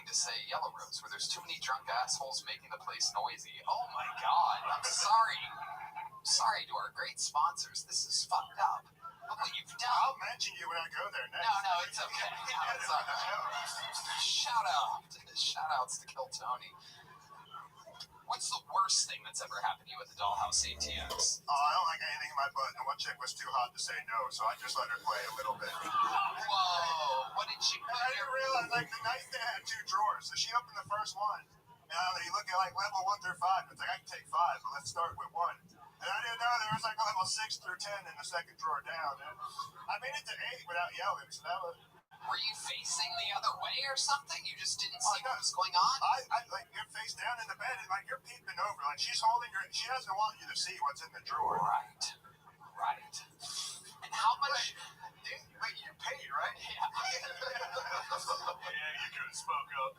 going to say Yellow Rose, where there's too many drunk assholes making the place noisy. Oh my god, I'm sorry. Sorry to our great sponsors. This is fucked up. Look what you've done. I'll mention you when I go there next. No, it's okay. No, it's all right. Shout outs to Kill Tony. What's the worst thing that's ever happened to you at the Dollhouse ATMs? Oh, I don't like anything in my butt, and one chick was too hot to say no, so I just let her play a little bit. Whoa, what did she put? I didn't realize, like, the nightstand had 2 drawers, so she opened the first one. You look at, like, level 1 through 5, it's like, I can take 5, but let's start with 1. And I didn't know there was, like, a level 6 through 10 in the second drawer down. And I made it to 8 without yelling, so that was... Were you facing the other way or something? You just didn't see what was going on? I like, you're face down in the bed, and, like, you're peeping over. Like, she's holding your... She doesn't want you to see what's in the drawer. Right. And how much... Wait, you paid, right? Yeah. Yeah, you could have spoke up.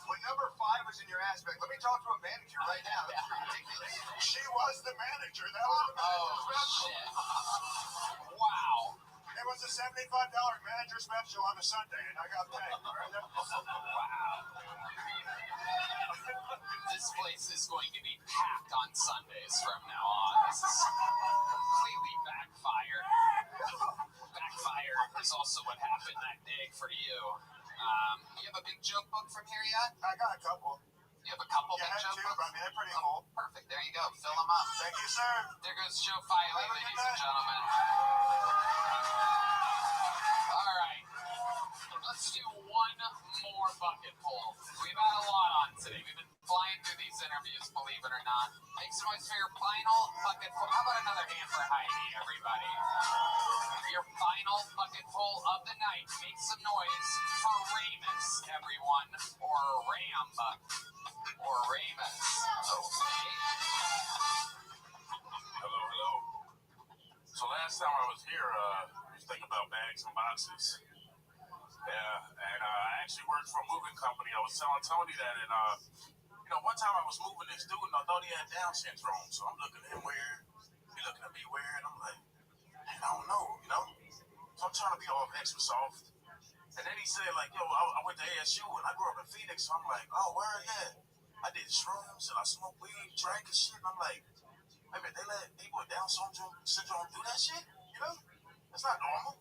When number 5 was in your aspect, let me talk to a manager right now. That's ridiculous. She was the manager. That was the manager special. Shit. Wow. It was a $75 manager special on a Sunday, and I got paid. Wow. This place is going to be packed on Sundays from now on. This is completely backfire. Backfire is also what happened that day for you. You have a big joke book from here yet? I got a couple. You have a couple Yeah, big I have joke 2, books? but I mean, they're pretty full. Perfect. There you go. Fill them up. Thank you, sir. There goes Joe Filey, Have a good ladies and night. gentlemen. All right. Let's do one more bucket pull. We've had a lot on today. We've been flying through these interviews, believe it or not. Make some noise for your final bucket pull. How about another hand for Heidi, everybody? Your final bucket pull of the night. Make some noise for Ramus, everyone. Or Ram. Or Ramus. Okay. Hello. So last time I was here, I was thinking about bags and boxes. Yeah, and I actually worked for a moving company. I was telling Tony that, and one time I was moving this dude, and I thought he had Down syndrome. So I'm looking at him weird, he looking at me weird, and I'm like, man, I don't know. So I'm trying to be all extra soft. And then he said, like, yo, I went to ASU, and I grew up in Phoenix. So I'm like, oh, where? Yeah. I did shrooms, and I smoked weed, drank and shit. And I'm like, wait a minute, they let people with Down syndrome do that shit? That's not normal.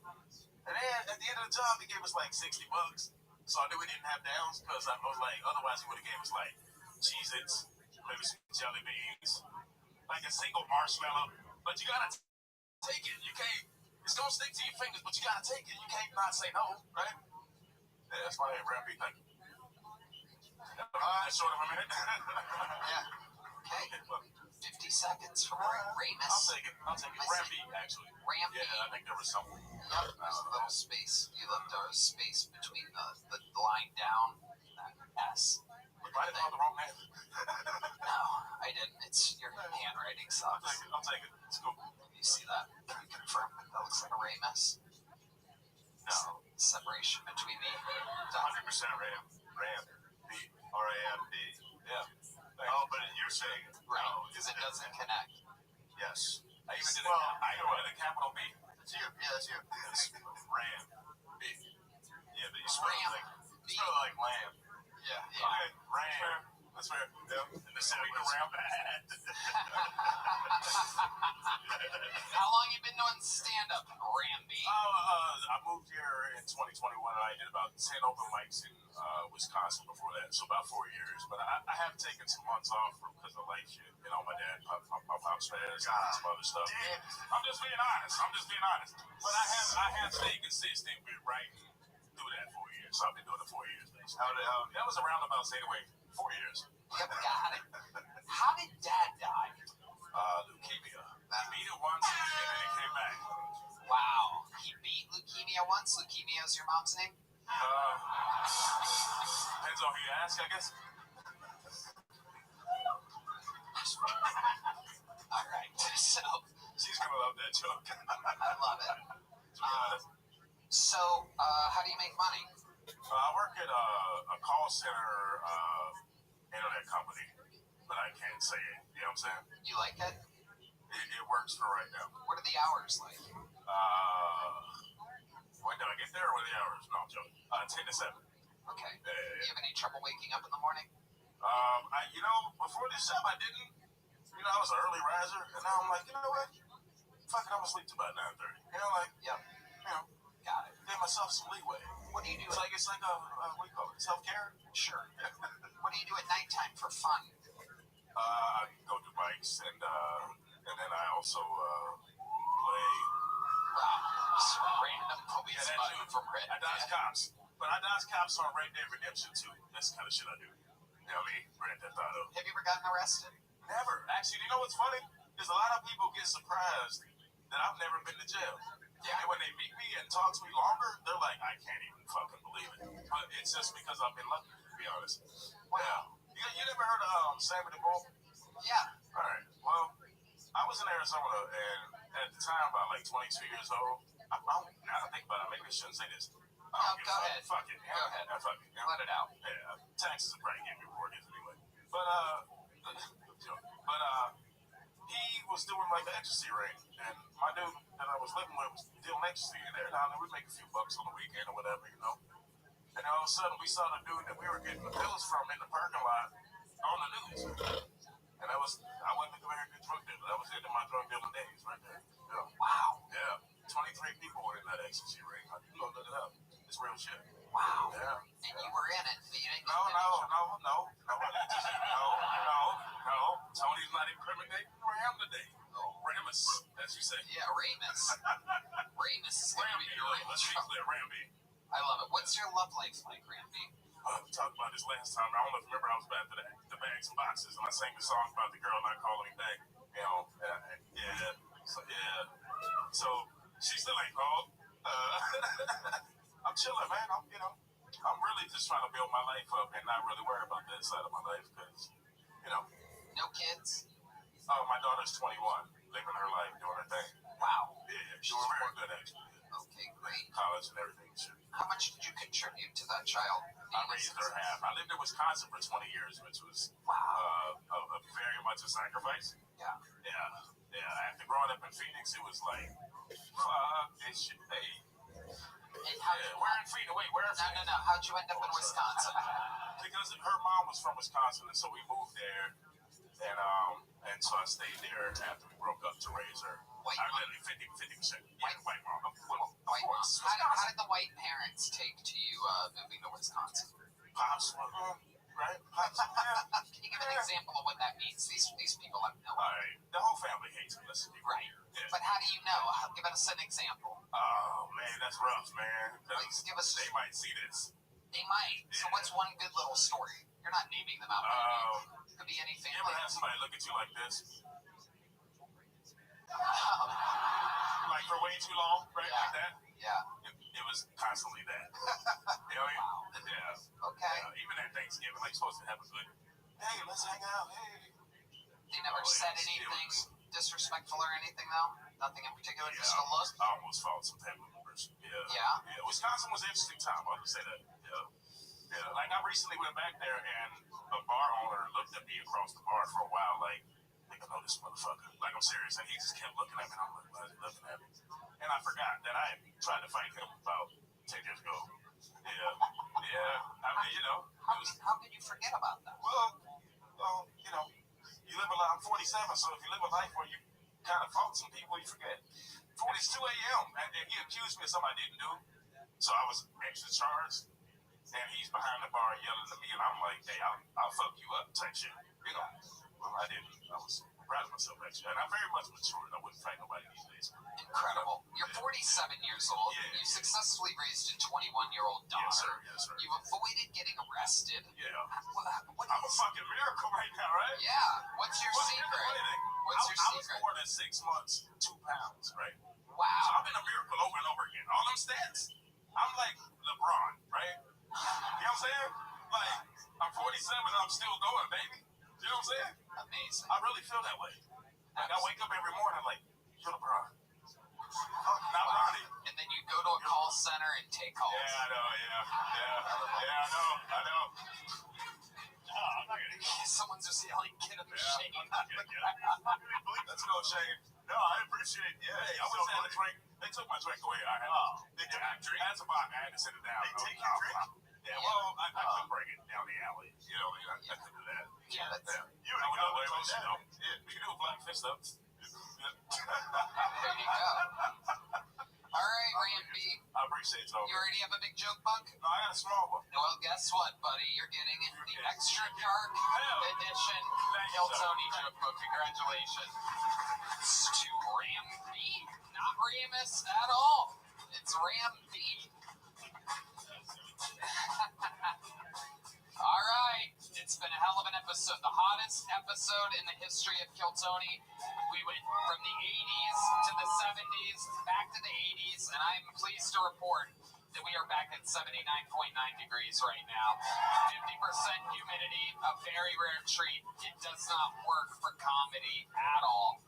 And then at the end of the job, he gave us like $60. So I knew we didn't have Downs, because I was like, otherwise he would have gave us like Cheez-Its, maybe some jelly beans, like a single marshmallow. But you gotta take it. You can't, it's gonna stick to your fingers, but you gotta take it. You can't not say no, right? Yeah, that's my name, Ramby. Thank you. Short of a minute. Yeah. Okay. 50 seconds for Ramus. I'll take it. Ramby, actually. Ramby. Yeah, I think there was something. Yep, there's a little space. You left a space between the line down and that S. I didn't know the wrong name. No, I didn't. It's your handwriting sucks. I'll take it. It's cool. You see that? Can you confirm that looks like a Ramus? No. Separation between the 100% Ram. B. R-A-M-B. Yeah. Oh, but you're saying it. right, because it doesn't connect. Yes. I even did a capital B. It's you. Yeah, that's you. Ram. B. Yeah, but you spell Ram. like lamb. Yeah. Okay, Ram. That's fair. Yep. And this will be the Ram. How long you been doing stand-up, Ramby? I moved here in 2021, and I did about 10 open mics in Wisconsin before that, so about 4 years. But I have taken some months off because of life shit. My dad, my pop's passed, and some other stuff. I'm just being honest. But I have stayed consistent with writing through that 4 years. So I've been doing it 4 years. That was around about, say, 4 years. Yep, got it. How did Dad die? Leukemia. He beat it once, and then it came back. Wow. He beat leukemia once? Leukemia is your mom's name? Depends on who you ask, I guess. All right. So, She's gonna love that joke. I love it. So, how do you make money? I work at a call center internet company, but I can't say it. You know what I'm saying? You like it? It works for right now. What are the hours like? When did I get there, or 10 to 7. Okay. Yeah, yeah, Do you have any trouble waking up in the morning? Before this job, I didn't. I was an early riser, and now I'm like, you know what? Fuck it, I'm gonna sleep till about 9:30. Yep. Got it. Give myself some leeway. What do you do? It's like what do you call it? Self-care. Sure. What do you do at nighttime for fun? I go do bikes, and then I also play. Wow. Some random police that button too. from Red I dodge Dead. cops, but I dodge cops on Red Dead Redemption 2. That's the kind of shit I do. You know what I mean? Grand Theft Auto. Have you ever gotten arrested? Never. Actually, you know what's funny? Is a lot of people get surprised that I've never been to jail. Yeah. And when they meet me and talk to me longer, they're like, I can't even fucking believe it. But it's just because I've been lucky, to be honest. Wow. Yeah. You never heard of Sammy the Bull? Yeah. All right. Well, I was in Arizona, and at the time, about like 22 years old. Now that I think about it, maybe I shouldn't say this. No, go ahead. Fuck it. Go ahead. Fuck it. Let it out. Yeah. Taxes will probably give me mortgage anyway. But he was doing like the ecstasy ring, and my dude that I was living with was dealing ecstasy in there. Now we make a few bucks on the weekend or whatever, And all of a sudden, we saw the dude that we were getting the pills from in the parking lot on the news. And I wasn't a very good drug dealer. That was the end of my drug dealing days right there. Yeah. Wow. Yeah. 23 people were in that ecstasy ring. Look it up. It's real shit. Wow. Yeah. And you were in it. You didn't No. Tony's not incriminating Ram today. Ramus, as you say. Yeah, Ramus. Ramus is going to be your real Let's be trouble. clear, Ramby. I love it. What's your love life like, Randy? We talked about this last time. I don't know if you remember, I was back to the bags and boxes, and I sang the song about the girl not calling me back. So she still ain't called. I'm chilling, man. I'm really just trying to build my life up and not really worry about that side of my life because, No kids? my daughter's 21, living her life, doing her thing. Wow. Yeah, doing very good actually. Okay, great. College and everything. Shit. How much did you contribute to that child? I raised her half. I lived in Wisconsin for 20 years, which was Wow. very much a sacrifice. Yeah. Yeah. After growing up in Phoenix, it was like, fuck this shit. Hey. And how did We're in Phoenix. Wait, where in Phoenix? No. How'd you end up in Wisconsin? Because her mom was from Wisconsin, and so we moved there. And so I stayed there after we broke up to raise her. White I mom. literally 50%. Yeah, white mom. Of White mom. course. How did the white parents take to you moving to Wisconsin? Pops, right? Pops, yeah. Can you give an example of what that means? These people have no All right. The whole family hates me. Let's be Right. Yeah. But how do you know? Give us an example. Oh, man, that's rough, man. Please give us. They might see this. They might. So what's one good little story? You're not naming them out. It could be anything. You ever have somebody look at you like this? Um, Like for way too long, right? Yeah. Like that? yeah. It was constantly that. Yeah. Okay. Even at Thanksgiving, like, you're supposed to have a good, hey, let's hang out, hey. They never Oh, said it anything was- disrespectful or anything, though? Nothing in particular, Yeah, just a look? I almost fought some family members. Yeah? Yeah. Wisconsin was an interesting time, I'll just say that. Yeah. Like, I recently went back there, and a bar owner looked at me across the bar for a while, like, I know this motherfucker. Like, I'm serious. And he just kept looking at me, and I'm like, why is he looking at me? And I forgot that I had tried to fight him about 10 years ago. Yeah. I mean, it was, How could you forget about that? well, you live a life, I'm 47, so if you live a life where you kind of fought some people, you forget. It's 2 a.m., and he accused me of something I didn't do, so I was extra charged, and he's behind the bar yelling at me, and I'm like, hey, I'll fuck you up, type shit. Well, I didn't. I was proud of myself, actually, and I'm very much matured. I wouldn't fight nobody these days. Incredible. You're 47 years old. Yeah. You successfully raised a 21-year-old daughter. Yes, sir. You've avoided getting arrested. Yeah. What I'm a fucking miracle right now, right? Yeah. What's your secret? What's your I was secret? born at 6 months, 2 pounds, right? So Wow. I've been a miracle over and over again. All them stats. I'm like LeBron, right? You know what I'm saying? Like, I'm 47 and I'm still going, baby. You know what I'm saying? Amazing. I really feel that way. Like, I wake up every morning like, you're LeBron. Not Ronnie. And then you go to a call center and take calls. Yeah, I know, yeah, I know. I'm not gonna get Someone's just yelling, get him, Shane. Let's go, Shane. No, I appreciate it. Yeah, hey, I was having a drink. They took my drink away. They took your drink? That's about I had to sit it down. They take your drink? Yeah, well, I couldn't bring it down the alley. You know, I couldn't do that. Yeah, that's You would have I gone would with have that. We can do a black fist up. there you go. All right, Ramby. I appreciate it, You already have a big joke book? No, I got a small one. Well, guess what, buddy? You're getting the extra dark edition Thank you, Kill sir. Tony joke book. Congratulations to Ramby. Not Ramus at all. It's Ramby. All right. It's been a hell of an episode. The hottest episode in the history of Kill Tony. We went from the 80s to the 70s, back to the 80s, and I'm pleased to report that we are back at 79.9 degrees right now. 50% humidity, a very rare treat. It does not work for comedy at all.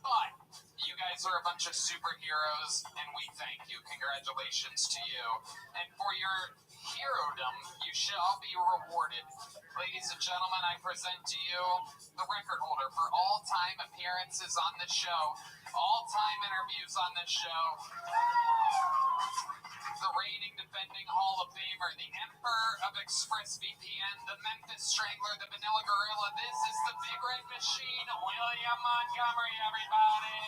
But you guys are a bunch of superheroes, and we thank you. Congratulations to you. And for your herodom, you shall be rewarded. Ladies and gentlemen, I present to you the record holder for all-time appearances on the show, all-time interviews on the show, the reigning defending Hall of Famer, the Emperor of ExpressVPN, the Memphis Strangler, the Vanilla Gorilla. This is the Big Red Machine, William Montgomery, everybody.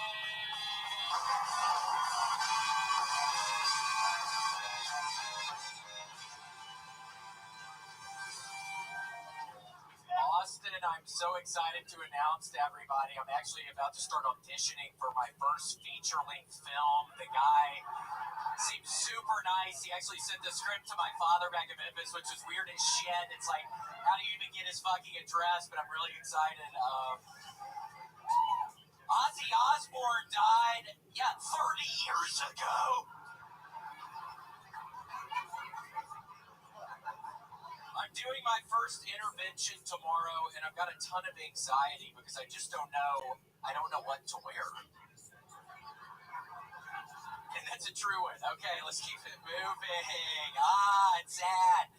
Austin, I'm so excited to announce to everybody I'm actually about to start auditioning for my first feature-length film. The guy seems super nice. He actually sent the script to my father back in Memphis, which was weird as shit. It's like, how do you even get his fucking address? But I'm really excited. Ozzy Osbourne died, 30 years ago. I'm doing my first intervention tomorrow, and I've got a ton of anxiety because I just don't know. I don't know what to wear. And that's a true one. Okay, let's keep it moving. It's sad.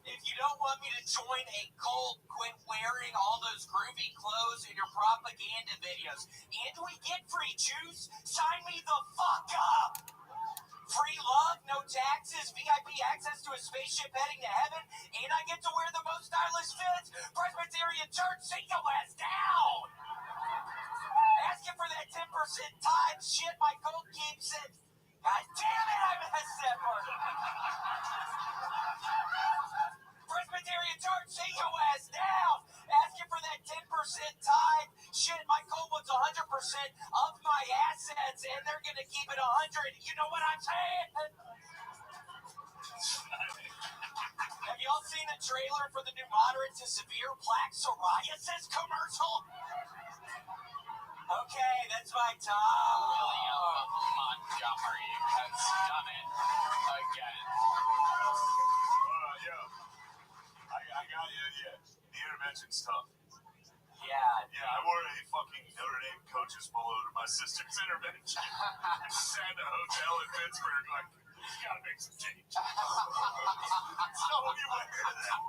If you don't want me to join a cult, quit wearing all those groovy clothes in your propaganda videos. And we get free juice. Sign me the fuck up. Free love, no taxes, VIP access to a spaceship heading to heaven, and I get to wear the most stylish fits. Presbyterian Church, sit your ass down. Asking for that 10% tithe shit my coat keeps it. God damn it, I messed that part. Presbyterian Church, sit your ass down. Asking for that 10% tithe shit. My coat wants 100% of my assets, and they're going to keep it 100. You know what I'm saying? Have y'all seen the trailer for the new moderate to severe plaque psoriasis commercial? Okay, that's my time. William Montgomery has done it again. I got you, yeah. The intervention's tough. Yeah. Yeah, I wore a fucking Notre Dame coach's polo to my sister's intervention. Sat in a hotel in Pittsburgh, like, you gotta make some change. So what do you wear to that?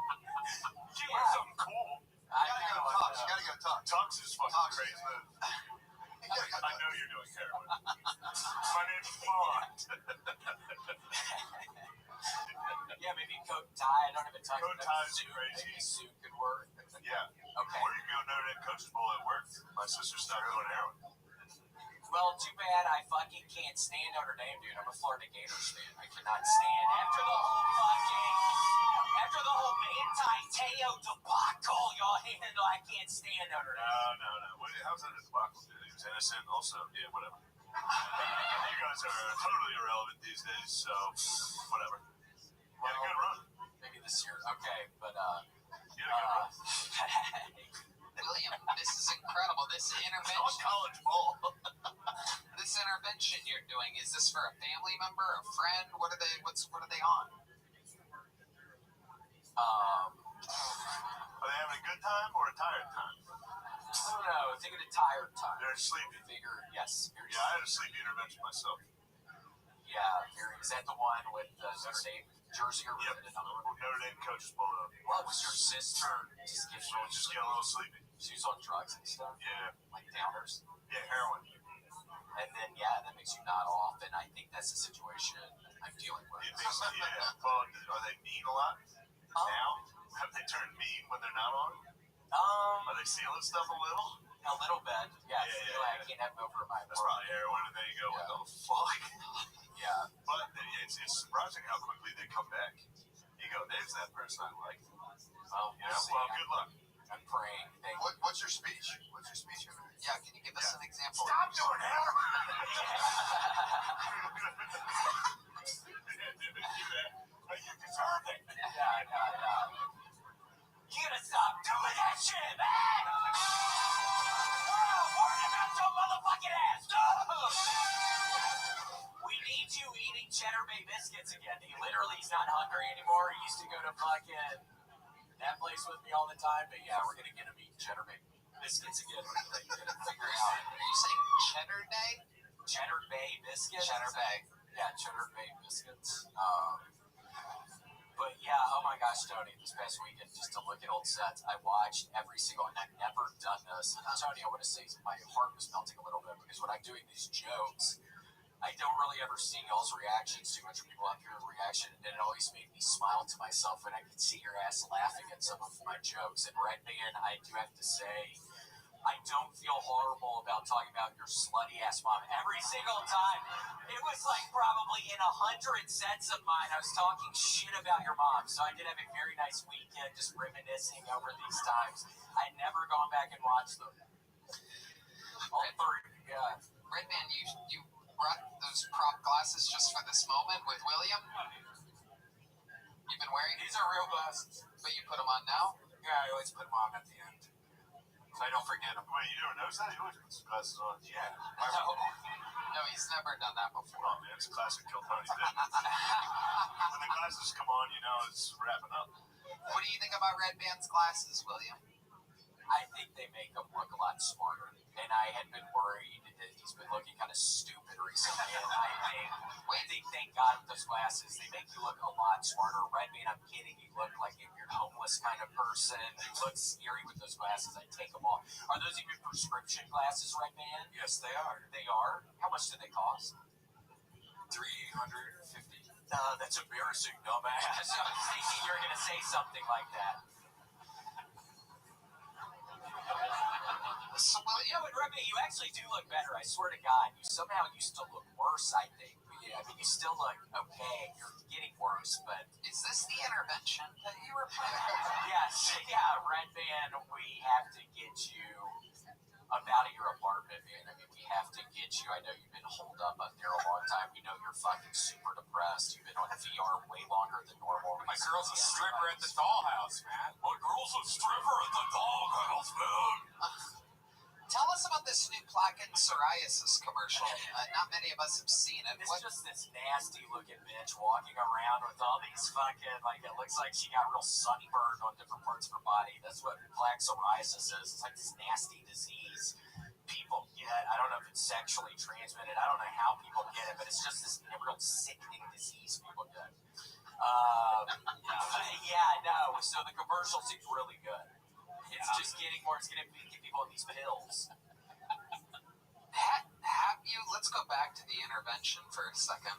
You wear something cool. You gotta go Tux. Tux is fucking crazy. I know you're doing heroin. My name's Bond. Yeah, maybe coat and tie. I don't have a tie. Coat tie is crazy. Maybe a suit could work. Yeah. Okay. Or you can go Notre Dame coach's polo at work. My sister's not doing heroin. Well, too bad I fucking can't stand Notre Dame, dude. I'm a Florida Gators fan. I cannot stand after the whole Manti Te'o debacle y'all handle. I can't stand Notre Dame. No. How's that a debacle, dude? He was innocent also. Yeah, whatever. You guys are totally irrelevant these days, so whatever. You had a good run. Maybe this year. Okay, but You had a good run. William, this is incredible. This On intervention, college ball. this intervention you're doing, is this for a family member, a friend? What are they on? Are they having a good time or a tired time? I don't know. I think of a tired time. They're sleepy. Figure, yes. Yeah, I had a sleepy intervention myself. Is that the one with the Notre Dame jersey or Yep. another one? Notre Dame coach's polo. What was your sister? Just get So just get a little sleepy. She was on drugs and stuff, Yeah. like downers. Yeah, heroin. And then, yeah, that makes you nod off. And I think that's the situation I'm dealing with. It makes well, are they mean a lot now? Have they turned mean when they're not on? Are they stealing stuff a little? A little bit. Yeah, Yeah. I can't have them over my That's probably heroin, and then you go, what the fuck? Yeah. But it's surprising how quickly they come back. You go, there's that person I like. Well, You know, well, good luck. I'm praying. What's your speech? What's your speech gonna be? Yeah, can you give us an example? Stop doing heroin! You deserve it. Yeah. You gotta stop doing that shit, man! Ornamental motherfucking ass! No! We need you eating Cheddar Bay biscuits again. He's not hungry anymore. He used to go to fucking that place with me all the time. But yeah, we're gonna get him eating Cheddar Bay biscuits again. We're gonna figure it out. Are you saying Cheddar Day? Cheddar Bay biscuits? Cheddar Bay. Yeah, Cheddar Bay biscuits. But yeah, oh my gosh, Tony, this past weekend, just to look at old sets, I watched every single, and I've never done this. And Tony, I want to say my heart was melting a little bit because when I'm doing these jokes, I don't really ever see y'all's reactions too much from people out here reaction, and it always made me smile to myself when I could see your ass laughing at some of my jokes. And Redman, I do have to say, I don't feel horrible about talking about your slutty ass mom every single time. It was like probably in 100 sets of mine, I was talking shit about your mom. So I did have a very nice weekend just reminiscing over these times. I'd never gone back and watched them. All three, yeah. Redman, you brought those prop glasses just for this moment with William? You've been wearing These are real glasses. but you put them on now? Yeah, I always put them on at the end. So I don't forget them. Wait, you never noticed that? He always puts his glasses on. Yeah. No, he's never done that before. Oh, man, it's a classic Kill Tony thing. When the glasses come on, you know it's wrapping up. What do you think about Redman's glasses, William? I think they make him look a lot smarter. And I had been worried that he's been looking kind of stupid recently. And I think, thank God, with those glasses, they make you look a lot smarter. Redman, I'm kidding. You look like a weird homeless kind of person. You look scary with those glasses. I take them off. Are those even prescription glasses, Redman? Yes, they are. They are? How much do they cost? $350. That's embarrassing, dumbass. I was thinking you were going to say something like that. So, You William, know what, Remy, you actually do look better. I swear to God. You somehow used to look worse, I think. Yeah, I mean, you still look okay. You're getting worse, but is this the intervention that you were planning? yes, yeah, Redman, we have to get you up out of your apartment, man. I mean, we have to get you. I know you've been holed up there a long time. We know you're fucking super depressed. You've been on VR way longer than normal. My girl's a stripper at the dollhouse, man. My girl's a stripper at the dollhouse, man. Tell us about this new plaque and psoriasis commercial. Not many of us have seen it. It's just this nasty looking bitch walking around with all these fucking, like, it looks like she got real sunburned on different parts of her body. That's what plaque psoriasis is. It's like this nasty disease people get. I don't know if it's sexually transmitted. I don't know how people get it, but it's just this real sickening disease people get. Yeah, I know. So the commercial seems really good. It's just getting more. It's going to get people on these pills. Have you, let's go back to the intervention for a second.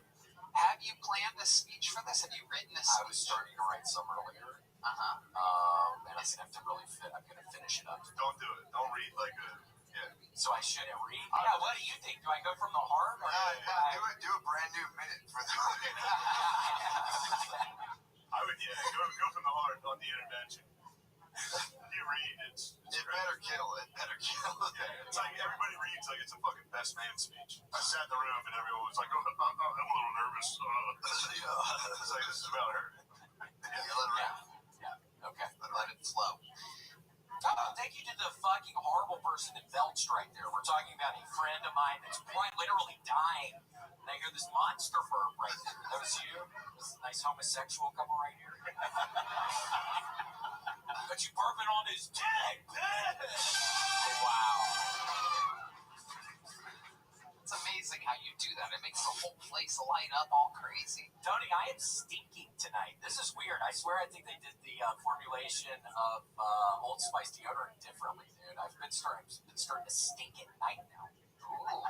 Have you planned a speech for this? Have you written a speech? I was starting to write some earlier. Uh-huh. And I'm going to have to really I'm going to finish it up. Don't do it. Don't read like a. Yeah. So I shouldn't read? Yeah, what do you think? Do I go from the heart? Or Do a brand new minute for the I would, go from the heart on the intervention. You read, It better kill it. Yeah, it's like everybody reads like it's a fucking best man speech. I sat in the room and everyone was like, oh, I'm a little nervous. It's like, this is about her. Yeah. Okay. Let it flow. Oh, thank you to the fucking horrible person that belched right there. We're talking about a friend of mine that's quite literally dying. And I hear this monster burp right there. That was you? This nice homosexual couple right here. But you burping on his dick. Wow. It's amazing how you do that. It makes the whole place light up all crazy. Tony, I am stinking tonight. This is weird. I swear I think they did the formulation of Old Spice deodorant differently, dude. I've been starting to stink at night now. Ooh.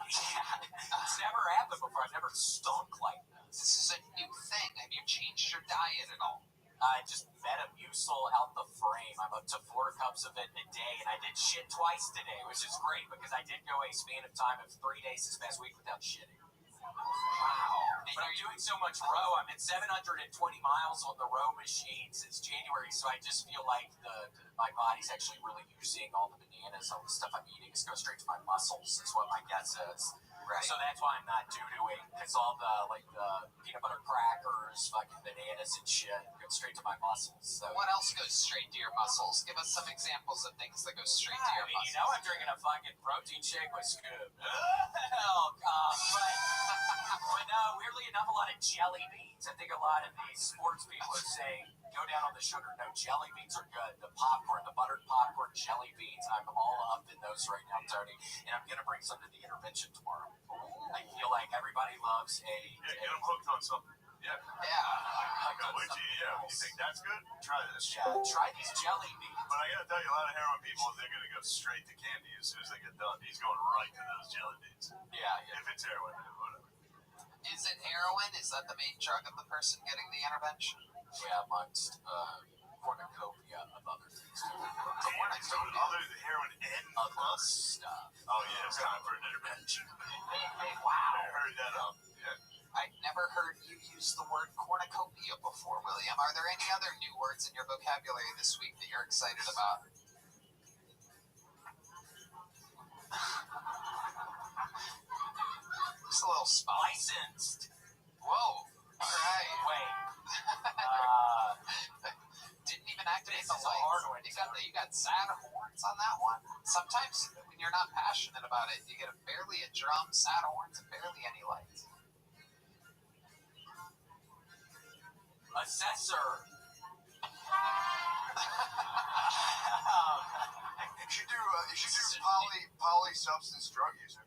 Yeah, it's never happened before. I've never stunk like this. This is a new thing. Have you changed your diet at all? I just Metamucil out the frame. I'm up to 4 cups of it a day, and I did shit twice today, which is great because I did go a span of time of 3 days this past week without shitting. Wow. But I'm doing so much row. I'm at 720 miles on the row machine since January, so I just feel like my body's actually really using all the bananas. All the stuff I'm eating is going straight to my muscles, is what my guess is. Right. So that's why I'm not doo-dooing, because all the peanut butter crackers, fucking bananas and shit go straight to my muscles. So What else goes straight to your muscles? Give us some examples of things that go straight to your muscles. You know I'm drinking a fucking protein shake with Scoop. But no, weirdly enough, a lot of jelly beans. I think a lot of these sports people are saying, go down on the sugar. No, jelly beans are good. The popcorn, the buttered popcorn jelly beans, I'm all up in those right now, Tony. And I'm going to bring some to the intervention tomorrow. I feel like everybody loves Yeah, get them hooked on something. Yeah. Yeah. You think that's good? Try this. Yeah, try these jelly beans. But I gotta tell you, a lot of heroin people, they're gonna go straight to candy as soon as they get done. He's going right to those jelly beans. Yeah. If it's heroin, whatever. Is it heroin? Is that the main drug of the person getting the intervention? Yeah, amongst cornucopia of other things. So other than heroin and Other stuff. Oh yeah, it's time for an intervention. Wow. I heard that up. Yeah. I've never heard you use the word cornucopia before, William. Are there any other new words in your vocabulary this week that you're excited about? Just a little spot. Licensed. Whoa. All right. Wait. Didn't even activate This the is a hard one, lights. You got sad horns on that one. Sometimes when you're not passionate about it, you get barely a drum, sad horns, and barely any lights. Assessor. You should do poly substance drug user.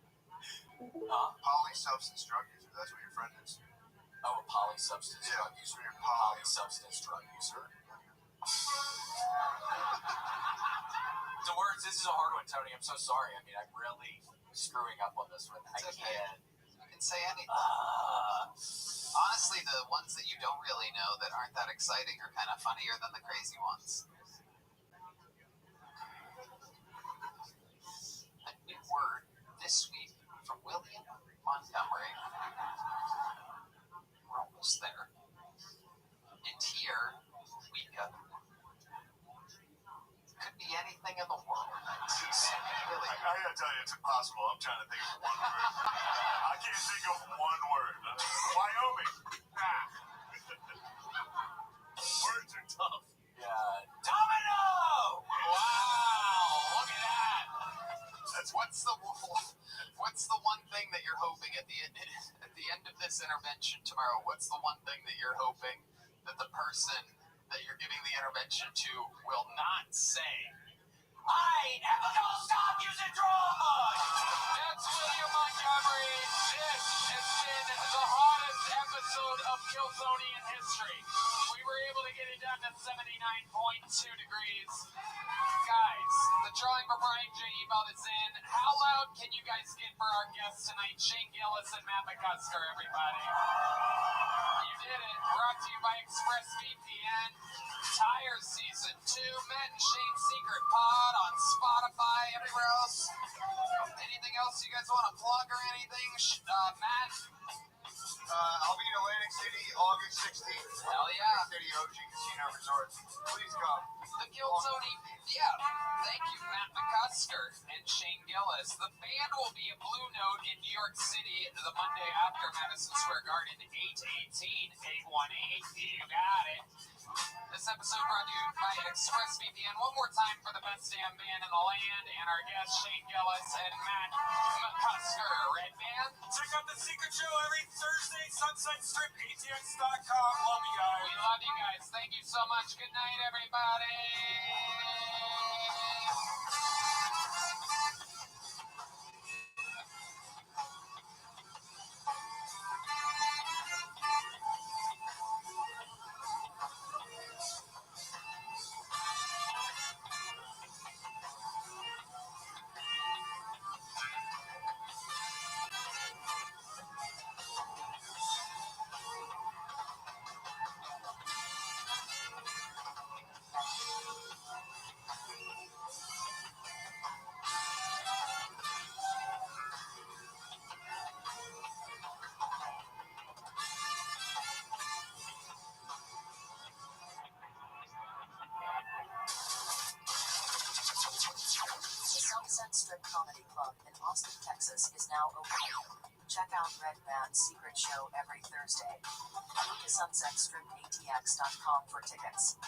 Poly substance drug user. That's what your friend is. Oh, a polysubstance Yeah, drug user. you're poly. Polysubstance drug user. The words, this is a hard one, Tony. I'm so sorry. I mean, I'm really screwing up on this one. It's I okay. can't. You can say anything. Honestly, the ones that you don't really know that aren't that exciting are kind of funnier than the crazy ones. A new word this week from William Montgomery. We're almost there. And here we go. Could be anything in the world. Really. I gotta tell you, it's impossible. I'm trying to think of one word. I can't think of one word. Wyoming. Words are tough. Yeah. Domino! Wow! Look at that! What's the one thing that you're hoping at the end of this intervention tomorrow? What's the one thing that you're hoping that the person that you're giving the intervention to will not say? I am gonna stop using drugs! That's William Montgomery. This has been the hottest episode of Killzonian history. We were able to get it down to 79.2 degrees. Guys, the drawing for Brian J. Ebelt is in. How loud can you guys get for our guests tonight? Shane Gillis and Matt McCusker, everybody. You did it. Brought to you by ExpressVPN. Tire Season 2. Matt and Shane's Secret Pod on Spotify. Everywhere else. Anything else you guys want to plug or anything? Matt? I'll be in Atlantic City August 16th. Hell yeah. City OG Casino Resort. Please come. The Killzone, yeah. Thank you, Matt McCusker and Shane Gillis. The band will be at Blue Note in New York City the Monday after Madison Square Garden, 818-818. You got it. This episode brought to you by ExpressVPN. One more time for the best damn band in the land and our guests Shane Gillis and Matt McCusker. Red Band. Check out The Secret Show every Thursday, Sunset Strip, ATX.com. Love you guys. We love you guys. Thank you so much. Good night, everybody. Strip Comedy Club in Austin, Texas is now open. Check out Red Band's secret show every Thursday. Go to sunsetstripatx.com for tickets.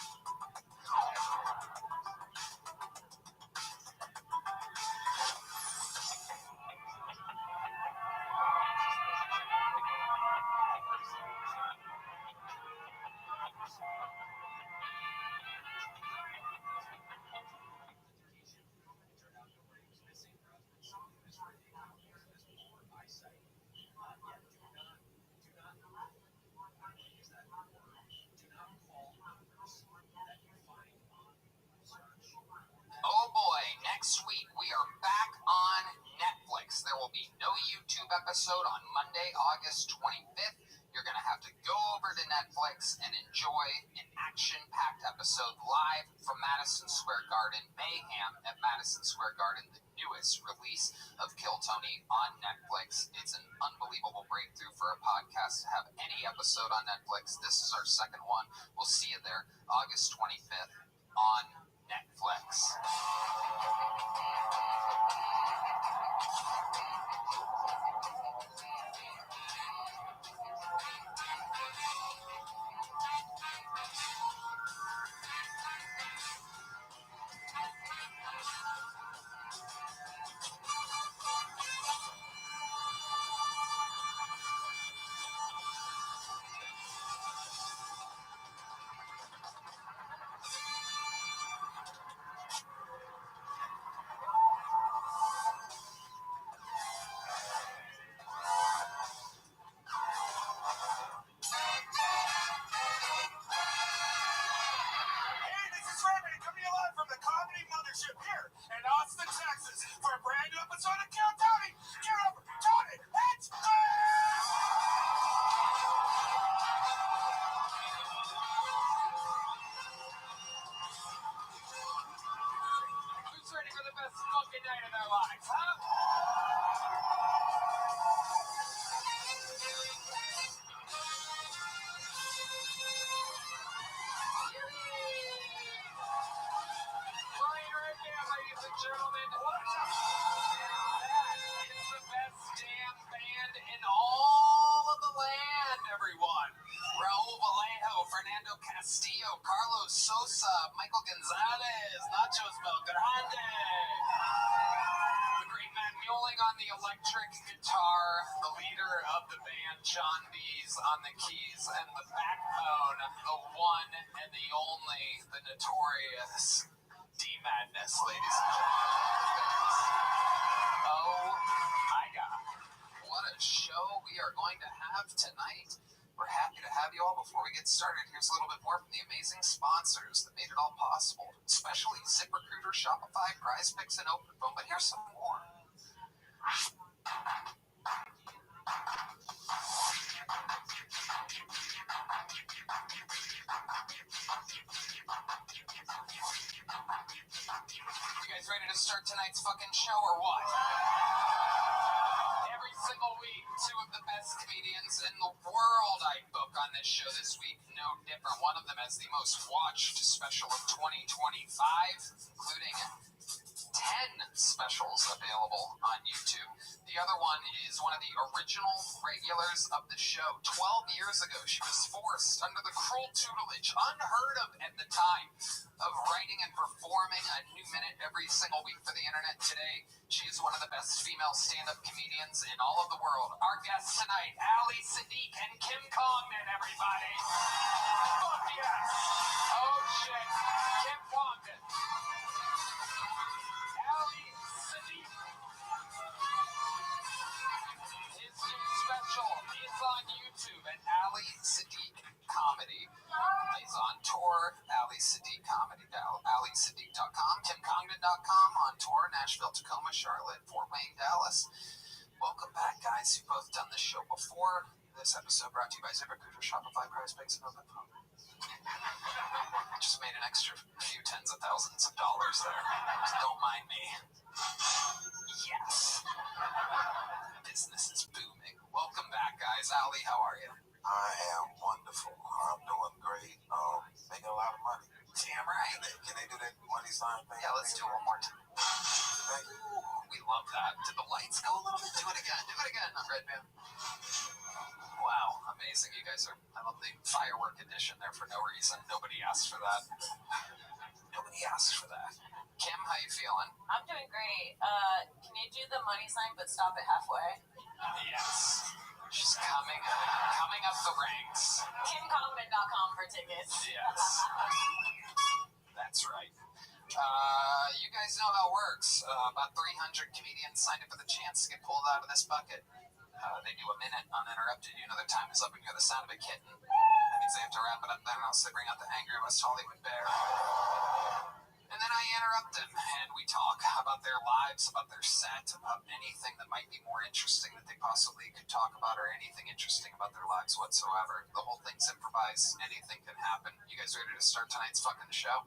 Oh boy, next week we are back on Netflix. There will be no YouTube episode on Monday, August 25th. You're going to have to go over to Netflix and enjoy an action-packed episode live from Madison Square Garden, Mayhem at Madison Square Garden, the newest release of Kill Tony on Netflix. It's an unbelievable breakthrough for a podcast to have any episode on Netflix. This is our second one. We'll see you there August 25th on Netflix. Hey, this is Raymond coming live from the Comedy Mothership here in Austin, Texas for a brand new episode of Kill Tony. Get over, Tony, it's Who's ready for the best fucking night of their lives, huh? Ryan right there, ladies and gentlemen. That is the best damn band in all of the land, everyone. Raul Vallejo, Fernando Castillo, Carlos Sosa, Michael Gonzalez, Nachos Belgrande. The great Matt Mueling on the electric guitar, the leader of the band, John Dees on the keys, and the backbone, the one and the only, the notorious D-Madness, ladies and gentlemen. Oh my God. What a show we are going to have tonight. We're happy to have you all. Before we get started, here's a little bit more from the amazing sponsors that made it all possible, especially ZipRecruiter, Shopify, PrizePicks, and OpenBoom. But here's some more. You guys ready to start tonight's fucking show or what? Every single week, two of the best comedians in the world I book on this show. This week, no different. One of them has the most watched special of 2025, including 10 specials available on YouTube. The other one is one of the original regulars of the show. 12 years ago, she was forced, under the cruel tutelage, unheard of at the time, of writing and performing a new minute every single week for the internet. Today, she is one of the best female stand-up comedians in all of the world. Our guests tonight, Ali Siddiq and Kim Congdon, everybody. Fuck yes. Oh shit. Kim Congdon. Ali Siddiq. His new special is on YouTube at Ali Siddiq Comedy. He's on tour, Ali Siddiq Comedy, AliSiddiq.com, KimCongdon.com, on tour, Nashville, Tacoma, Charlotte, Fort Wayne, Dallas. Welcome back, guys. You've both done this show before. This episode brought to you by ZipRecruiter, Shopify, PrizePicks, and OpenBoom. Just made an extra few tens of thousands of dollars there. Don't mind me. Yes. Business is booming. Welcome back, guys. Ali, how are you? I am wonderful. I'm doing great. Making a lot of money. Damn right. Can they do that money sign thing? Yeah, let's do it one more time. Thank you. We love that. Did the lights go a little bit? Do it again, Redman. Wow, amazing. You guys are, I love the firework edition there for no reason. Nobody asked for that. Nobody asked for that. Kim, how you feeling? I'm doing great. Can you do the money sign but stop it halfway? Yes. She's coming up the ranks. KimCommon.com for tickets. Yes. That's right. You guys know how it works. About 300 comedians signed up for the chance to get pulled out of this bucket. They do a minute uninterrupted. You know their time is up and you hear the sound of a kitten. That means they have to wrap it up then, or else they bring out the angry West Hollywood bear. And then I interrupt them, and we talk about their lives, about their set, about anything that might be more interesting that they possibly could talk about, or anything interesting about their lives whatsoever. The whole thing's improvised. Anything can happen. You guys ready to start tonight's fucking show?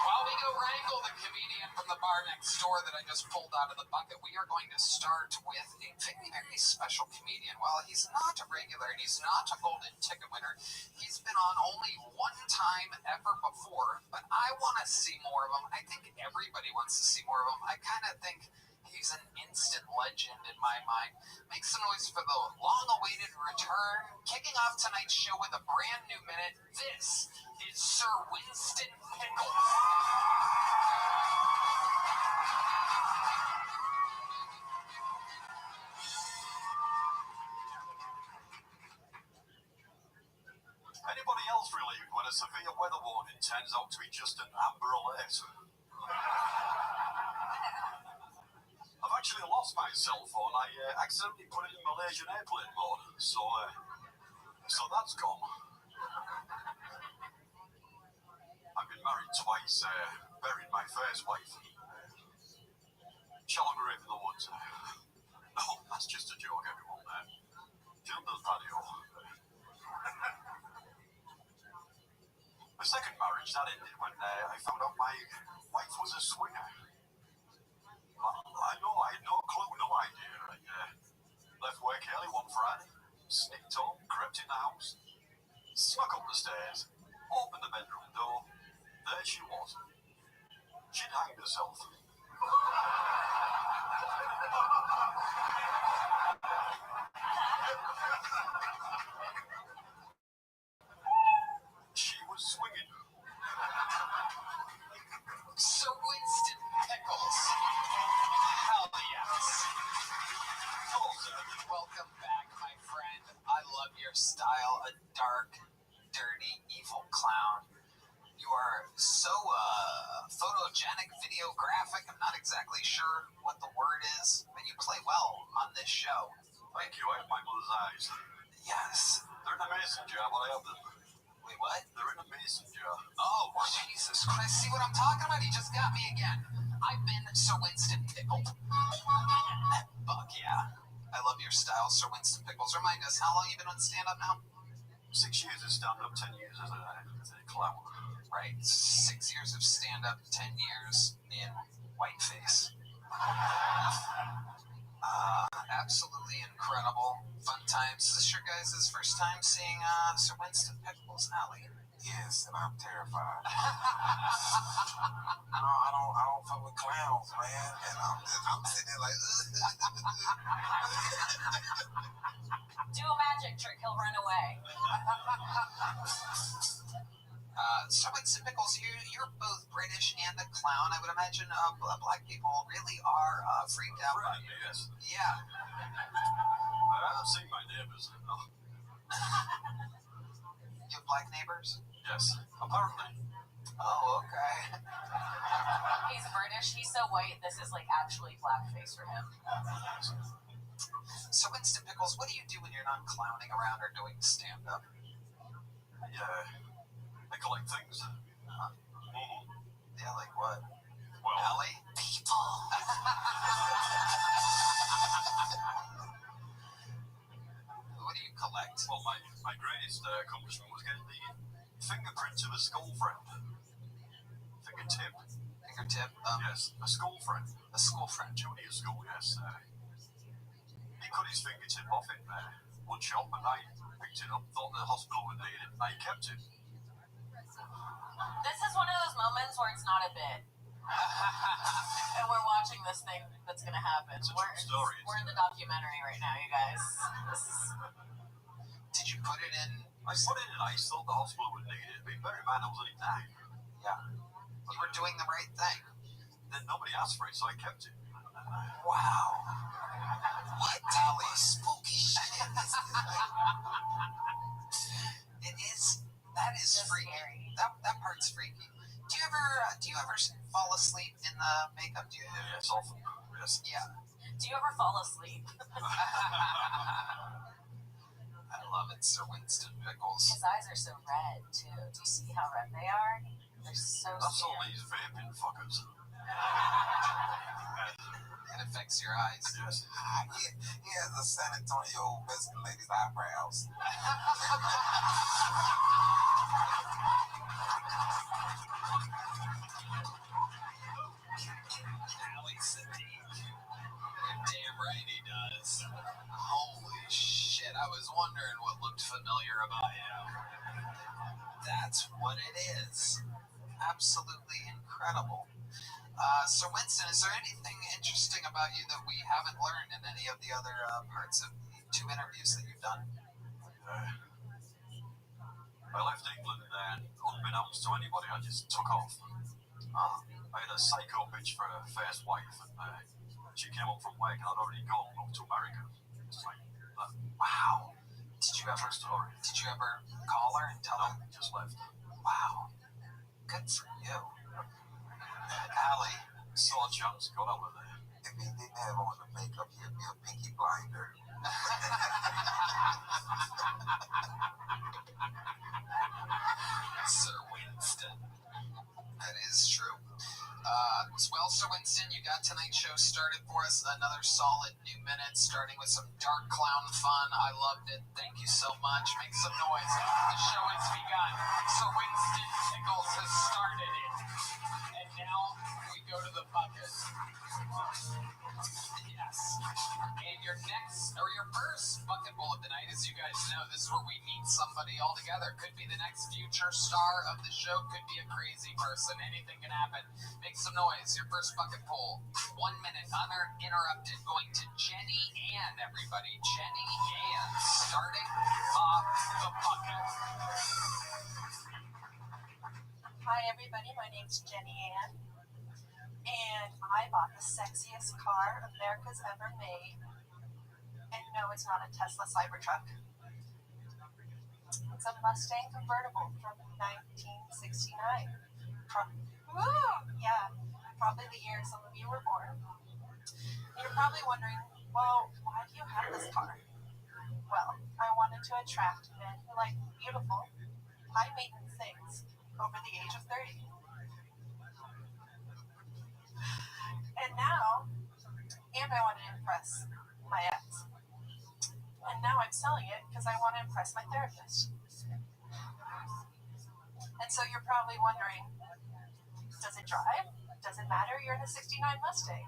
While we go wrangle the comedian from the bar next door that I just pulled out of the bucket, we are going to start with a very, very special comedian. While he's not a regular and he's not a golden ticket winner, he's been on only one time ever before, but I want to see more of him. I think everybody wants to see more of him. I kind of think he's an instant legend in my mind. Make some noise for the long-awaited return. Kicking off tonight's show with a brand new minute, this is Sir Winston Pickles. Anybody else relieved when a severe weather warning turns out to be just an amber alert? I've actually lost my cell phone. I accidentally put it in Malaysian airplane mode, so that's gone. I've been married twice, buried my first wife. Shall I grave in the woods? No, that's just a joke, everyone. Jim does patio. The second marriage, that ended when I found out my wife was a swinger. I know, I had no clue, no idea. I left work early one Friday, sneaked home, crept in the house, snuck up the stairs, opened the bedroom door. There she was. She'd hanged herself. She was swinging. Sir Winston Pickles. Hell yes. Hello, sir. Welcome back, my friend. I love your style. A dark, dirty, evil clown. You are so photogenic, videographic. I'm not exactly sure what the word is, but you play well on this show. Thank you, I have my mother's eyes. Yes. They're an amazing job, but I have them. Wait, what? They're an amazing job. Oh, Jesus Christ. See what I'm talking about? He just got me again. I've been Sir Winston Pickled. Fuck yeah. I love your style, Sir Winston Pickles. Remind us, how long you been on stand-up now? 6 years as stand-up, 10 years as a clown. Right. 6 years of stand-up, 10 years in whiteface. Absolutely incredible. Fun times. Is this your guys' first time seeing Sir Winston Pickles, Allie? Yes, and I'm terrified. I don't fuck with clowns, man. And I'm sitting there like, Do a magic trick, he'll run away. Sir Winston Pickles, you're both British and a clown. I would imagine black people really are freaked out. Right, yes. Yeah. I've seen my neighbors. Oh, You have black neighbors? yes, apparently. Oh, okay. He's British, he's so white, this is like actually blackface for him. So Winston Pickles, what do you do when you're not clowning around or doing stand-up? I collect things. Yeah, like what? Well, Allie? People. What do you collect? well, my greatest accomplishment was getting the fingerprint of a school friend. Fingertip. Fingertip? Yes, a school friend. A school friend. Junior school, yes. He cut his fingertip off in wood shop, and I picked it up, thought the hospital would need it, and I kept it. This is one of those moments where it's not a bit. And we're watching this thing that's gonna happen. It's a true story. We're in the documentary right now, you guys. This is. Did you put it in? I put it in ice, thought the hospital would need it. Being very man, I was only 9. Yeah. You were doing the right thing. Then nobody asked for it, so I kept it. Wow. What? Holy spooky shit. It is. That is That's freaky. scary. That part's freaky. Do you ever fall asleep in the makeup? Do you? Yes, often. Yes. Yeah. Do you ever fall asleep? I love it, Sir Winston Pickles. His eyes are so red too. Do you see how red they are? They're so That's all scary. these vaping fuckers. It affects your eyes. Yes. He has a San Antonio Western lady's eyebrows. Ali Sadiq. You're damn right he does. Holy shit, I was wondering what looked familiar about you. That's what it is. Absolutely incredible. Sir Winston, is there anything interesting about you that we haven't learned in any of the other parts of the 2 interviews that you've done? I left England and, unbeknownst to anybody, I just took off. I had a psycho bitch for a first wife, and she came up from work and I'd already gone up to America. It's like that. Wow. Did you ever call her and tell her? No, just left. Wow. Good for you. Ali, Saw a chance, got over there. If he didn't have on the makeup, he'd be a pinky blinder. Sir Winston. That is true. Well, Sir Winston, you got tonight's show started for us. Another solid new minute, starting with some dark clown fun. I loved it. Thank you so much. Make some noise. The show has begun. Sir Winston Pickles has started it. And now we go to the bucket. Yes. And your first bucket bowl of the night, as you guys know, this is where we meet somebody all together. Could be the next future star of the show, could be a crazy person. Anything can happen. Make some noise. Your first bucket poll. 1 minute uninterrupted. Going to Jenny Ann, everybody. Jenny Ann, starting off the bucket. Hi everybody, my name's Jenny Ann, and I bought the sexiest car America's ever made, and no, it's not a Tesla Cybertruck. It's a Mustang convertible from 1969. Yeah, probably the year some of you were born. You're probably wondering, well, why do you have this car? Well, I wanted to attract men who like beautiful, high maintenance things over the age of 30. And I wanted to impress my ex. And now I'm selling it because I want to impress my therapist. And so you're probably wondering, does it drive? Does it matter? You're in a 69 Mustang.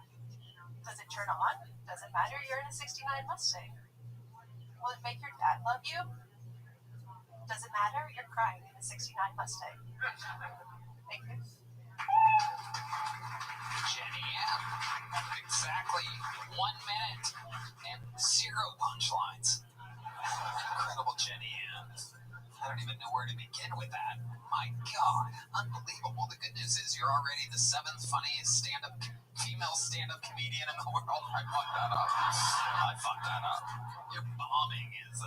Does it turn on? Does it matter? You're in a 69 Mustang. Will it make your dad love you? Does it matter? You're crying in a 69 Mustang. Thank you. Jenny Ann. Exactly 1 minute and 0 punchlines. Incredible, Jenny Ann. I don't even know where to begin with that. My God, unbelievable. The good news is you're already the 7th funniest female stand-up comedian in the world. I fucked that up. Your bombing is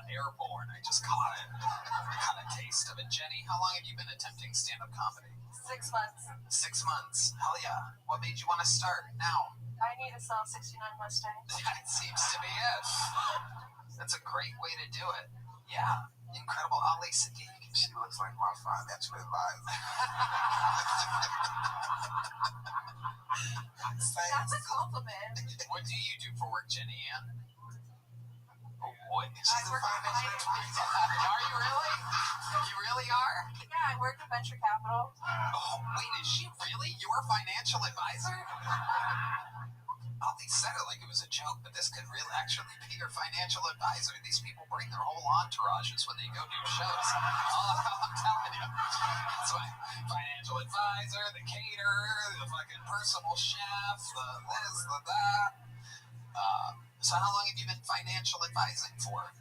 airborne. I just caught it. Got a taste of it. Jenny, how long have you been attempting stand-up comedy? 6 months. 6 months. Hell yeah. What made you want to start now? I need to sell 69 Mustangs. That seems to be it. That's a great way to do it. Yeah. Incredible. Ali Sadiq. She looks like my financial advisor. That's a compliment. What do you do for work, Jenny Ann? Oh boy. I work at Are you really? You really are? Yeah, I work at venture capital. Oh, wait, is she really your financial advisor? They said it like it was a joke, but this could really actually be your financial advisor. These people bring their whole entourages when they go do shows. I'm telling you. That's my financial advisor, the caterer, the fucking personal chef, the this, the that. So how long have you been financial advising for?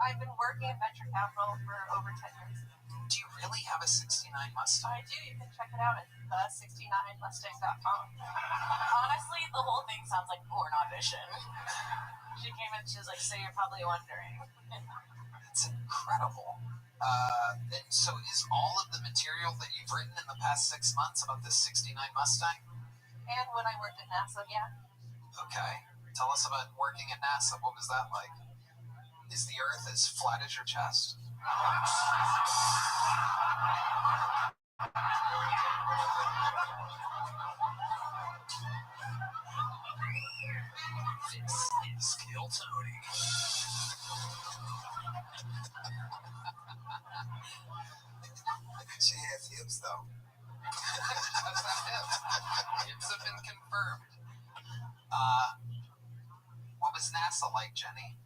I've been working in venture capital for over 10 years. Do you really have a 69 Mustang? I do. You can check it out at the69mustang.com. Honestly, the whole thing sounds like porn audition. She came in, she was like, so you're probably wondering. That's incredible. And so is all of the material that you've written in the past 6 months about this 69 Mustang? And when I worked at NASA, yeah. Okay. Tell us about working at NASA. What was that like? Is the Earth as flat as your chest? This is Kill Tony. She has hips though. That's not hips. Hips have been confirmed. What was NASA like, Jenny?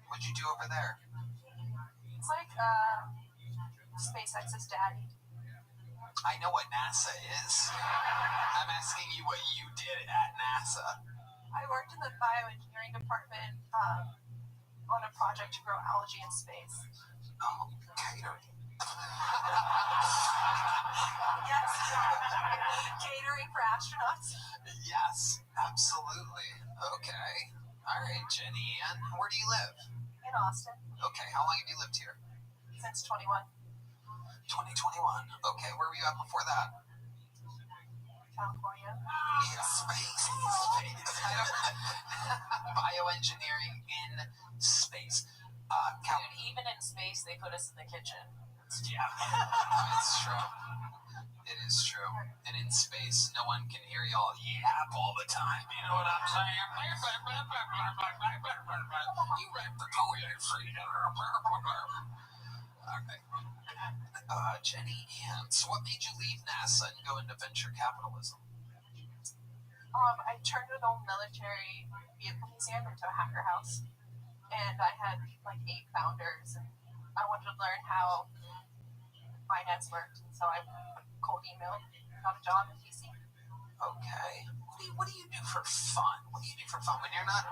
What'd you do over there? It's like SpaceX's daddy. I know what NASA is. I'm asking you what you did at NASA. I worked in the bioengineering department on a project to grow algae in space. Oh, catering. Yes. Catering for astronauts. Yes, absolutely. Okay. All right, Jenny Ann. Where do you live? In Austin. Okay, how long have you lived here? Since 21. 2021. Okay, where were you at before that? California. In space. Bioengineering in space. Dude, even in space, they put us in the kitchen. Yeah, it's true. It is true. And in space, no one can hear y'all yap all the time. You know what I'm saying? You rap the toilet free. Okay. Jenny Ann, so what made you leave NASA and go into venture capitalism? I turned an old military vehicle museum into a hacker house. And I had like 8 founders, and I wanted to learn how finance worked. So I cold emailed, got a job in DC. Okay. What do you do for fun? What do you do for fun when you're not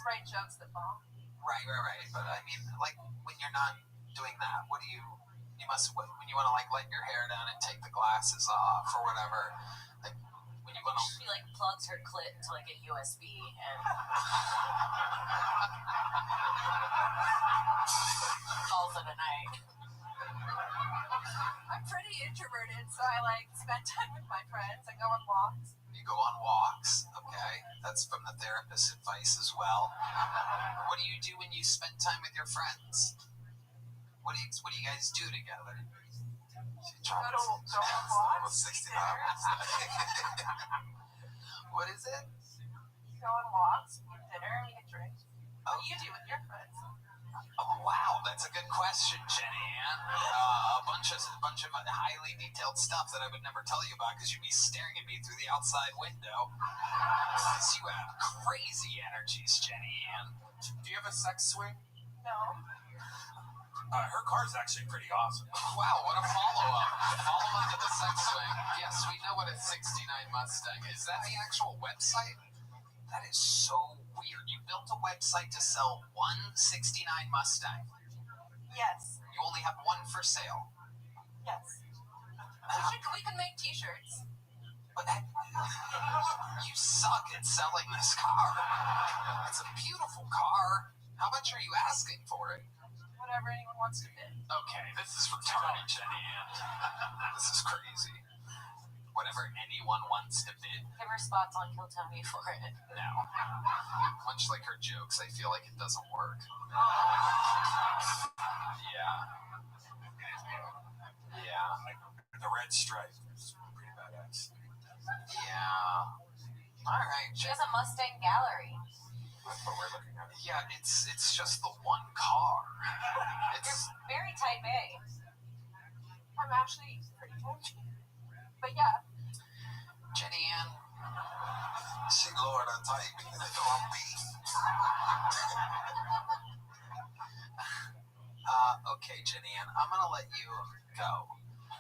Write jokes that bomb. Right. But I mean, like when you're not doing that, what do you must when you want to like let your hair down and take the glasses off or whatever? Like when you want to. She like plugs her clit into like a USB and calls it a night. I'm pretty introverted, so I like spend time with my friends and go on walks. You go on walks, okay? That's from the therapist's advice as well. What do you do when you spend time with your friends? What do you guys do together? Go on walks. 69 What is it? Go on walks, eat dinner, and get drinks. What do you do with your friends? Oh wow, that's a good question, Jenny Ann. A bunch of highly detailed stuff that I would never tell you about because you'd be staring at me through the outside window. You have crazy energies, Jenny Ann. Do you have a sex swing? No. Her car's actually pretty awesome. Wow, what a follow-up. Follow-up to the sex swing. Yes, we know what a 69 Mustang is. That the actual website? That is so weird. You built a website to sell one 69 Mustang. Yes. You only have one for sale. Yes. We can make t-shirts. But you suck at selling this car. It's a beautiful car. How much are you asking for it? Whatever anyone wants to bid. Okay, this is retarded, Jenny Ann. This is crazy. Whatever anyone wants to bid. Give her spots on Kill Tony for it. No. Much like her jokes, I feel like it doesn't work. Yeah. The red stripe is pretty badass. Yeah. Alright. She has a Mustang gallery. That's what we're looking at. Yeah, it's just the one car. It's Very type A. I'm actually pretty touchy. But yeah, Jenny Ann, She lowered her tape. I'm beat. Okay, Jenny Ann, I'm gonna let you go.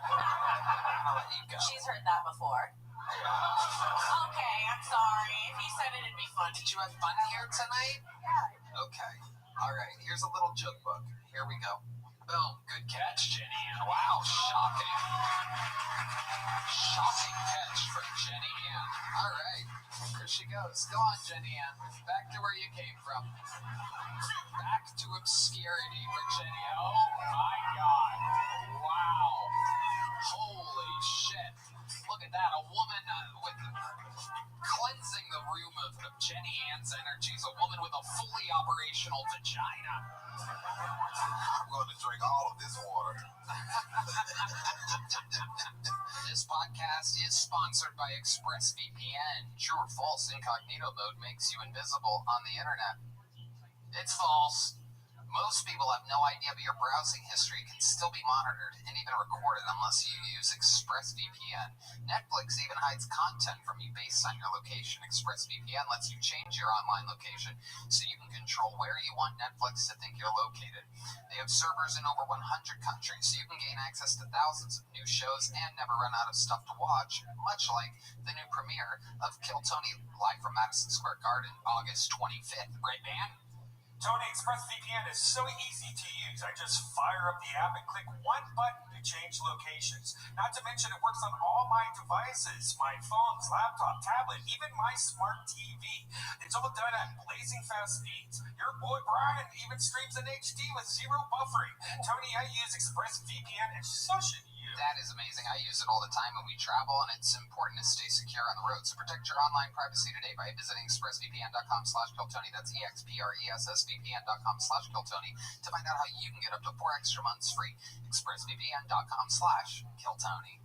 I'm gonna let you go. She's heard that before. Okay, I'm sorry. If you said it, it'd be funny. Did you have fun here tonight? Yeah. Okay. All right, here's a little joke book. Here we go. Boom. Good catch, Jenny Ann. Wow, shocking. Shocking catch from Jenny Ann. All right. Here she goes. Go on, Jenny Ann. Back to where you came from. Back to obscurity for Jenny Ann. Oh, my God. Wow. Holy shit. Look at that. A woman with cleansing the room of Jenny Ann's energies. A woman with a fully operational vagina. I'm going to drink all of this water. This podcast is sponsored by ExpressVPN. True or false, incognito mode makes you invisible on the internet. It's false. Most people have no idea, but your browsing history can still be monitored and even recorded unless you use ExpressVPN. Netflix even hides content from you based on your location. ExpressVPN lets you change your online location so you can control where you want Netflix to think you're located. They have servers in over 100 countries, so you can gain access to thousands of new shows and never run out of stuff to watch, much like the new premiere of Kill Tony live from Madison Square Garden, August 25th. Right, man? Tony, ExpressVPN is so easy to use. I just fire up the app and click one button to change locations. Not to mention it works on all my devices, my phones, laptop, tablet, even my smart TV. It's all done at blazing fast speeds. Your boy Brian even streams in HD with zero buffering. Tony, I use ExpressVPN and so should you. That is amazing. I use it all the time when we travel, and it's important to stay secure on the road. So protect your online privacy today by visiting expressvpn.com/KillTony. That's expressvpn.com/KillTony to find out how you can get up to 4 extra months free. expressvpn.com/KillTony.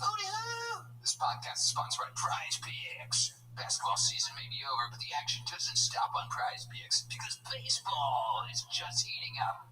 Hooty-hoo! This podcast is sponsored by PrizePicks. Basketball season may be over, but the action doesn't stop on PrizePicks because baseball is just heating up.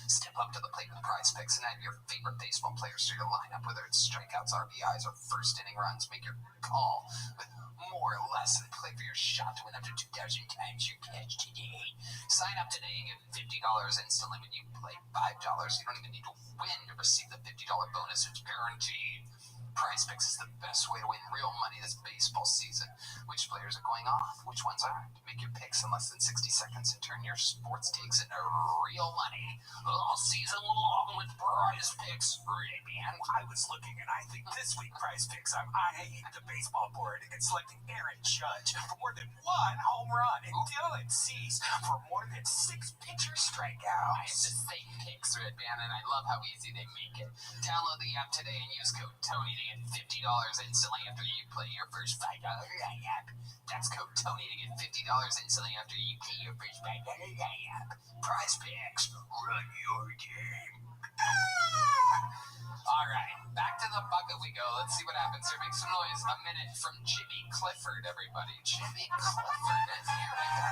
Step up to the plate with PrizePicks and add your favorite baseball players to your lineup, whether it's strikeouts, RBIs, or first inning runs. Make your call with more or less and play for your shot to win up to 2,000 times your catch today. Sign up today and get $50 instantly when you play $5. You don't even need to win to receive the $50 bonus. It's guaranteed. PrizePicks is the best way to win real money this baseball season. Which players are going off? Which ones aren't? Make your picks in less than 60 seconds and turn your sports takes into real money all season long with PrizePicks. Right, man? I was looking and I think this week PrizePicks, I'm eyeing the baseball board and selecting Aaron Judge for more than 1 home run and Dylan Cease for more than 6 pitcher I have strikeouts. the same picks, Red Band, and I love how easy they make it. Download the app today and use code TONY to get $50 instantly after you play your first $5 app. That's code TONY to get $50 instantly after you play your first $5 app. PrizePicks, run your game. All right, back to the bucket we go. Let's see what happens here. Make some noise. A minute from Jimmy Clifford, everybody. Jimmy Clifford, and here we go.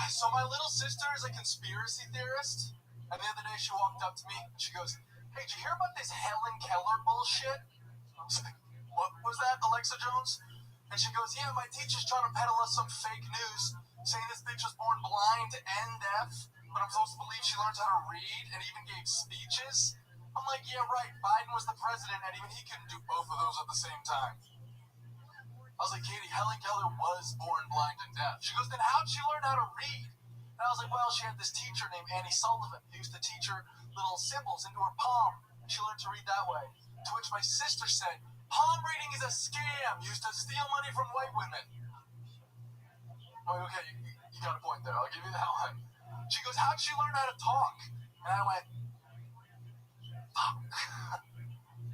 So my little sister is a conspiracy theorist, and the other day she walked up to me and she goes, "Hey, did you hear about this Helen Keller bullshit?" I was like, "What was that, Alexa Jones?" And she goes, "Yeah, my teacher's trying to peddle us some fake news, saying this bitch was born blind and deaf, but I'm supposed to believe she learns how to read and even gave speeches." I'm like, "Yeah, right, Biden was the president and even he couldn't do both of those at the same time." I was like, "Katie, Helen Keller was born blind and deaf." She goes, "Then how'd she learn how to read?" And I was like, "Well, she had this teacher named Annie Sullivan who used to teach her little symbols into her palm, and she learned to read that way." To which my sister said, "Palm reading is a scam used to steal money from white women." Oh, okay, you got a point there. I'll give you that one. She goes, "How'd she learn how to talk?" And I went, "Fuck."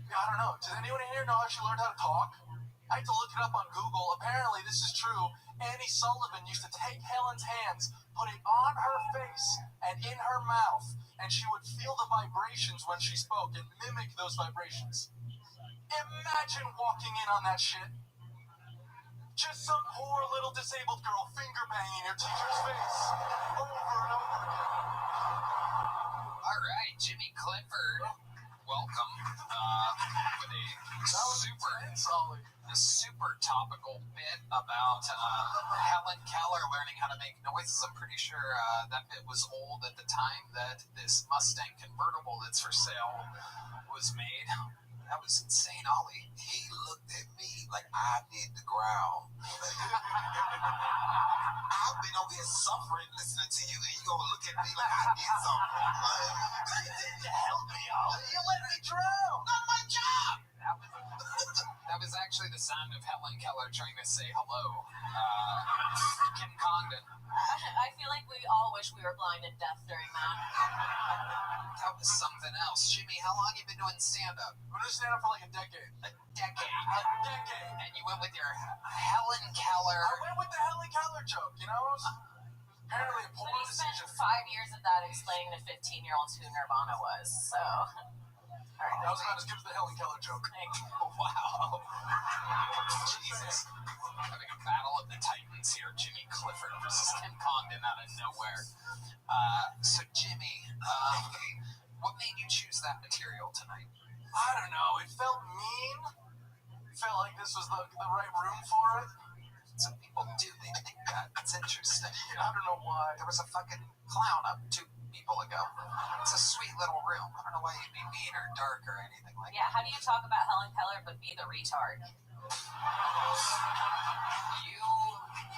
I don't know. Does anyone in here know how she learned how to talk? I had to look it up on Google. Apparently, this is true. Annie Sullivan used to take Helen's hands, put it on her face and in her mouth, and she would feel the vibrations when she spoke and mimic those vibrations. Imagine walking in on that shit. Just some poor little disabled girl finger banging your teacher's face over and over again. All right, Jimmy Clifford. welcome with a super topical bit about Helen Keller learning how to make noises. I'm pretty sure that bit was old at the time that this Mustang convertible that's for sale was made. That was insane, Ollie. He looked at me like I did the ground. I've been over here suffering listening to you, and you gonna look at me like I did something. Help me out. You let me drown. Not my job. That was actually the sound of Helen Keller trying to say hello. Kim Condon. I feel like we all wish we were blind and deaf during that. That was something else. Jimmy, how long you been doing stand-up? I've been doing stand-up for like a decade. A decade. A decade. And you went with your Helen Keller. I went with the Helen Keller joke, you know? It was apparently a poor But he spent decision. 5 years of that explaining to 15-year-olds who Nirvana was, so... All right, That was about as good as the Helen Keller joke. Wow. Jesus. Having a battle of the Titans here. Jimmy Clifford versus Kim Condon out of nowhere. So, Jimmy, what made you choose that material tonight? I don't know. It felt mean. It felt like this was the right room for it. Some people do. They think that. It's interesting. I don't know why. There was a fucking clown up 2 people ago. It's a sweet little room. I don't know why you'd be mean or dark or anything like Yeah, how do you talk about Helen Keller but be the retard? you.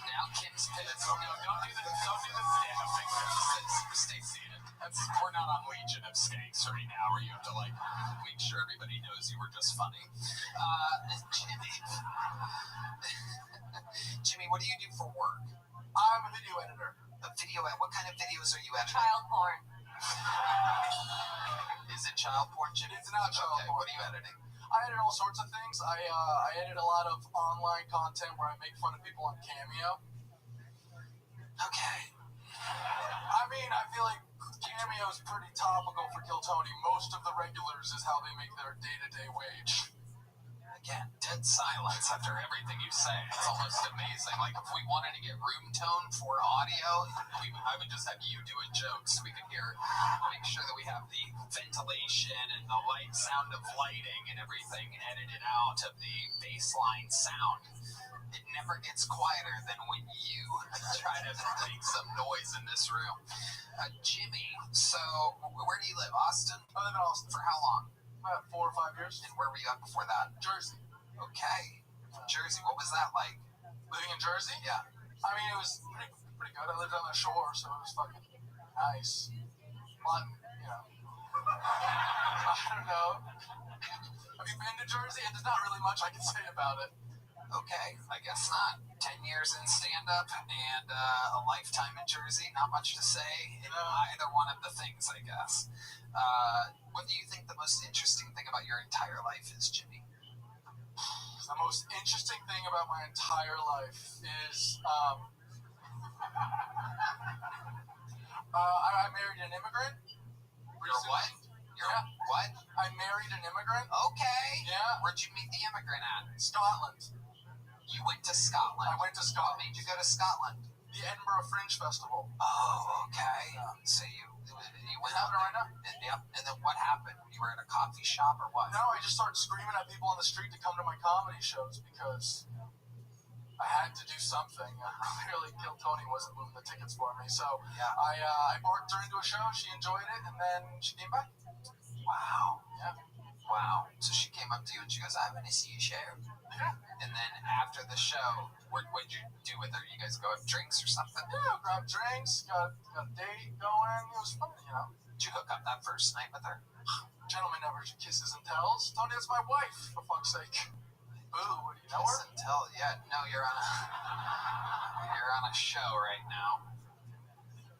Now Kim's pissed. No, don't do the stand-up thing. Stay seated. We're not on Legion of Skanks right now, where you have to like make sure everybody knows you were just funny. Jimmy, what do you do for work? I'm a video editor. What kind of videos are you editing? Child porn. Is it child porn, Jimmy? It's not child porn. What are you editing? I edit all sorts of things. I edit a lot of online content where I make fun of people on Cameo. Okay. I mean, I feel like Cameo is pretty topical for Kill Tony. Most of the regulars is how they make their day-to-day wage. Again, dead silence after everything you say. It's almost amazing. Like, if we wanted to get room tone for audio, I would just have you doing jokes so we could make sure that we have the ventilation and the sound of lighting and everything edited out of the baseline sound. It never gets quieter than when you try to make some noise in this room. Jimmy, so where do you live? Austin? I live in Austin. For how long? About 4 or 5 years. And where were you at before that? Jersey. Okay. Jersey, what was that like? Living in Jersey? Yeah. I mean, it was pretty good. I lived on the shore, so it was fucking nice. But, you know, I don't know. Have you been to Jersey? And there's not really much I can say about it. Okay, I guess not. 10 years in stand-up and a lifetime in Jersey. Not much to say in either one of the things, I guess. What do you think the most interesting thing about your entire life is, Jimmy? The most interesting thing about my entire life is I married an immigrant. You're what? What? I married an immigrant. Okay. Yeah. Where'd you meet the immigrant at? Scotland. You went to Scotland. I went to What Scotland. made you go to Scotland? The Edinburgh Fringe Festival. Oh, okay. So you went out there, right now? Yep. And then what happened? You were at a coffee shop or what? No, I just started screaming at people on the street to come to my comedy shows because I had to do something. Clearly, Kill Tony wasn't moving the tickets for me, so Yeah. I barked her into a show. She enjoyed it, and then she came back. Wow. Yeah. Wow. So she came up to you and she goes, I want to see you show. Yeah. And then after the show, what'd you do with her? You guys go have drinks or something? Yeah, grabbed drinks, got a date going. It was fun, you know. Did you hook up that first night with her? Gentleman never kisses and tells. Tony, that's my wife, for fuck's sake. Boo, what do you know her? Listen, yeah, no, you're on a show right now.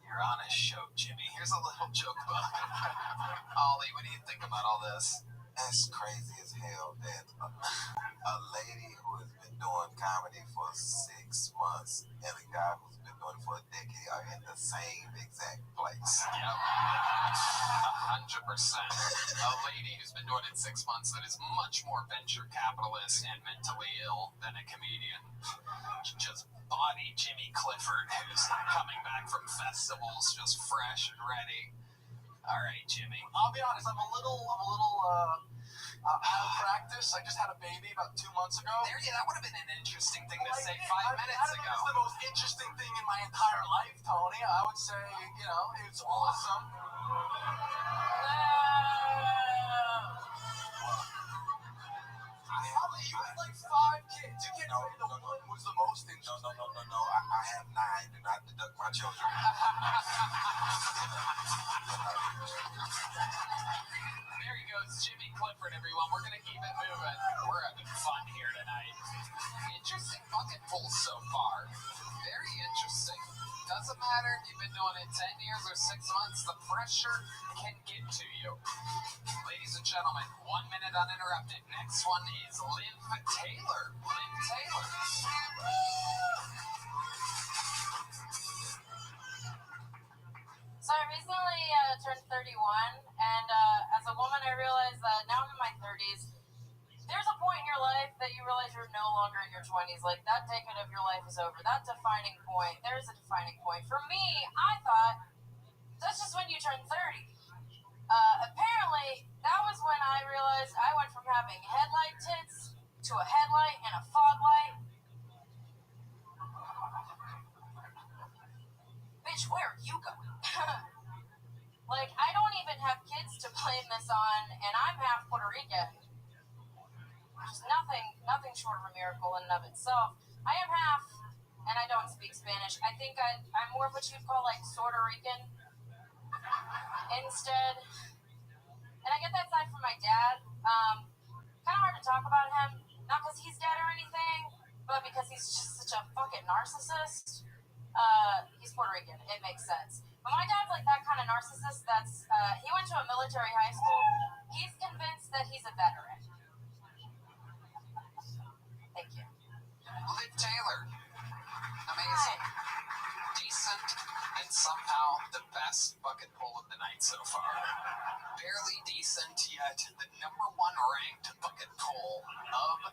You're on a show, Jimmy. Here's a little joke about it. Ollie, what do you think about all this? That's crazy as hell that a lady who has been doing comedy for 6 months and a guy who's been doing it for a decade are in the same exact place. Yep. 100%. A lady who's been doing it 6 months that is much more venture capitalist and mentally ill than a comedian. Just body Jimmy Clifford, who's coming back from festivals just fresh and ready. All right, Jimmy. I'll be honest, I'm a little out of practice. I just had a baby about 2 months ago. That would have been an interesting thing to say I 5 minutes don't think ago. it's the most interesting thing in my entire life, Tony. I would say, it's awesome. You had like 5 kids. You can't say the one was the most interesting. No. I have 9. Do not deduct my children. There he goes, Jimmy Clifford, everyone. We're going to keep it moving. We're having fun here tonight. Interesting bucket pull so far. Very interesting. Doesn't matter if you've been doing it 10 years or 6 months, the pressure can get to you. Ladies and gentlemen, 1 minute uninterrupted. Next one is Liv Taylor. Liv Taylor. So I recently turned 31, and as a woman, I realized that now I'm in my 30s. There's a point in your life that you realize you're no longer in your 20s. Like, that decade of your life is over. That defining point, there's a defining point. For me, I thought that's just when you turn 30. Apparently, that was when I realized I went from having headlight tits to a headlight and a fog light. Bitch, where are you going? Like, I don't even have kids to blame this on, and I'm half Puerto Rican. Which is nothing short of a miracle in and of itself. I am half, and I don't speak Spanish. I think I'm more of what you'd call, like, Puerto Rican instead. And I get that side from my dad. Kind of hard to talk about him. Not because he's dead or anything, but because he's just such a fucking narcissist. He's Puerto Rican. It makes sense. But my dad's like that kind of narcissist that's, he went to a military high school. He's convinced that he's a veteran. Thank you. Liv Taylor. Amazing. Decent and somehow the best bucket pull of the night so far. Barely decent, yet the number 1 ranked bucket pull of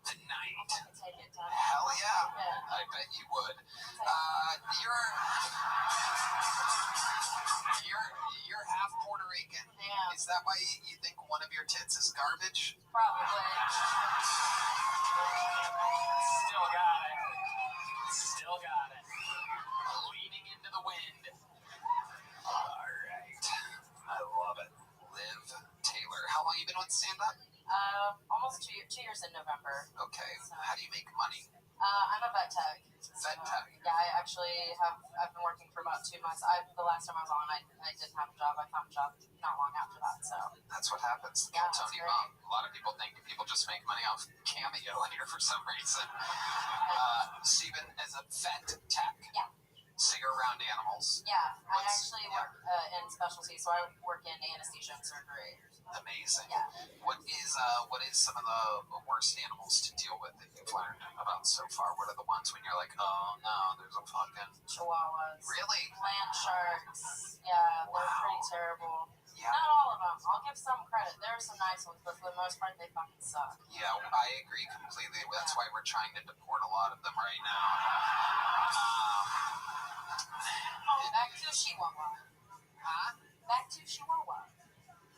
the night. Take it, Tom. Hell yeah. I bet you would. You're half Puerto Rican. Yeah. Is that why you think one of your tits is garbage? Probably. Still got it. Still got it. Leaning into the wind. All right. I love it. Liv Taylor. How long you been on stand-up? Almost 2 years in November. Okay. How do you make money? I'm a vet tech. Vet tech? Yeah, I've been working for about 2 months. The last time I was on, I didn't have a job. I found a job not long after that, so. That's what happens. Yeah, Tony great. Mom. A lot of people think people just make money off Cameo here for some reason. Steven is a vet tech. Yeah. So you're around animals. Yeah, I actually work in specialty, so I work in anesthesia and surgery. Amazing. Yeah. What is some of the worst animals to deal with that you've learned about so far? What are the ones when you're like, oh no, there's a fucking Chihuahuas. Really? Land sharks. Yeah, they're pretty terrible. Yeah. Not all of them. I'll give some credit. There are some nice ones, but for the most part, they fucking suck. Yeah, I agree completely. That's why we're trying to deport a lot of them right now. Back to Chihuahua. Huh? Back to Chihuahua.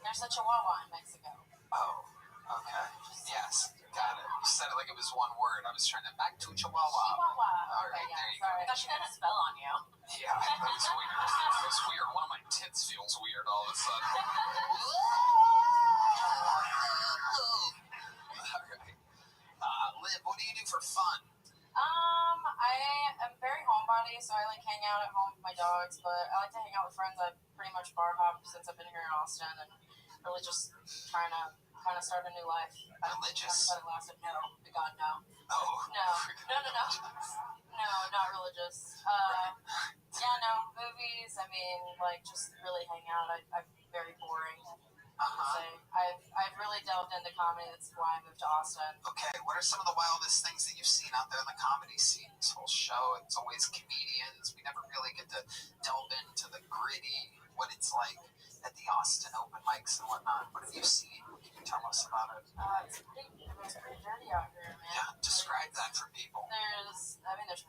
There's a Chihuahua in Mexico. Oh, okay. Yes, got it. You said it like it was one word. I was trying to back to Chihuahua. Chihuahua. All right, Okay, yeah, there you sorry. I go. thought she had a spell on you. Yeah, that was weird. That was weird. One of my tits feels weird all of a sudden. All right. Liv, what do you do for fun? I am very homebody, so I like hang out at home with my dogs, but I like to hang out with friends. I've pretty much bar hopped since I've been here in Austin and really just trying to kind of start a new life. Religious? I lasted. No, to God, no. Oh. No, not religious. Yeah, no, movies, I mean, like, just really hang out. I'm very boring. I've really delved into comedy. That's why I moved to Austin. Okay, what are some of the wildest things that you've seen out there in the comedy scene? This whole show, it's always comedians. We never really get to delve into the gritty, what it's like at the Austin open mics and whatnot. What have you seen? Can you tell us about it? It's pretty dirty out here, man. Yeah, describe that for people. There's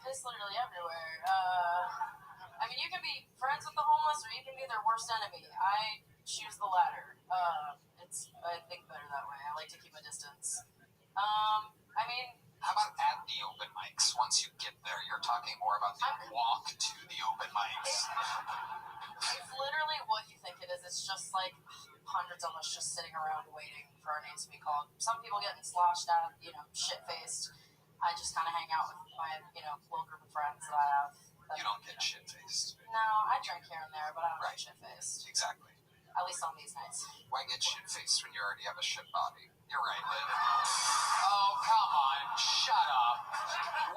piss literally everywhere. I I mean, you can be friends with the homeless, or you can be their worst enemy. I choose the latter. I think better that way. I like to keep a distance. I mean, How about at the open mics? Once you get there, you're talking more about the walk to the open mics. it's literally what you think it is. It's just like hundreds of us just sitting around waiting for our names to be called. Some people getting sloshed at, shit-faced. I just kind of hang out with my, little group of friends that I have. You don't get shit-faced. No, I drink here and there, but I don't get shit-faced. Exactly. At least on these nights. Why get shit-faced when you already have a shit body? You're right, Liv. Oh, come on. Shut up.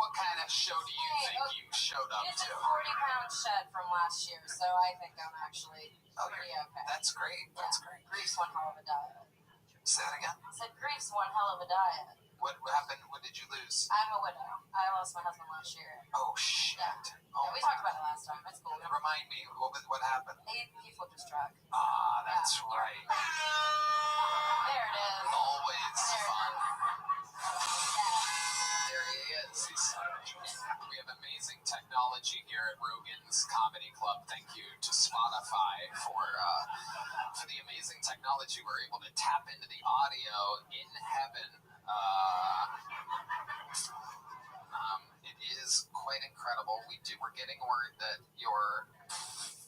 What kind of show do you think you showed up It's to? a 40-pound shed from last year, so I think I'm actually pretty okay. That's great. That's great. Grief's one hell of a diet. Say that again? I said grief's one hell of a diet. What happened? What did you lose? I'm a widow. I lost my husband last year. Oh, shit. Yeah, we talked about it last time. It's cool. Remind me, what happened? He flipped his truck. Ah, that's right. There it is. Always fun. Yeah. There he is. We have amazing technology here at Rogan's Comedy Club. Thank you to Spotify for the amazing technology. We're able to tap into the audio in heaven. It is quite incredible. We're getting word that your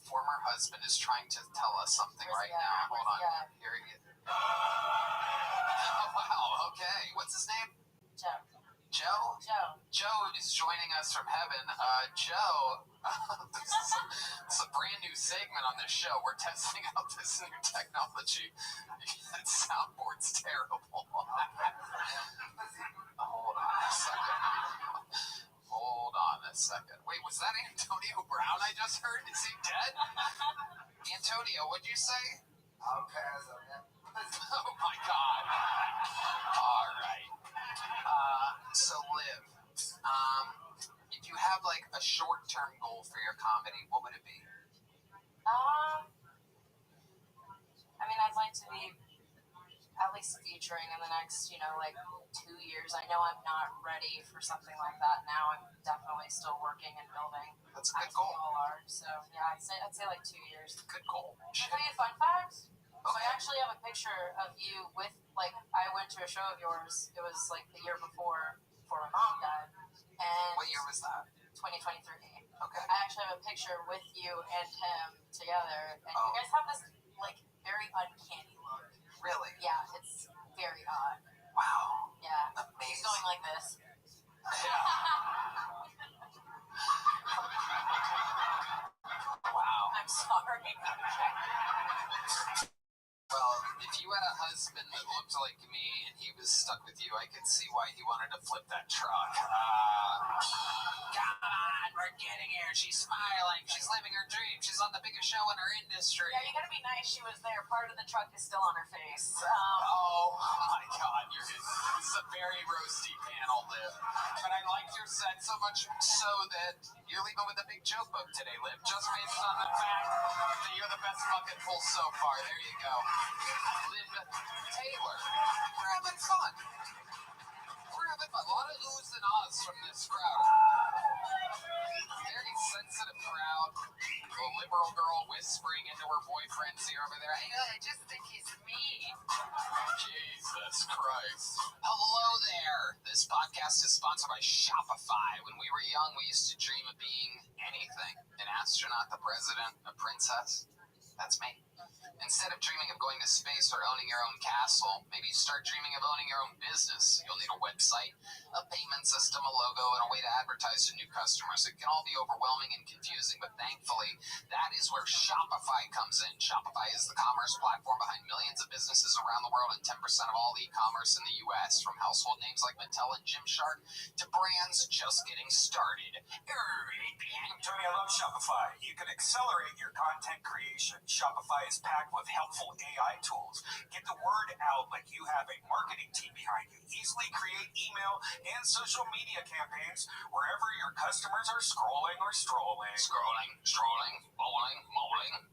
former husband is trying to tell us something right now. Hold on. Here he is. Oh, wow. Okay. What's his name? Joe. Joe? Joe is joining us from heaven. Joe, this is a brand new segment on this show. We're testing out this new technology. That soundboard's terrible. Hold on a second. Wait, was that Antonio Brown I just heard? Is he dead? Antonio, what'd you say? I'll pass on that. Oh my God. All right. So Liv, if you have like a short-term goal for your comedy, what would it be? I mean, I'd like to be at least featuring in the next, 2 years. I know I'm not ready for something like that now. I'm definitely still working and building. That's a good goal. We all are. So yeah, I'd say like 2 years. Good goal. Can I tell you a fun fact? So I actually have a picture of you with, I went to a show of yours. It was the year before my mom died. And What year was that? 2023. Okay. I actually have a picture with you and him together. And you guys have this, very uncanny look. Really? Yeah, it's very odd. Wow. Yeah. Amazing. He's going like this. Yeah. Wow. I'm sorry. Well, if you had a husband that looked like me and he was stuck with you, I could see why he wanted to flip that truck. Come on, we're getting here. She's smiling. She's living her dream. She's on the biggest show in her industry. Yeah, you gotta be nice. She was there. Part of the truck is still on her face. Oh my God, this is a very roasty panel, Liv. But I liked your set so much so that you're leaving with a big joke book today, Liv, just based on the fact that you're the best bucket full so far. There you go. Liv Taylor. We're having fun. A lot of oohs and ahs from this crowd. Very sensitive crowd. A liberal girl whispering into her boyfriend's ear over there. I just think he's mean. Jesus Christ. Hello there. This podcast is sponsored by Shopify. When we were young, we used to dream of being anything. An astronaut, the president, a princess. That's me. Instead of dreaming of going to space or owning your own castle, maybe start dreaming of owning your own business. You'll need a website, a payment system, a logo, and a way to advertise to new customers. It can all be overwhelming and confusing, but thankfully, that is where Shopify comes in. Shopify is the commerce platform behind millions of businesses around the world and 10% of all e-commerce in the U.S., from household names like Mattel and Gymshark to brands just getting started. Tony, I love Shopify. You can accelerate your content creation. Shopify is packed with helpful AI tools. Get the word out like you have a marketing team behind you. Easily create email and social media campaigns wherever your customers are scrolling or strolling. Scrolling, strolling, bowling, mowing.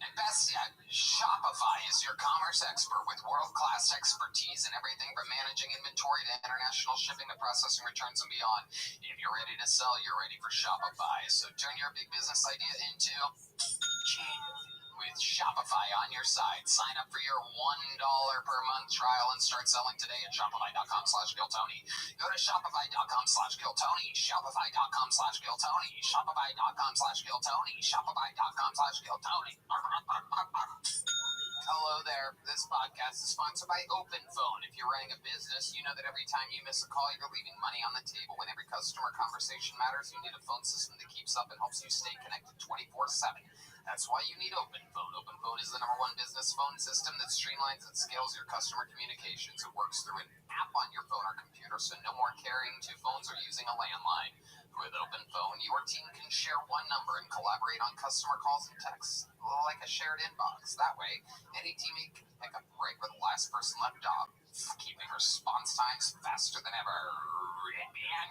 And best yet, Shopify is your commerce expert with world-class expertise in everything from managing inventory to international shipping to processing returns and beyond. If you're ready to sell, you're ready for Shopify. So turn your big business idea into with Shopify on your side. Sign up for your $1 per month trial and start selling today at shopify.com/KillTony. Go to shopify.com/KillTony. Shopify.com/KillTony. Shopify.com/KillTony. Shopify.com/KillTony. Hello there. This podcast is sponsored by OpenPhone. If you're running a business, you know that every time you miss a call, you're leaving money on the table. When every customer conversation matters, you need a phone system that keeps up and helps you stay connected 24/7. That's why you need OpenPhone. OpenPhone is the #1 business phone system that streamlines and scales your customer communications. It works through an app on your phone or computer, so no more carrying 2 phones or using a landline. With OpenPhone, your team can share one number and collaborate on customer calls and texts, like a shared inbox. That way, any teammate can pick up right where the last person left off, keeping response times faster than ever.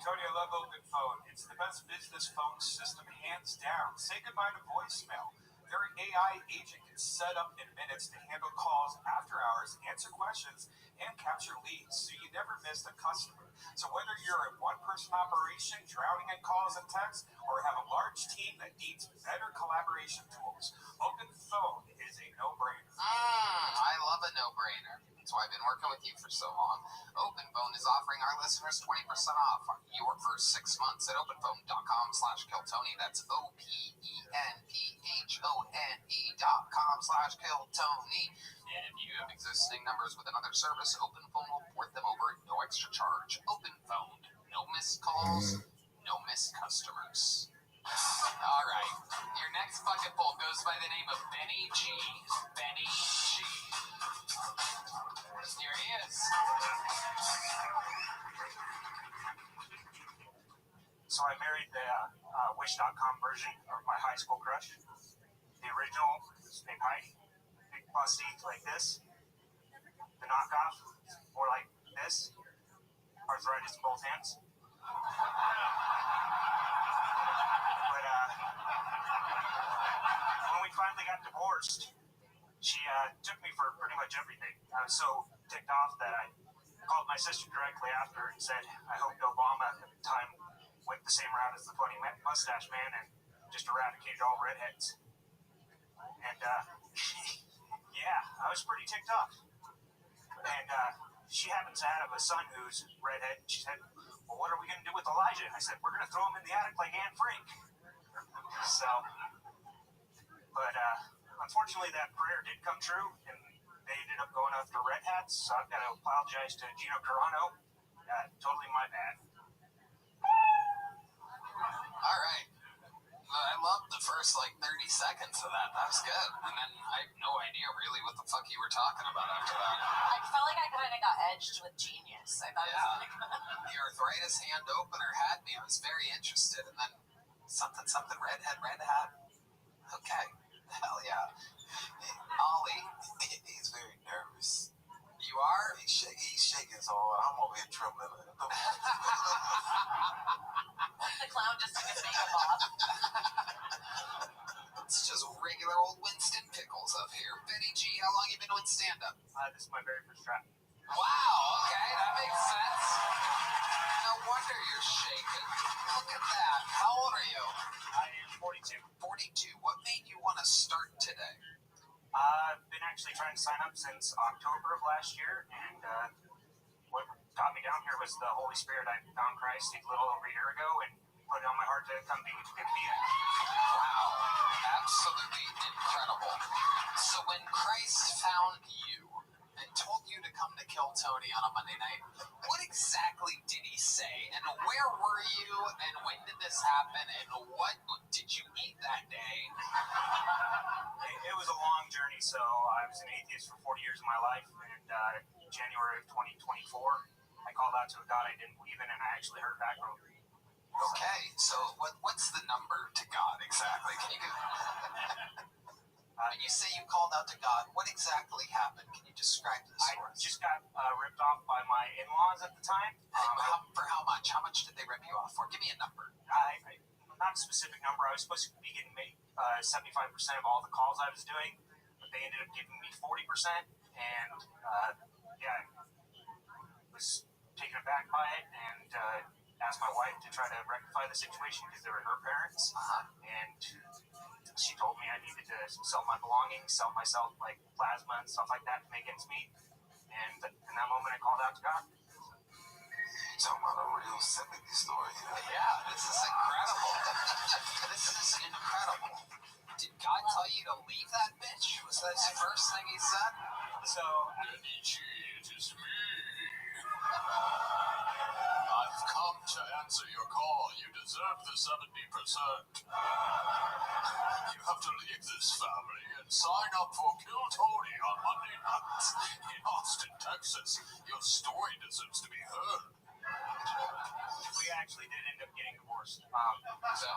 Tony, I love OpenPhone. It's the best business phone system, hands down. Say goodbye to voicemail. Their AI agent can set up in minutes to handle calls after hours, answer questions, and capture leads, so you never miss a customer. So whether you're a one-person operation drowning in calls and texts, or have a large team that needs better collaboration tools, OpenPhone is a no-brainer. I love a no-brainer. That's why I've been working with you for so long. OpenPhone is offering our listeners 20% off your first 6 months at openphone.com/KillTony. That's OPENPHONE.com/KillTony. And if you have existing numbers with another service, OpenPhone will port them over at no extra charge. OpenPhone. No missed calls, no missed customers. All right. Your next bucket full goes by the name of Benny G. Benny G. Here he is. So I married the Wish.com version of my high school crush. The original is named Heidi. Big busty like this. The knockoff, more like this. Arthritis in both hands. But when we finally got divorced, she took me for pretty much everything. I was so ticked off that I called my sister directly after and said I hoped Obama at the time went the same route as the funny mustache man and just eradicated all redheads. And yeah, I was pretty ticked off. And she happens to have a son who's redhead. And she said, well, what are we going to do with Elijah? I said, we're going to throw him in the attic like Anne Frank. So, but unfortunately that prayer did come true, and they ended up going after red hats. So I've got to apologize to Gino Carano. Totally my bad. All right. I loved the first 30 seconds of that. That was good. And then I have no idea really what the fuck you were talking about after that. I felt like I kind of got edged with genius. I thought it was really good. The arthritis hand opener had me. I was very interested. And then something red hat. Okay. Hell yeah. Ollie, He's very nervous. you are? He's shaking so hard. I'm over here trembling. The clown just took his makeup off. It's just regular old Winston Pickles up here. Benny G, how long you been doing stand-up? This is my very first try. Wow, okay, that makes sense. No wonder you're shaking. Look at that. How old are you? I am 42. 42. What made you want to start today? I've been actually trying to sign up since October of last year, and what got me down here was the Holy Spirit. I found Christ a little over a year ago and put it on my heart to come be a comedian. Wow, absolutely incredible. So when Christ found you and told you to come to Kill Tony on a Monday night, what exactly did he say? And where were you? And when did this happen? And what did you eat that day? It was a long journey. So I was an atheist for 40 years of my life, and January of 2024, I called out to a God I didn't believe in, and I actually heard back from him. Okay, so what's the number to God exactly? Can you give? When you say you called out to God, what exactly happened? Can you describe the I source? just got ripped off by my in-laws at the time. For how much? How much did they rip you off for? Give me a number. I'm not a specific number. I was supposed to be getting 75% of all the calls I was doing, but they ended up giving me 40%. And yeah, I was taken aback by it and asked my wife to try to rectify the situation because they were her parents. And she told me I needed to sell my belongings, sell myself like plasma and stuff like that to make ends meet. And in that moment, I called out to God. You're talking about a real sympathy story here. Yeah, this is incredible. This is incredible. Did God tell you to leave that bitch? Was that the first thing he said? So, Benici, it is me. I've come to answer your call. You deserve the 70%. You have to leave this family and sign up for Kill Tony on Monday nights in Austin, Texas. Your story deserves to be heard. we actually did end up getting divorced. So,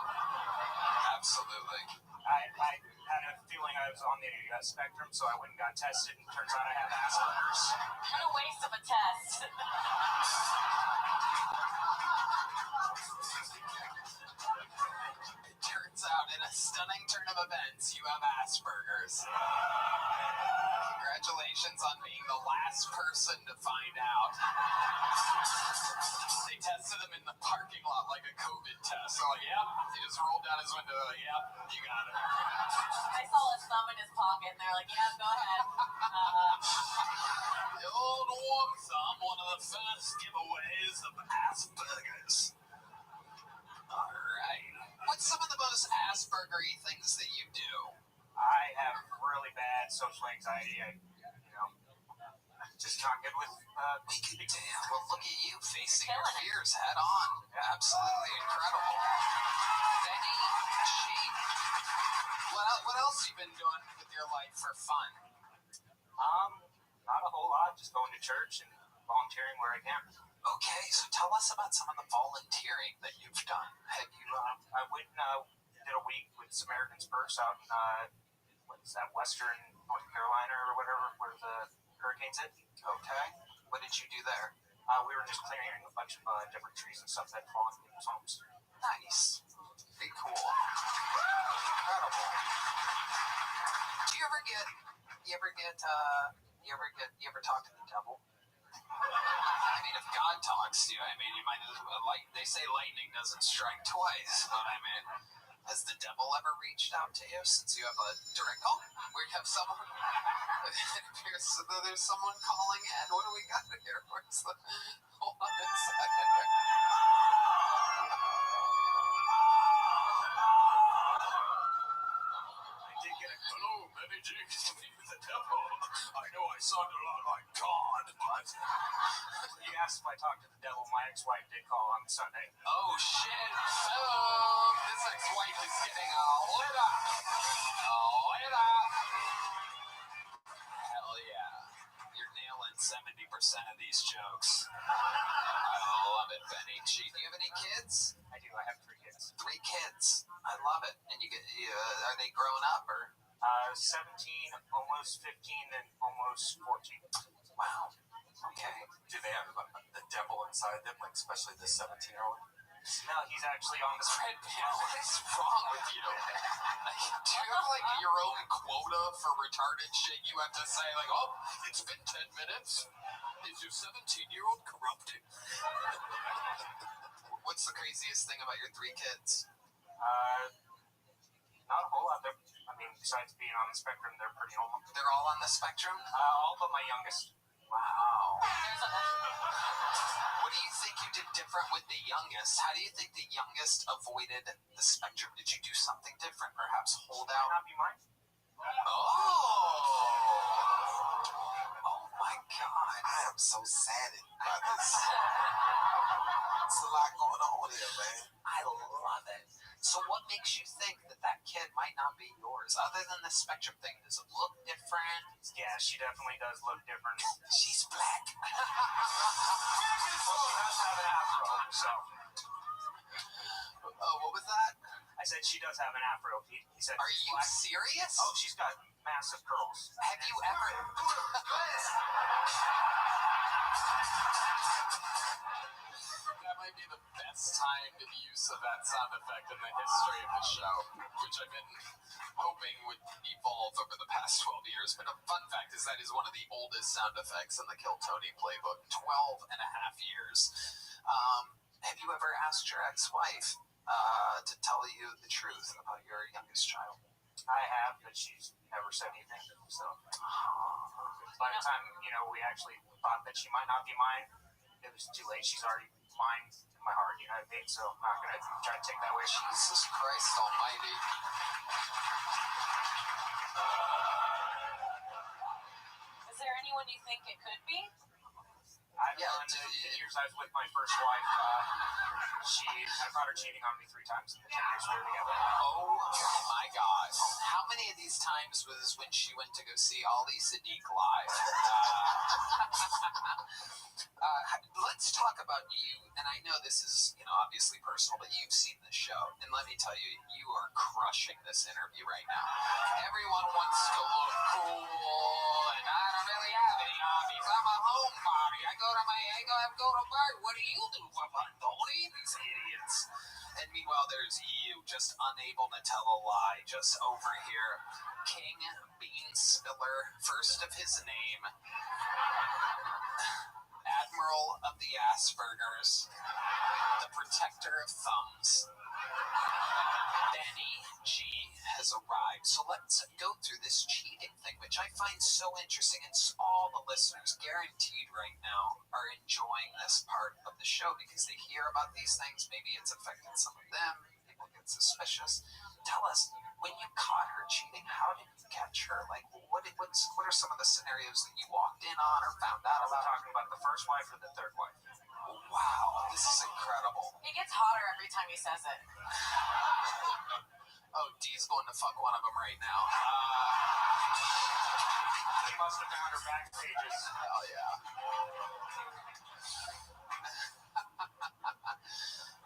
absolutely. I had a feeling I was on the spectrum, so I went and got tested, and turns out I have Asperger's. What a waste of a test. It turns out, in a stunning turn of events, you have Asperger's. Congratulations on being the last person to find out. They tested him in the parking lot like a COVID test. So, yep, he just rolled down his window. Yep, you got it. I saw his thumb in his pocket, and they're like, yeah, go ahead. The old warm thumb, one of the first giveaways of Asperger's. Alright. What's some of the most Asperger-y things that you do? I have really bad social anxiety. I'm just not good with Damn, well, look at you facing your fears head on. Absolutely incredible. Benny G. What else you been doing with your life for fun? Not a whole lot. Just going to church and volunteering where I can. Okay, so tell us about some of the volunteering that you've done. Have you, I went and did a week with Samaritan's Purse out in, what's that, western North Carolina or whatever, where the hurricanes hit. okay. What did you do there? We were just clearing a bunch of different trees and stuff that fall in people's homes. Nice. Very cool. Incredible. Do you ever talk to the devil? I mean, if God talks to you, you might as well, like, they say lightning doesn't strike twice, but has the devil ever reached out to you since you have a direct, we have someone, it appears that there's someone calling in. What do we got here? Where's the, hold on a second. Hello, Benny G. The devil. I know I sound a lot like God, but You asked if I talked to the devil. My ex-wife did call on Sunday. Oh shit. So this ex-wife is getting lit up. Lit up. Hell yeah. You're nailing 70% of these jokes. I love it, Benny G. Do you have any kids? I do. I have 3 kids. 3 kids. I love it. And are they grown up or? 17, almost 15, and almost 14. Wow. Okay. Do they have the devil inside them, like especially the 17-year-old? No, he's actually on the Red Man, what is wrong with you? Do you have like your own quota for retarded shit you have to say? Like, it's been 10 minutes. Is your 17-year-old corrupted? What's the craziest thing about your 3 kids? Not a whole lot. Besides being on the spectrum, they're pretty normal. They're all on the spectrum? All but my youngest. Wow. What do you think you did different with the youngest? How do you think the youngest avoided the spectrum? Did you do something different? Perhaps hold out? Not be mine. Oh my God. I am so saddened by this. It's a lot going on here, man. I love it. So what makes you think that kid might not be yours? Other than the spectrum thing, does it look different? Yeah, she definitely does look different. She's black. Well, she does have an afro, so. What was that? I said she does have an afro. He said. Are you serious? Oh, she's got massive curls. Have you ever? That might be the best timed use of that sound effect in the history of the show, which I've been hoping would evolve over the past 12 years. But a fun fact is that is one of the oldest sound effects in the Kill Tony playbook, 12 and a half years. Have you ever asked your ex-wife to tell you the truth about your youngest child? I have, but she's never said anything. So by the time, we actually thought that she might not be mine, it was too late. She's already mine in my heart, you know what I mean? So I'm not going to try to take that away. Jesus Christ almighty. Is there anyone you think it could be? I've done the years I was with my first wife. I caught her cheating on me 3 times in the 10 years we were together. Oh my God. How many of these times was when she went to go see Ali Sadiq live? Let's talk about you, and I know this is, obviously personal, but you've seen this show, and let me tell you, you are crushing this interview right now. Everyone wants to look cool, and I don't really have any hobbies. I'm a homebody. I go to bar. What do you do for fun, Tony? These idiots. And meanwhile, there's you, just unable to tell a lie, just over here. King Bean Spiller, first of his name. Admiral of the Aspergers, the protector of thumbs. Benny G has arrived. So let's go through this cheating thing, which I find so interesting. And all the listeners, guaranteed right now, are enjoying this part of the show because they hear about these things. Maybe it's affected some of them. People get suspicious. Tell us, when you caught her cheating, how did you catch her? Like, what are some of the scenarios that you walked in on or found out Are we about? talking about the first wife or the third wife? Wow, this is incredible. It gets hotter every time he says it. Oh, D's going to fuck one of them right now. He must have found her backstages. Hell yeah.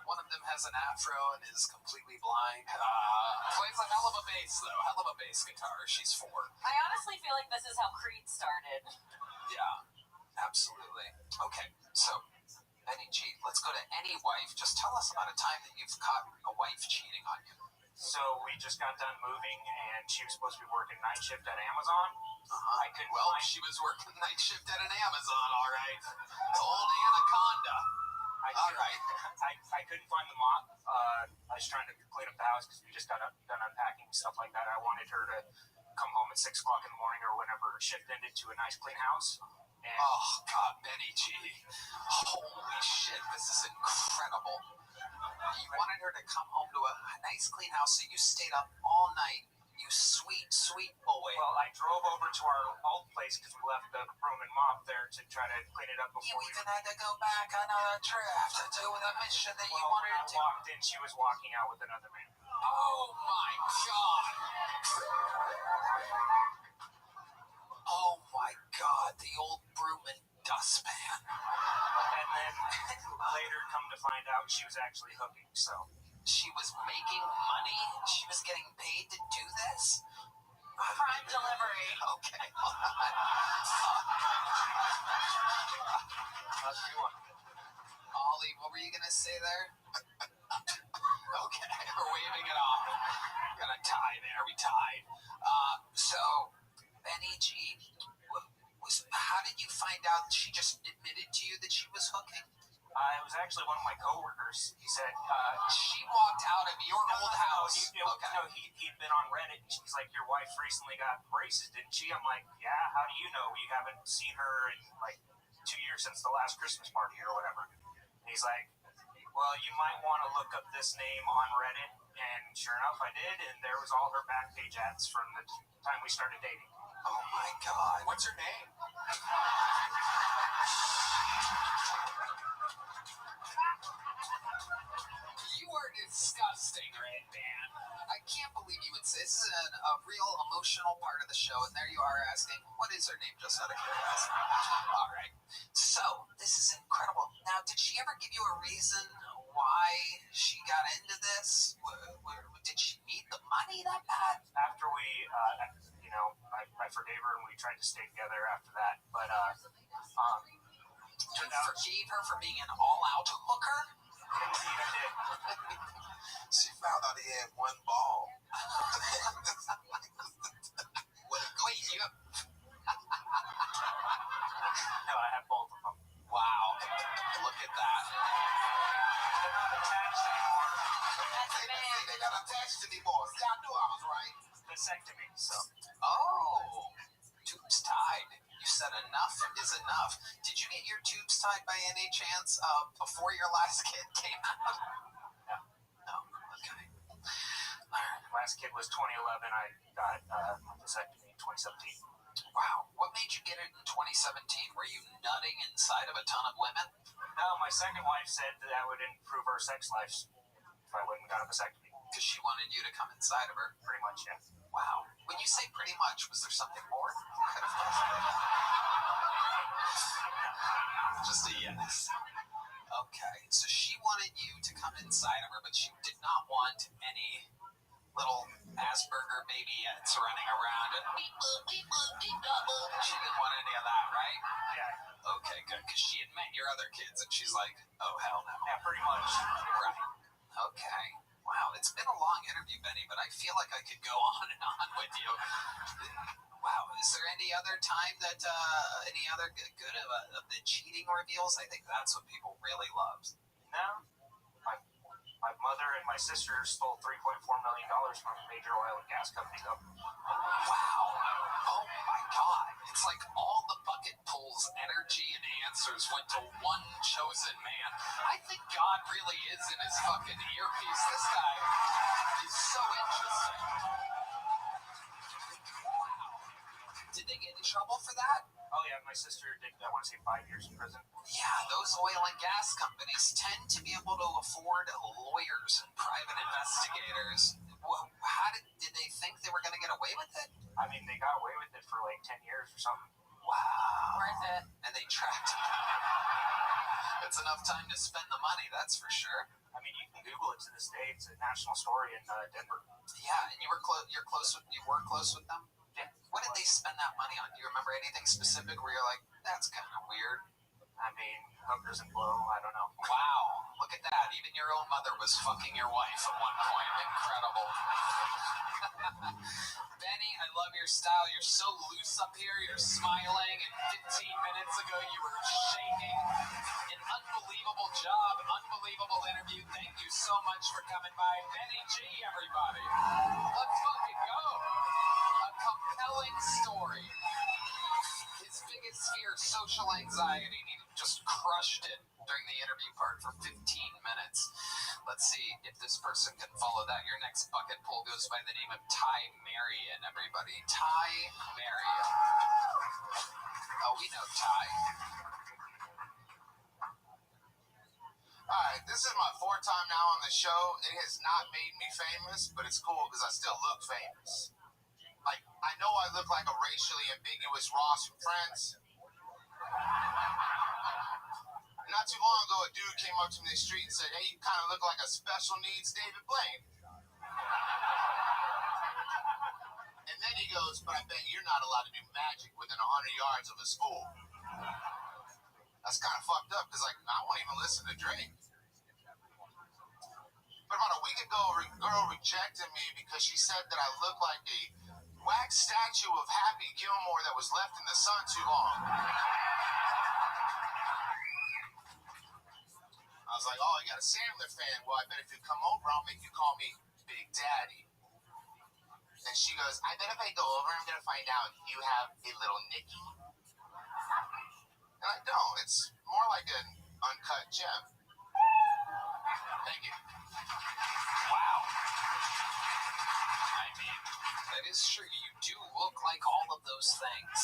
One of them has an afro and is completely blind. Plays a hell of a bass, though. Hell of a bass guitar. She's 4. I honestly feel like this is how Creed started. Yeah, absolutely. Okay, so, Benny G, let's go to any wife. Just tell us about a time that you've caught a wife cheating on you. So we just got done moving, and she was supposed to be working night shift at Amazon. I couldn't Well, find... she was working night shift at an Amazon, all right. Old Anaconda. All right. I couldn't find the mop. I was trying to clean up the house because we just got done unpacking stuff like that. I wanted her to come home at 6 o'clock in the morning or whenever her shift ended to a nice clean house. And Oh, God, Benny G. Holy shit, this is incredible. You wanted her to come home to a nice clean house, so you stayed up all night. You sweet, sweet boy. well, I drove over to our old place because we left the broom and mop there to try to clean it up You before we... even had to go back on a draft to do the mission that you Well, when wanted I to do. walked in, she was walking out with another man. Oh, my God. Oh, my God, the old broom and dustpan. And then later, come to find out, she was actually hooking, so... She was making money? She was getting paid to do this? Prime delivery. Okay. How's it going? Ollie, what were you going to say there? Okay, we're waving it off. Got a tie there. We tied. So, Benny G, how did you find out she just admitted to you that she was hooking? It was actually one of my coworkers. He said, She walked out of your old house. He'd been on Reddit. And he's like, your wife recently got braces, didn't she? I'm like, yeah, how do you know? You haven't seen her in like 2 years since the last Christmas party or whatever. And he's like, well, you might want to look up this name on Reddit. And sure enough, I did. And there was all her back page ads from the time we started dating. Oh my God. What's her name? You are disgusting, Red Man. I can't believe you would say this is a real emotional part of the show, and there you are asking, what is her name, just out of curiosity? All right. So, this is incredible. Now, did she ever give you a reason why she got into this? Did she need the money that bad? After we, I forgave her and we tried to stay together after that. But, You forgave her for being an all-out hooker? Indeed, I did. She found out he had one ball. Wait, you have... No, I have both of them. Wow. Look at that. They're not attached anymore. That's a man. They got attached anymore. See, I knew I was right. Vasectomy, so. Oh, tubes tied. You said enough is enough. Did you get your tubes tied by any chance before your last kid came out? No. No. Okay. Last kid was 2011. I got vasectomy in 2017. Wow. What made you get it in 2017? Were you nutting inside of a ton of women? No, my second wife said that would improve her sex life if I wouldn't got a vasectomy. Because she wanted you to come inside of her. Pretty much, yeah. Wow. When you say pretty much, was there something more? Just a yes. Okay. So she wanted you to come inside of her, but she did not want any little Asperger babyettes running around. And beep, boop, beep, boop, beep, boop, boop. She didn't want any of that, right? Yeah. Okay, good. Because she had met your other kids, and she's like, oh, hell no. Yeah, pretty much. Right. Okay. Wow, it's been a long interview, Benny, but I feel like I could go on and on with you. Wow, is there any other time that, any other good of the cheating reveals? I think that's what people really loved. No. My mother and my sister stole $3.4 million from a major oil and gas company, though. Wow. Oh, my God. It's like all the bucket pulls, energy, and answers went to one chosen man. I think God really is in his fucking earpiece. This guy is so interesting. Wow. Did they get in trouble for that? Oh, yeah, my sister did, I want to say, 5 years in prison. Yeah, those oil and gas companies tend to be able to afford lawyers and private investigators. Well, how did they think they were going to get away with it? I mean, they got away with it for like 10 years or something. Wow. Worth it. And they tracked him down. It's enough time to spend the money, that's for sure. I mean, you can Google it to this day. It's a national story in Denver. Yeah, and you were close with them? Yeah. What did they spend that money on? Do you remember anything specific where you're like, that's kind of weird? I mean, hookers and blow, I don't know. Wow, look at that. Even your own mother was fucking your wife at one point. Incredible. Benny, I love your style. You're so loose up here. You're smiling. And 15 minutes ago, you were shaking. An unbelievable job. Unbelievable interview. Thank you so much for coming by. Benny G, everybody. Let's fucking go. A compelling story. His biggest fear, social anxiety. He just crushed it during the interview part for 15 minutes. Let's see if this person can follow that. Your next bucket pull goes by the name of Ty Marion, everybody. Ty Marion. Oh, we know Ty. Alright, this is my fourth time now on the show. It has not made me famous, but it's cool because I still look famous. Like, I know I look like a racially ambiguous Ross from Friends. Not too long ago, a dude came up to me in the street and said, hey, you kind of look like a special needs David Blaine. And then he goes, but I bet you're not allowed to do magic within 100 yards of a school. That's kind of fucked up because, like, I won't even listen to Drake. But about a week ago, a girl rejected me because she said that I look like a wax statue of Happy Gilmore that was left in the sun too long. I was like, oh, you got a Sandler fan? Well, I bet if you come over, I'll make you call me Big Daddy. And she goes, I bet if I go over, I'm going to find out you have a little Nicky. And I don't. It's more like an uncut gem. Thank you. Wow. I mean, that is true. You do look like all of those things.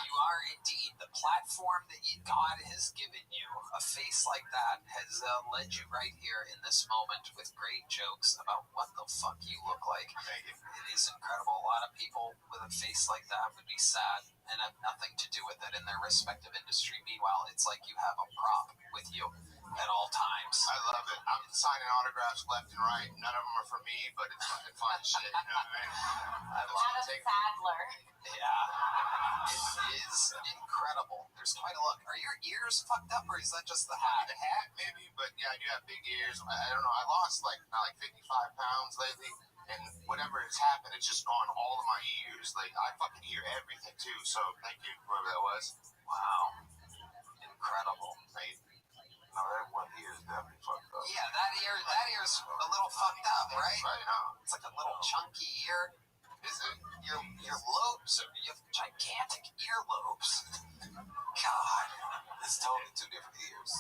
You are indeed. The platform that God has given you, a face like that, has led you right here in this moment with great jokes about what the fuck you look like. Thank you. It is incredible. A lot of people with a face like that would be sad and have nothing to do with it in their respective industry. Meanwhile, it's like you have a prop with you. at all times. I love it. I'm signing autographs left and right. None of them are for me, but it's fucking fun shit. You know what I mean? I love Adam Sadler. Yeah, it is incredible. There's quite a look. Are your ears fucked up, or is that just the hat? The hat, maybe, but yeah, I do have big ears. I don't know. I lost like 55 pounds lately, and whatever has happened, it's just gone all of my ears. Like I fucking hear everything too. So thank you, whoever that was. Wow, incredible. Mate. No, that one ear is definitely fucked up. Yeah, that ear's a little fucked up, right? Right now. It's like a little chunky ear. Is it? Your lobes, you have gigantic earlobes. God, It's totally two different ears.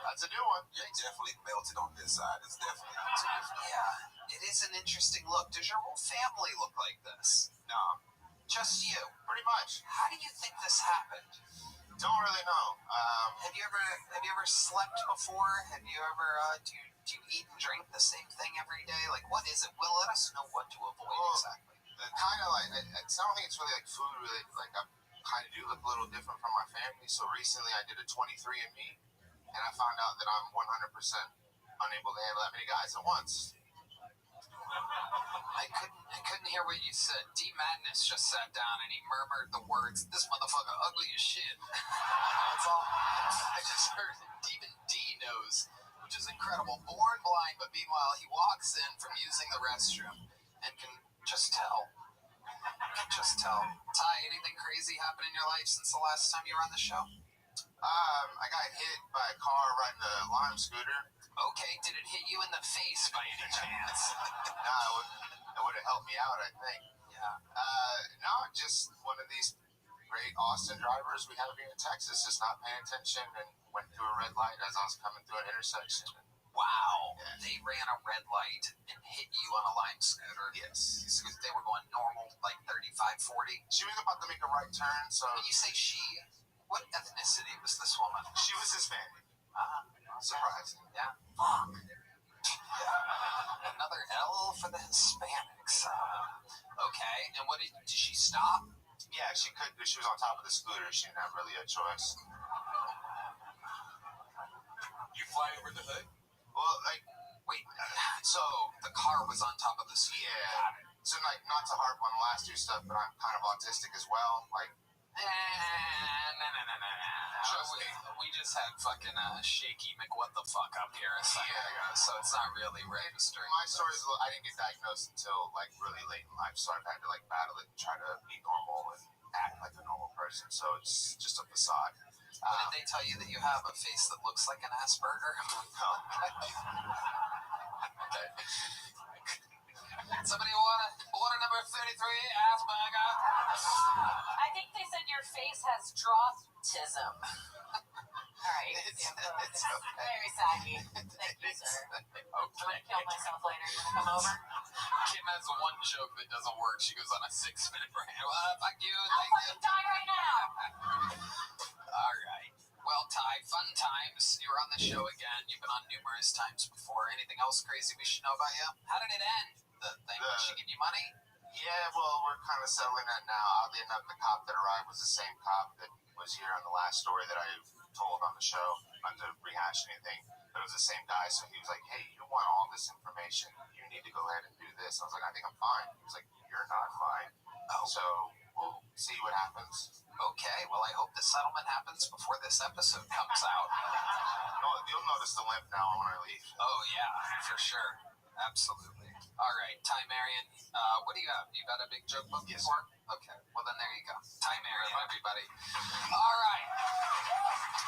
That's a new one. You're definitely melted on this side. It's definitely two different. yeah, it is an interesting look. Does your whole family look like this? No, Just you. pretty much. How do you think this happened? Don't really know. Have you ever slept before? Have you ever do you eat and drink the same thing every day? Like, what is it? Will let us know what to avoid Well, exactly. Kind of like, I don't think it's really like food related. Like I kind of do look a little different from my family. So recently I did a 23andMe, and I found out that I'm 100% unable to handle that many guys at once. I couldn't hear what you said. D Madness just sat down and he murmured the words, "This motherfucker ugly as shit." That's all. I just heard even D knows, which is incredible. Born blind, but meanwhile he walks in from using the restroom and can just tell. Just tell. Ty, anything crazy happen in your life since the last time you were on the show? I got hit by a car riding a Lime scooter. Okay, did it hit you in the face by any chance? No, it would have helped me out, I think. Yeah. No, just one of these great Austin drivers we have here in Texas just not paying attention and went through a red light as I was coming through an intersection. Wow. They ran a red light and hit you on a Lime scooter. Yes. So they were going normal, like 35, 40. She was about to make a right turn, so When you say she, what ethnicity was this woman? she was Hispanic. Surprising. Yeah. Fuck. Another L for the Hispanics. Okay, and what did she stop? Yeah, she could. She was on top of the scooter. She didn't have really a choice. You fly over the hood? Well, like, Wait, so the car was on top of the scooter. yeah. So, like, not to harp on the last two stuff, but I'm kind of autistic as well. Like, No. Trust me. We just had fucking shaky McWhat the fuck up here a second ago, so it's not really registering. my story is I didn't get diagnosed until, like, really late in life, so I've had to, like, battle it and try to be normal and act like a normal person. So it's just a facade. What did they tell you that you have a face that looks like an Asperger? Okay. Somebody order number 33, Asperger. I think they said your face has drawtism. All right. It's Very saggy. Thank you, sir. I'm okay. gonna kill myself later. You wanna come over? Kim has one joke that doesn't work. She goes on a 6-minute rant. Fuck you. I'll Thank you. fucking die right now. All right. Well, Ty, fun times. You were on the show again. You've been on numerous times before. Anything else crazy we should know about you? How did it end? The thing? Did she give you money? Yeah, well, we're kind of settling that now. Oddly enough, the cop that arrived was the same cop that was here on the last story that I told on the show. Not to rehash anything, but it was the same guy. So he was like, "Hey, you want all this information? You need to go ahead and do this." I was like, "I think I'm fine." He was like, "You're not fine." Oh. So we'll see what happens. Okay. Well, I hope the settlement happens before this episode comes out. Oh, you'll notice the limp now when I leave. Oh, yeah, for sure. Absolutely. All right, Ty Marion, what do you have? You got a big joke book Yes, for? Okay, well then there you go. Ty Marion, everybody. All right.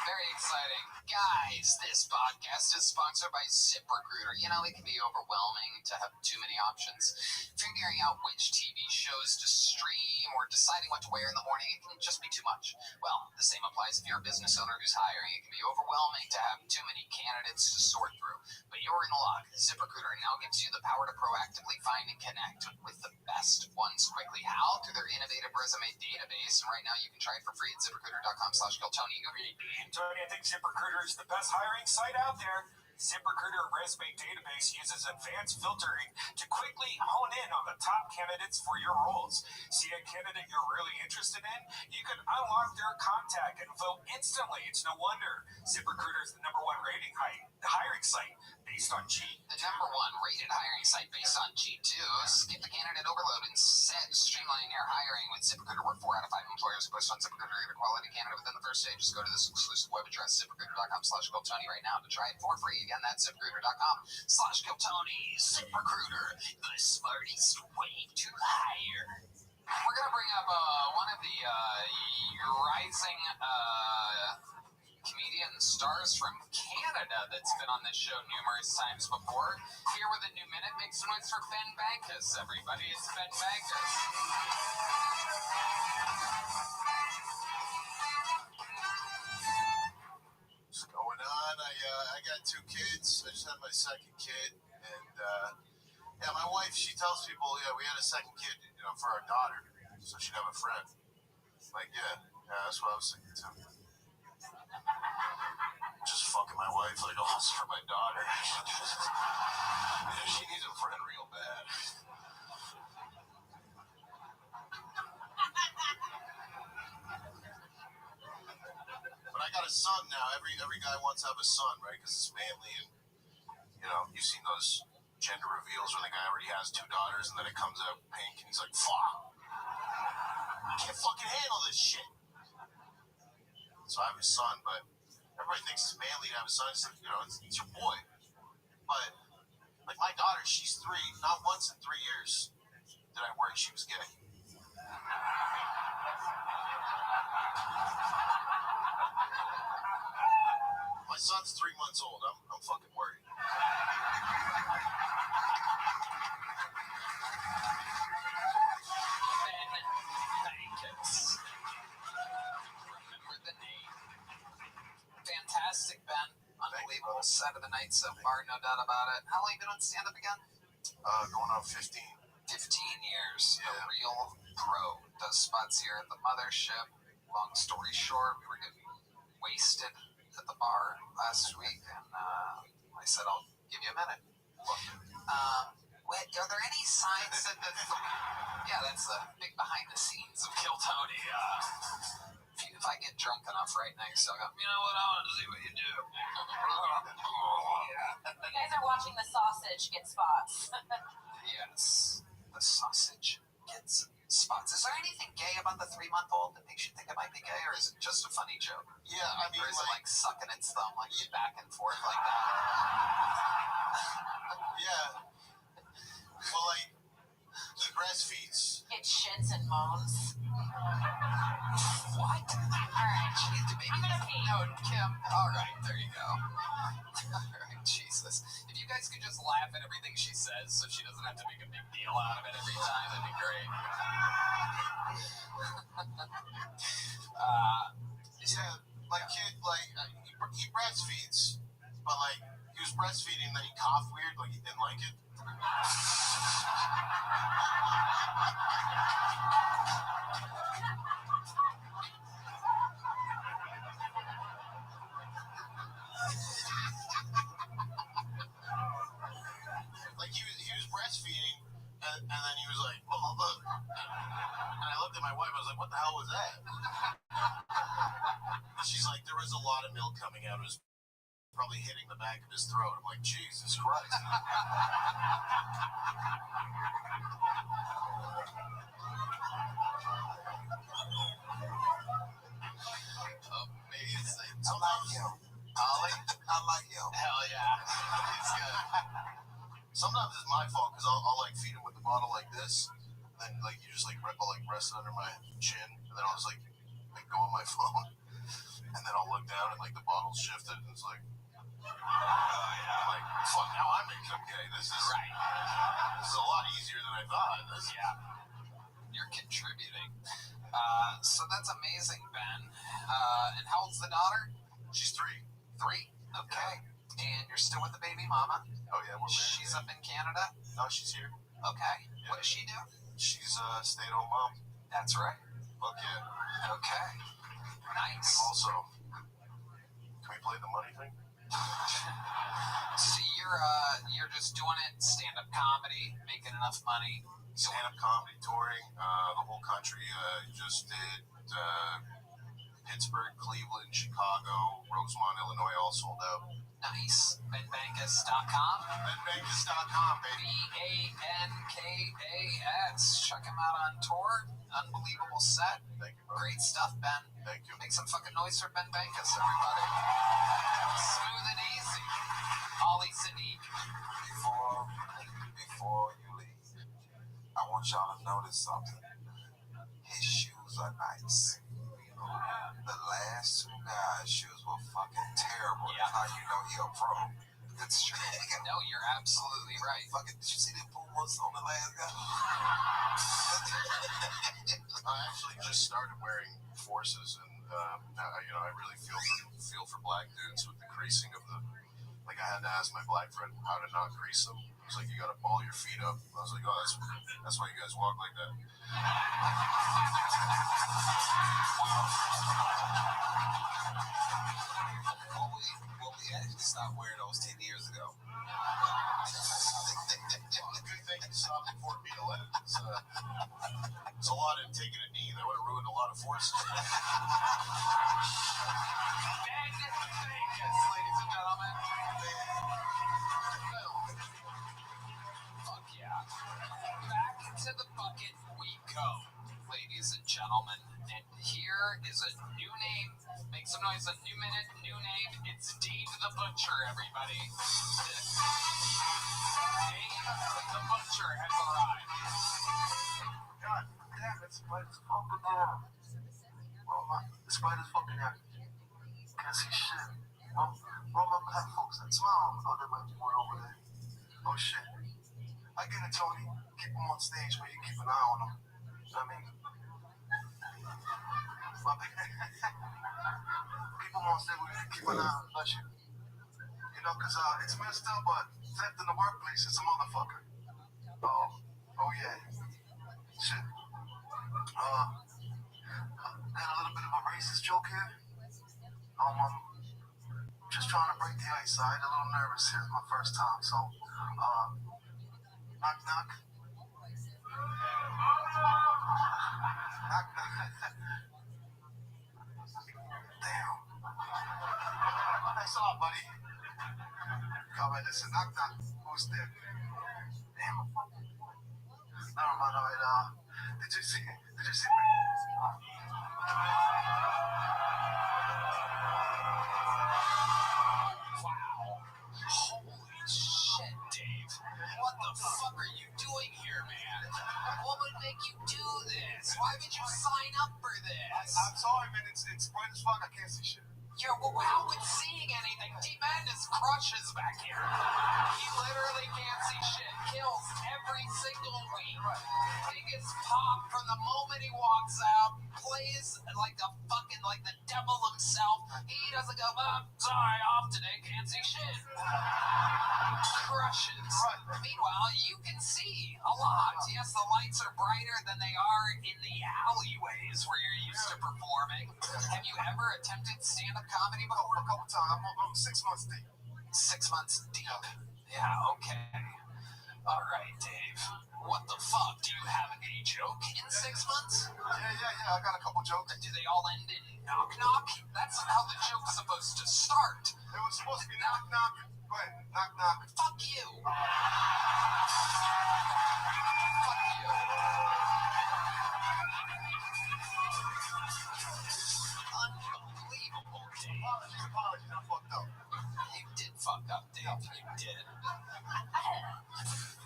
Very exciting. Guys, this podcast is sponsored by ZipRecruiter. You know, it can be overwhelming to have too many options. Figuring out which TV shows to stream or deciding what to wear in the morning, it can just be too much. Well, the same applies if you're a business owner who's hiring. It can be overwhelming to have too many candidates to sort through. But you're in luck. ZipRecruiter now gives you the power to proactively find and connect with the best ones quickly. How? Through their innovative resume database. And right now you can try it for free at ZipRecruiter.com/KillTony. Go read. Tony, I think ZipRecruiter is the best hiring site out there. ZipRecruiter resume database uses advanced filtering to quickly hone in on the top candidates for your roles. See a candidate you're really interested in? You can unlock their contact info instantly. It's no wonder ZipRecruiter is the #1 rating hiring site based on G. The #1 rated hiring site based on G2. Skip the candidate overload and instead streamline your hiring with ZipRecruiter, where 4 out of 5 employers post on ZipRecruiter get a quality candidate within the first day. Just go to this exclusive web address, ZipRecruiter.com/GoTony right now to try it for free. Again, that's ZipRecruiter.com/GoTony. ZipRecruiter, the smartest way to hire. We're going to bring up one of the rising comedian stars from Canada that's been on this show numerous times before. Here with a new minute, make some noise for Ben Bankus. Everybody, it's Ben Bankus. What's going on? I got 2 kids. I just had my second kid, and yeah, my wife, she tells people, yeah, we had a second kid, for our daughter, so she'd have a friend. Like, yeah, that's what I was thinking too. Just fucking my wife, like, oh, it's for my daughter. Yeah, she needs a friend real bad. But I got a son now. Every guy wants to have a son, right? Because it's manly, and you've seen those gender reveals when the guy already has 2 daughters, and then it comes out pink, and he's like, "Fuck, I can't fucking handle this shit." So I have a son, but everybody thinks it's manly to have a son. It's like, it's your boy. But like my daughter, she's 3. Not once in 3 years did I worry she was gay. My son's 3 months old. I'm fucking worried. Remember the name. Fantastic, Ben. Unbelievable set of the night so far, no doubt about it. How long have you been on stand-up again? Going on 15. 15 years. Yeah. A real pro. Does spots here at the mothership. Long story short, we were getting wasted at the bar last week, and I said, I'll give you a minute. Wait, are there any signs that yeah, that's the big behind the scenes of Kill Tony. If I get drunk enough right next, I'll go, you know what, I want to see what you do. You guys are watching the sausage get spots. Yes, the sausage gets spots. Is there anything gay about the 3-month-old that makes you think it might be gay, or is it just a funny joke? Yeah, I mean, or is it like sucking its thumb, like back and forth like that? Yeah. Well, like, he breastfeeds. It shits and moans. What? Alright, she needs to maybe. I'm gonna pee. No, Kim. Alright, there you go. Alright, Jesus. If you guys could just laugh at everything she says so she doesn't have to make a big deal out of it every time, that'd be great. Yeah, my kid, like, he breastfeeds, but, like, he was breastfeeding, then he coughed weird, like he didn't like it. Like, he was breastfeeding, and then he was like, oh, look. And I looked at my wife, I was like, what the hell was that? And she's like, there was a lot of milk coming out. It was probably hitting the back of his throat. I'm like, Jesus Christ. Amazing. I like him. Ollie? I like him. Hell yeah. He's good. Sometimes it's my fault because I'll like feed him with the bottle like this. And then like you just like I'll like rest it under my chin. And then I'll just like go on my phone. And then I'll look down and like the bottle's shifted and it's like, oh yeah. I'm like, fuck, now I'm making him gay. This is right. This is a lot easier than I thought. Yeah. You're contributing. So that's amazing, Ben. And how old's the daughter? She's 3. 3? Okay. And you're still with the baby mama? Oh yeah, we're married. She's up in Canada? No, she's here. Okay. Yeah. What does she do? She's a stay-at-home mom. That's right. Fuck yeah. Okay. Nice. Also, can we play the money thing? See, you're just doing it, stand-up comedy, making enough money. Stand-up comedy, touring, the whole country. Just did Pittsburgh, Cleveland, Chicago, Rosemont, Illinois, all sold out. Nice. BenBankus.com. BenBankus.com, baby. BANKAS. Check him out on tour. Unbelievable set. Thank you, bro. Great stuff, Ben. Thank you. Make some fucking noise for Ben Bankus, everybody. Smooth and easy. Ollie Sadiq. Before you leave, I want y'all to notice something. His shoes are nice. The last two guys' shoes were fucking terrible. Yeah. That's how you know he a pro. It's true. No, you're absolutely right. Fucking, did you see the Pumas on the last guy? I actually just started wearing Forces, and I really feel for black dudes with the creasing of the. Like, I had to ask my black friend how to not crease them. He's like, you got to ball your feet up. I was like, oh, that's why you guys walk like that. Well, we actually stopped wearing those 10 years ago. Good thing you stopped before beat 11. It's a lot in taking a knee. That would have ruined a lot of Forces. Ben Bankus, ladies and gentlemen. Fuck yeah. Back into the bucket we go, ladies and gentlemen. And here is a new name. Make some noise, a new minute, new name. It's Dave the Butcher, everybody. Dave the Butcher has arrived. God damn it, Spider's fucking down. The Spider's fucking out. Can't see shit. Well, my black folks that smile. Oh, there might be one over there. Oh, shit. I get it, Tony. Keep them on stage where you keep an eye on them. You know what I mean? Keep them on stage where you keep an eye on them. Bless you. You know, because it's messed up, but theft in the workplace is a motherfucker. Oh, yeah. Shit. Got a little bit of a racist joke here. I'm just trying to break the ice. I'm a little nervous here. It's my first time, so knock knock. Knock knock. Damn. Thanks a lot, buddy. All right, listen, knock knock. Who's there? Damn. Never mind. All right. Did you see me? Wow. Holy shit, Dave. What the fuck are you doing here, man? What would make you do this? Why would you sign up for this? I'm sorry, man. It's bright as fuck. I can't see shit. How would seeing anything? D-Madness crushes back here. He literally can't see shit. Kills every single week. Biggest pop from the moment he walks out. Plays like the devil himself. He doesn't go, sorry, off today, can't see shit. Crushes. Meanwhile, you can see a lot. Yes, the lights are brighter than they are in the alleyways where you're used to performing. Have you ever attempted stand-up comedy before? A couple times. I'm 6 months deep. 6 months deep. Yeah, okay. All right, Dave. What the fuck? Do you have a joke in 6 months? Yeah. I got a couple jokes. Do they all end in knock knock? That's how the joke's supposed to start. It was supposed to be knock knock. Go ahead. Knock knock. Fuck you. Fuck you. Unbelievable, Dave. Apologies. I fucked up. You did fuck up, Dave. You did.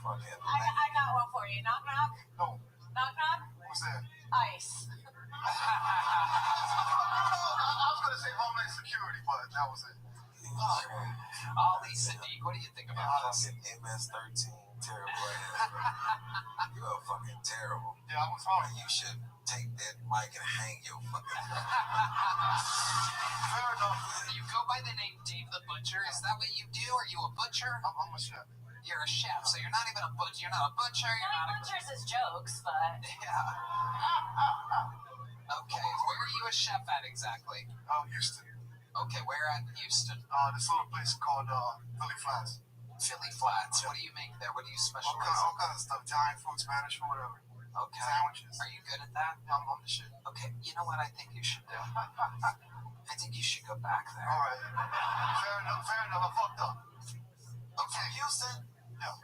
I got one for you. Knock knock. No. Knock knock. What's that? Ice. I was going to say Homeland Security, but that was it. Ollie Sadiq, what do you think about this? Fucking MS-13, terrible ass. You are fucking terrible. Yeah, I was wrong. You should take that mic and hang your fucking. Fair enough. You go by the name Dave the Butcher. Is that what you do? Are you a butcher? I'm a chef. You're a chef, so you're not even a butcher. You're not a butcher. You're not a. Butchers his jokes, but. Yeah. Okay, where are you a chef at exactly? Houston. Okay, where at in Houston? This little place called Philly Flats. Philly Flats. What do you make there? What do you All specialize kinds of stuff. Italian food, Spanish food, whatever. in? Okay. Sandwiches. Are you good at that? Yeah, I'm the shit. Okay, you know what I think you should do? I think you should go back there. All right. Fair enough. I fucked up. Okay, Houston? Yeah.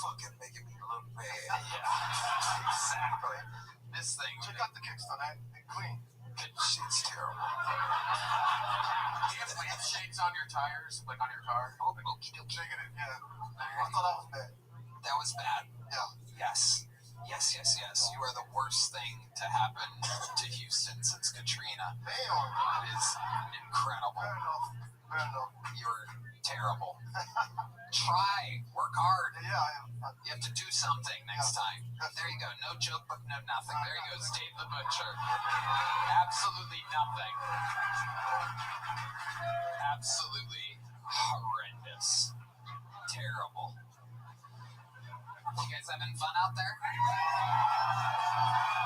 Fucking making me look bad. Yeah, exactly. This thing. Check out the Kickstarter, man. They're clean. Shit's terrible. Do you have shades on your tires, like on your car? Oh, okie dokie. Checking it, yeah. I thought that was bad. That was bad. Yeah. Yes. You are the worst thing to happen to Houston since Katrina. Damn. It is incredible. Fair enough. You're terrible. Try. Work hard. Yeah, I am. You have to do something next time. There you go. No joke, but no nothing. There he goes, Dave the Butcher. Absolutely nothing. Absolutely horrendous. Terrible. You guys having fun out there?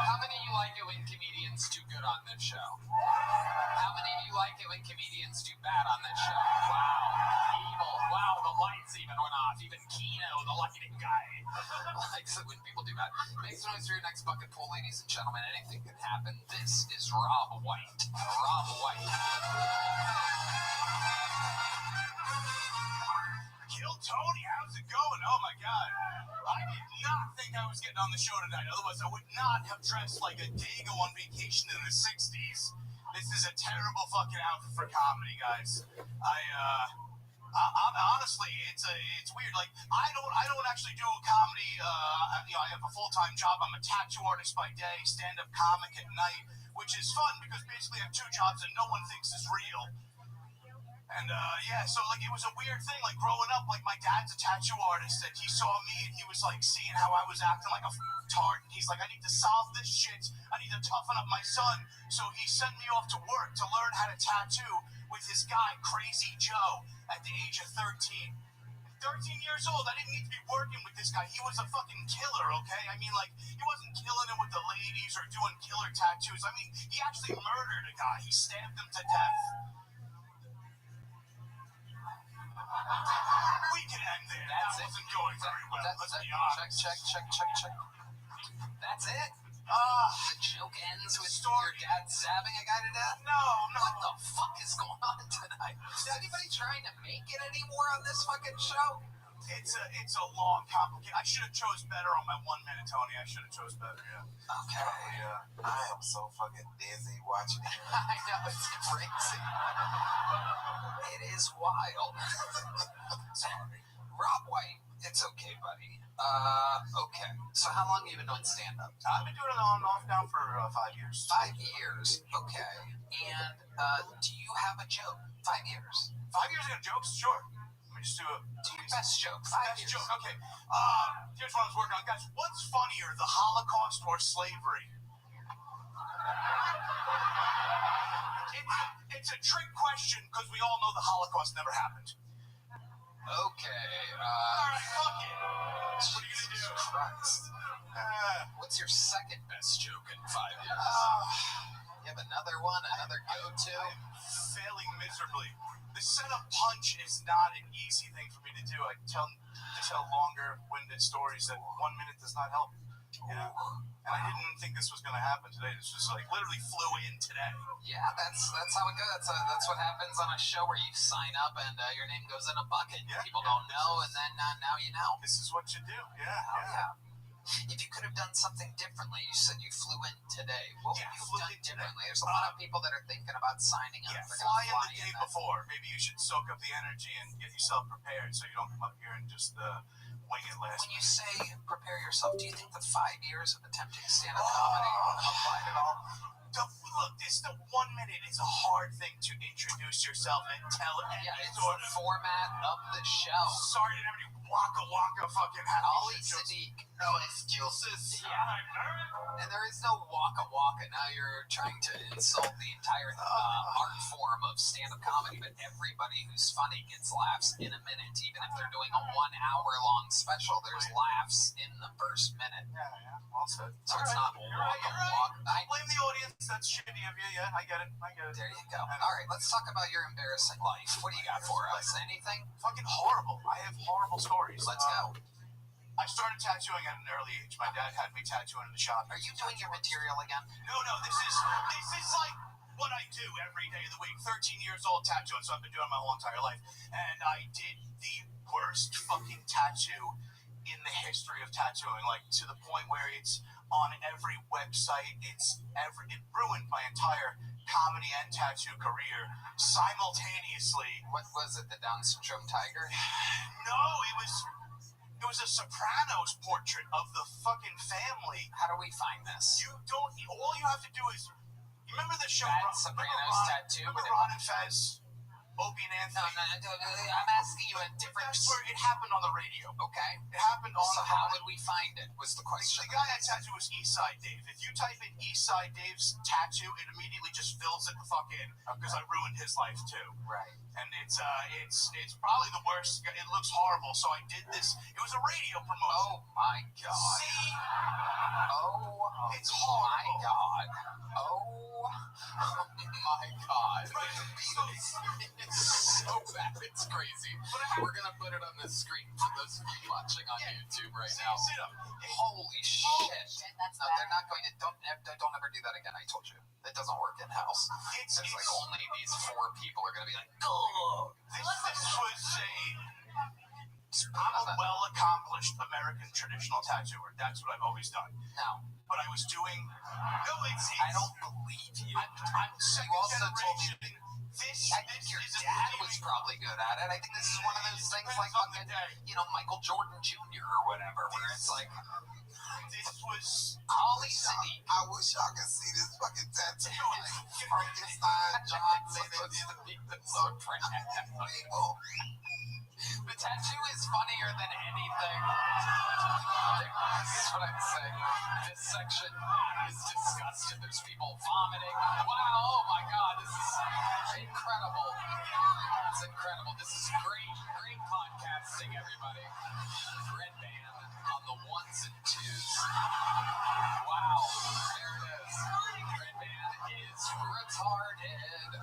How many of you like it when comedians do good on this show? How many of you like it when comedians do bad on this show? Wow. Evil. Wow, the lights even went off. Even Keno, the lighting guy, likes it when people do bad. Make some noise for your next bucket pool, ladies and gentlemen. Anything can happen. This is Rob White. Rob White. Kill Tony, how's it going? Oh my god. I did not think I was getting on the show tonight. Otherwise, I would not have dressed like a Dago on vacation in the 60s. This is a terrible fucking outfit for comedy, guys. I'm honestly, it's weird. Like, I don't actually do comedy. I have a full-time job. I'm a tattoo artist by day, stand-up comic at night, which is fun because basically I have two jobs and no one thinks is real. And so like it was a weird thing, like growing up, like my dad's a tattoo artist and he saw me and he was like seeing how I was acting like a tart. And he's like, I need to solve this shit. I need to toughen up my son. So he sent me off to work to learn how to tattoo with his guy, Crazy Joe, at the age of 13. 13 years old, I didn't need to be working with this guy. He was a fucking killer, okay? I mean, like, he wasn't killing it with the ladies or doing killer tattoos. I mean, he actually murdered a guy. He stabbed him to death. We can end there. That's that it. wasn't going very well. Let's be honest. Check. That's it. The joke ends with your dad stabbing a guy to death? No. What the fuck is going on tonight? Is anybody trying to make it anymore on this fucking show? It's a long, complicated. I should have chose better on my 1 minute, Tony. I should have chose better, yeah. Okay. I am so fucking dizzy watching it. I know, it's crazy. It is wild. Sorry. Rob White, it's okay, buddy. Okay. So how long have you been doing stand-up? I've been doing it on and off now for 5 years. 5 years. Okay. And do you have a joke? 5 years. 5 years ago, jokes? Sure. Let me just do a... Do your best joke. 5 Best years. joke, okay. Here's what I was working on. Guys, what's funnier, the Holocaust or slavery? It's a trick question because we all know the Holocaust never happened. Okay. Alright, fuck it. What are you gonna do? Jesus Christ. What's your second best joke in 5 years? You have another one? Another go-to? I'm failing miserably. The setup punch is not an easy thing for me to do. I tell longer-winded stories that 1 minute does not help. Yeah. And I didn't think this was going to happen today. This was like literally flew in today. Yeah, that's how it goes. That's what happens on a show where you sign up and your name goes in a bucket. Yeah, People don't know, and then now you know. This is what you do. Yeah. Yeah. If you could have done something differently, you said you flew in today. What would you have done differently? There's a lot of people that are thinking about signing up. Yeah, They're fly in gonna the day before. Maybe you should soak up the energy and get yourself prepared so you don't come up here and just wing it last When you say prepare yourself, do you think the 5 years of attempting stand-up comedy applied at all? Look, the 1 minute is a hard thing to introduce yourself and tell Yeah, any it's sort the of... format of the show. Sorry, I didn't have any waka fucking happy Ali shit jokes. Sadiq. No excuses. Yeah. And there is no waka. Now you're trying to insult the entire art form of stand-up comedy, but everybody who's funny gets laughs in a minute. Even if they're doing a 1 hour long special, there's laughs in the first minute. Yeah. All set. So it's not You're right. walk. I blame the audience. That's shitty of you. Yeah, I get it. There you go. All right, let's talk about your embarrassing life. What do you got for us? Anything? Fucking horrible. I have horrible stories. Let's go. I started tattooing at an early age. My dad had me tattooing in the shop. Are you doing your material again? No, this is like what I do every day of the week. 13 years old tattooing, so I've been doing it my whole entire life. And I did the worst fucking tattoo in the history of tattooing, like to the point where it's on every website. It ruined my entire comedy and tattoo career simultaneously. What was it? The Down syndrome tiger? No, it was a Sopranos portrait of the fucking family. How do we find this? All you have to do is, you remember the show? That Sopranos tattoo? Remember Ron and Fez? Opie and Anthony? No, I'm asking you a different... That's where it happened on the radio. Okay. It happened on So how would we find it, was the question. The guy that tattoo was Eastside Dave. If you type in Eastside Dave's tattoo, it immediately just fills it the fuck in. Because I ruined his life too. Right. And it's probably the worst. It looks horrible. So I did this. It was a radio promotion. Oh my god. See? Oh, it's horrible. My god. Oh my god. It's so bad. It's crazy. We're gonna put it on the screen for those of you watching on YouTube right now. Holy shit. That's No, they're not going to. Don't ever do that again. I told you. It doesn't work in house. It's like only these 4 people are gonna be like, oh. This was I'm a well-accomplished American traditional tattooer. That's what I've always done. No. But I was doing... No, I don't believe you. I'm second You also told me generation. I think your dad was probably good at it. I think this is one of those things like fucking, Michael Jordan Jr. or whatever, where it's like... This was... Ali Sadiq. I wish y'all could see this fucking tattoo. Like Frankenstein, John Lennon, people. The tattoo is funnier than anything. That's what I'm saying. This section is disgusting. There's people vomiting. Wow, oh my god, this is incredible. It's incredible. This is great podcasting, everybody. Red Band on the 1s and 2s. Wow, there it is. Red Band is retarded.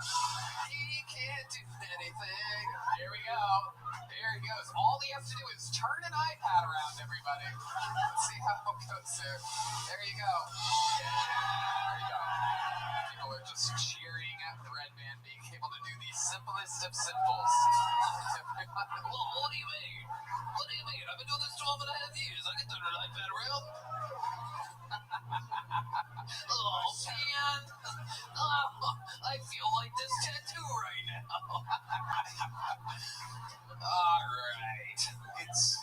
He can't do anything. Here we go. There he goes. All he has to do is turn an iPad around, everybody. Let's see how it goes there. There you go. There you go. People are just cheering at the Red Man being able to do the simplest of symbols. What do you mean? What do you mean? I've been doing this 12.5 years. I can turn an iPad around. Oh, man. I feel like this tattoo right now. All right. It's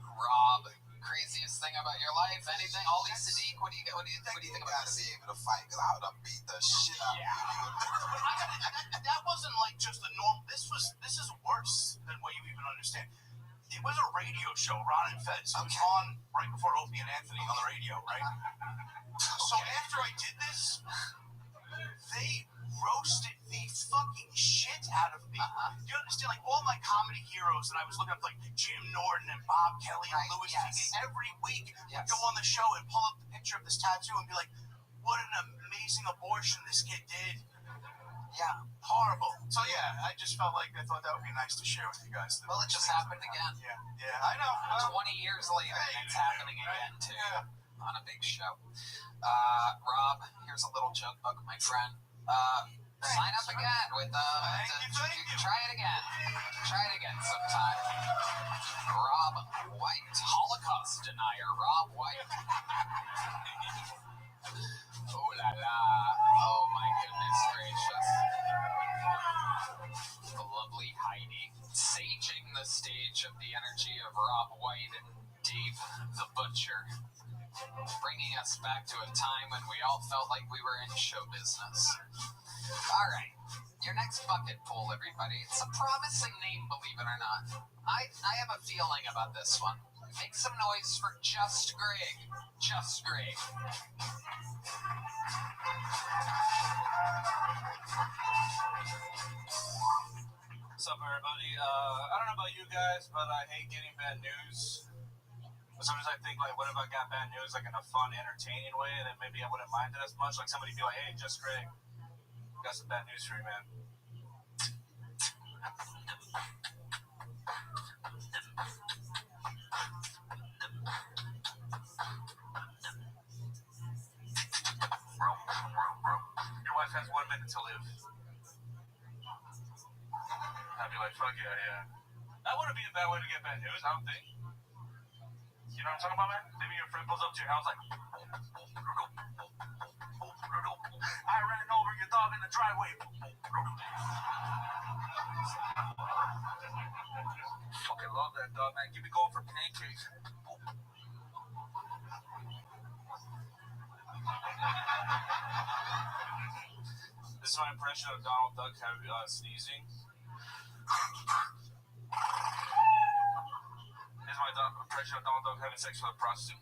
Rob. Craziest thing about your life? Anything? Ali Sadiq? What do you think about gotta this? be able to fight, because I would have beat the shit out of you. That wasn't like just the norm. This is worse than what you even understand. It was a radio show, Ron and Fez. It was on right before Opie and Anthony on the radio, right? So after I did this, they roasted the fucking shit out of me. You understand? Like all my comedy heroes that I was looking up, like Jim Norton and Bob Kelly and Louis C.K. Every week would go on the show and pull up the picture of this tattoo and be like, "What an amazing abortion this kid did." Yeah, horrible. So yeah, I just felt like I thought that would be nice to share with you guys. Well, it just happened again. Yeah, I know. 20 years later, it's happening again too. On a big show. Rob, here's a little joke book, my friend. Sign up again with try it again. Try it again sometime. Rob White, Holocaust denier. Rob White. Oh la la. Oh my goodness gracious. The lovely Heidi saging the stage of the energy of Rob White and Dave the Butcher, bringing us back to a time when we all felt like we were in show business. All right, your next bucket pool, everybody. It's a promising name, believe it or not. I have a feeling about this one. Make some noise for Just Greg. Just Greg. What's up, everybody? I don't know about you guys, but I hate getting bad news. But sometimes I think, like, what if I got bad news, like, in a fun, entertaining way, and then maybe I wouldn't mind it as much? Like, somebody be like, hey, just Greg, got some bad news for you, man. Your wife has 1 minute to live. I'd be like, fuck yeah. That wouldn't be a bad way to get bad news, I don't think. You know what I'm talking about, man? Maybe your friend pulls up to your house like, I ran over your dog in the driveway. Fucking love that dog, man. Keep me going for pancakes. This is my impression of Donald Duck sneezing. This is my impression of Donald Duck having sex with a prostitute.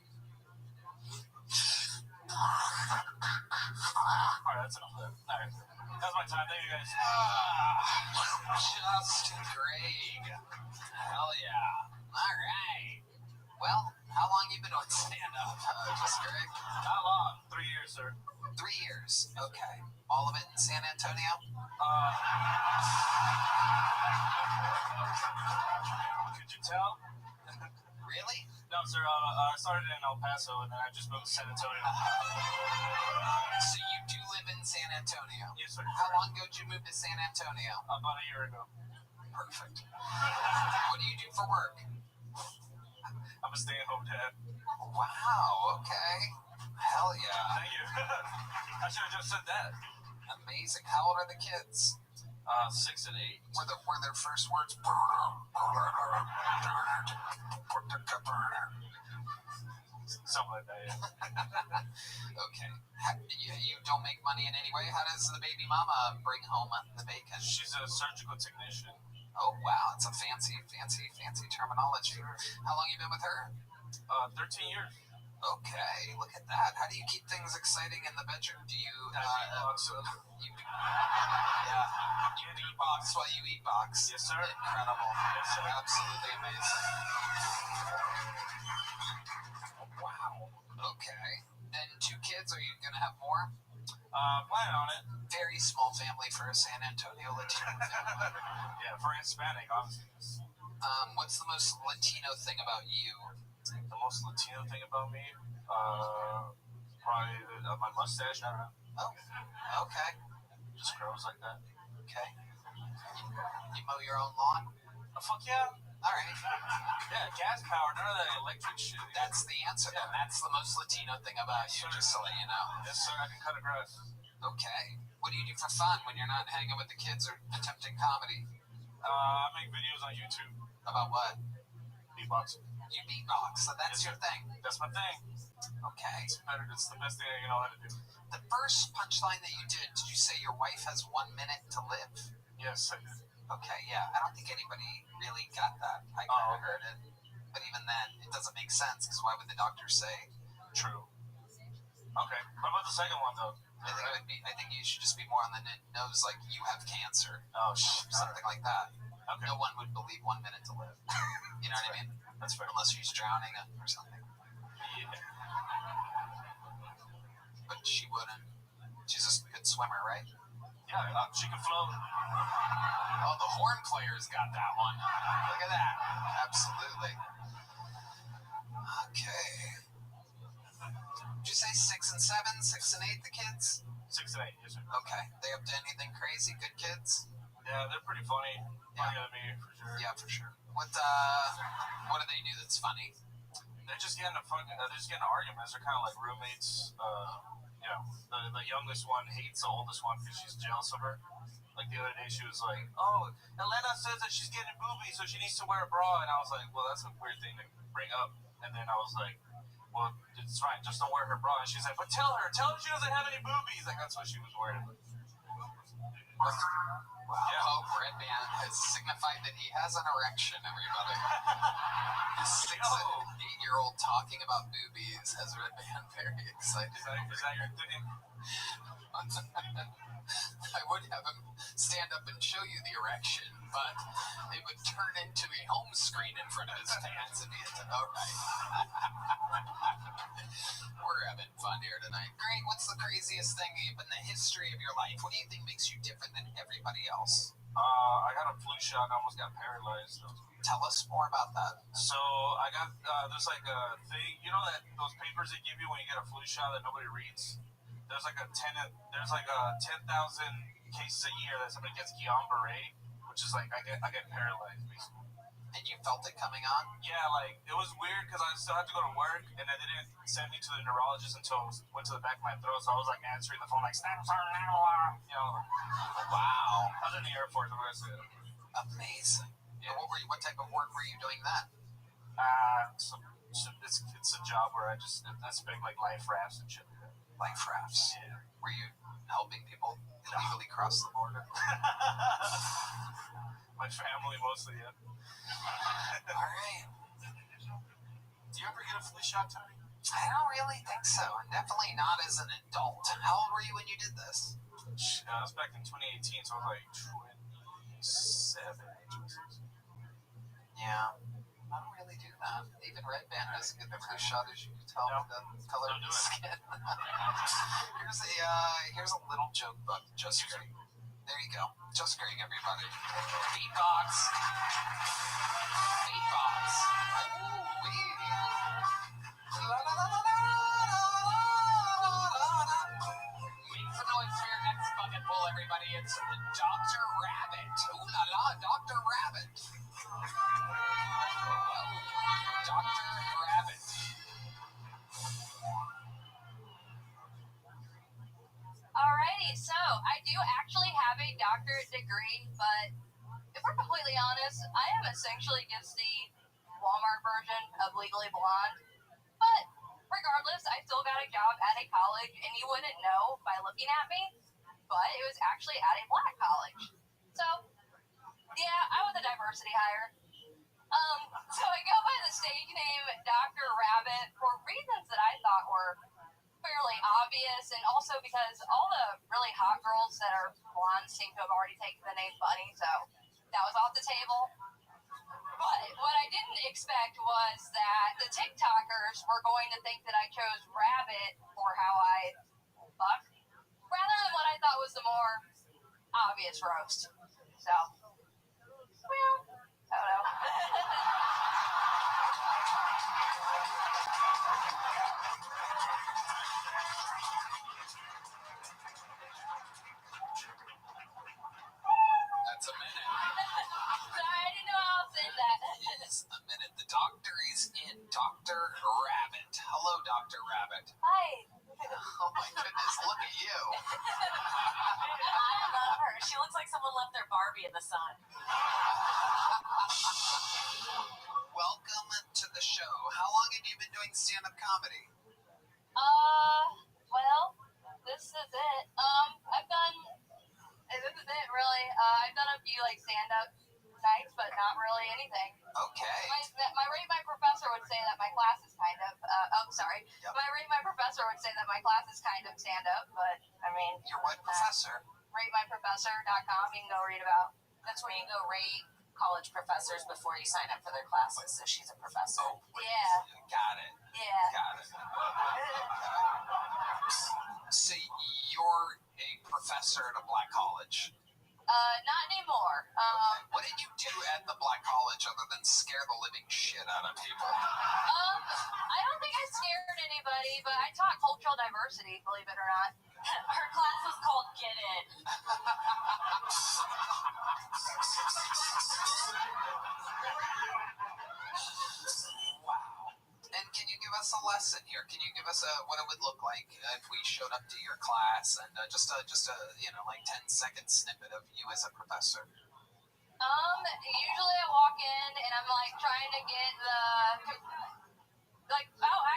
Alright, that's enough of that. Alright. That's my time. Thank you guys. Just Greg. Hell yeah. Alright. Well, how long you been doing stand-up, Just Greg? How long? 3 years, sir. 3 years. Okay. All of it in San Antonio? Could you tell? Really? No, sir. I started in El Paso, and then I just moved to San Antonio. So you do live in San Antonio? Yes, sir. How long ago did you move to San Antonio? About a year ago. Perfect. What do you do for work? I'm a stay-at-home dad. Wow, okay. Hell yeah. Thank you. I should have just said that. Amazing. How old are the kids? 6 and 8. Were their first words? Something like that, yeah. Okay. You don't make money in any way? How does the baby mama bring home the bacon? She's a surgical technician. Oh, wow. It's a fancy terminology. How long you been with her? 13 years. Okay, look at that. How do you keep things exciting in the bedroom? Do you, you beatbox while you eat box? Yes, sir. Incredible. Yes, sir. Absolutely amazing. Wow. Okay. And 2 kids, are you going to have more? Planning on it. Very small family for a San Antonio Latino family. Yeah, for Hispanic, obviously. What's the most Latino thing about you? The most Latino thing about me? Probably my mustache. I don't know. Oh, okay. Just grows like that. Okay. You mow your own lawn? Fuck yeah. All right. Yeah, gas power, none of that electric shit. That's the answer. Yeah. And that's the most Latino thing about you, just to let you know. Yes, sir. I can cut a grass. Okay. What do you do for fun when you're not hanging with the kids or attempting comedy? I make videos on YouTube. About what? Beatboxing. You beatbox, so that's Yes, your sir. thing. That's my thing. Okay. It's better. It's the best thing I know how to do. The first punchline that you did you say your wife has 1 minute to live? Yes, I did. Okay, yeah. I don't think anybody really got that. I kind of heard it. But even then, it doesn't make sense, because why would the doctor say? True. Okay. What about the second one, though? I think you should just be more on the nose, like you have cancer. Oh, Something like that. Okay. No one would believe 1 minute to live. You know what I mean? That's fair. Unless she's drowning or something. Yeah. But she wouldn't. She's a good swimmer, right? Yeah, she can float. Oh, the horn player's got that one. Look at that. Absolutely. Okay. Did you say 6 and 7, 6 and 8, the kids? 6 and 8, yes, sir. Okay. They up to anything crazy? Good kids? Yeah, they're pretty funny. Funnier than me, for sure. Yeah, for sure. What do they do that's funny? They're just getting arguments. They're kind of like roommates. You know, the youngest one hates the oldest one because she's jealous of her. Like the other day, she was like, "Oh, Elena says that she's getting boobies, so she needs to wear a bra." And I was like, "Well, that's a weird thing to bring up." And then I was like, "Well, it's fine. Just don't wear her bra." And she's like, "But tell her she doesn't have any boobies." Like that's what she was worried about. Wow, Red Band has signified that he has an erection, everybody. His 6 and 8-year-old talking about boobies has Red Band very excited. Is that your thing? I would have him stand up and show you the erection, but it would turn into a home screen in front of his pants if he had to. All right. We're having fun here tonight. Greg, what's the craziest thing in the history of your life? What do you think makes you different than everybody else? I got a flu shot and I almost got paralyzed. Tell us more about that. So I got there's like a thing, you know, that those papers they give you when you get a flu shot that nobody reads. There's like a 10,000 cases a year that somebody gets Guillain-Barré, which is like I get paralyzed basically. And you felt it coming on? Yeah, like it was weird because I still had to go to work and they didn't send me to the neurologist until it went to the back of my throat. So I was like answering the phone like, you know. Wow. I was in the Air Force. Amazing. Yeah. What type of work were you doing that? It's a job where I inspect like life rafts and shit. Life rafts? Yeah. Were you helping people illegally cross the border? My family mostly, yeah. All right. Do you ever get a flu shot, Tony? I don't really think so. Definitely not as an adult. How old were you when you did this? I was back in 2018, so I was like 27, 26. Yeah. I don't really do that. Even Red Band doesn't get the flu shot, as you can tell by the color of his skin. Here's a little joke book, Just Greg. There you go. Just Greg, everybody. Beatbox. Beatbox. Ooh-wee. Make some noise for your next bucket pull, everybody. It's Dr. Rabbit. Ooh la la, Dr. Rabbit. Dr. Rabbit. Alrighty, so I do actually have a doctorate degree, but if we're completely honest, I am essentially just the Walmart version of Legally Blonde. But regardless, I still got a job at a college, and you wouldn't know by looking at me, but it was actually at a black college. So, yeah, I was a diversity hire. So I go by the stage name Dr. Rabbit for reasons that I thought were fairly obvious, and also because all the really hot girls that are blonde seem to have already taken the name Bunny, so that was off the table. But what I didn't expect was that the TikTokers were going to think that I chose Rabbit for how I fuck, rather than what I thought was the more obvious roast. So, well, I don't know. That's a minute. Sorry, I didn't know how to say that. Yes, a minute. The doctor is in. Dr. Rabbit. Hello, Dr. Rabbit. Hi. Oh my goodness, look at you. I love her. She looks like someone left their Barbie in the sun. Welcome to the show. How long have you been doing stand-up comedy? Well, this is it. This is it, really. I've done a few, like, stand-up nights, but not really anything. Okay. My professor would say that my class is kind of, Yep. My professor would say that my class is kind of stand-up, but, I mean. You're what professor? RateMyProfessor.com, you can go read about. That's where you go rate college professors before you sign up for their classes, so she's a professor. Oh, Yeah. Got it. Yeah. Got it. So you're a professor at a black college? Not anymore. What did you do at the black college other than scare the living shit out of people? I don't think I scared anybody, but I taught cultural diversity, believe it or not. Her class was called Get In. Wow. And can you give us a lesson here? Can you give us what it would look like if we showed up to your class and just a 10-second snippet of you as a professor? Usually I walk in and I'm like trying to get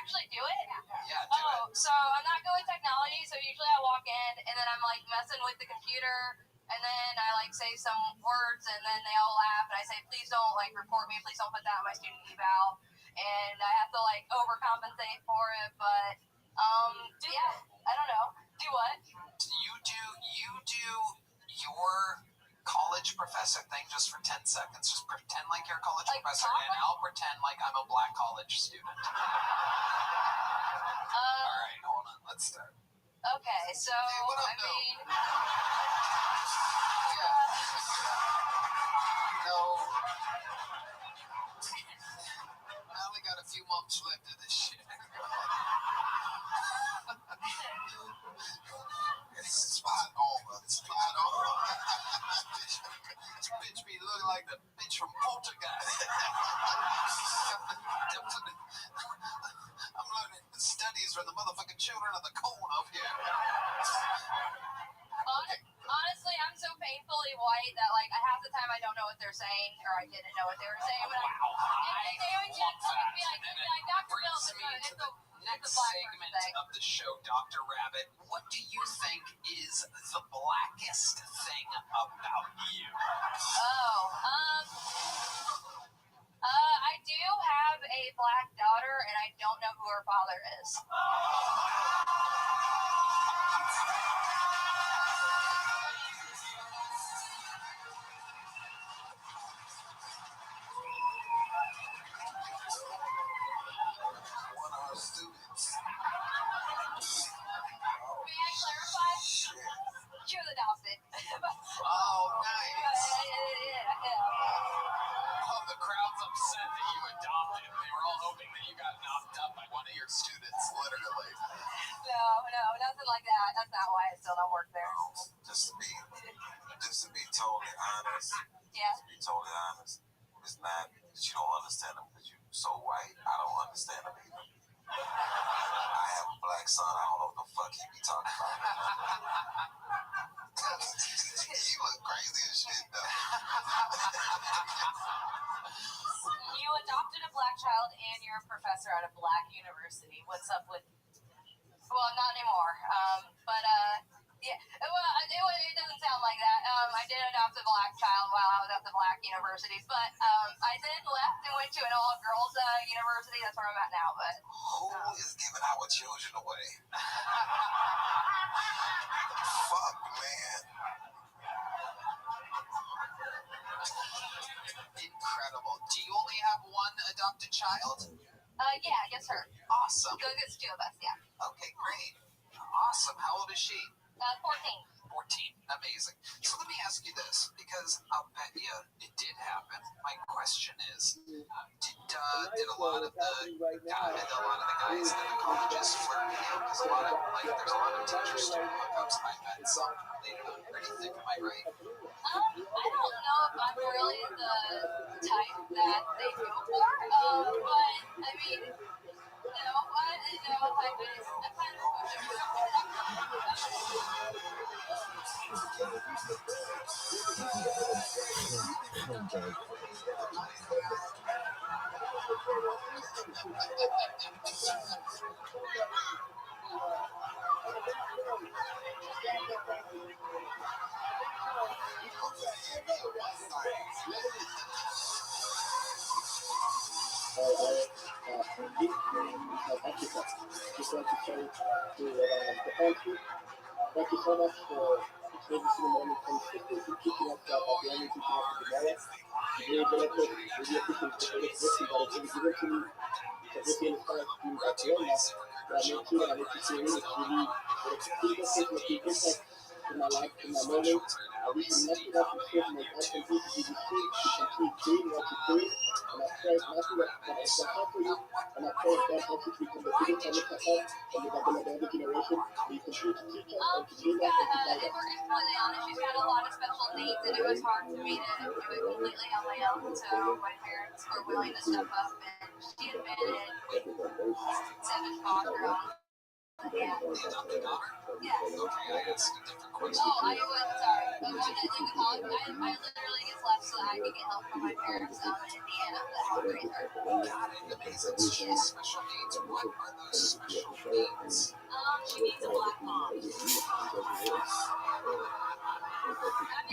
actually do it? Yeah, do it. So I'm not good with technology, so usually I walk in and then I'm like messing with the computer and then I like say some words, and then they all laugh, and I say, please don't like report me, please don't put that on my student eval, and I have to like overcompensate for it, but yeah, I don't know. Do what? You do your college professor thing just for 10 seconds. Just pretend like you're a college Like, professor, talk and I'll pretend like I'm a black college student. All right, hold on. Let's start. Okay, so Hey, what up, I though? mean, No. I only got a few months left of this shit. It's spot on, bro. It's spot on. This bitch be looking like the bitch from Poltergeist. I'm learning studies from the motherfucking children of the corn up here. honestly, I'm so painfully white that like half the time I don't know what they're saying, or I didn't know what they were saying. But and they always look at me like, Dr. Bill, it's a Next black segment thing. of the show, Dr. Rabbit, what do you think is the blackest thing about you? I do have a black daughter, and I don't know who her father is. One of our students. May I clarify? She was adopted. Oh, nice. Yeah. Oh, the crowd's upset that you adopted. They were all hoping that you got knocked up by one of your students, literally. No, nothing like that. That's not why I still don't work there. Just to be totally honest. Yeah. To be totally honest, it's not that you don't understand them because you're so white. I don't understand them either. I have a black son. I don't know what the fuck he be talking about. You look crazy as shit, though. You adopted a black child and you're a professor at a black university. What's up with... Well, not anymore. Yeah. Well, it doesn't sound like that. I did adopt a black child while I was at the black university, but I then left and went to an all-girls university. That's where I'm at now, but... Who is giving our children away? Fuck, man. Incredible. Do you only have one adopted child? Yeah, I guess her. Awesome. So it's two of us, yeah. Okay, great. Awesome. How old is she? 14. 14. Amazing. So let me ask you this, because I'll bet you it did happen. My question is, did a lot of the guys in the colleges flirt with you? Because there's a lot of teacher-student hookups. I bet some they do pretty thick. Am I right? I don't know if I'm really the type that they go for, but I mean, I'm kind of a pusher. Just like to say to thank you so much for experiencing the moment from keeping up the energy, keeping up the tomorrow. Really benefit, really appreciate the blessing that has been given to me. Because this is kind of being back home now. But I make sure and I make it to you. It's really making impact in my life, in my moment. I wish nothing else to say. My God continue to be the same and keep doing what you do. And I pray nothing that is going to help you. And I pray God help you to become the biggest and the help and the other generation. And you continue to teach us and to do that and to guide us. If we're completely honest, she's got a lot of special needs, and it was hard for me to do it completely on my own. So my parents were willing to step up, and she had been in 7 foster homes. Yeah. Yeah. Okay, I asked a different question. Oh, I was sorry. I literally just left so that I could get help from my parents in Indiana that helped raise her. Got it. Amazing. So she has special needs. What are those special needs? She needs a black mom. I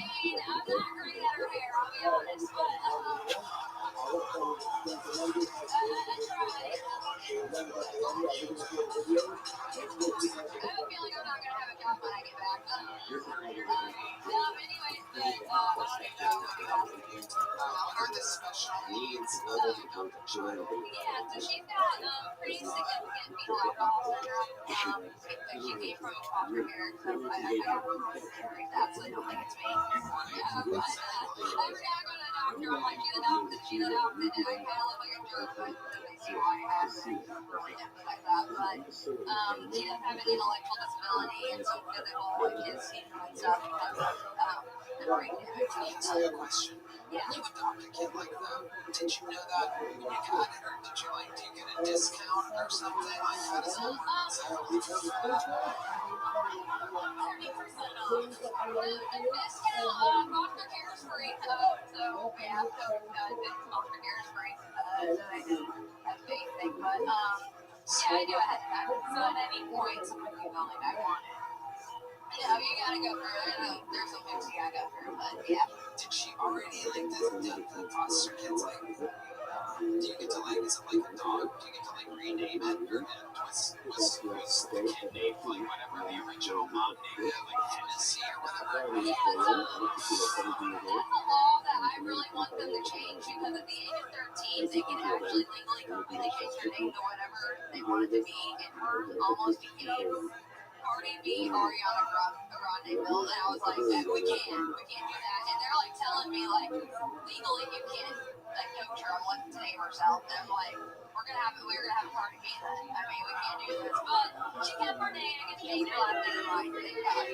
Yeah, so she's got pretty significant fetal alcohol syndrome. She came from foster care, so I don't absolutely don't think it's me. But every time I go to the doctor, I'm like, she's adopted, and I kind of look like a jerk, but they see why I have it. Really emphasize that. But she does have an intellectual disability and some physical, like his and stuff because of the brain damage. I have a question. Yeah. You adopt a kid like that. Did you know that when you got it, or did you do you get a discount or something? Like, how does that work? Is that how we do that? 30% off. The discount, foster care is free. So yeah, foster care is free. So that's a big thing. But yeah, I do ahead of time. So at any point, someone can call me back on it. You gotta go through it. There's some things you gotta go through, but yeah. Did she already the foster kids do you get to is it like a dog? Do you get to rename it? Or was the kid named whatever the original mom named it, like Hennessy or whatever? Yeah, so that's a law that I really want them to change because at the age of 13 they can actually legally completely change their name to whatever they want it to be, and hers almost became Cardi B, Ariana Grande Bill, and I was like, we can't do that. And they're telling me legally you can't coach her on what to name herself. And I'm like, we're gonna have Cardi B then. I mean, we can't do this. But she kept her name. I get to change her last name. I'm like, thank God.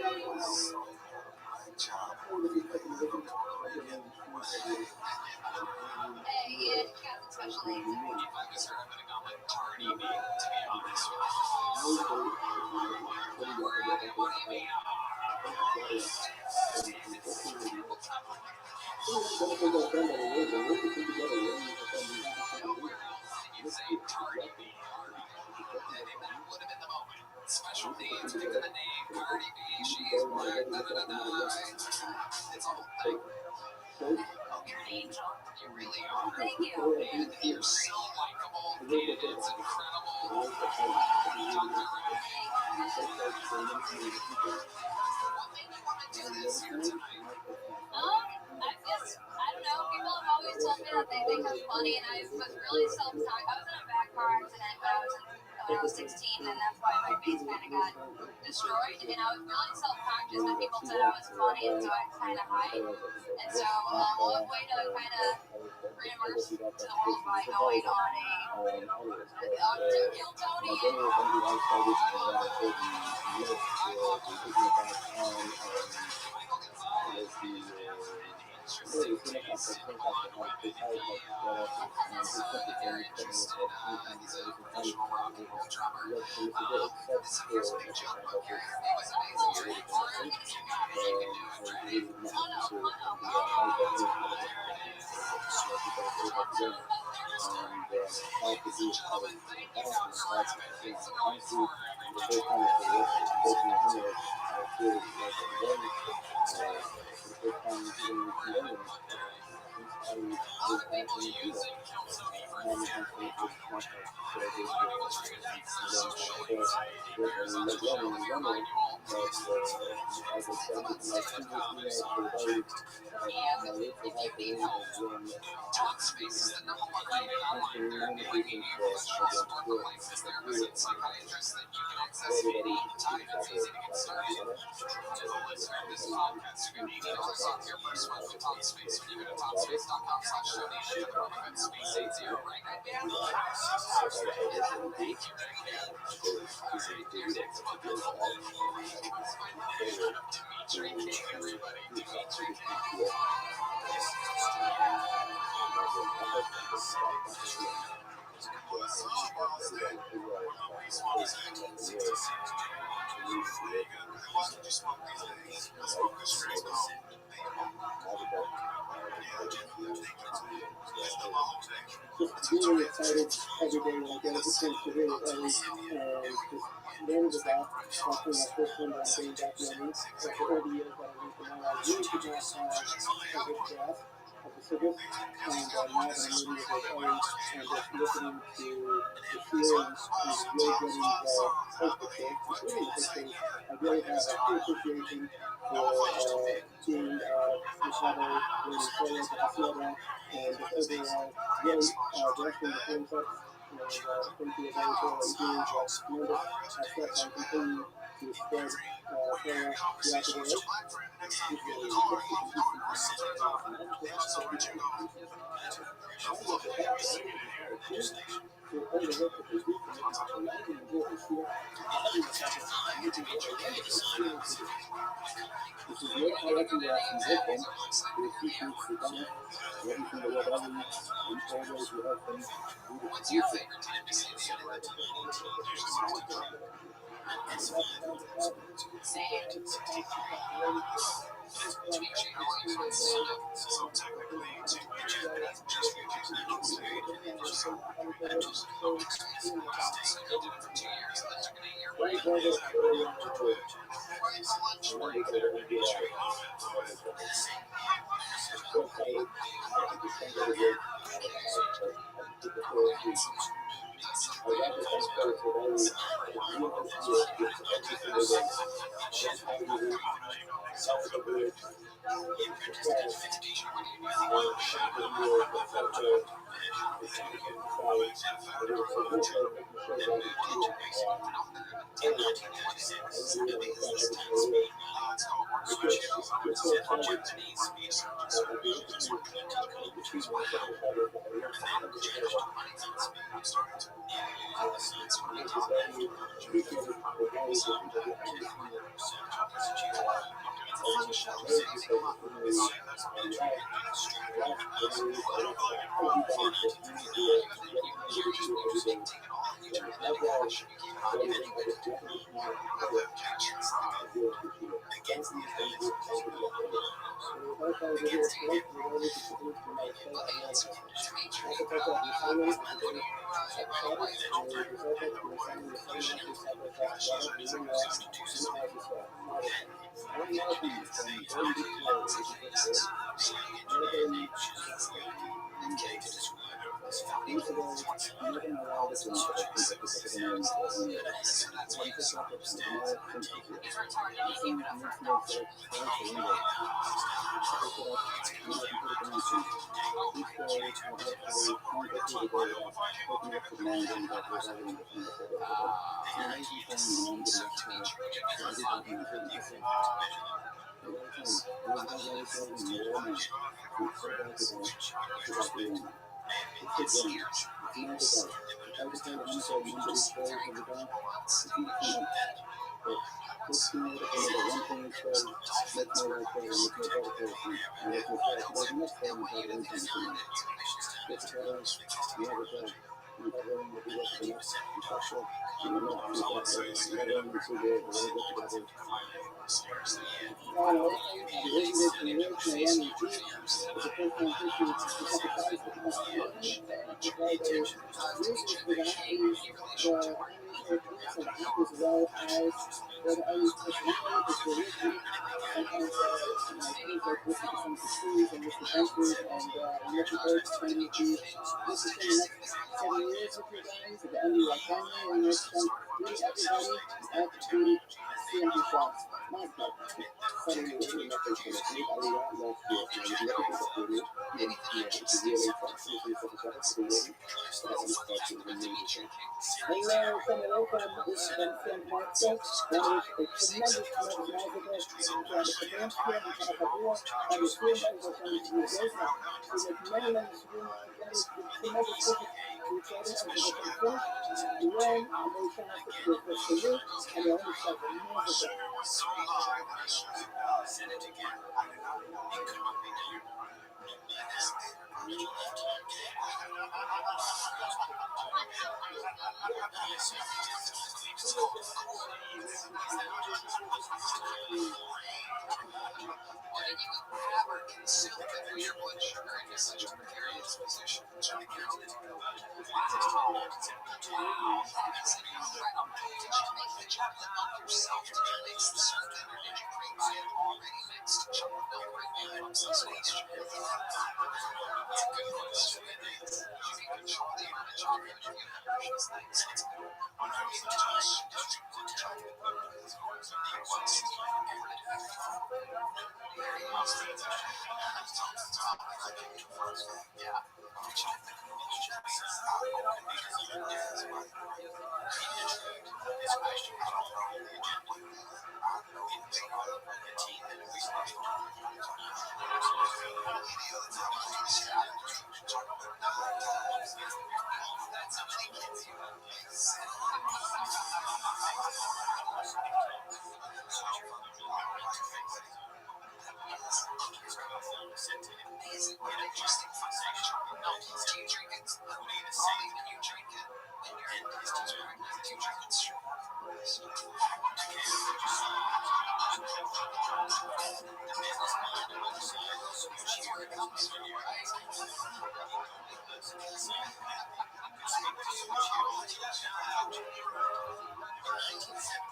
Hey, yeah, she got some special names. If I was her, I would have gone with Cardi B, to be honest with you. What do you mean? Special needs, pick of the name, Cardi B, she's black, It's a whole thing. You're an angel. You really are. Thank you. And you're so likable, and it's incredible. What made you want to do this here tonight? I don't know. People have always told me that they think I'm funny, and I was really self-conscious. I was in a bad car accident when I was 16, and that's why my face kind of got destroyed. And I was really self-conscious that people said I was funny, and so I kind of hide. And so, one way to kind of reimmerse to the world by going on to kill Tony. Interesting taste in blonde women. Very interested. He's a professional rock and roll drummer. Here's a big joke book. Your interview was amazing. You're an amazing guy. You can do it, right? Ladies and gentlemen, thank you for grabbing. Thanks a million for other people using Keltoni for therapy. A lot of people trying to fix their social anxiety. There's a channel here manual. And if you need help, Talkspace is the #1 rated online therapy. Bringing you professional support from licensed therapists and psychiatrists that you can access anytime. It's easy to get started. To the listener of this podcast, you're going to need $80 off your first month with Talkspace when you go to Talkspace.com/donation to the Roman Space 80 right now. Thank you, your next month is Dimitri King, everybody. Dimitri King. Really excited every day when I get a chance to hear it and just learn about talking my first one that I'm getting back in after all the years that I was in my life. Really could not have a good grasp of the service, and now that I'm learning with his age and just listening to the feelings and really getting the perspective, including the pictures, I really have a true appreciation for being this level, learning solo to Hasiera, and just overall really grasping the concepts. And thank you again for what you do. Tremendous steps on continuing to spread prayer throughout the world. What's your favorite time to see the entertainment? Teaching only on stand-up. So technically, teaching is just on stage. So you did it for 2 years, and then took an 8-year break. Why is lunch break there? wants to chug milk right now from Space Jam? It's a good question. You can control the amount of chocolate you get from these things. Let's go. When I was a child, touch good chocolate. What's the yeah. Amazing. What an interesting fun fact. Do you drink it? Only when you drink it, when you're in the do you drink it straight? Where it comes from, right?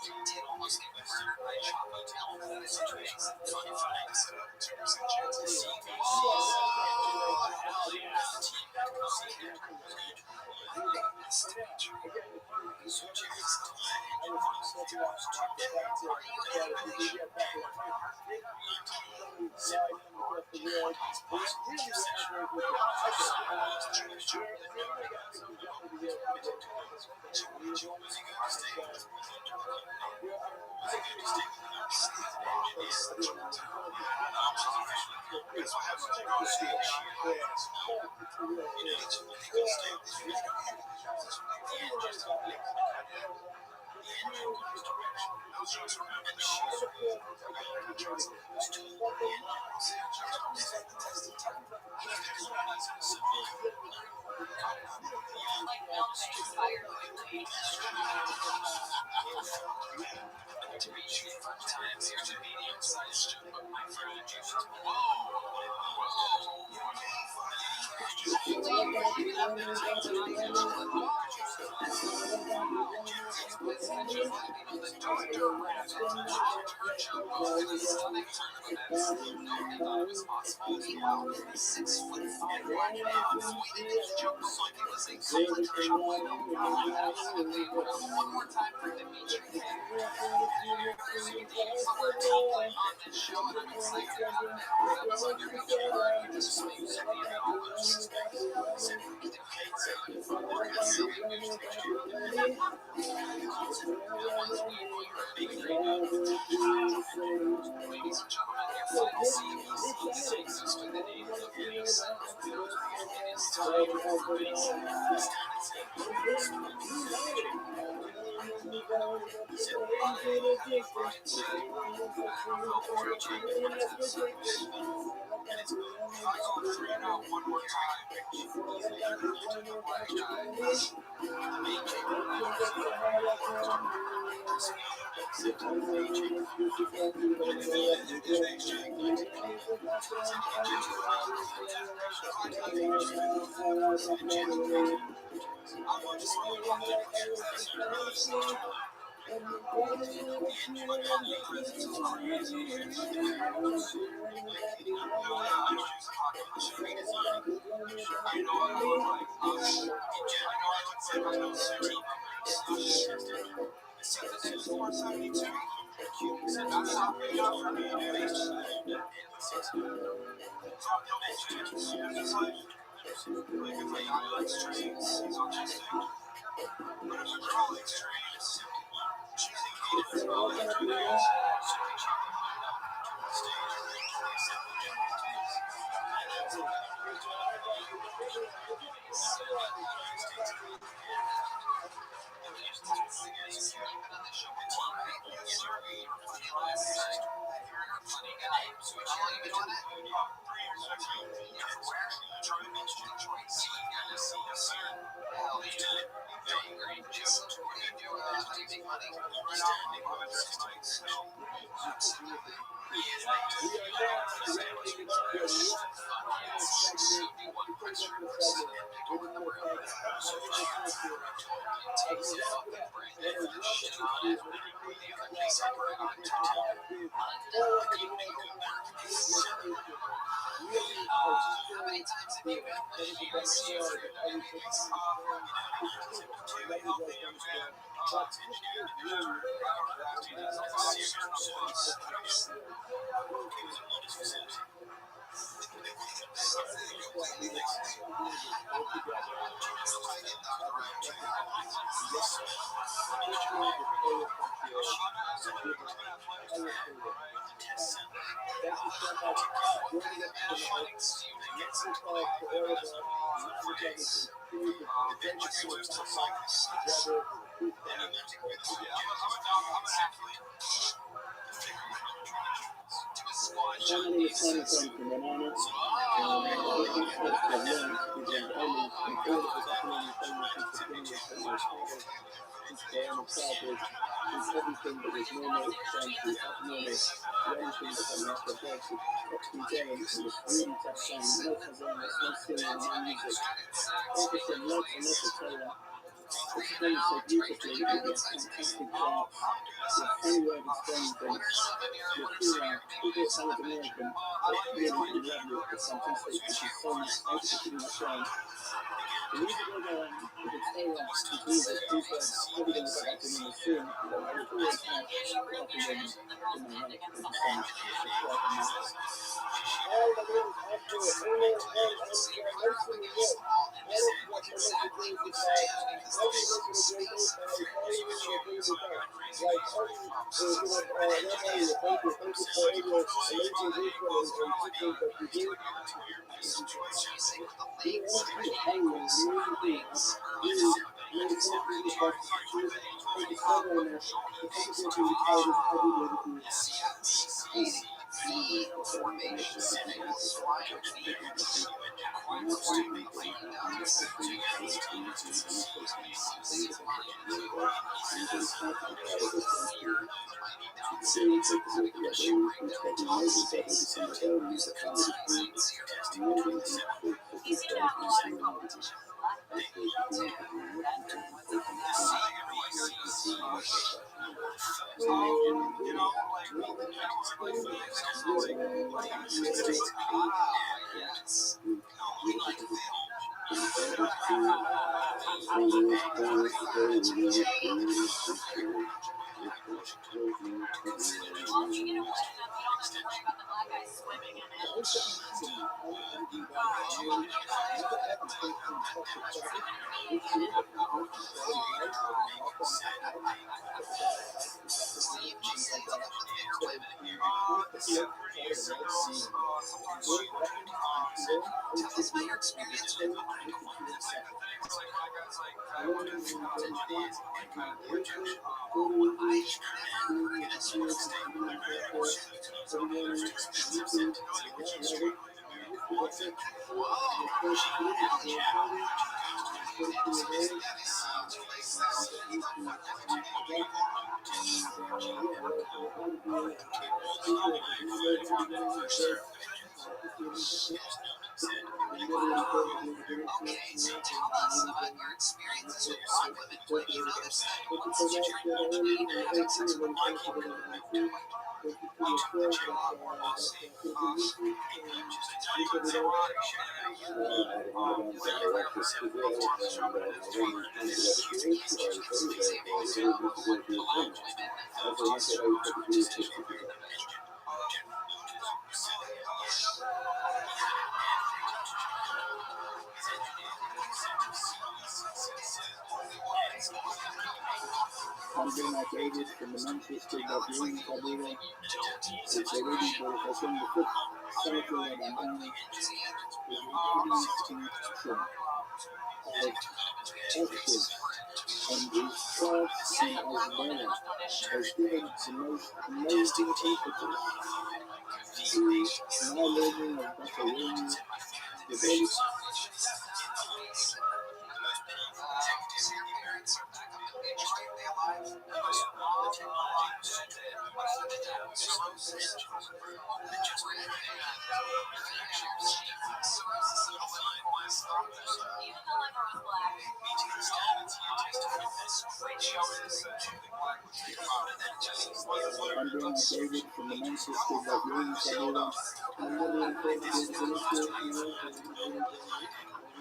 Did almost get murdered by chocolate milk. That is amazing. Funny fact. 2% chance of seeing me. Hell yeah. Like milk may expire quickly. To reach me 5 times, here's a medium-sized chunk of my friend. One more time for Dimitri. Somewhere top line on this show, and I'm excited about it. That was on your computer. You just use it, you know, ladies and gentlemen, your final CBC 6 is with the name of Base. It is time for Base. One more time.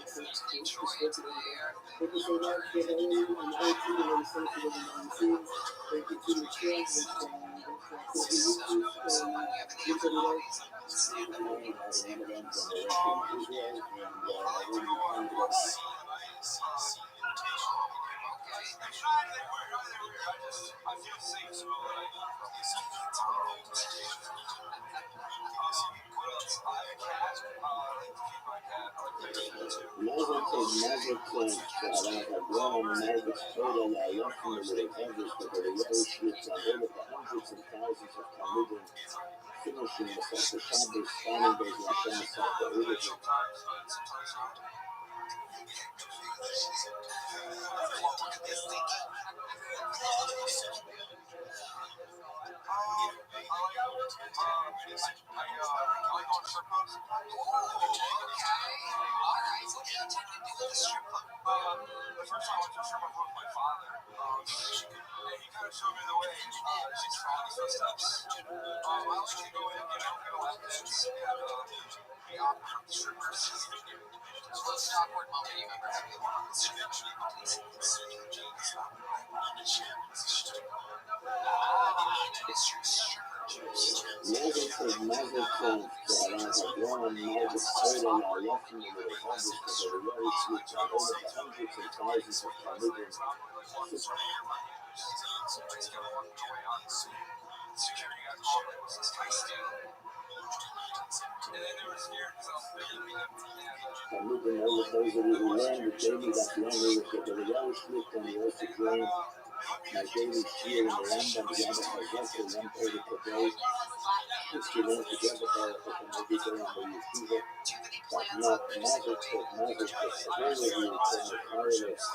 Detroit there. People say that shit early and old people when the same shit over behind the scenes. They continue to share this I feel safe, so finishing the Soccer Shabbos final days like the first time I went to a strip club with my father, he kind of showed me the way. She's strong as those steps. I like to go in, get a lap dance, and be awkward with the strippers. The most awkward moment you've ever had with one of the strippers. It's your stripper juice. Security guys called me. It was this nice dude. And then they were scared because I was bigger than them. moving all of those that we learned, the daily that learning with the Belial script and the also joined my daily cheer in the Rambam, the other Hajjah, and then pray the Kabbalah, which we learn together by the Kamadiga and the Yeshiva, but not Mazel Tov, the very review from the Karelist.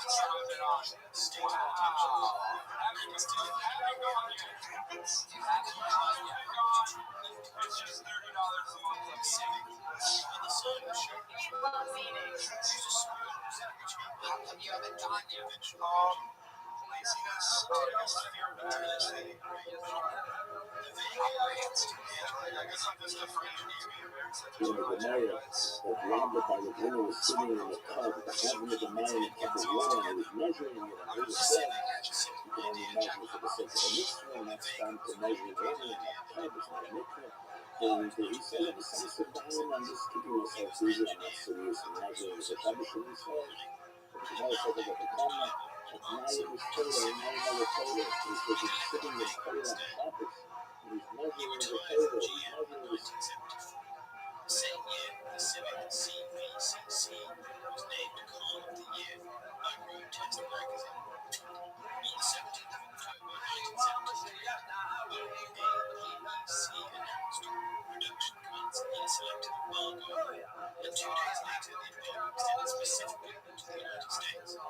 It's just $30 a month. I'm saving. How come you haven't gone yet? Laziness, I guess fear of embarrassing. I guess I'm just afraid of being embarrassed. In the Gemara, that Rabbi by the dinner was sitting in the cup, having the Gemara in a cup of water, and he was measuring it, and he was saying, you can only measure for the sake of the mitzvah, and that's time to measure it over, and that cup is not a mitzvah. And he said, I'm sit down, I'm just keeping myself busy, I'm not serious in measuring the Shabbos, and he said, but the Gemara said that the Gemara, at night it was Torah, and now another Torah, he said, he's sitting in Torah on Shabbos, and he's measuring the Torah, he's measuring the Same year, the Civic CVCC was named Car of the Year by Road Test Magazine. On the 17th of October 1973, OAPEC announced production cuts in selective embargo, and 2 days later the embargo extended specifically to the United States.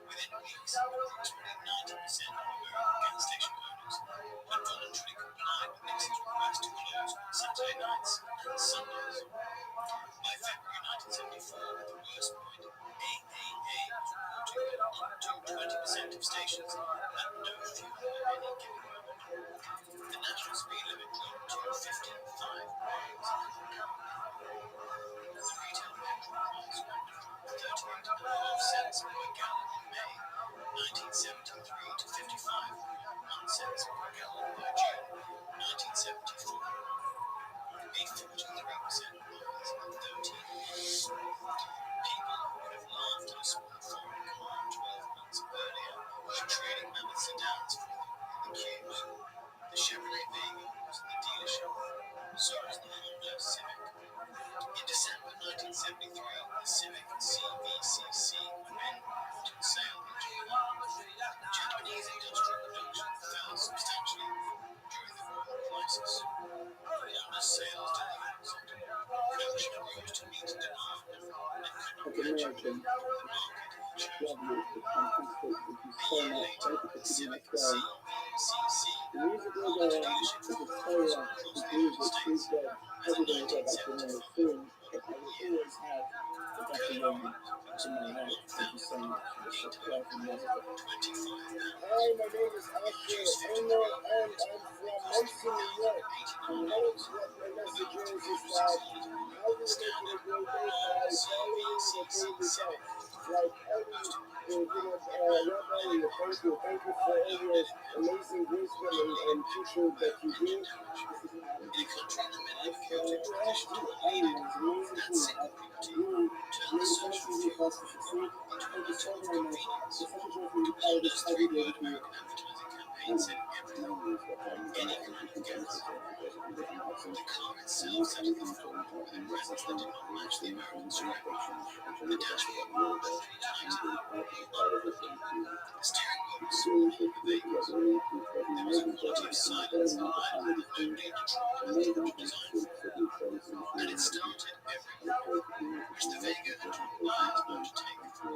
Within weeks, approximately 90% of American gas station owners had voluntarily complied with Nixon's request to close on Saturday nights and Sundays. By February 1974, at the worst point, AAA reported that up to 20% of stations had no fuel at any given moment. The national speed limit dropped to 55 miles. The retail petrol price went from 38 cents per gallon in May 1973 to 55.1 cents per gallon by June 1974. A 43% rise in 13 years. People would have laughed at a small foreign car 12 months earlier for trading mammoth sedans for them in the queues. The Chevrolet Vega was in the dealership, so was the Honda Civic. In December 1973, the Civic CVCC had been put on sale in Japan. Japanese industrial production fell substantially during the oil crisis. Honda's sales declined. Production rose to meet demand and could not catch up to the market chosen. A year later, the Civic CVCC launched dealership programs across the United States, and in 1974, Hi, my name is Oscar Eno, and I'm from Muncie, New York. And what my message is that how do you make it a great day by following the favorite song. Like every, thank you for all your amazing wisdom and teaching that you do. In a country in the middle of a chaotic transition to a leading, that single property turned the search for fuel into a matter of convenience. To Honda's three-word American advertising campaign said everything. Any kind of gas. The car itself set off the floor with a presence that did not match the American surroundings. The dashboard rolled battery tight. The steering wheel was smooth and vapors. There was a quality of silence and idling that no need to try to design for. And it started everywhere, which the Vega had to rely on to take. The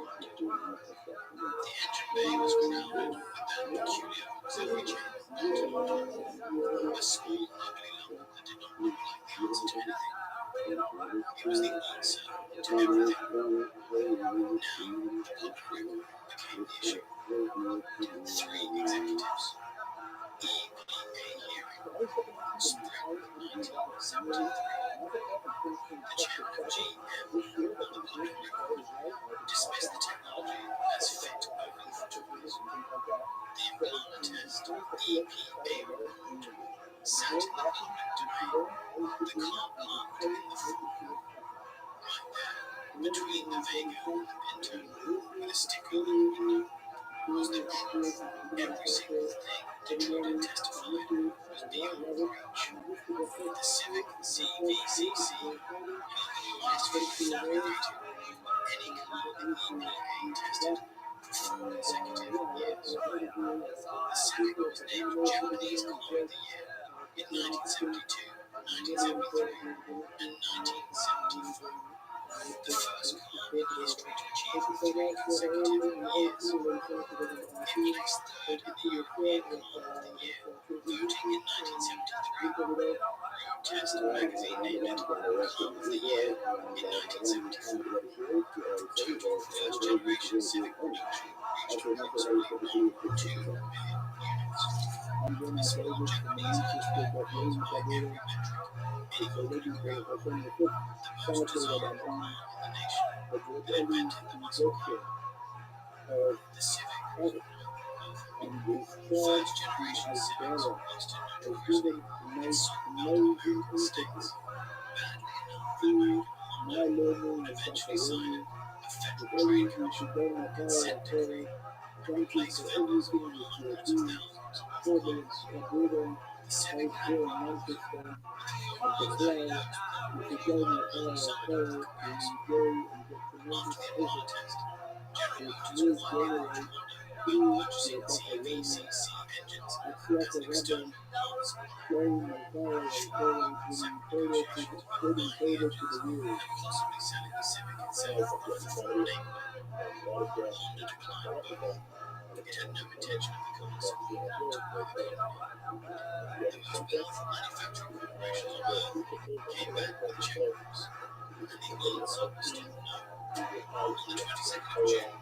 engine bay was crowded with that peculiar auxiliary chamber motor, a small ugly lump that did not look like the answer to anything. It was the answer to everything. Now, plot group became the issue. 3 executives. EPA hearing. Spring 1973. The chairman of GM on the public record dismissed the technology as fit over the footways. The Impala test, EPA report, sat in the public domain. The car parked in the forecourt. Right there, between the Vega and the Pinto, with a sticker on the window, was the proof. Every single thing Detroit had testified was beyond reach. The Civic CVCC held the highest fuel rating of any car the EPA tested for 4 consecutive years. The Civic was named Japanese Car of the Year in 1972, 1973, and 1974. The first car in history to achieve 3 consecutive years. It placed third in the European Car of the Year, voting in 1973. Road Test magazine named it Car of the Year in 1974. Total first-generation Civic production reached approximately 1.2 million units. A small Japanese hatchback rose by every metric anyone could agree on. The most desirable car in the nation that invented the muscle car. The Civic was perfect. First-generation Civics released in New Jersey and sold out American states, badly enough that American Honda would eventually sign a Federal Trade Commission consent decree to replace federal car hundreds of thousands of vehicles. The Civic had problems with the low-quality nose cylinder comparison. After the Impala test, General Motors quietly left Honda, purchasing CVCC engines as an external power supply. Surely, separate negotiations with highly engines and possibly selling the Civic itself on a foreign name. Honda declined both. It had no intention of becoming support to either company. The most powerful manufacturing corporations on earth came back with checkbooks, and the answer was still no. On the 22nd of June,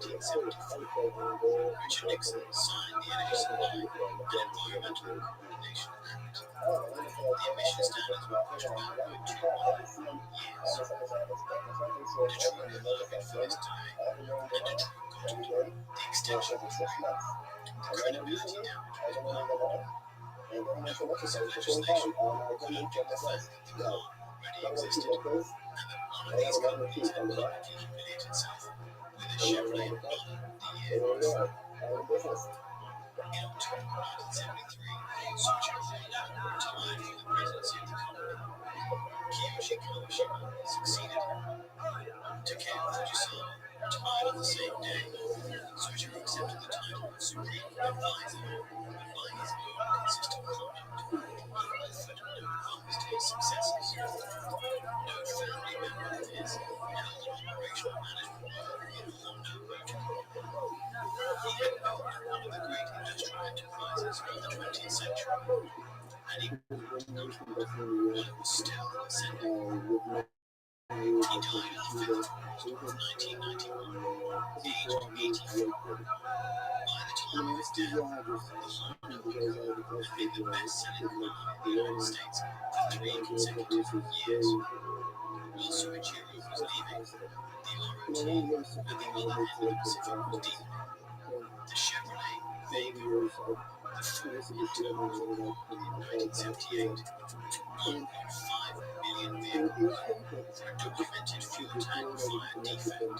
1974, Richard Nixon signed the Energy Supply and Environmental Coordination Act. The emission standards were pushed back by 2 years. Detroit emerged first today, and Detroit got it. The extension was real. The credibility damage was permanent. No piece of legislation could undo the fact that the car already existed, and that one of these companies had publicly humiliated itself with a Chevrolet Impala the year before. In October 1973, Tsuchiya retired from the presidency of the company. Kiyoshi Kawashima succeeded him. Takeo Fujisawa retired on the same day. Tsuchiya accepted the title of Supreme Advisor, by his own consistent conduct, he offered no promise to his successors. No family member of his held an operational management role in Honda Motor Corp. He had been one of the great industrial enterprises of the 20th century, and he worked not while it was still ascending. He died on the 5th of August, 1991, aged 84. By the time of his death, the Honda Accord had been the best-selling car in the United States for 3 consecutive years. While Soichiro was leaving, the ROT at the other end of the Pacific was deepening. The Chevrolet Vega, the Ford Interval, in 1978, 1.5 million vehicles for a documented fuel tank fire defect.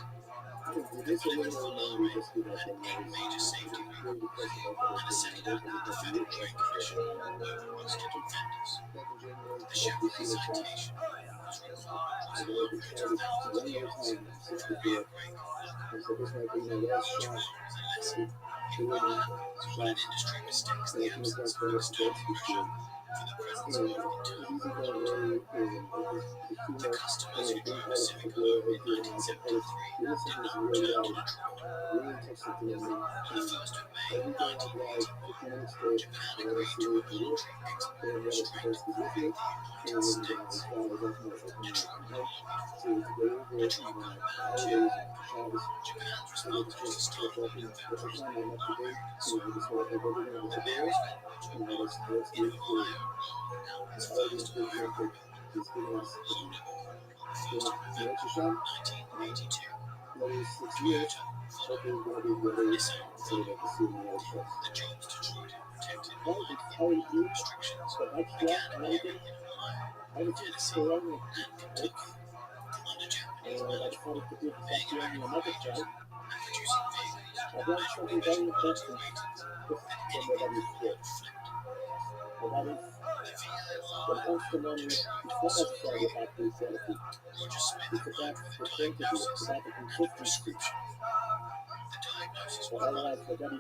The Plymouth Alarm had 8 major safety recalls, and a settlement with the Federal Trade Commission over rusted fenders. The Chevrolet citation was reported hundreds of thousands of euros for a rear brake. Each one was a lesson in what an industry mistakes the absence of external pressure for the presence of internal quality. The customers who drove a Civic home in 1973 did not return to Detroit. On the 1st of May 1981, Japan agreed to a military export restraint with the United States. Detroit lobbied. Detroit got banned too. Japan's response was to start November surveillance. The Marysville Motor Plant in Ohio rolled out its first iron ribbon foldable prototype 1982. Toyota followed. Nissan followed. The jobs Detroit had protected behind import restrictions began appearing in Ohio, Tennessee, and Kentucky. Under Japanese management, Vega agriculture and producing vehicles had reached quality ratings that anything could reflect. The VIR Detroit was breathing. Roger Smith arrived with a diagnosis and a prescription. The diagnosis was wrong.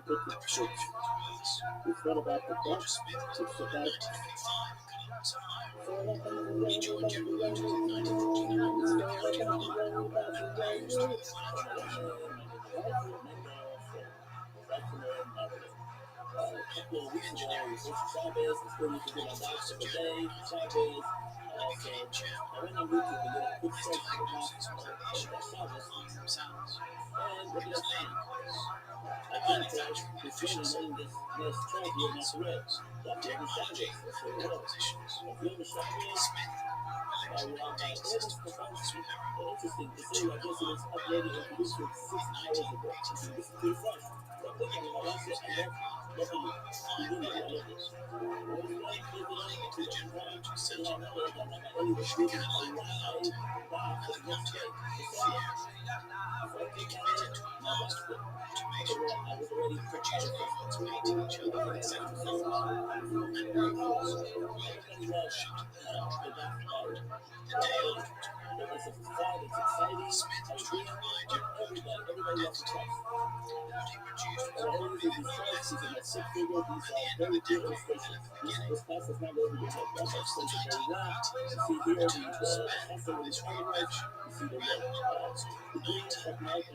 The prescription was worse. Roger Smith was born in 1925 in Columbus, Ohio. He joined General Motors in 1949 as a mechanical clerk and rose through the financial ladder. The engineering supervisor on the 21st of January 1920 became chairman. His diagnosis was that the issue was not the cars themselves, it was labor costs. The manufacturing inefficiency, the principles, technology, and acquisitions. Smith electrically dated system problems from error. 2.5 million miles in 1982. He proposed aircraft for over $5 million. He put money into the General Motors Center for Cadillac Volante and the Pontiac Fiero. He committed to advanced automation, produced robots painting each other in 7 months, and robots welding through shutting the hatch with a plug the day after it turned. Smith was treated by General Motors for identity. What he produced was probably less valuable, and the end of the decade and at the beginning was lost to the 1980s. Return to spend from this reinvention ran upwards to 19 million. The entire market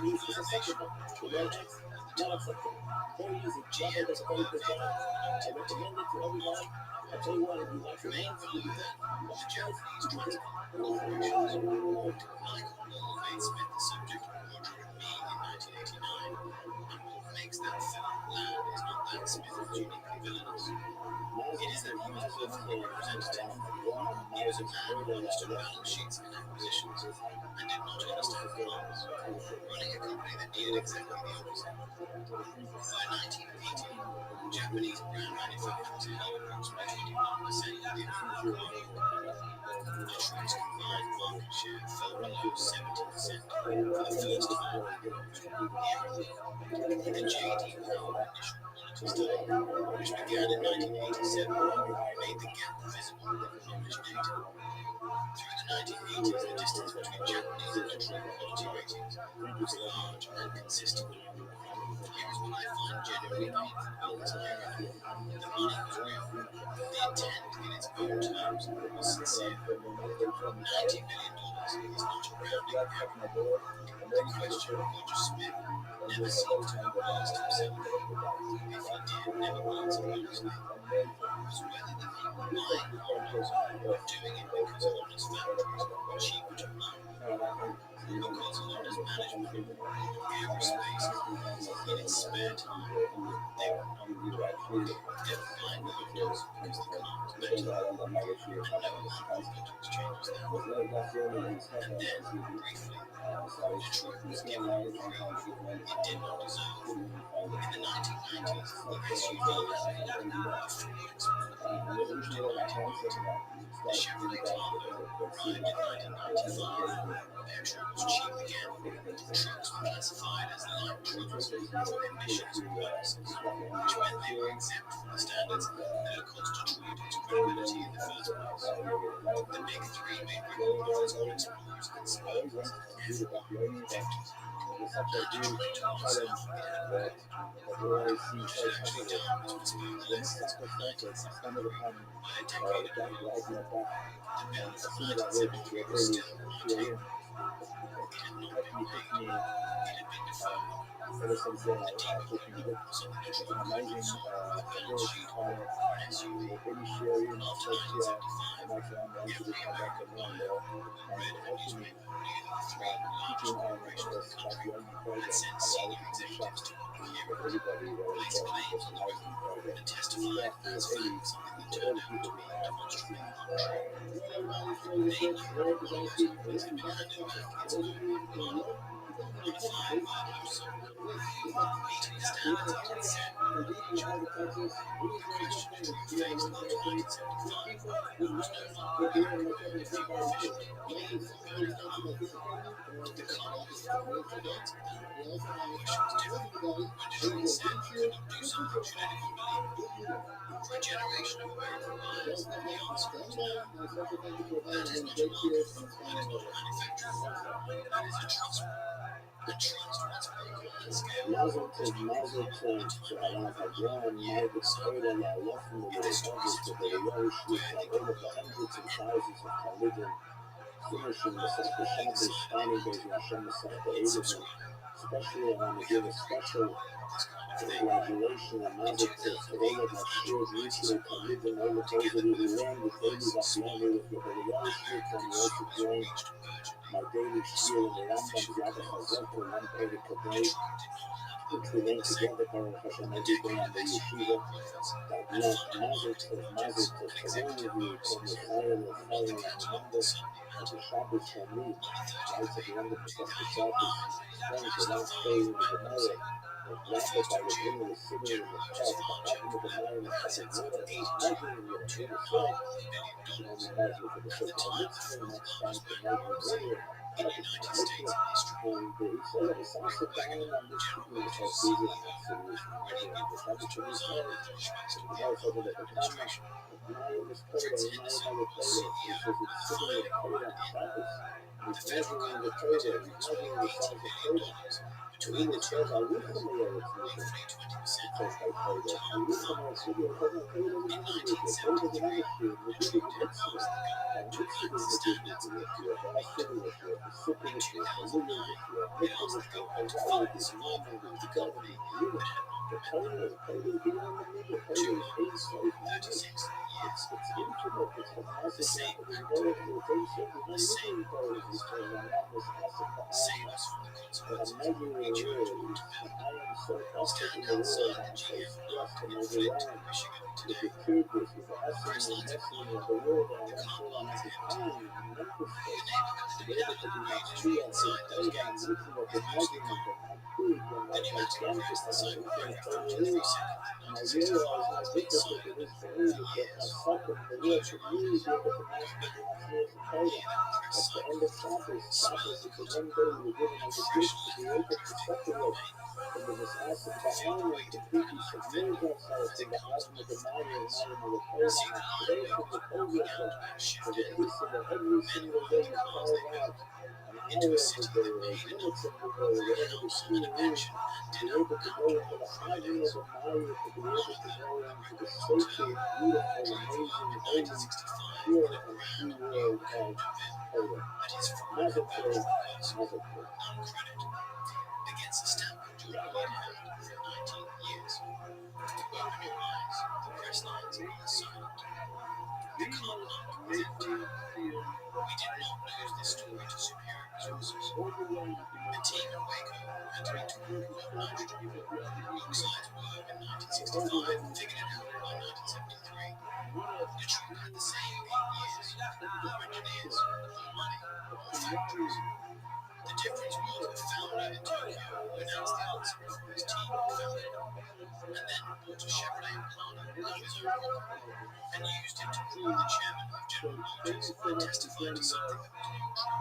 utilization Toyota at the time. GM favorite productivity. Main value then was the Japanese transport corporations. Like all made Smith the subject of Roger and me in 1989, and what makes that film land is not that Smith was uniquely villainous. It is that he was a powerful representative. He was a man who understood balance sheets and acquisitions, and did not understand plans, running a company that needed exactly the opposite. By 1980, Japanese brand manufacturers held approximately 21% of the American car market. Detroit's combined market share fell below 70% for the first time in almost 1 year. The J.D. Power initial quality study, which began in 1987, made the gap visible in published data. Through the 1980s, the distance between Japanese and Detroit quality ratings was large and consistent. Here is what I find genuinely painful about this era. The money was real. The intent, in its own terms, was sincere. $90 million is not a rounding error. The question of Roger Smith never seems to have asked himself, if he did never answer honestly, was whether the people buying cars were doing it because honest factories were cheaper to run. Because Honda's management gave her space in its spare time. They were not regretful. They were buying Hondas because the car was better, and no one wanted to exchange them. And then, briefly, Detroit was given a road it did not deserve. In the 1990s, the SUV a Ford Explorer. The Chevrolet Tahoe arrived in 1995. Petrol was cheap again. Trucks were classified as light trucks for emissions purposes, which meant they were exempt from the standards that had constituted its credibility in the first place. The Big Three made real profits on Explorers and Suburbans and Vectors. Detroit tops it had trajectory down to its boom lessons from 1970, by a decade ago. The Benz 973 was still mounting. It had not been made. It had been deferred. The deep was on the Detroit balance sheet for an SUV. After 1975, every American buyer read only the three large corporations of the country had sent senior executives to one hearing, place claims on the record, and testify as facts something that turned out to be demonstrably untrue. Namely, Honda's completely handed back its own money on a 5-year household, meeting the standards it had set for each other. The question Detroit faced after 1975 was no longer if they were officially playing for good enough. The car was Ford for not. The question was different. When Detroit said we could not do something, should anyone believe it? For a generation of American buyers, the answer was no. That is not a market. That is not a manufacturer. That is a trust war. And trust runs a broken landscape. especially when they give a special congratulation and magic to all of my skills, mutual collision, all of those that we learn with babies at the end with the very streets and we also join my daily spiel in the Rambam Yad HaZoto 130 per day, which we learn together for Hashem every day on the yeshiva. That magic of all of you from the fire and remember that the Shabbos for me, right at the end of the Shabbos, spends the last day in the Gemara. Rabbi by the window was sitting in the chest, the bottom of the iron was like water, and he's measuring it to the floor. You can only measure for the circle of mitzvah, next time to measure water. And he said that it's also down on this people which has bigger solution. The Shabbos to his head, so the Gemara said that the Tana, Maya was Torah, and Maya never played it. He says it's sitting in the Torah on Shabbos. He's measuring the Torah, he's measuring the size of Torah. Between the chairs, I look at the mirror, it's moving. Because I play that. I look at my studio, I have a Torah in the music, the Torah in the industry, the music in the mitzvah. And mitzvah is the business in the field, the hashim in the field, the soup in the field, the living in the field, the mitzvah in the field, the value, the mom, the government, the Torah, the Torah is beyond the middle, the Torah is inside magic. It's intimate, it's the massive happening there, the basic, the living Torah is Torah, and that was massive for all. But I'm measuring the world, and I am so often in the world, I'm so blessed to measure around with the purpose, with the essence and destiny of the world, and I'm sure I'm at the time and mental space to be able to be my true and safe data and looking at the measurement of how big and how gigantic and how infinite Torah is. And I realize how difficult it is for me to get myself in the world to really be able to master the ideas of Torah. At the end of Shabbos is the one day we're given as a gift to be able to separate from the discussion behind and completely submerge ourselves in the Adam of the Maya and Adam of the Torah and today from the Torah for the piece of it every single day we carve out an hour of the day or minutes of the day, whatever the school is, to be able to go into the Adam of the Maya, to be able to go into the sacred, beautiful, amazing, holy, pure and true world of Torah. Magic Torah, magic Torah. Against the stamp of Julie had held for 19 years. Open your eyes, the press lines are silent. The car park is empty. We did not lose this story to superiors. forces. A team in Waco had to be torn above nitrogen. Both sides were in 1965 and figured it out by 1973. Detroit had the same 8 years, more engineers, more money, more factories. The difference was the founder in Tokyo announced the answer before his team found it, and then bought a Chevrolet Impala of his own rock and used it to call the chairman of General Motors and testify to something that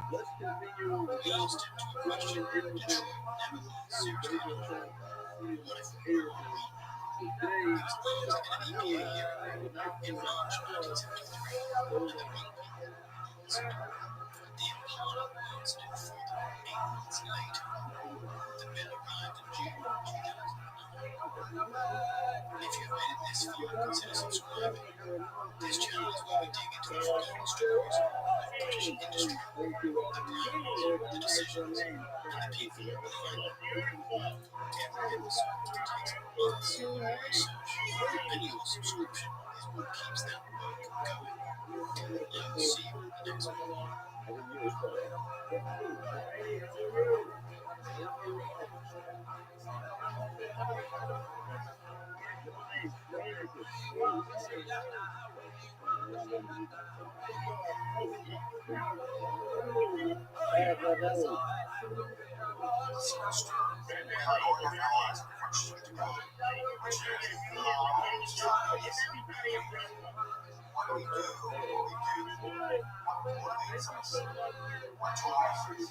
was not true. He asked him to a question Detroit never thought seriously enough. What if we were all wrong? He was asked in an EPA hearing in March 1973, and the wrong people answered. The Impala answered it for them 8 months later. The bill arrived in June 2009. If you've made it this far, consider subscribing. This channel is where we dig into the forgotten stories of British industry, the brands, the decisions, and the people behind them. Every episode takes months of research, and your subscription is what keeps that work going. I will see you in the next one. What do we do? What leads us? What drives us?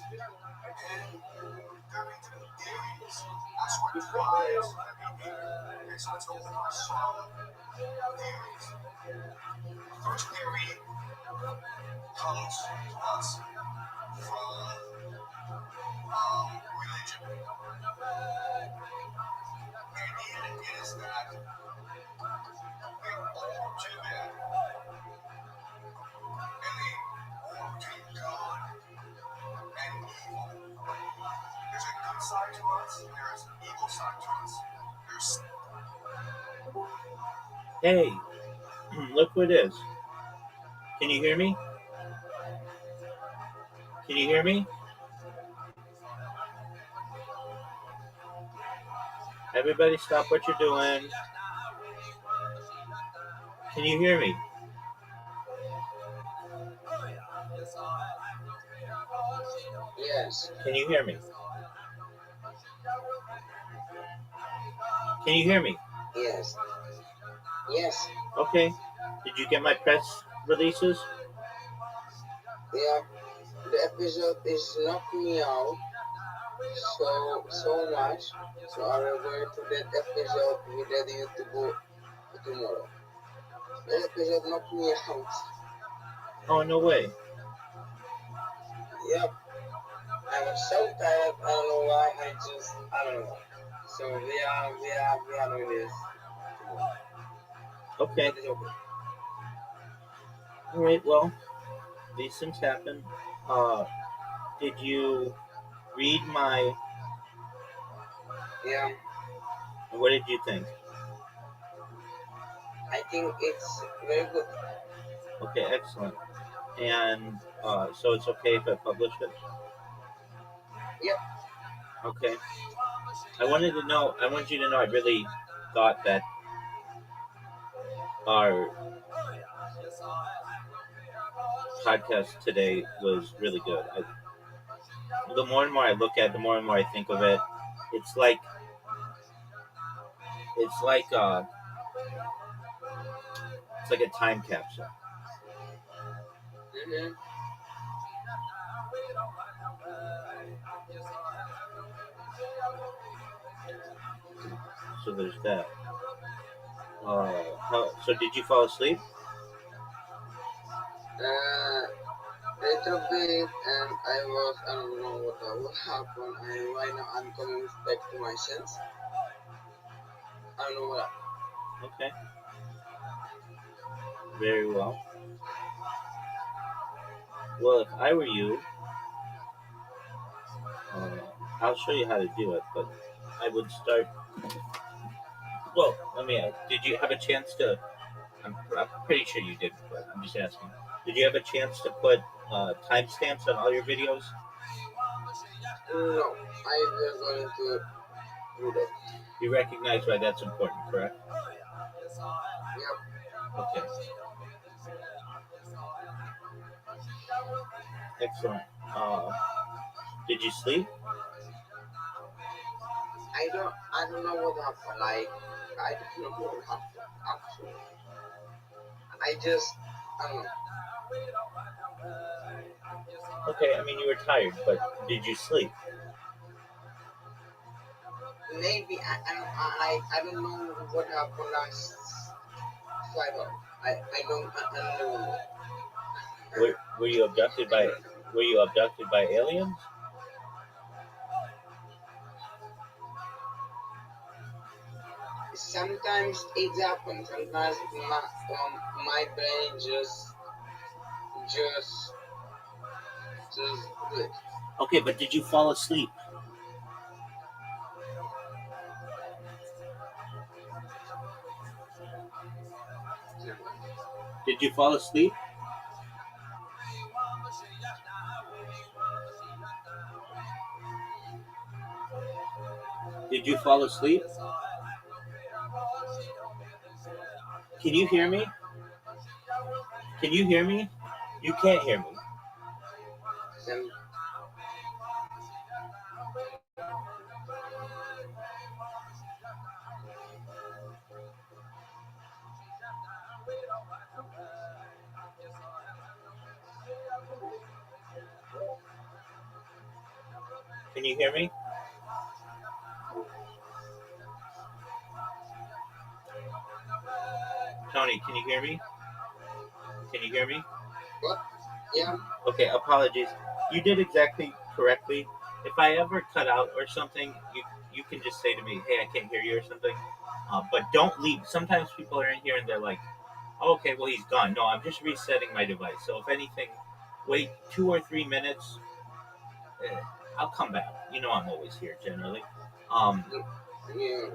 And going to the theories. That's what drives everything. Okay, so let's go first. Theories. First theory comes to us from religion. The idea is that we're all too bad. And they all take God and evil. There's a good side to us, and there's an evil side to us. Hey, look who it is. Can you hear me? Can you hear me? Everybody stop what you're doing. Can you hear me? Yes. Can you hear me? Can you hear me? Yes. Yes. Okay. Did you get my press releases? Yeah. The episode is knocking me out so much. So I will go to that episode with you to go tomorrow. That episode knocked me out. Oh, no way. Yep. I was so tired. I don't know why. I don't know. So we are doing this. Okay. All right. Well, these things happen. Did you read my? Yeah. What did you think? I think it's very good. Okay, excellent. And so it's okay if I publish it? Yep. Okay. I want you to know I really thought that our podcast today was really good. The more and more I look at it, the more and more I think of it. It's like a time capsule. Mm-hmm. So there's that. So did you fall asleep? Little bit, and I don't know what happened. Right now I'm coming back to my sense. I don't know what happened. Okay. Very well. Well, if I were you, I'll show you how to do it, but I would start. Well, let me ask, did you have a chance to? I'm pretty sure you did, but I'm just asking. Did you have a chance to put timestamps on all your videos? No, I was going to do that. You recognize why that's important, correct? Yep. Okay. Excellent. Did you sleep? I don't know what happened. Like, I don't know what happened. Actually, I don't know. Okay, I mean you were tired, but did you sleep? Maybe I don't know what happened last 5 hours. I don't know. Were you abducted by aliens? Sometimes it happens. Sometimes my brain just do it. Okay, but did you fall asleep? Did you fall asleep? Did you fall asleep? Can you hear me? Can you hear me? You can't hear me. Can you hear me? Tony, can you hear me? Can you hear me? What? Yeah. Okay, apologies. You did exactly correctly. If I ever cut out or something, you can just say to me, "Hey, I can't hear you" or something. But don't leave. Sometimes people are in here and they're like, oh, "Okay, well he's gone." No, I'm just resetting my device. So if anything, wait 2 or 3 minutes. I'll come back. You know I'm always here generally. Yeah.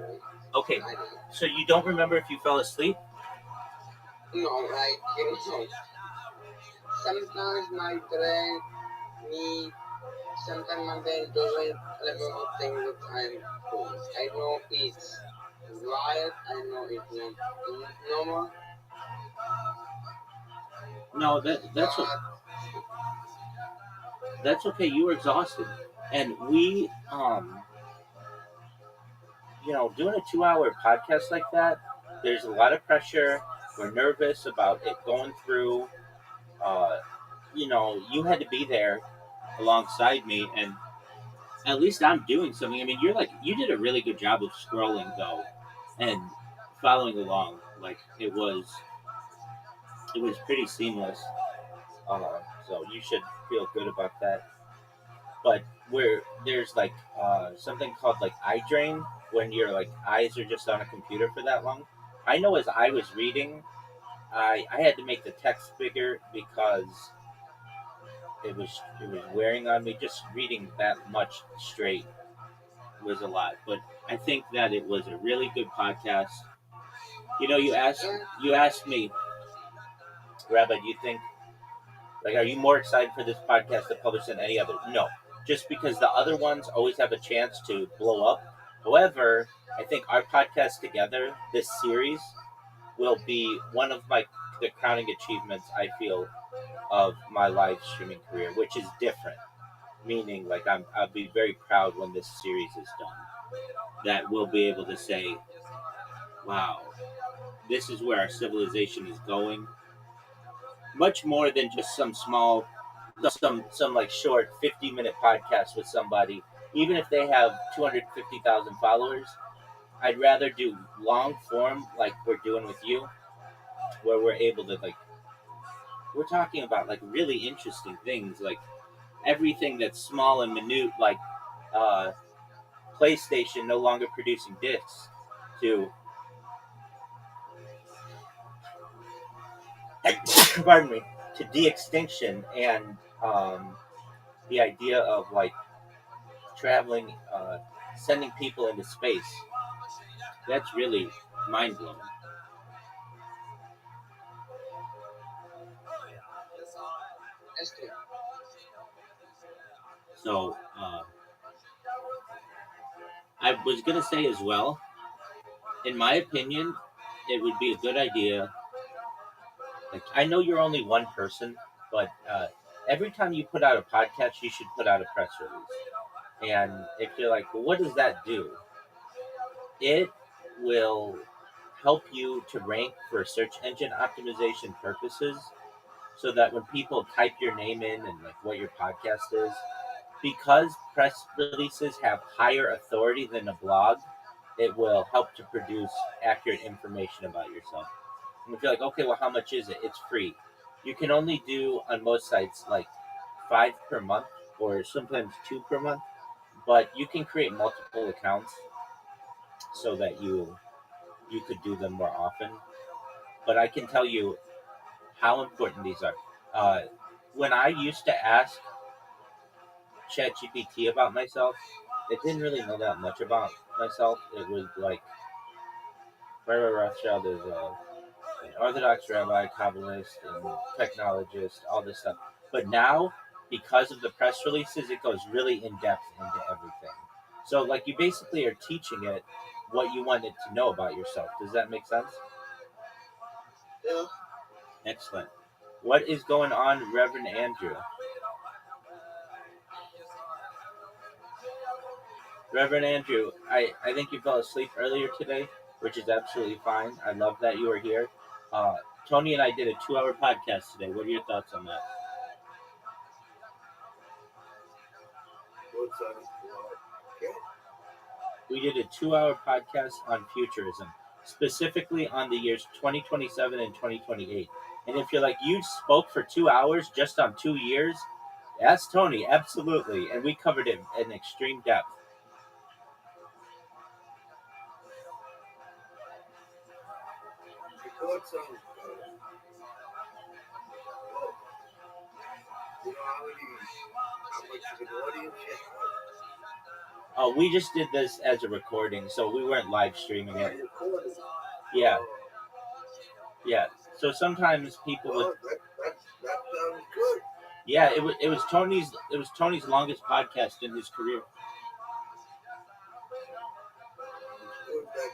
Okay, so you don't remember if you fell asleep? No, like, sometimes my brain needs, sometimes my brain doesn't remember things that I'm doing. I know it's wild, I know it's not normal. No, that's okay. You were exhausted, and we doing a 2-hour podcast like that, there's a lot of pressure. We're nervous about it going through. You had to be there alongside me, and at least I'm doing something. I mean, you did a really good job of scrolling though, and following along. Like it was pretty seamless. So you should feel good about that. But where there's like something called like eye drain when your like eyes are just on a computer for that long. I know as I was reading, I had to make the text bigger because it was wearing on me. Just reading that much straight was a lot. But I think that it was a really good podcast. You asked me, Rabbi, do you think like are you more excited for this podcast to publish than any other? No. Just because the other ones always have a chance to blow up. However, I think our podcast together, this series, will be one of the crowning achievements I feel of my live streaming career, which is different. Meaning, like I'll be very proud when this series is done. That we'll be able to say, "Wow, this is where our civilization is going." Much more than just some like short 50-minute podcast with somebody. Even if they have 250,000 followers, I'd rather do long form like we're doing with you, where we're able to like we're talking about like really interesting things, like everything that's small and minute, like PlayStation no longer producing discs, to pardon me, to de-extinction and the idea of like traveling, sending people into space. That's really mind blowing. So I was gonna say as well, in my opinion, it would be a good idea. Like, I know you're only one person, but every time you put out a podcast, you should put out a press release. And if you're like, well, what does that do? It will help you to rank for search engine optimization purposes, so that when people type your name in and like what your podcast is, because press releases have higher authority than a blog, it will help to produce accurate information about yourself. And if you're like, okay, well, how much is it? It's free. You can only do on most sites like 5 per month or sometimes 2 per month, but you can create multiple accounts so that you could do them more often. But I can tell you how important these are. When I used to ask ChatGPT about myself, it didn't really know that much about myself. It was like Rabbi Rothschild is an Orthodox rabbi, Kabbalist, and technologist, all this stuff. But now, because of the press releases, it goes really in depth into everything. So, like, you basically are teaching it what you want it to know about yourself. Does that make sense? Yeah. Excellent. What is going on, Reverend Andrew? Reverend Andrew, I think you fell asleep earlier today, which is absolutely fine. I love that you are here. Tony and I did a 2-hour podcast today. What are your thoughts on that? What's on okay. We did a 2-hour podcast on futurism, specifically on the years 2027 and 2028. And if you're like, you spoke for 2 hours just on 2 years, ask Tony, absolutely. And we covered it in extreme depth. What's on you know how much of an audience you have? Oh, we just did this as a recording, so we weren't live streaming it. Recording. Yeah. Yeah. So sometimes people would. That sounds good. Yeah, it was Tony's longest podcast in his career. It's good that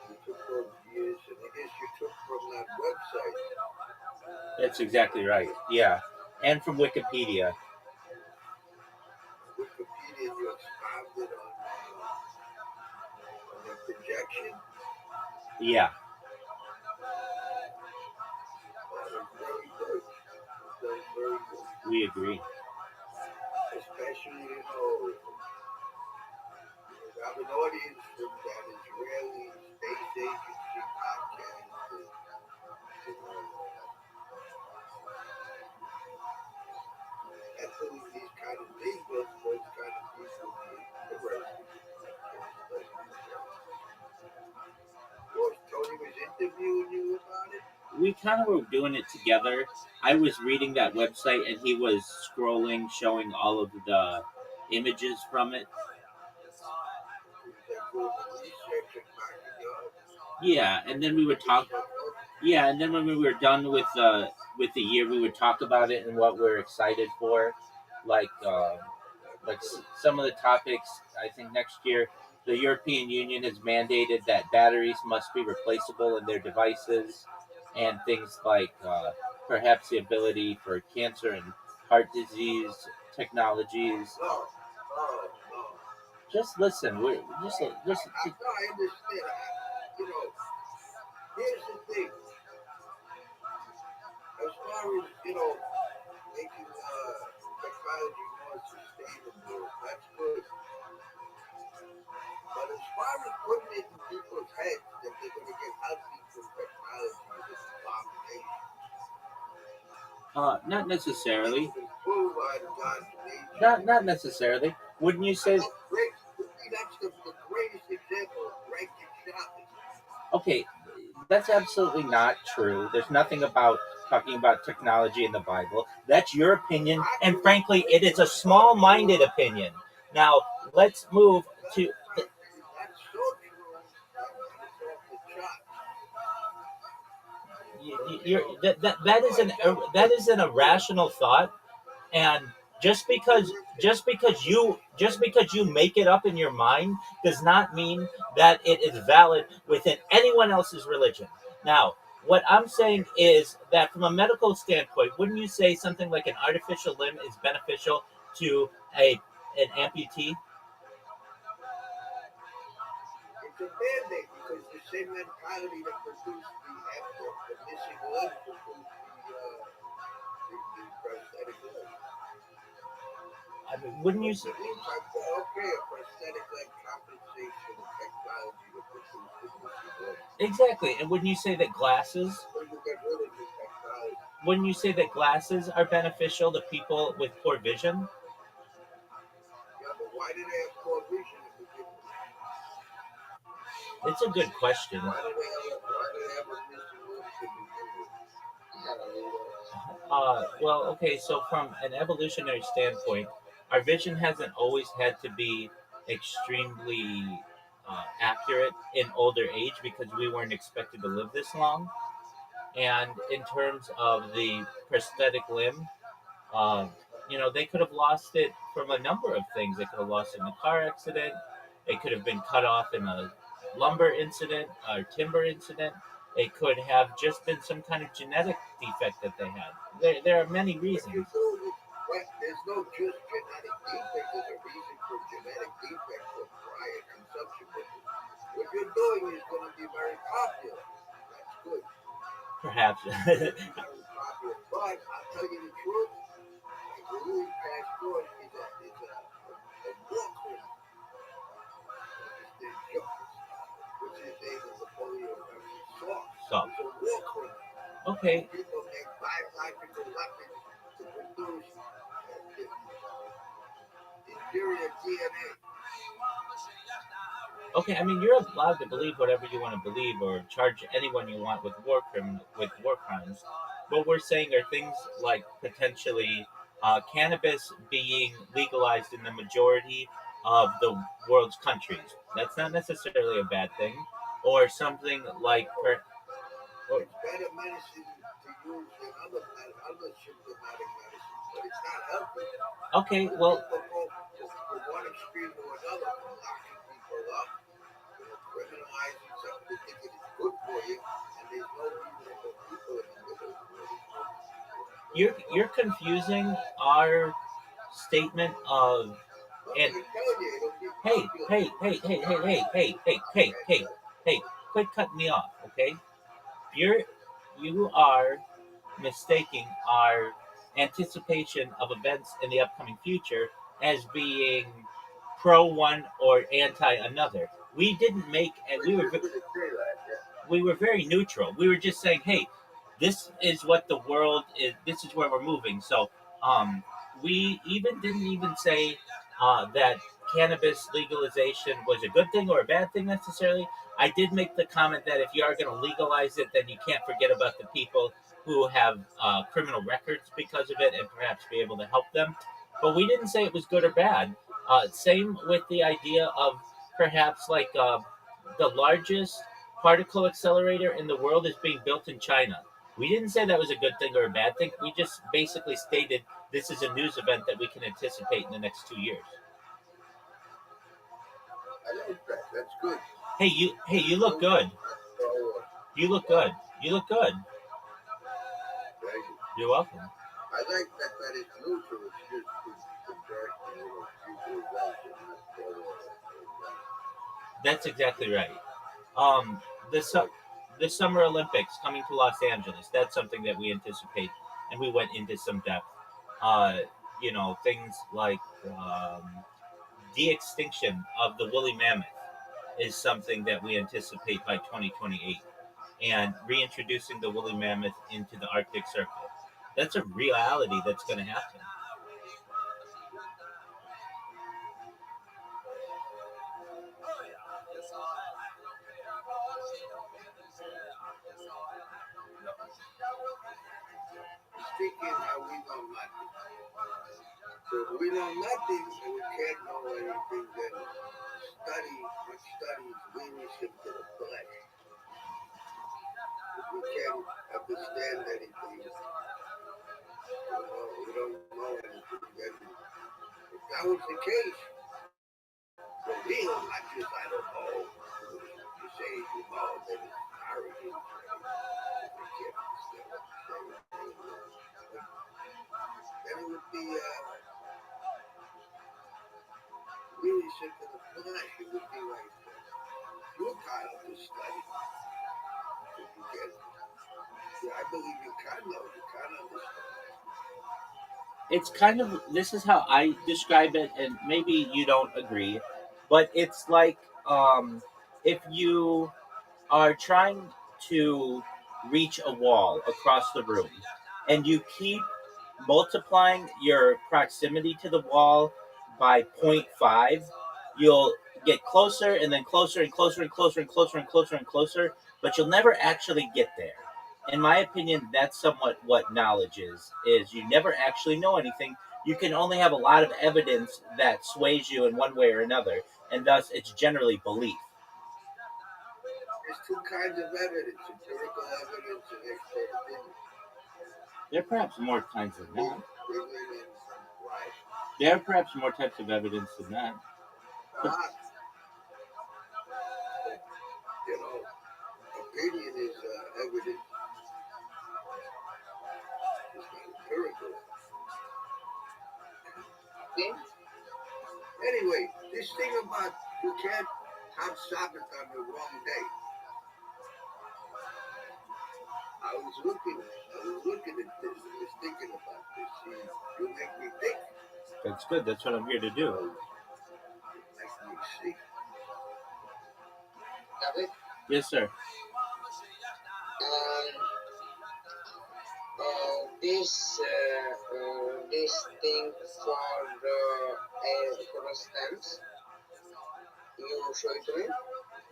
you took those years, and I guess you took from that website. That's exactly right. Yeah, and from Wikipedia. Wikipedia, you expounded on the projection. Yeah. Very good. Very good. We agree. Especially, you have an audience from that Israeli space agency podcast. That's what these kind of things, those kind of people interesting. Of course, Tony was interviewing you about it. We kind of were doing it together. I was reading that website and he was scrolling, showing all of the images from it. Yeah, and then we would talk. Yeah, and then when we were done with the year, we would talk about it and what we're excited for. Like some of the topics. I think next year the European Union has mandated that batteries must be replaceable in their devices, and things like perhaps the ability for cancer and heart disease technologies. Just listen. We're just. I understand. Here's the thing. As far as, making technology more sustainable, that's good. But as far as putting it in people's heads that they're going to get healthy from technology, it's an abomination. Not necessarily. Improve our imagination. Not necessarily. Wouldn't you say? That's the greatest example of ranking shopping. Okay, that's absolutely not true. There's nothing about talking about technology in the Bible. That's your opinion, and frankly, it is a small-minded opinion. Now, let's move to. That's so true. That is an irrational thought, and just because you make it up in your mind does not mean that it is valid within anyone else's religion. Now, what I'm saying is that from a medical standpoint, wouldn't you say something like an artificial limb is beneficial to an amputee? It's a band-aid because the same mentality that produced the missing limb produced the prosthetic limb. I mean, wouldn't you say? Okay, a prosthetic leg compensates for the technology that produced the missing limb. Exactly, and wouldn't you say that glasses? So you get rid of the technology. Wouldn't you say that glasses are beneficial to people with poor vision? Yeah, but why do they have poor vision to begin with? It's a good question. Why do they have a missing limb to begin with? Well, okay, so from an evolutionary standpoint, our vision hasn't always had to be extremely accurate in older age because we weren't expected to live this long. And in terms of the prosthetic limb, they could have lost it from a number of things. They could have lost it in a car accident. It could have been cut off in a lumber incident or timber incident. It could have just been some kind of genetic defect that they had. There are many reasons. There's no just genetic defect. There's a reason for genetic defect for prior consumption. What you're doing is going to be very popular. That's good. Perhaps. Very popular. But I'll tell you the truth. Louis Pasteur is a war criminal. Which is named Napoleon Soft. He's a war criminal. Okay. People make biological weapons to produce inferior DNA. Okay, I mean you're allowed to believe whatever you want to believe or charge anyone you want with war crimes. What we're saying are things like potentially cannabis being legalized in the majority of the world's countries. That's not necessarily a bad thing. Or something like It's better medicine to use than other symptomatic medicine, but it's not healthy. Okay, well. People go from one extreme to another, from locking people up, criminalizing something they think it is good for you, and there's no reasonable people in the middle. You're confusing our statement of and hey, quit cutting me off, okay? You are mistaking our anticipation of events in the upcoming future as being pro one or anti another. We didn't make, and we were very neutral. We were just saying, hey, this is what the world is. This is where we're moving. So, we didn't say that cannabis legalization was a good thing or a bad thing necessarily. I did make the comment that if you are going to legalize it, then you can't forget about the people who have criminal records because of it and perhaps be able to help them. But we didn't say it was good or bad. Same with the idea of perhaps like the largest particle accelerator in the world is being built in China. We didn't say that was a good thing or a bad thing. We just basically stated this is a news event that we can anticipate in the next 2 years. I like that. That's good. Hey, you look good. You look good. You look good. Thank you. You're welcome. I like that it's neutral. It's just contrasting people. That's exactly right. The Summer Olympics coming to Los Angeles. That's something that we anticipate, and we went into some depth. Things like de-extinction of the woolly mammoth is something that we anticipate by 2028, and reintroducing the woolly mammoth into the Arctic Circle. That's a reality that's going to happen. Speaking how we know nothing. So if we know nothing and we can't know anything, then much study leads us into the flesh. If we can't understand anything, we don't know anything. If that was the case, for real, not just I don't know. You say you know, then it's arrogant. They can't understand what you're saying. Then it would be really simple to apply. It would be like your kind of study. If you get, I believe you can know. You can understand. It's kind of, this is how I describe it, and maybe you don't agree, but it's like if you are trying to reach a wall across the room and you keep multiplying your proximity to the wall by zero point 0.5, you'll get closer and then closer and closer and closer and closer and closer and closer, but you'll never actually get there. In my opinion, that's somewhat what knowledge is you never actually know anything. You can only have a lot of evidence that sways you in one way or another, and thus it's generally belief. There's two kinds of evidence: empirical evidence and expert opinion. There are perhaps more kinds than that. Opinion and why? There are perhaps more types of evidence than that. You know, opinion is evidence. It's not empirical. Okay? Anyway, this thing about you can't have Sabbath on the wrong day. I was looking at this. I was thinking about this. You make me think. That's good. That's what I'm here to do. Make me see. David? Yes, sir. This thing for the stems, you show it to me.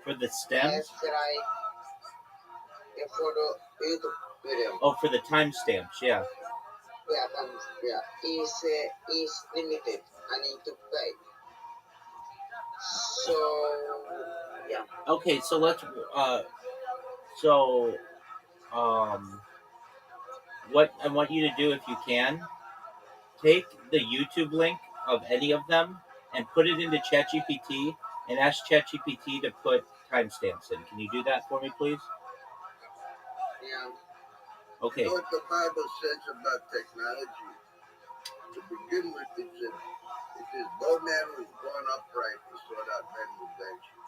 For the stems? For the YouTube video. Oh, for the timestamps, yeah. Yeah, is limited. I need to pay. So yeah. Okay, so let's what I want you to do, if you can, take the YouTube link of any of them and put it into ChatGPT and ask ChatGPT to put timestamps in. Can you do that for me, please? Yeah. Okay. You know what the Bible says about technology? To begin with, it says, no man was born upright, and sought out men who bench you.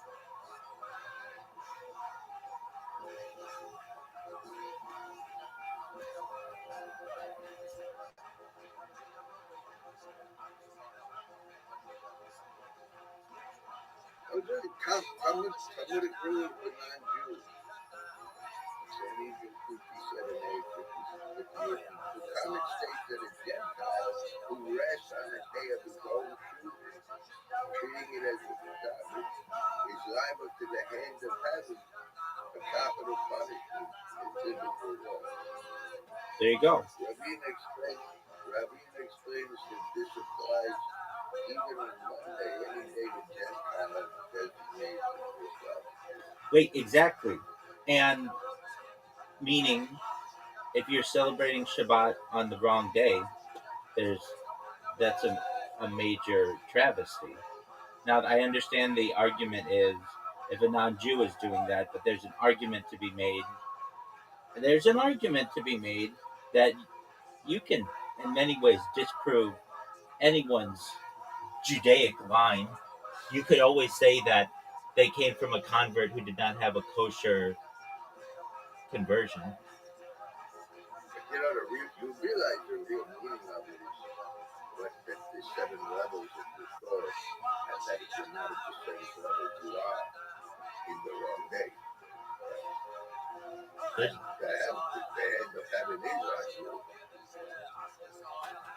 I was really Talmudic rulers were non-Jews. Sanhedrin 57a, 58. The comment states that a Gentile who rests on the day of his own choosing, treating it as a Sabbath, is liable to the hand of heaven, a capital punishment in biblical law. There you go. Rabin explains that this applies even on Monday, any day the Gentile designates himself. Wait, exactly. And meaning, if you're celebrating Shabbat on the wrong day, that's a major travesty. Now, I understand the argument is if a non-Jew is doing that, but there's an argument to be made. There's an argument to be made that you can, in many ways, disprove anyone's Judaic line. You could always say that they came from a convert who did not have a kosher conversion. You know, you realize the real meaning of it is what the 7 levels of the Torah, and that if you're not at the 7th level, you are in the wrong day.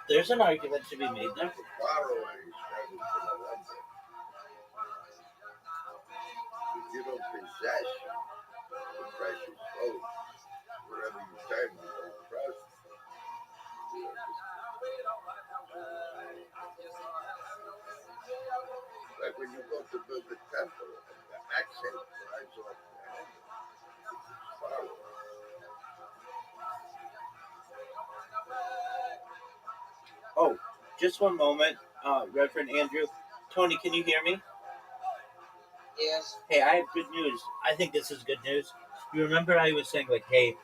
There's an argument to be made there. If you don't possess the precious gold, wherever you turn, you don't trust. Like when you go to build a temple, the accent flies off the handle. It's far away. Oh, just one moment, Reverend Andrew. Tony, can you hear me? Yes. Hey, I have good news. I think this is good news. You remember I was saying, like, hey,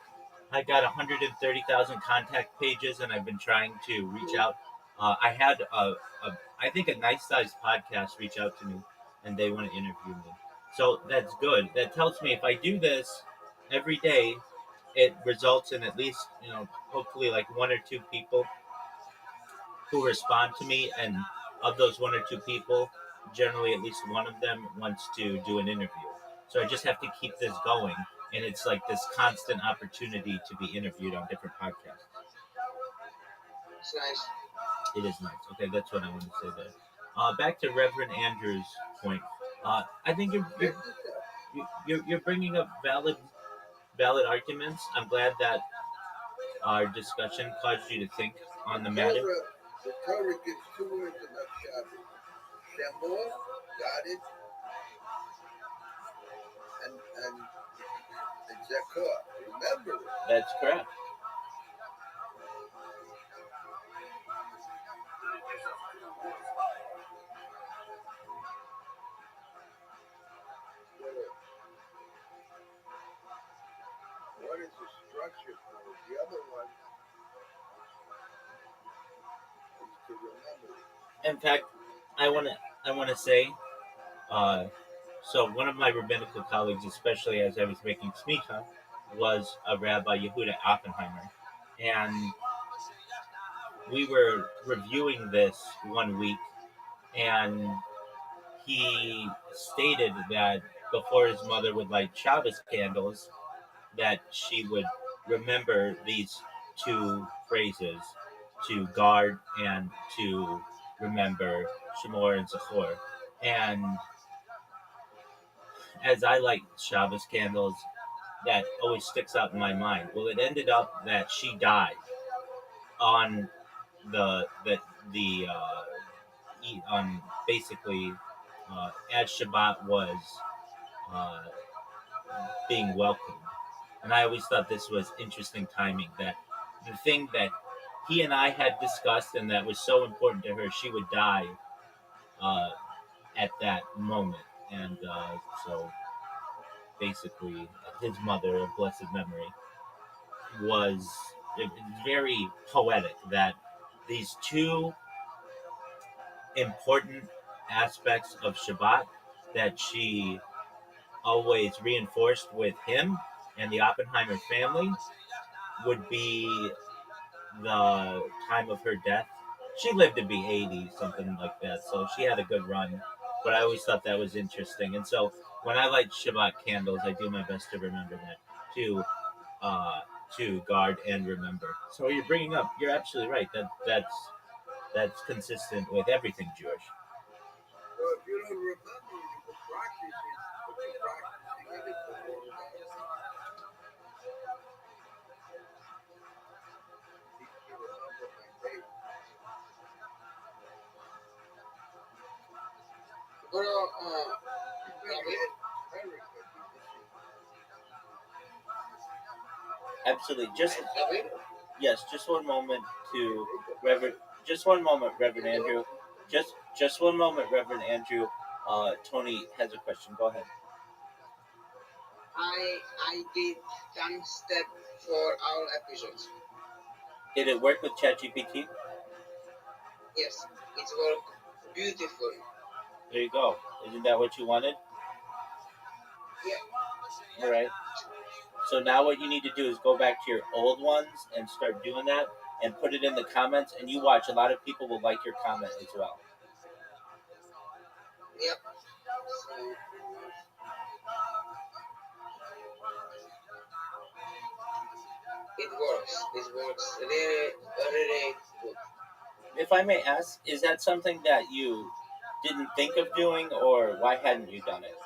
I got 130,000 contact pages and I've been trying to reach out. I had I think a nice sized podcast reach out to me and they want to interview me. So that's good. That tells me if I do this every day, it results in at least, hopefully like one or two people who respond to me. And of those one or two people, generally at least one of them wants to do an interview. So I just have to keep this going. And it's like this constant opportunity to be interviewed on different podcasts. It's nice. It is nice. Okay, that's what I want to say there. Back to Reverend Andrew's point. I think you're bringing up valid arguments. I'm glad that our discussion caused you to think on the matter. The Torah gives two words about Shabbos. Shemor, got it, and Zakor, remember it. That's correct. One is a structure for it. The other one is to remember it. In fact, I wanna say, so one of my rabbinical colleagues, especially as I was making smicha, was a Rabbi Yehuda Oppenheimer, and we were reviewing this one week, and he stated that before his mother would light Shabbos candles, that she would remember these two phrases, to guard and to remember Shemor and Zachor. And as I light Shabbos candles, that always sticks out in my mind. Well, it ended up that she died on on basically as Shabbat was being welcomed. And I always thought this was interesting timing, that the thing that he and I had discussed and that was so important to her, she would die at that moment. And so basically his mother, of blessed memory, was very poetic that these two important aspects of Shabbat that she always reinforced with him and the Oppenheimer family would be the time of her death. She lived to be 80, something like that, so she had a good run. But I always thought that was interesting. And so when I light Shabbat candles, I do my best to remember that, to guard and remember. So you're absolutely right. That's consistent with everything Jewish. Well, if you don't remember, you can practice it, but you're practicing it for more than Absolutely. Just one moment to Reverend. Just one moment, Reverend Andrew. Just one moment, Reverend Andrew. Tony has a question. Go ahead. I did some step for our episodes. Did it work with ChatGPT? Yes, it worked beautiful. There you go. Isn't that what you wanted? Yeah. All right. So now what you need to do is go back to your old ones and start doing that and put it in the comments, and you watch. A lot of people will like your comment as well. Yep. It works really, really good. If I may ask, is that something that you didn't think of doing, or why hadn't you done it?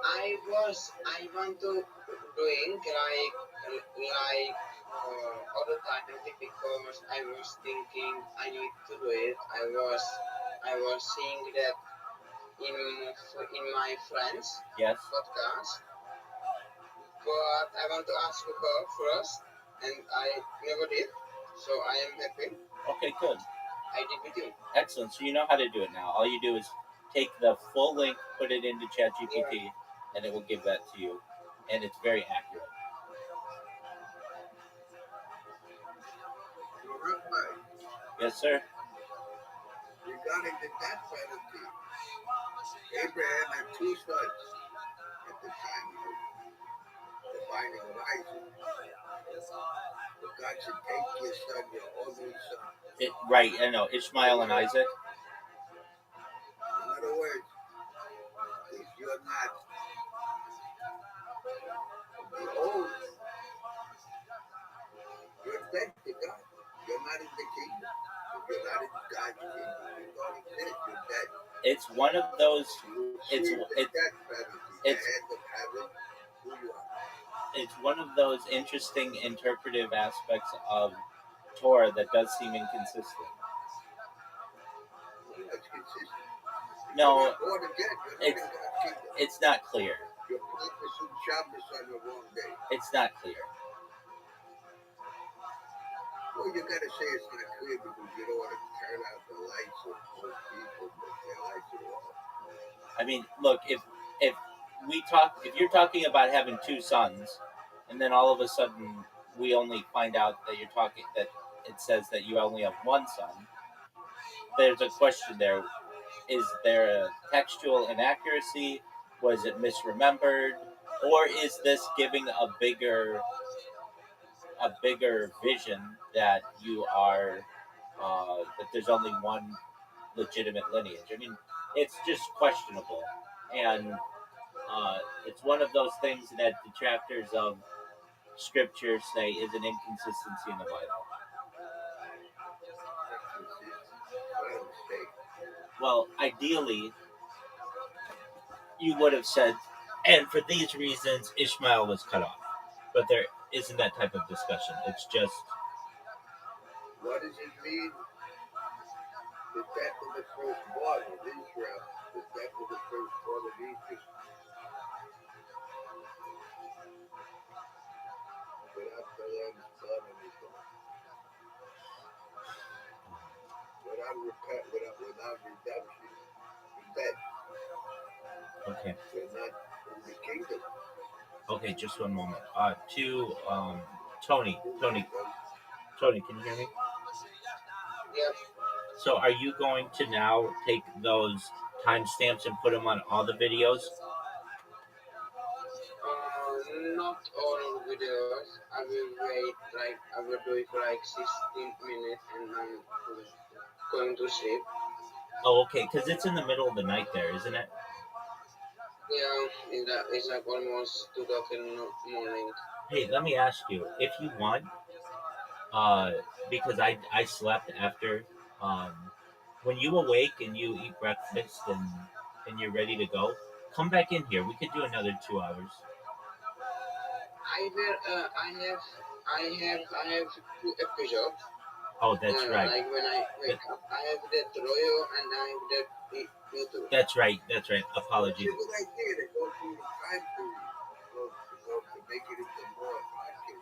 I want to doing like all the time because I was thinking I need to do it. I was seeing that in my friends' Yes. podcast, but I want to ask her first, and I never did, so I am happy. Okay, good. I did with you. Excellent. So you know how to do it now. All you do is take the full link, put it into ChatGPT, and it will give that to you. And it's very accurate. Yes, sir. Regarding the death penalty, Abraham had two sons at the time of the binding of Isaac. But God said, take your son, your only son. Right, I know. Ishmael and Isaac. In other words, if you're not the old, you're dead to God. You're not in the kingdom. If you're not in God's kingdom, you don't exist. You're dead. It's one of those. It's one of those interesting interpretive aspects of Torah that does seem inconsistent. No, it's not clear. It's not clear. Well, you gotta say it's not clear because you don't want to turn out the lights of most people, but their lights are off. I mean, look, if you're talking about having two sons, and then all of a sudden we only find out that that it says that you only have one son, there's a question there. Is there a textual inaccuracy? Was it misremembered? Or is this giving a bigger vision that you are, that there's only one legitimate lineage? I mean, it's just questionable. And it's one of those things that detractors of Scripture say is an inconsistency in the Bible. Well, ideally, you would have said, and for these reasons, Ishmael was cut off. But there isn't that type of discussion. It's just... What does it mean? The death of the firstborn of Israel, the death of the firstborn of Egypt. Without the lamb's blood on his own. Without redemption, you're dead. Okay. You're not in the kingdom. Okay, just one moment. Tony, can you hear me? Yep. So are you going to now take those timestamps and put them on all the videos? Not all videos. I will wait, I will do it for 16 minutes and I'm going to sleep. Oh, okay, because it's in the middle of the night there, isn't it? Yeah, it's like almost 2 o'clock in the morning. Hey, let me ask you, if you want, because I slept after, when you awake and you eat breakfast and you're ready to go, come back in here. We could do another 2 hours. I have 2 episodes. Oh, that's right. Like when I wake up, I have the Troyo and I have the YouTube. That's right. Apologies. It's a good idea to go through the time period. To make it into more podcast.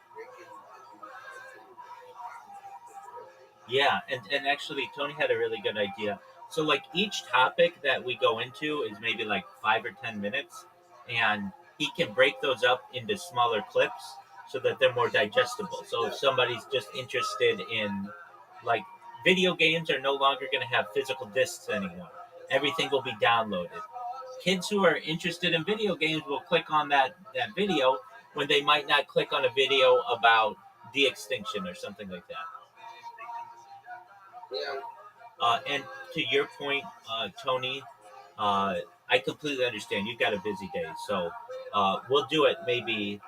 Yeah, and actually, Tony had a really good idea. So, like, each topic that we go into is maybe like 5 or 10 minutes, and he can break those up into smaller clips so that they're more digestible. So if somebody's just interested in, like, video games are no longer going to have physical discs anymore. Everything will be downloaded. Kids who are interested in video games will click on that video when they might not click on a video about de-extinction or something like that. Yeah. And to your point, Tony, I completely understand. You've got a busy day, so we'll do it maybe.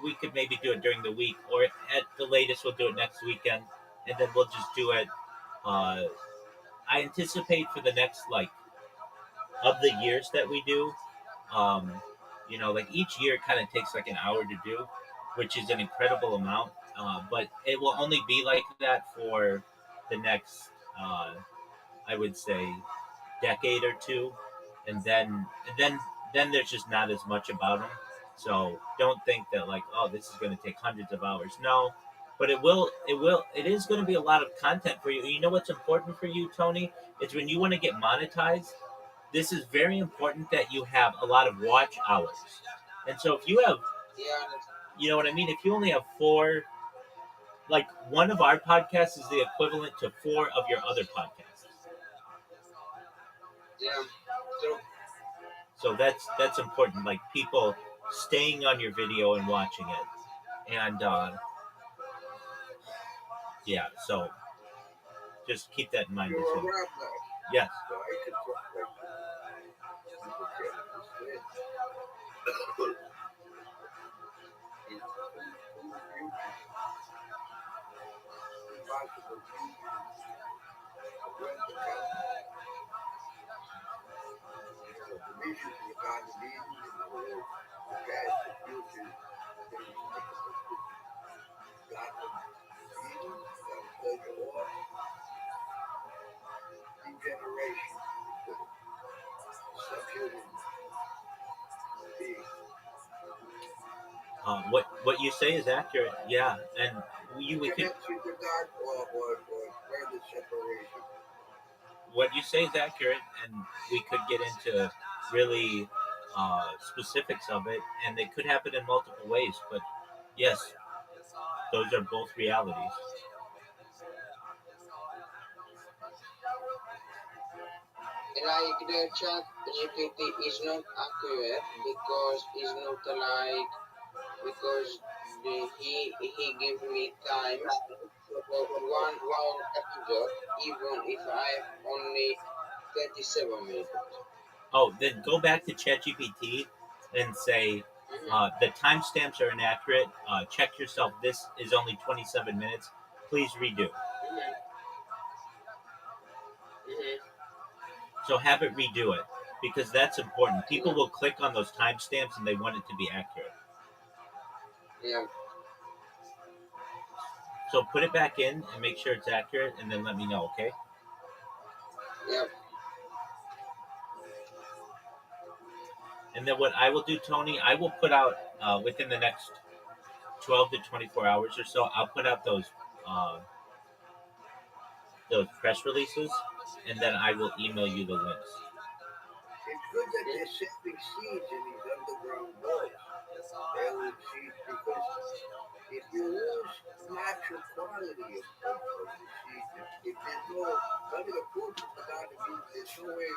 We could maybe do it during the week, or at the latest, we'll do it next weekend, and then we'll just do it. I anticipate for the next, like, of the years that we do, like each year kind of takes like an hour to do, which is an incredible amount. But it will only be like that for the next, I would say, decade or two, and then there's just not as much about them. So don't think that, like, oh, this is going to take hundreds of hours. No, but it is going to be a lot of content for you. You know what's important for you, Tony, is when you want to get monetized. This is very important that you have a lot of watch hours. And so if you have, Yeah, you know what I mean, if you only have 4, like one of our podcasts is the equivalent to 4 of your other podcasts. yeah, true. So that's important, like people staying on your video and watching it. And yeah, so just keep that in mind You're as a well. rapper, Yes. so I can talk like people can understand. You know, impossible when the information to the kind of needs and the past, the future, things like God eating, play the war, degeneration, subhuman being. What you say is accurate, yeah, and we could, Connection to God or further separation. what you say is accurate, and we could get into really specifics of it, and it could happen in multiple ways. But yes, those are both realities. Like the chat GPT is not accurate because it's not like because he gave me time for one long episode even if I have only 37 minutes. Oh, then go back to ChatGPT and say the timestamps are inaccurate. Check yourself. This is only 27 minutes. Please redo. So have it redo it because that's important. People will click on those timestamps and they want it to be accurate. Yeah. So put it back in and make sure it's accurate, and then let me know, okay? Yeah. And then what I will do, Tony, I will put out within the next 12 to 24 hours or so. I'll put out those press releases, and then I will email you the links. It's good that they're shipping seeds in these underground walls. Alien seeds, because if you lose natural quality of the seed, if there's no, none of the fruit of the God, there's no way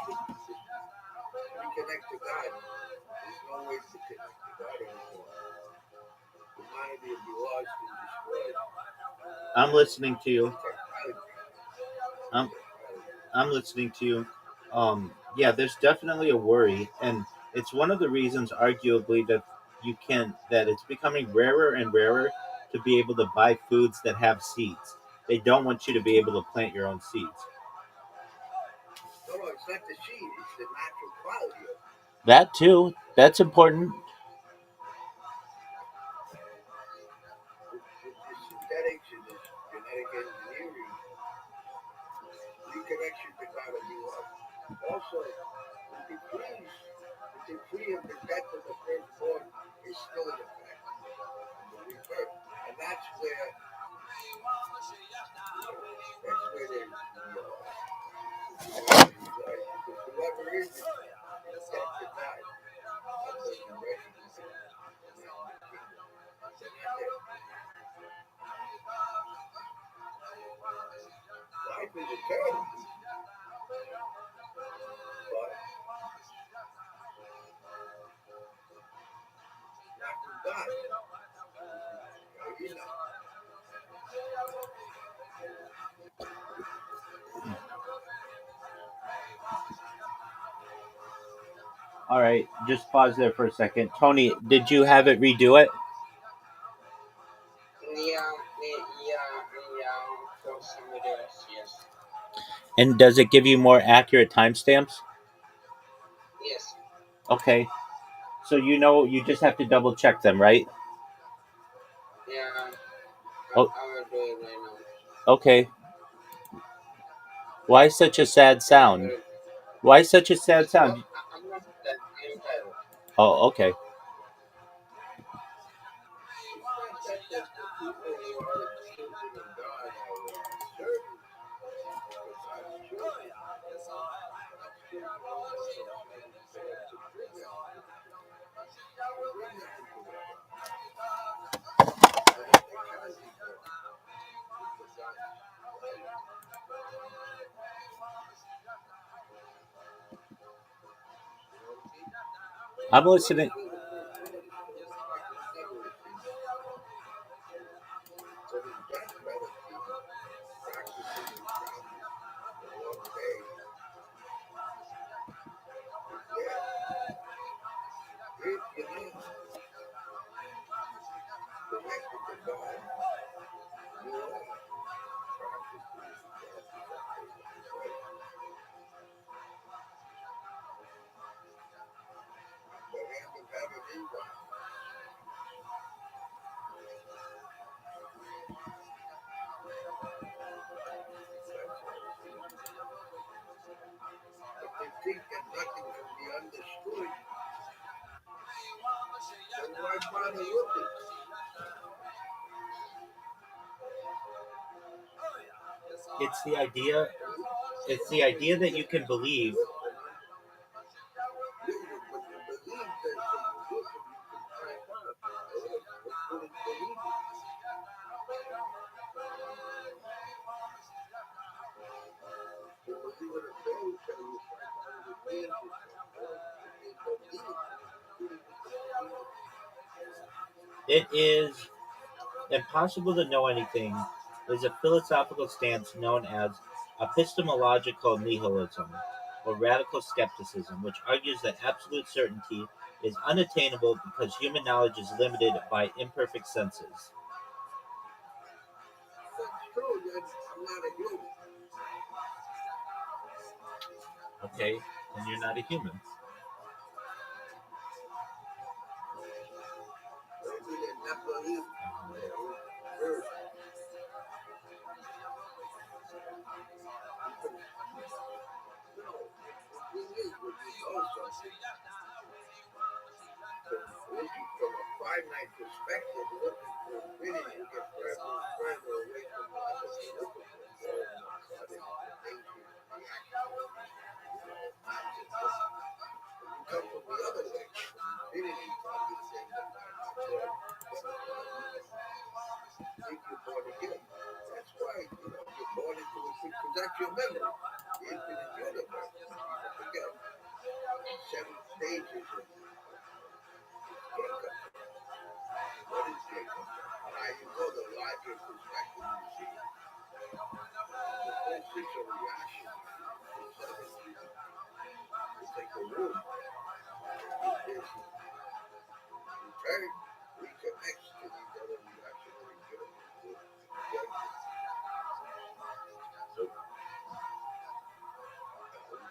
to reconnect to God. There's no way to connect to God anymore. Humanity will be lost and destroyed. I'm listening to you. I'm listening to you. Yeah, there's definitely a worry, and it's one of the reasons, arguably, that it's becoming rarer and rarer to be able to buy foods that have seeds. They don't want you to be able to plant your own seeds. No, it's not the seed; it's the natural quality of it. That too. That's important. With the synthetics and this genetic engineering, reconnection to God will be lost. Also, the decree of the death of the firstborn is still in effect. The rebirth. And that's where they reside. Because whoever is it, is dead to die. That doesn't recognize it. They're not in the kingdom. They're not there. Life is eternal. But not from God. You know. All right, just pause there for a second. Tony, did you have it redo it? Yeah, for somebody else, yes. And does it give you more accurate timestamps? Yes. Okay. So you just have to double check them, right? Yeah. Oh, I will do it right now. okay. Why such a sad sound? Why such a sad sound? I'm not that entitled. Oh, okay. It's not that the people I'm listening. Think that nothing can be understood. Then why bother looking? It's the idea. It's the idea that you can believe. It is impossible to know anything is a philosophical stance known as epistemological nihilism, or radical skepticism, which argues that absolute certainty is unattainable because human knowledge is limited by imperfect senses. That's true, then I'm not a human. Okay, and you're not a human. Maybe they never lived. Earth. From a finite perspective, looking for infinity, you get further away from what you're looking for. You come from the other way. Infinity is obviously think you're born again. That's why, you're born into a because that's your memory. The infinite universe. People forget. 7 stages of Jacob. What is Jacob? Now you know the larger perspective you see. The first 6 are reaction. The 7th is like a room. Return reconnects to these other reactionary judgments. So,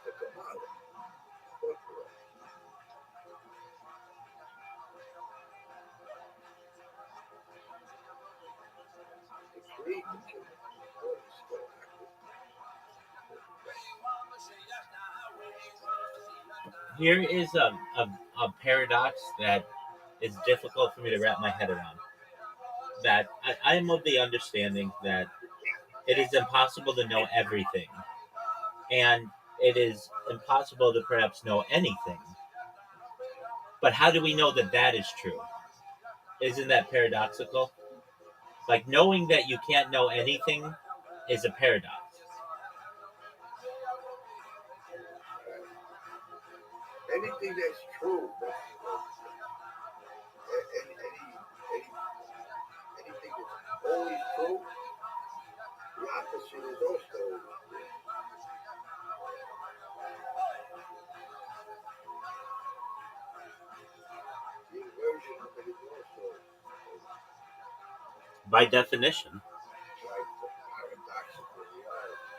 the Kabbalah. Here is a paradox that is difficult for me to wrap my head around. That I am of the understanding that it is impossible to know everything, and it is impossible to perhaps know anything. But how do we know that that is true? Isn't that paradoxical? Like, knowing that you can't know anything is a paradox. Anything that's true, anything that's always true, the opposite is also true. The inversion of it is also By definition. like the paradoxical reality.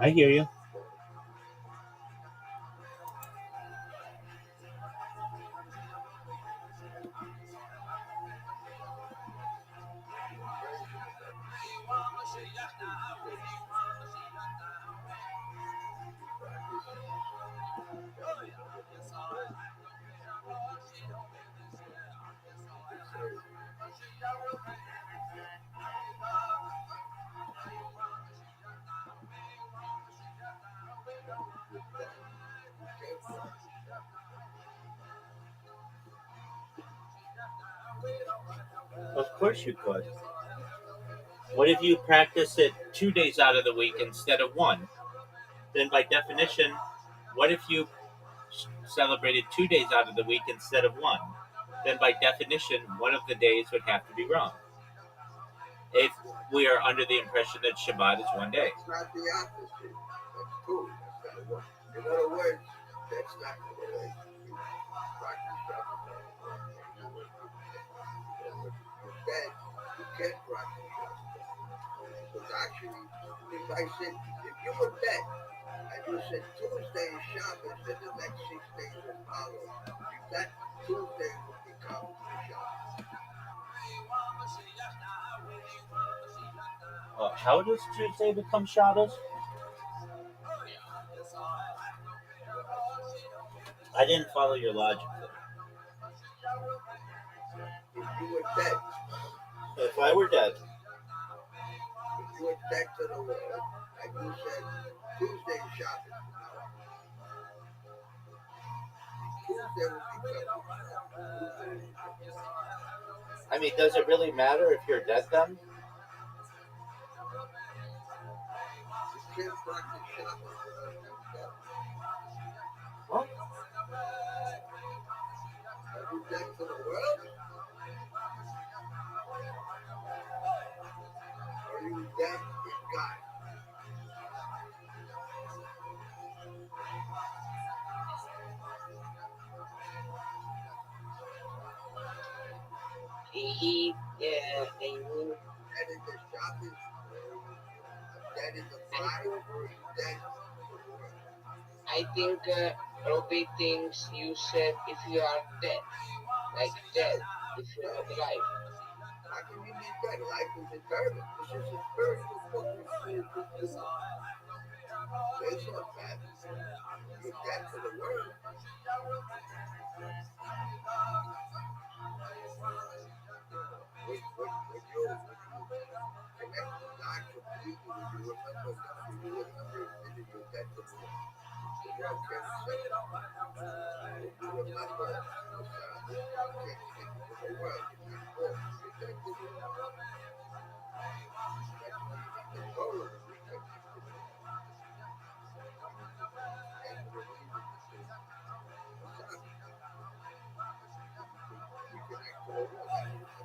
I hear you. Of course you could. What if you practice it 2 days out of the week instead of one? Then, by definition, what if you celebrated 2 days out of the week instead of one? Then, by definition, one of the days would have to be wrong. If we are under the impression that Shabbat is one day. It's not the opposite. That's cool. That's not what. In other words, that's not the way you practice Shabbat. Instead, you can't practice Shabbat. Because actually, if I said, if you were dead, and you said Tuesday is Shabbos, then the next 6 days will follow. That Tuesday will become Shabbat. How does Tuesday become Shabbos? I didn't follow your logic there. If you were dead, If I were dead, if you were dead to the world, and you said Tuesday is Shabbos, Tuesday will become Shabbat. I mean, does it really matter if you're dead then? You can't practice Shabbat without being dead. What? Are you dead to the world? Or are you dead in God? He, I mean, Dead in the Shabbos, dead in the body, or dead to the world? I think Robbie thinks you said if you are dead, like dead, if you are alive. How can you be dead? Life is eternal. This is a spiritual book. It's not bad. You're dead to the world. When you connect to God completely, when you remember God, when you remember that you're dead to the world. The world can't accept it. If you remember the Sabbath, you can't stick to the world. You're not born. You're dead to the world. That's why you need the Torah to reconnect to the world. And the reason is the Sabbath. You connect to the world, and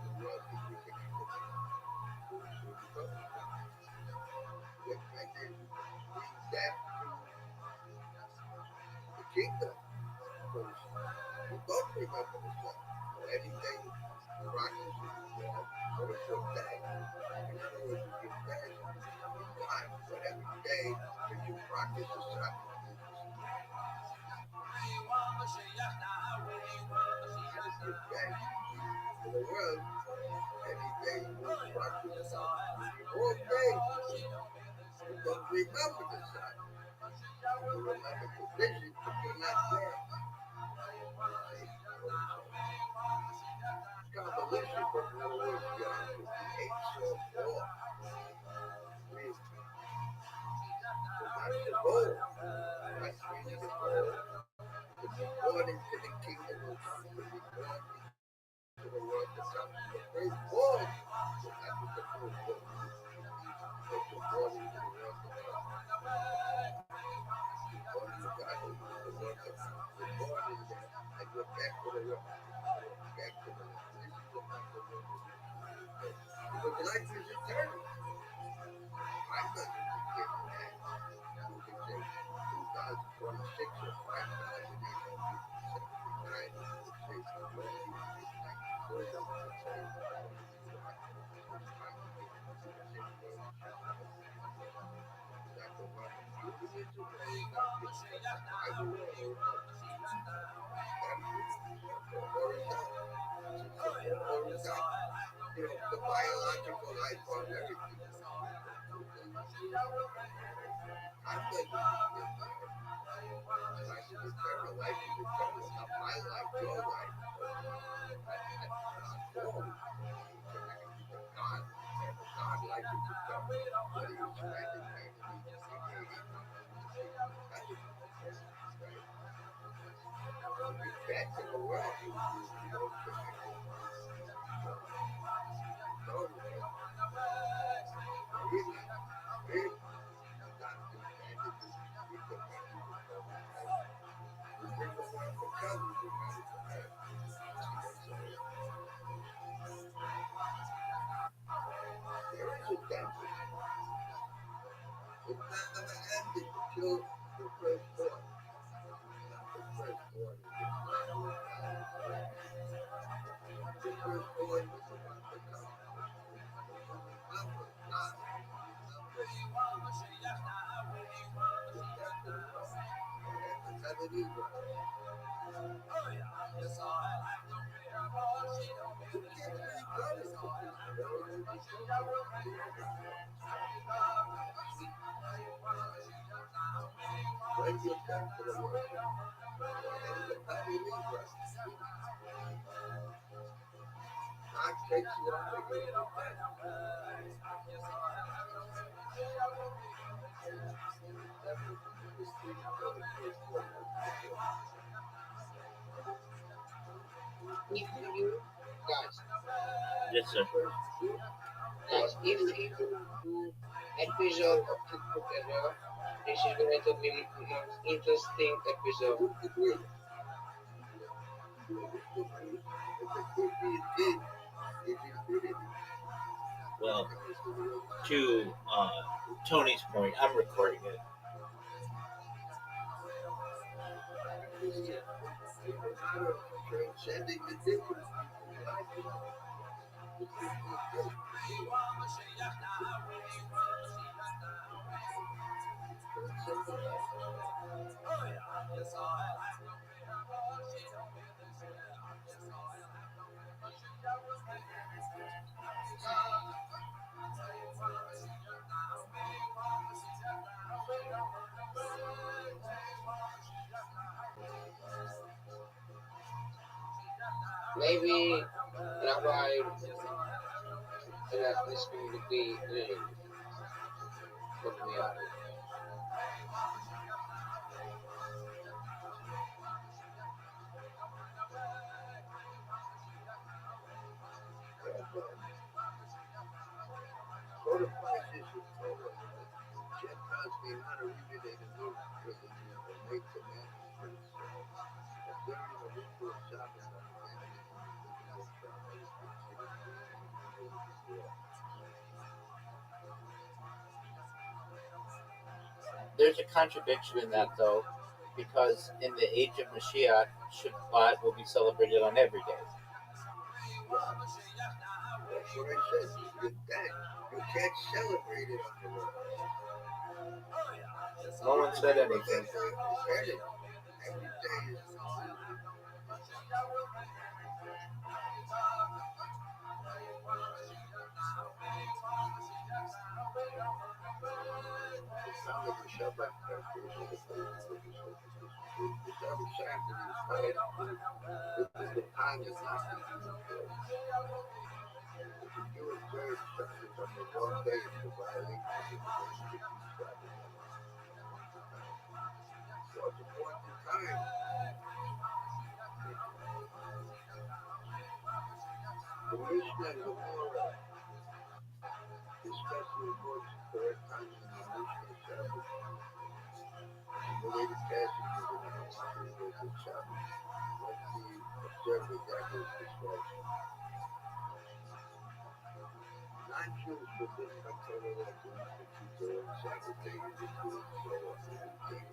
the world is reconnected to God. And then being dead to the kingdom. Because you don't remember the Sabbath. So anything practices wrong, or if you're dead, in other words, if you're dead, you die. But every day that you practice the Sabbath, if you're dead to the world, any day you practice the Sabbath. All day, you don't remember the Sabbath. You remember the vision, but you're not there. Convolution, but in other words, you have to be 8 so far. So that's the goal. That's really the goal. To be born into the kingdom of God, to be born into the world to come. The first born, so that was the first born. But you're born into the world to come. You're born into God, into the world to come. You're born in there, and you're back to the world. Back to the world. This is about the world. Because life is eternal. Time doesn't begin and end. You can say 2026 or 5,000 years. The biological life on everything. I'm like, life is eternal, life is eternal. Not my life, your life. God, life is eternal. Whether you spend it, back in the world, you don't connect. Yes, sir. Guys, if you do episode of TikTok together, this is going to be the most interesting episode. Well, to Tony's point, I'm recording it. Maybe Rabbi is going to be what we are. There's a contradiction in that, though, because in the age of Mashiach, Shabbat will be celebrated on every day. That's what I said. You can't celebrate it on the road. No one said anything. Every day is. The Mishnah and Gemara, especially towards the third time in the Mishnah Shabbat, the latest passage is in the Shabbat. Let's see, observe exactly what describes. 9 I choose to put my channel like this to Saturday and do so everything.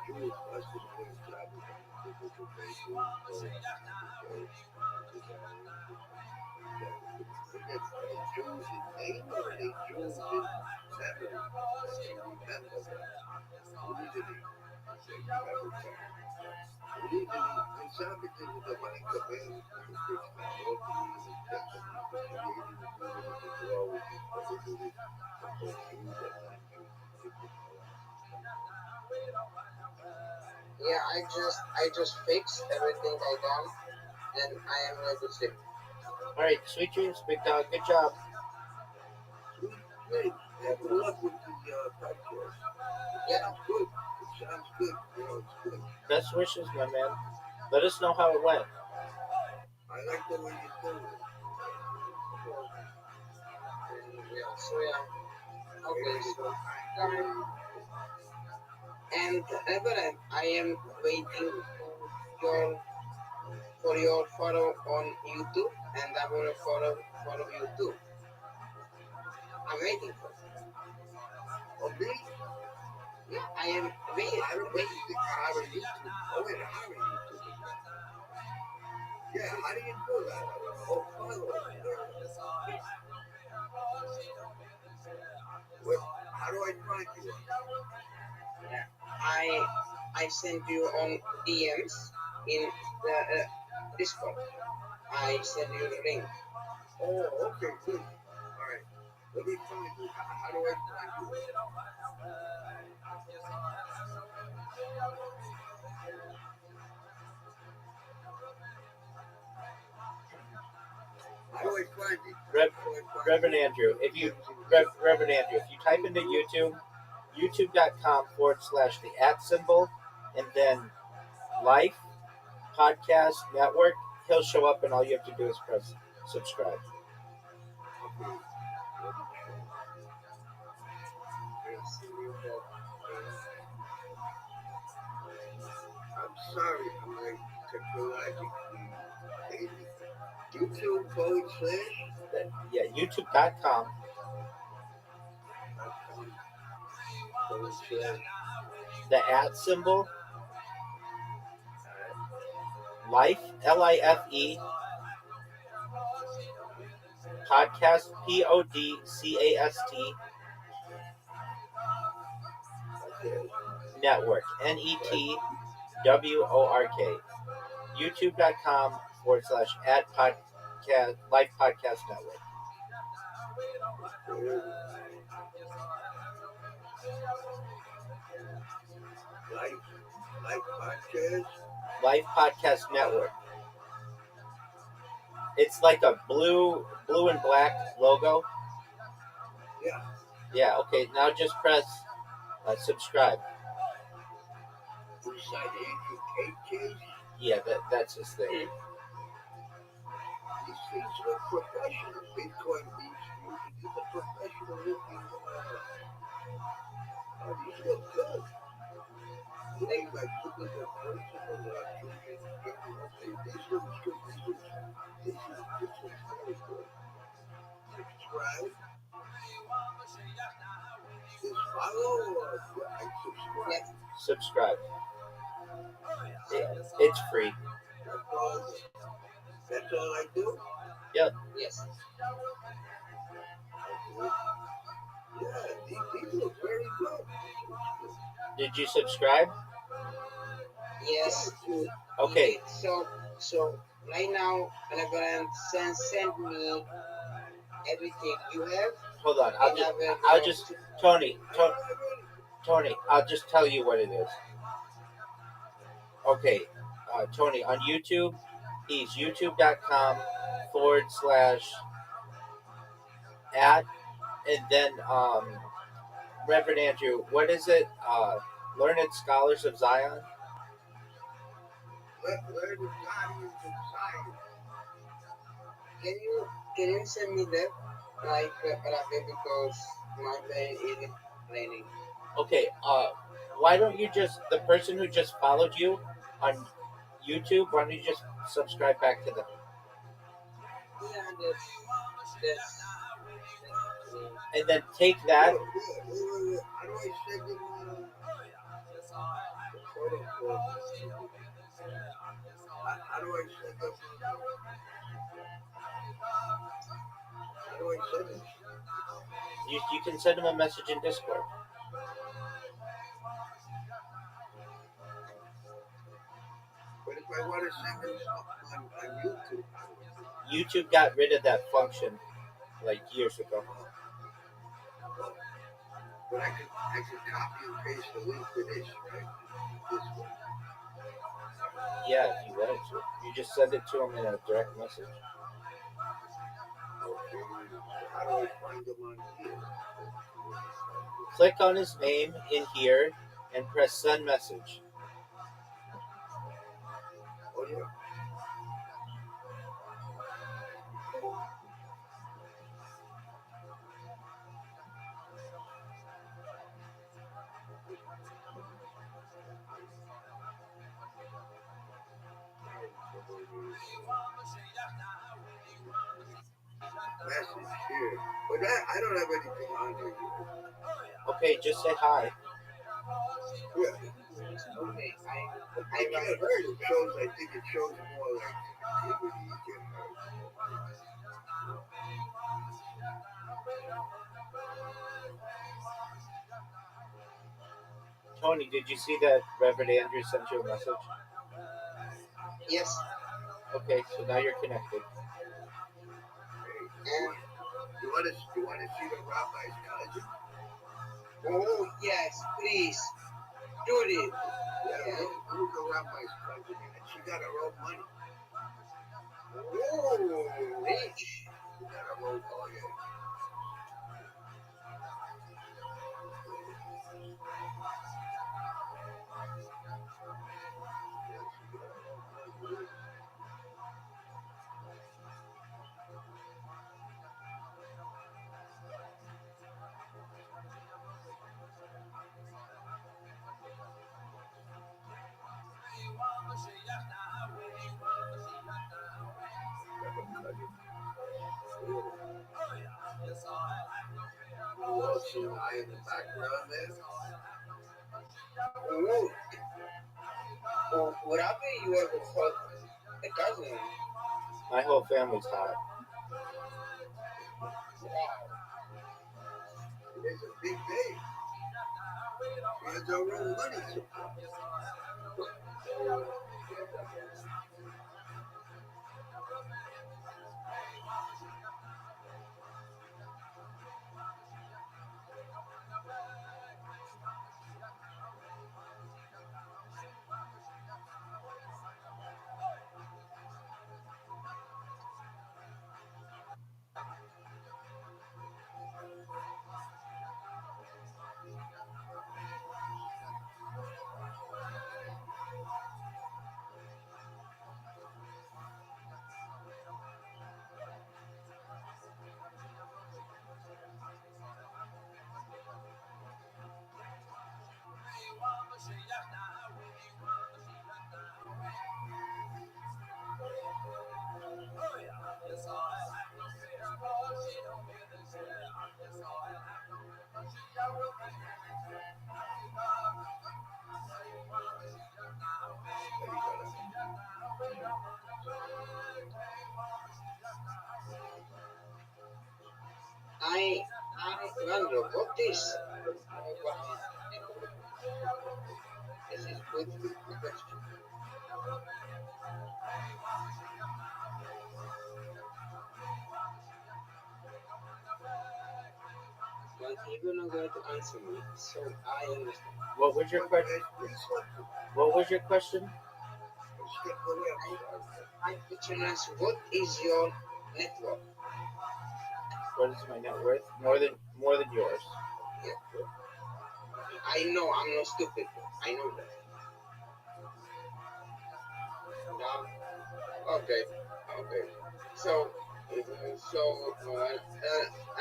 Jewish busted in Sabbath and biblical basis. Jews in name or they Jews in memory? They remember that. Legally, they remember that. Legally, in Sabbath is the divine command for the Christian. All believers that the people created in the universe as well will be prohibited from both Jews and non-Jews. Yeah, I just fixed everything I done, and I am ready to sleep. All right, sweet dreams, big dog. Good job. Great. Yeah, good luck with the podcast. It sounds good. It sounds good. You know, it's good. Best wishes, my man. Let us know how it went. I like the way you do it. Yeah, so yeah. Okay, so and Reverend, I am waiting for your follow on YouTube, and I will follow you too. I'm waiting for it. Oh, me? Yeah, I am waiting. I don't wait to have a YouTube. Oh, wait, I have a YouTube. Yeah, how do you do that? Oh, follow. What? How do I find you? I send you on DMs in the Discord. I send you the link. Oh, okay, good. All right. Let me find you. How do I find you? How do I find you? Reverend Andrew, if you Reverend Andrew, if you type into YouTube, youtube.com/the @ and then Life Podcast Network, he'll show up, and all you have to do is press subscribe. I'm sorry, I'm like technologically maybe. YouTube/. Yeah, youtube.com the @ Life LIFE Podcast PODCAST Network NETWORK youtube.com/@podcast Life Podcast Network. Life Podcast Network. It's like a blue and black logo. Yeah. Yeah. Okay. Now just press subscribe. Yeah, that's his thing. These things are professional. Bitcoin Beach Music is a professional looking. These look good. They like typical personal this looks good. This is very good. Subscribe. Just follow or subscribe. Subscribe. It's free. That's all I do? Yep. Yes. Okay. Yeah, these look very good. Did you subscribe? Yes. Okay. So right now, Reverend, send me everything you have. Hold on. I'll just Tony, I'll just tell you what it is. Okay, Tony, on YouTube, he's youtube.com/@ and then Reverend Andrew, what is it? Learned Scholars of Zion. Learned Scholars of Zion. Can you send me that? Like because my brain isn't raining. Okay, why don't you just, the person who just followed you on YouTube, why don't you just subscribe back to them? Yeah, that's And then take that. How do I send them how do I send them how do I send it? You can send them a message in Discord. But if I want to send them something on YouTube, YouTube got rid of that function like years ago. but I could copy and paste the link to this, right? This one. Yeah, if you wanted to. You just send it to them in a direct message. Okay. How do I find them on here? Click on his name in here and press send message. Oh yeah. Message here. But I don't have anything on here. Okay, just say hi. Yeah. Okay. I can't heard it shows. I think it shows more like activity you can heard. Tony, did you see that Reverend Andrew sent you a message? yes. Okay, so now you're connected. And you want to see the rabbi's cousin? Oh yes, please do it. Yeah. Look the rabbi's cousin, and she got her own money. Oh, rich. She got her own. Oh yeah. Who else see I in the background there? Oh, oh, what happened? You ever fought a cousin? My whole family's hot. It's a big day. She has her own money supply. I wonder what this. This is good question. But you're not going to answer me, so I understand. What was your question? What was your question? My question is, what is your net worth? What is my net worth? More than yours. Yeah. I know I'm not stupid. I know that. No? Okay. So, at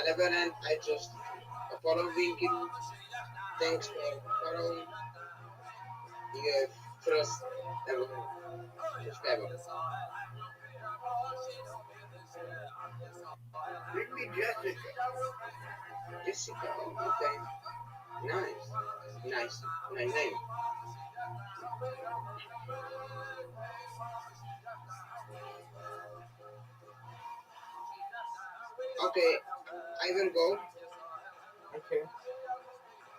the other end, I just follow Winkin. Thanks for following. You trust ever. Just ever. Bring me Jessica. Jessica, okay. Nice. Nice name. Okay, I will go. Okay.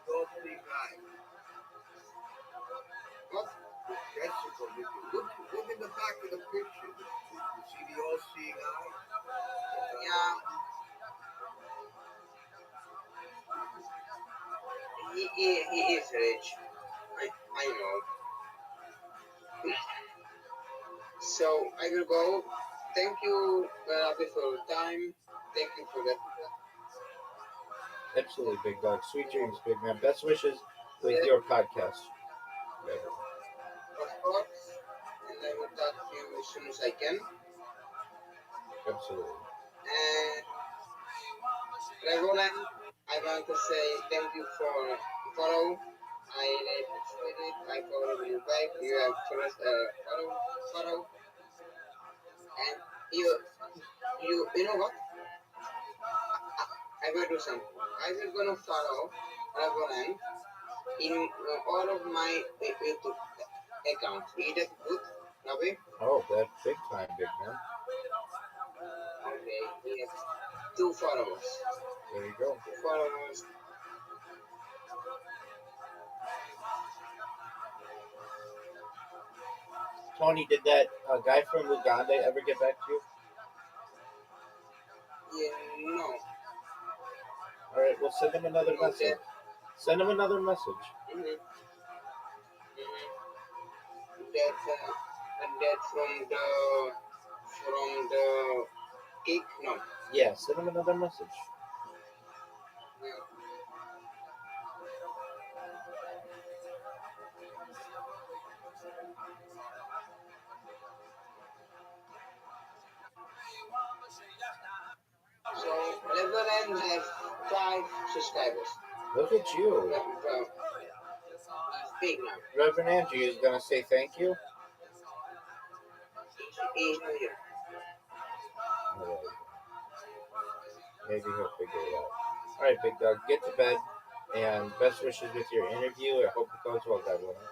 Don't be guy. What? Jessica, look in the back of the picture. You see the all-seeing eye? Yeah. He is rich. I know. So I will go. Thank you, Ravi, for your time. Thank you for that. Absolutely, big dog. Sweet dreams, big man. Best wishes with Yeah. your podcast. Of course. And I will talk to you as soon as I can. Absolutely. And Revolan, I want to say thank you for follow. I really appreciate it. I follow you back. You have first follow. And you know what? I will do something. I will gonna follow Revolan in all of my YouTube accounts. Is that good, Ravi? Oh, that's big time, big man. Okay, he has 2 followers. There you go. 2 followers. Tony, did that guy from Uganda ever get back to you? Yeah, no. All right, well, send him another message. Send him another message. Mm-hmm. That from the kick, no. Yeah, send him another message. Yeah. So Lebanon has 5 subscribers. Look at you. He's big now. Reverend Angie is going to say thank you. He's new here. All right. Maybe he'll figure it out. All right, big dog, get to bed. And best wishes with your interview. I hope it goes well, God willing.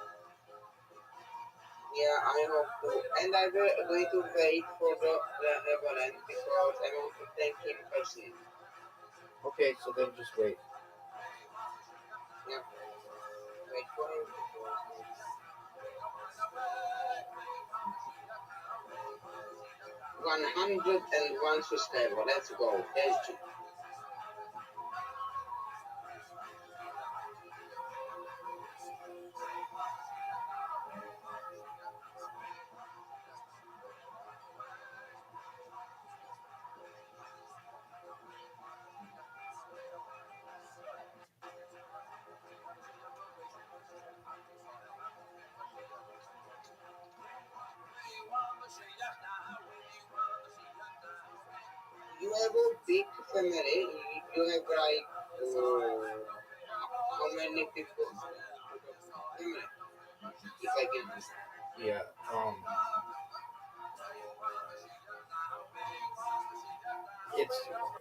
Yeah, I hope to. And I will going to wait for the Lebanon because I want to thank him personally. Okay, so then just wait. Yeah. Wait for him. 101 subscribers. Let's go. Let's do. You have a big family. You have like how many people? Family, if I can ask. Yeah.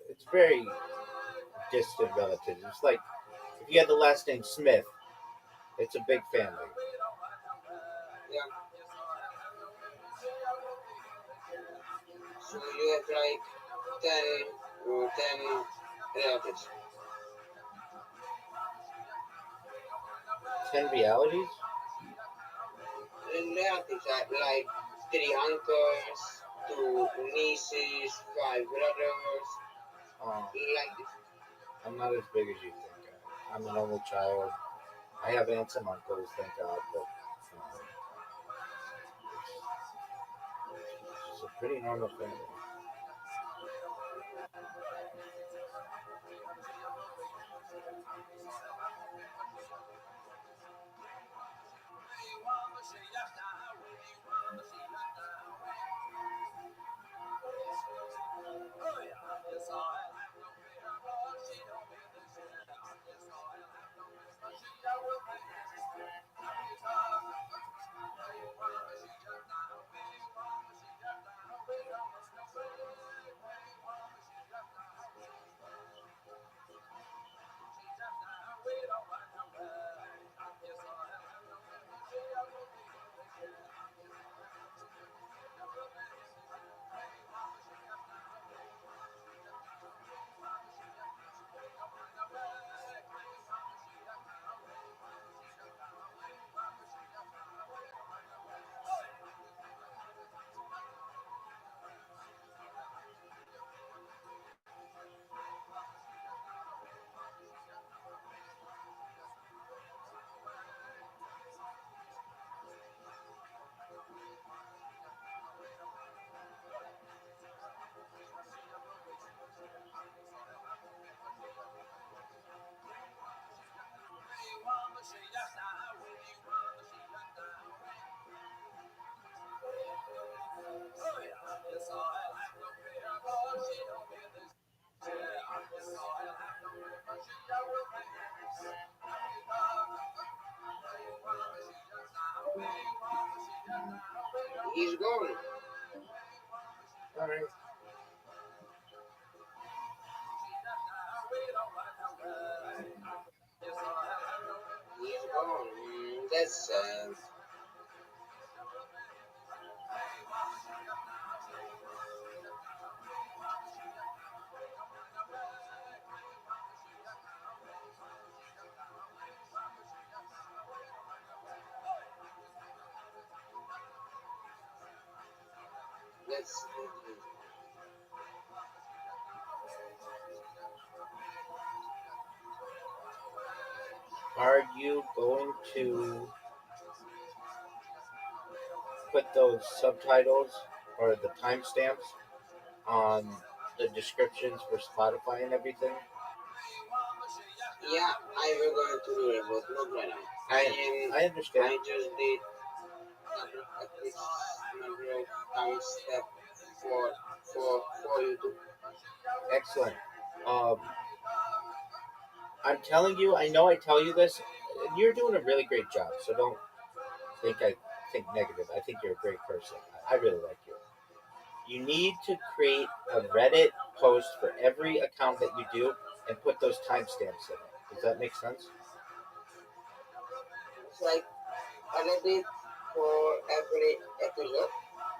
It's very distant relatives. It's like if you had the last name Smith, it's a big family. Yeah. So you have like 10 relatives. 10 realities? Relatives like 3 uncles, 2 nieces, 5 brothers. Like this. I'm not as big as you think. I'm an only child. I have aunts and uncles, thank God, but it's a pretty normal family. he's gone. All right. He's gone. That's sad. That's Are you going to put those subtitles or the timestamps on the descriptions for Spotify and everything? yeah. I was going to do it, but not right now. I understand. I just did a quick time step for YouTube. Excellent. I'm telling you, I know I tell you this, and you're doing a really great job. So don't think I think negative. I think you're a great person. I really like you. You need to create a Reddit post for every account that you do and put those timestamps in it. Does that make sense? It's like a little bit for every episode.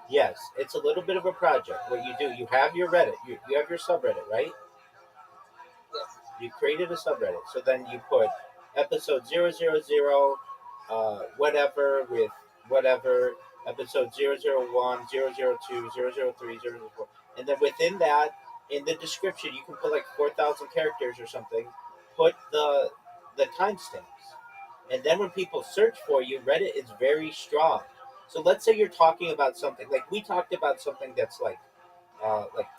Yes, it's a little bit of a project. What you do, you have your Reddit, you have your subreddit, right? Yes. You created a subreddit. So then you put episode 000, whatever with whatever, episode 001, 002, 003, 004. And then within that, in the description, you can put like 4,000 characters or something. Put the timestamps. And then when people search for you, Reddit is very strong. So let's say you're talking about something, like we talked about something that's like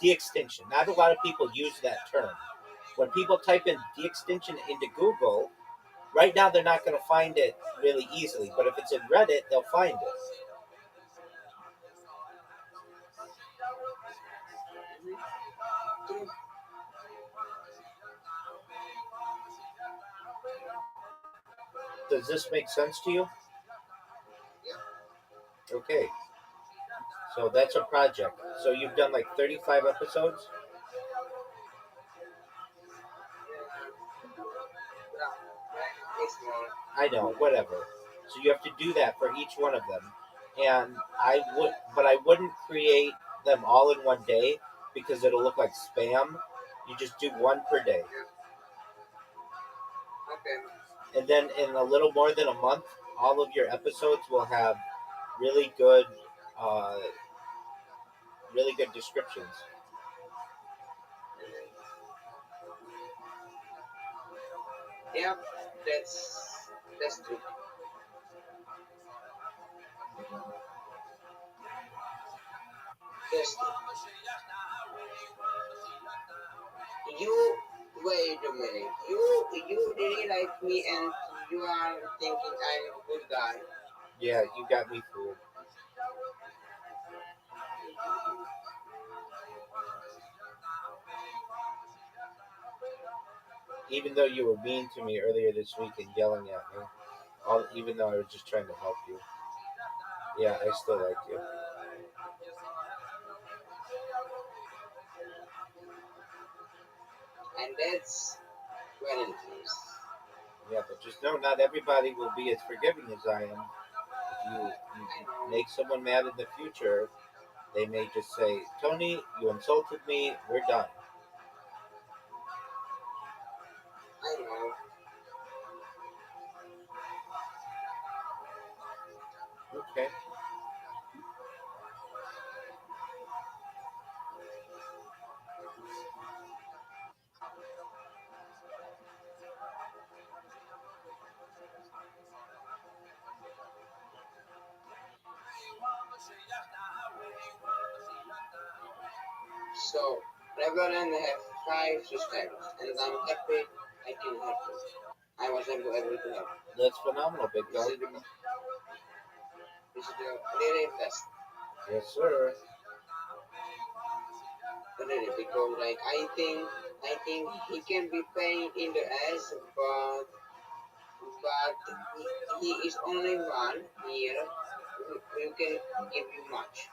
de-extinction. Not a lot of people use that term. When people type in de-extinction into Google, right now they're not going to find it really easily. But if it's in Reddit, they'll find it. Does this make sense to you? Okay. So that's a project. So you've done like 35 episodes? I know, whatever. So you have to do that for each one of them. And I wouldn't create them all in one day because it'll look like spam. You just do one per day. Okay. And then in a little more than a month, all of your episodes will have really good descriptions. Yeah, that's true. That's true. You wait a minute. You really like me, and you are thinking I'm a good guy. Yeah, you got me fooled. Even though you were mean to me earlier this week and yelling at me, even though I was just trying to help you. Yeah, I still like you. And that's well it is. Yeah, but just know not everybody will be as forgiving as I am. If you make someone mad in the future, they may just say, Tony, you insulted me, we're done. I know. Okay. So, Reverend have 5 subscribers, and I'm happy I can help you. I was able to help. That's phenomenal, big dog. This is the really best. Yes, sir. Really, because like I think he can be pain in the ass, but he is only one here you can give you much.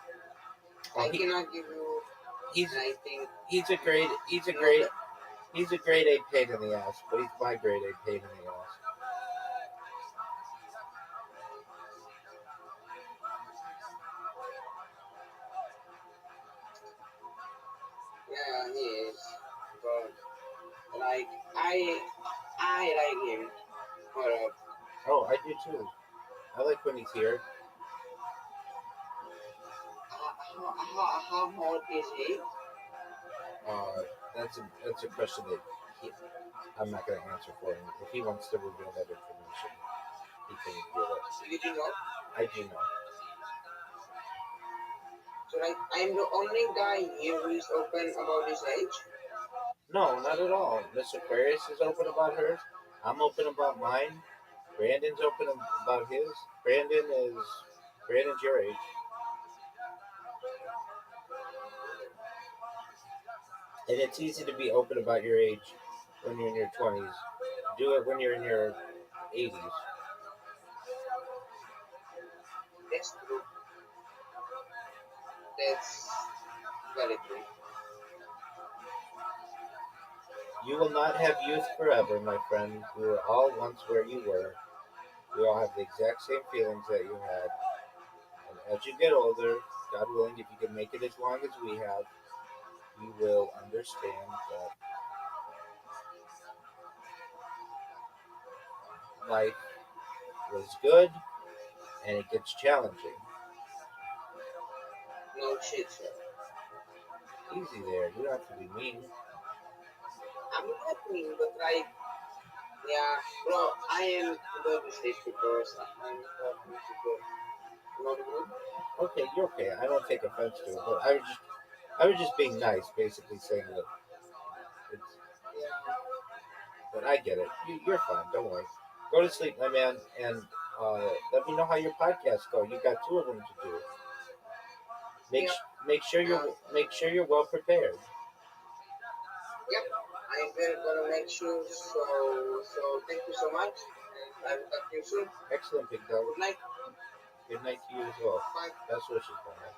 Well, I cannot give you he's anything. he's a grade A pain in the ass, but he's my grade A pain in the ass. Yeah, he is. But like I like him. But Oh, I do too. I like when he's here. how hot is he? That's a question that I'm not going to answer for him. If he wants to reveal that information, he can reveal it. Did you know? I do know. So like I'm the only guy here who is open about his age. No, not at all. Miss Aquarius is open about hers. I'm open about mine. Brandon's open about his. Brandon's your age. And it's easy to be open about your age when you're in your 20s. Do it when you're in your 80s. That's true. That's very true. You will not have youth forever, my friend. We were all once where you were. We all have the exact same feelings that you had. And as you get older, God willing, if you can make it as long as we have, you will understand that life was good and it gets challenging. No shit, sir. Easy there. You don't have to be mean. I'm not mean, but like, yeah, bro, I am going to sleep because I'm talking to the not good. Okay, you're okay. I don't take offense to it, but I was just being nice, basically saying that it's. But I get it. You're fine. Don't worry. Go to sleep, my man, and let me know how your podcasts go. You got 2 of them to do. Make sure you're well prepared. Yep, I'm very gonna make sure. So thank you so much, and I will talk to you soon. Excellent, big dog. Good night. Good night to you as well. Bye. Best wishes, man.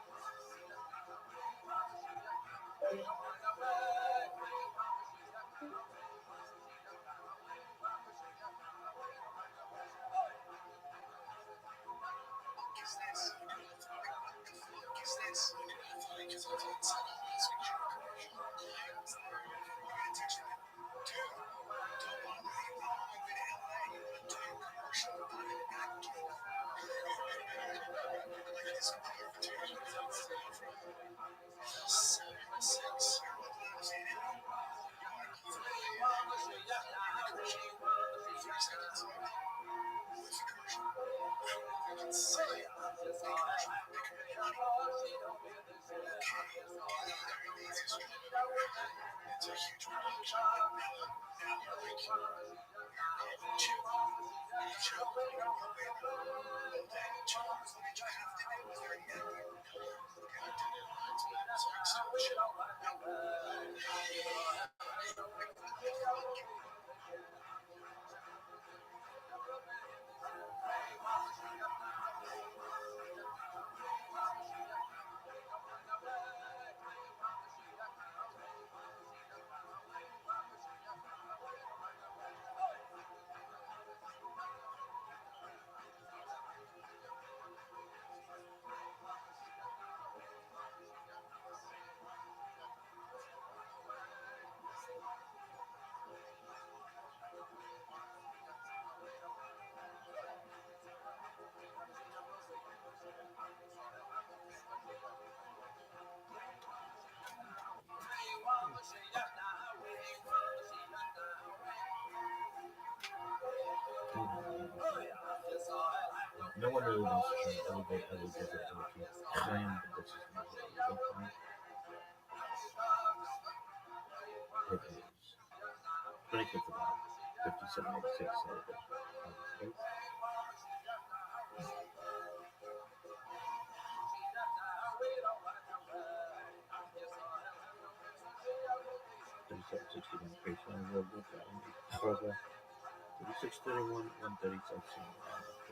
No one really wants to elevate other desert to claim that this is not what you look like. It is. Break it about 5786 Saturday. August 8th. Patreon will get that. 3631 137.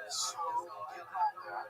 So, given all that,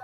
Now,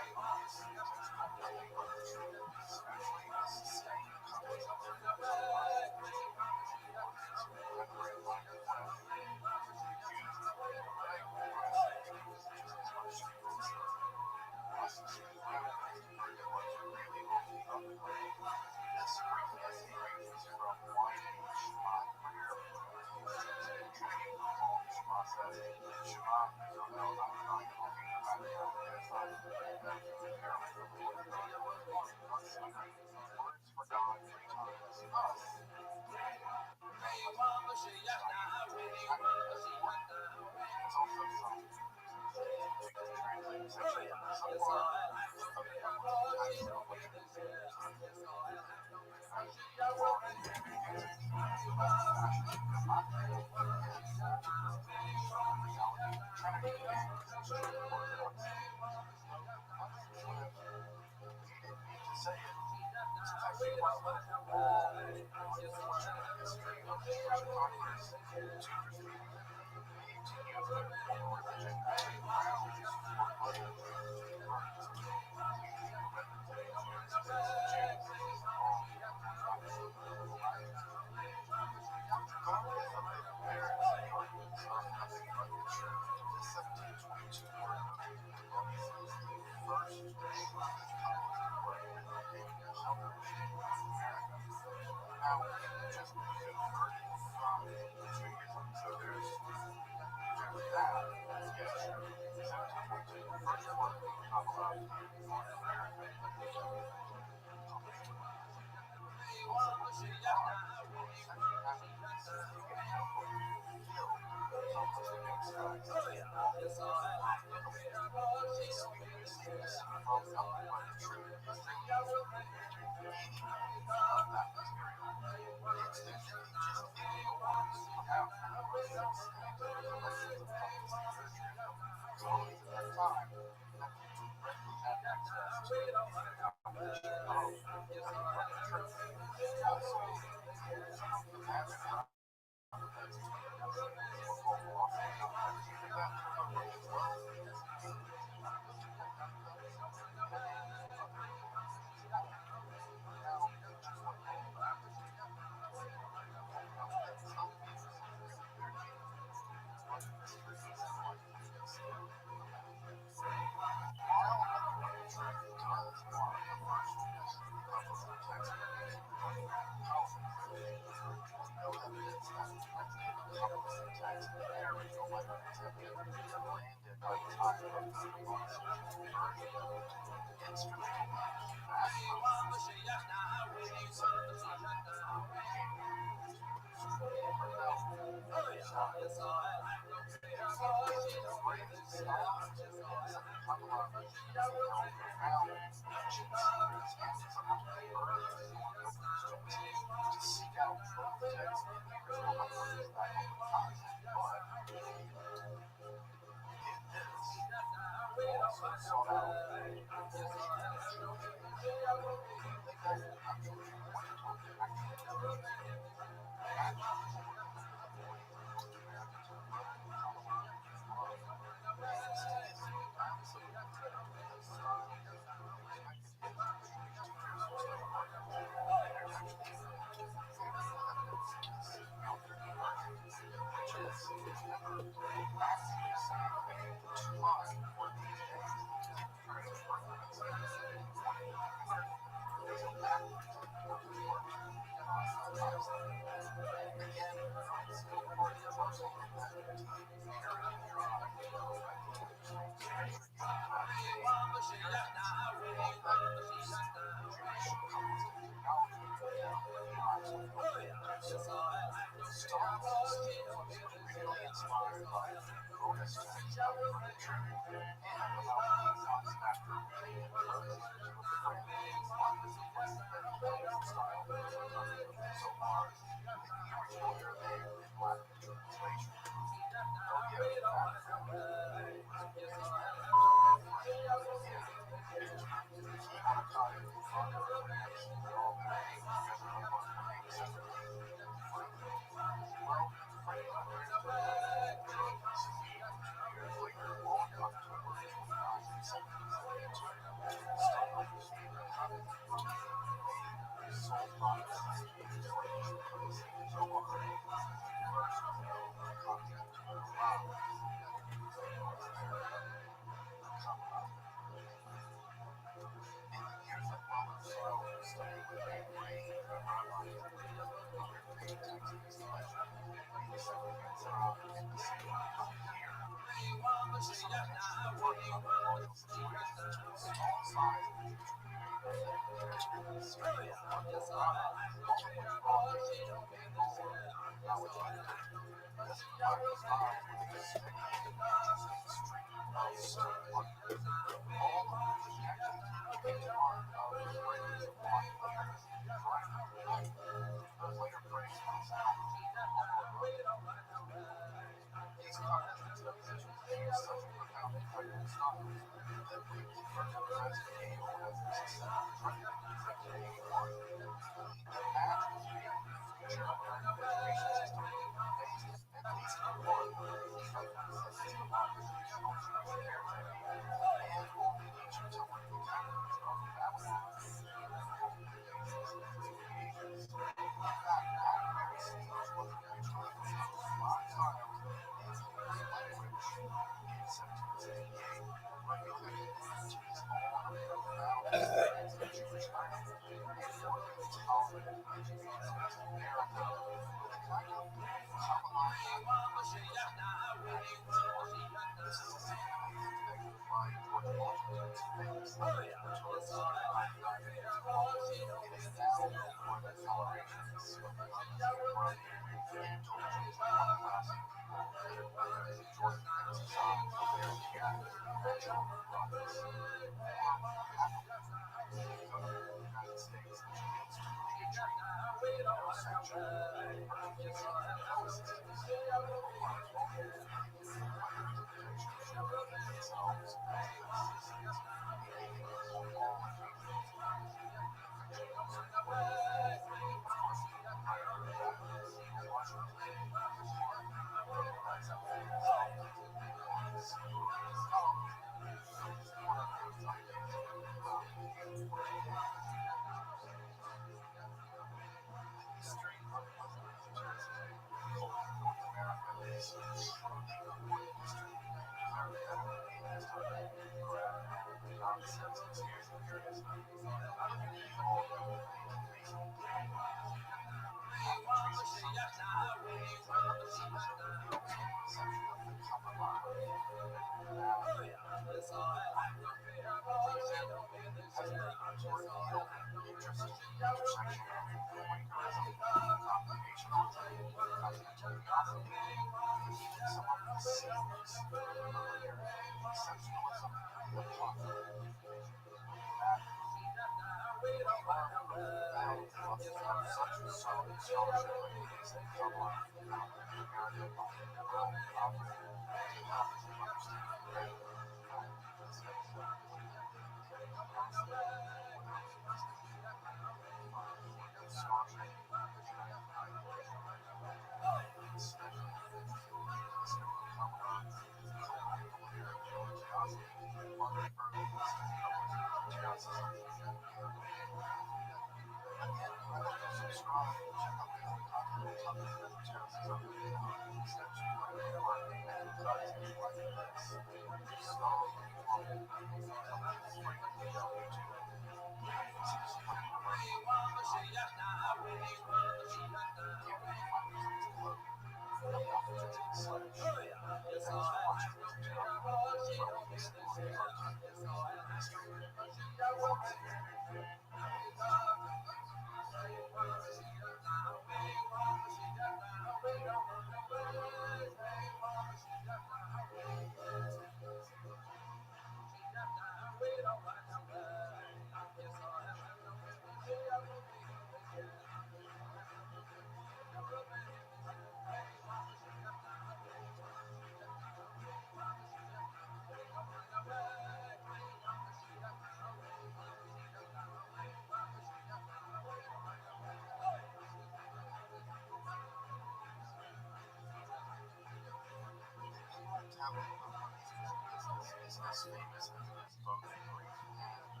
is as famous as it is both Greek and Latin.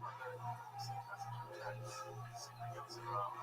Like any other secret text, secret gets around.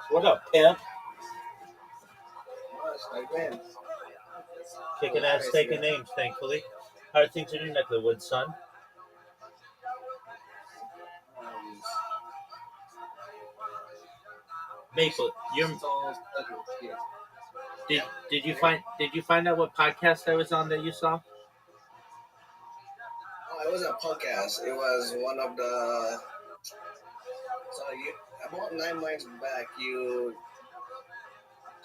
What up, pimp? Like, man, Kicking ass, taking names, thankfully. How are things in your neck of the woods, son? Maple, did you find out what podcast I was on that you saw? Oh, it wasn't a podcast. It was one of the. So you about 9 months back, you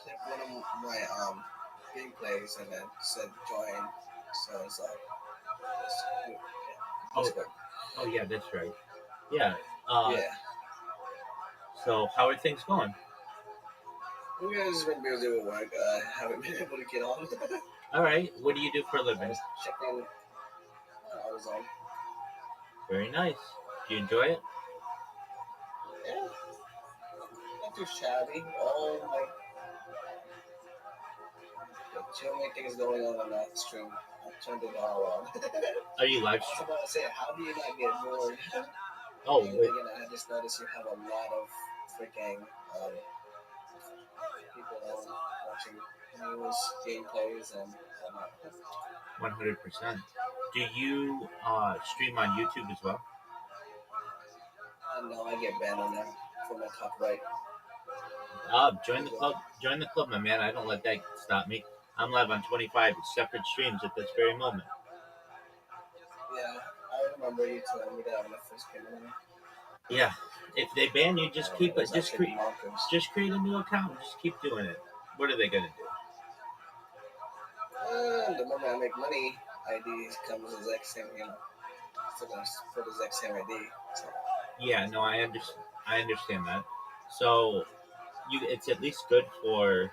clicked one of my gameplays and then said join. So it's like. Oh yeah, that's right. Yeah. Yeah. So how are things going? You guys been busy with work. Haven't been able to get on. All right. What do you do for a living? Checking. I was on. Very nice. Do you enjoy it? Yeah. Not too shabby. Oh my. Too many things going on that stream. I turned it all on. Are you live? I was about to say, how do you not get bored? Oh, and wait. again, I just noticed you have a lot of freaking people on watching news, gameplays, and whatnot. 100%. Do you stream on YouTube as well? No, I get banned on there for my copyright. Join the club. Join the club, my man. I don't let that stop me. I'm live on 25 separate streams at this very moment. Yeah, I remember you telling me that when I first came in. Yeah. If they ban you, just keep it. It's actually bonkers. Just create a new account. Just keep doing it. What are they gonna do? The moment I make money, ID comes the exact same, still gonna put the exact same ID. So. Yeah, no, I understand that. So it's at least good for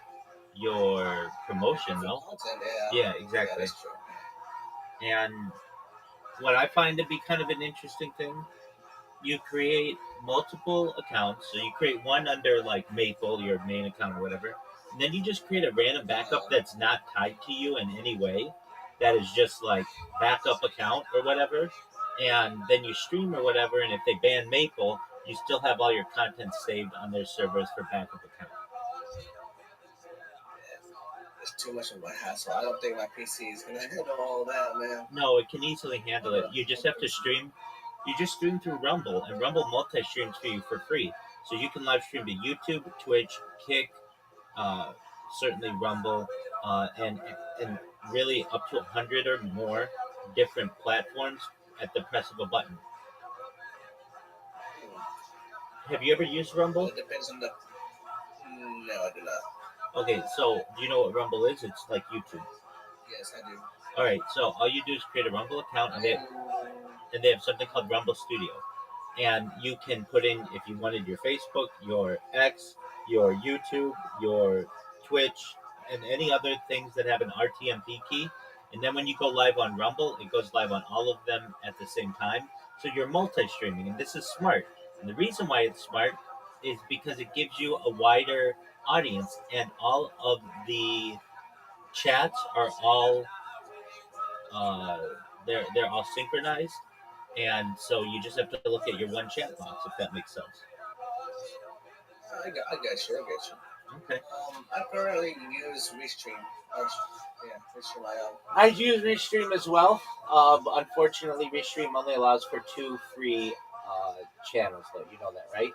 your promotion, though. Content, Yeah, exactly. that's true. And what I find to be kind of an interesting thing, you create multiple accounts. So you create one under like Maple, your main account or whatever, and then you just create a random backup that's not tied to you in any way. That is just like backup account or whatever, and then you stream or whatever. And if they ban Maple, you still have all your content saved on their servers for backup account. It's too much of a hassle. I don't think my PC is gonna handle all that, man. No, it can easily handle it. You just have to stream. You just stream through Rumble, and Rumble multi-streams for you for free. So you can live stream to YouTube, Twitch, Kick, certainly Rumble, and really up to 100 or more different platforms at the press of a button. Have you ever used Rumble? It depends on the. No, I do not. Okay, so do you know what Rumble is? It's like YouTube. Yes, I do. All right, so all you do is create a Rumble account, and they have something called Rumble Studio, and you can put in, if you wanted, your Facebook, your X, your YouTube, your Twitch, and any other things that have an RTMP key. And then when you go live on Rumble, it goes live on all of them at the same time. So you're multi-streaming, and this is smart. And the reason why it's smart is because it gives you a wider audience, and all of the chats are all they're all synchronized, and so you just have to look at your one chat box, if that makes sense. I get you. Okay. I currently use Restream. Restream my own. I use Restream as well. Unfortunately, Restream only allows for 2 free channels, though. You know that, right?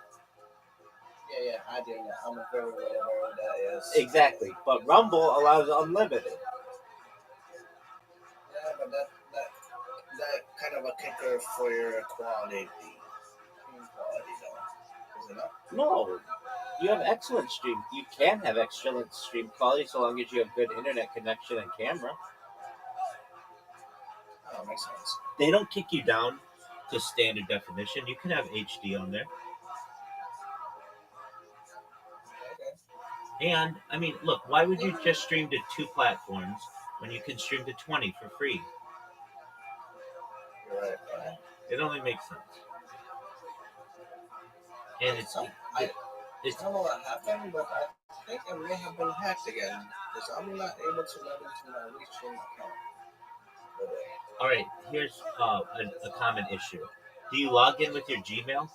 Yeah, I do know. I'm very well aware what that is. Exactly. But Rumble allows unlimited. Yeah, but that kind of a kicker for your quality. Quality, though. Is it not? No. You have excellent stream. You can have excellent stream quality so long as you have good internet connection and camera. Oh, makes sense. They don't kick you down to standard definition. You can have HD on there. And, I mean, look, why would you just stream to 2 platforms when you can stream to 20 for free? You're right. It only makes sense. And it's I don't know what happened, but I think it may have been hacked again, because I'm not able to log into my Restream account. All right, here's a common issue. Do you log in with your Gmail?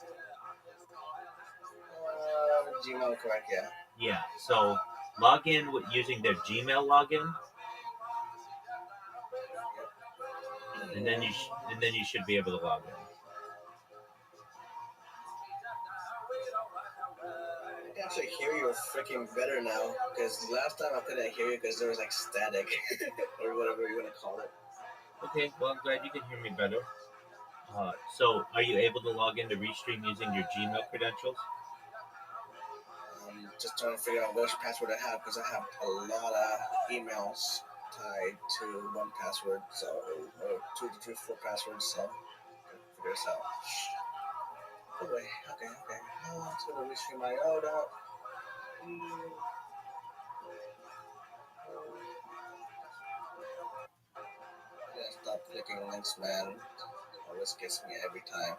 Gmail, correct, yeah. Yeah, so log in with using their Gmail login, and then you should be able to log in. I can actually hear you freaking better now, because last time I couldn't hear you because there was like static, or whatever you want to call it. Okay, well, I'm glad you can hear me better. So are you able to log into Restream using your Gmail credentials? Just trying to figure out which password I have, because I have a lot of emails tied to one password, so or 2 to 4 passwords, so I can figure this out. Oh wait, okay. Oh, it's gonna Restream my own out. Yeah, stop clicking links, man. Always gets me every time.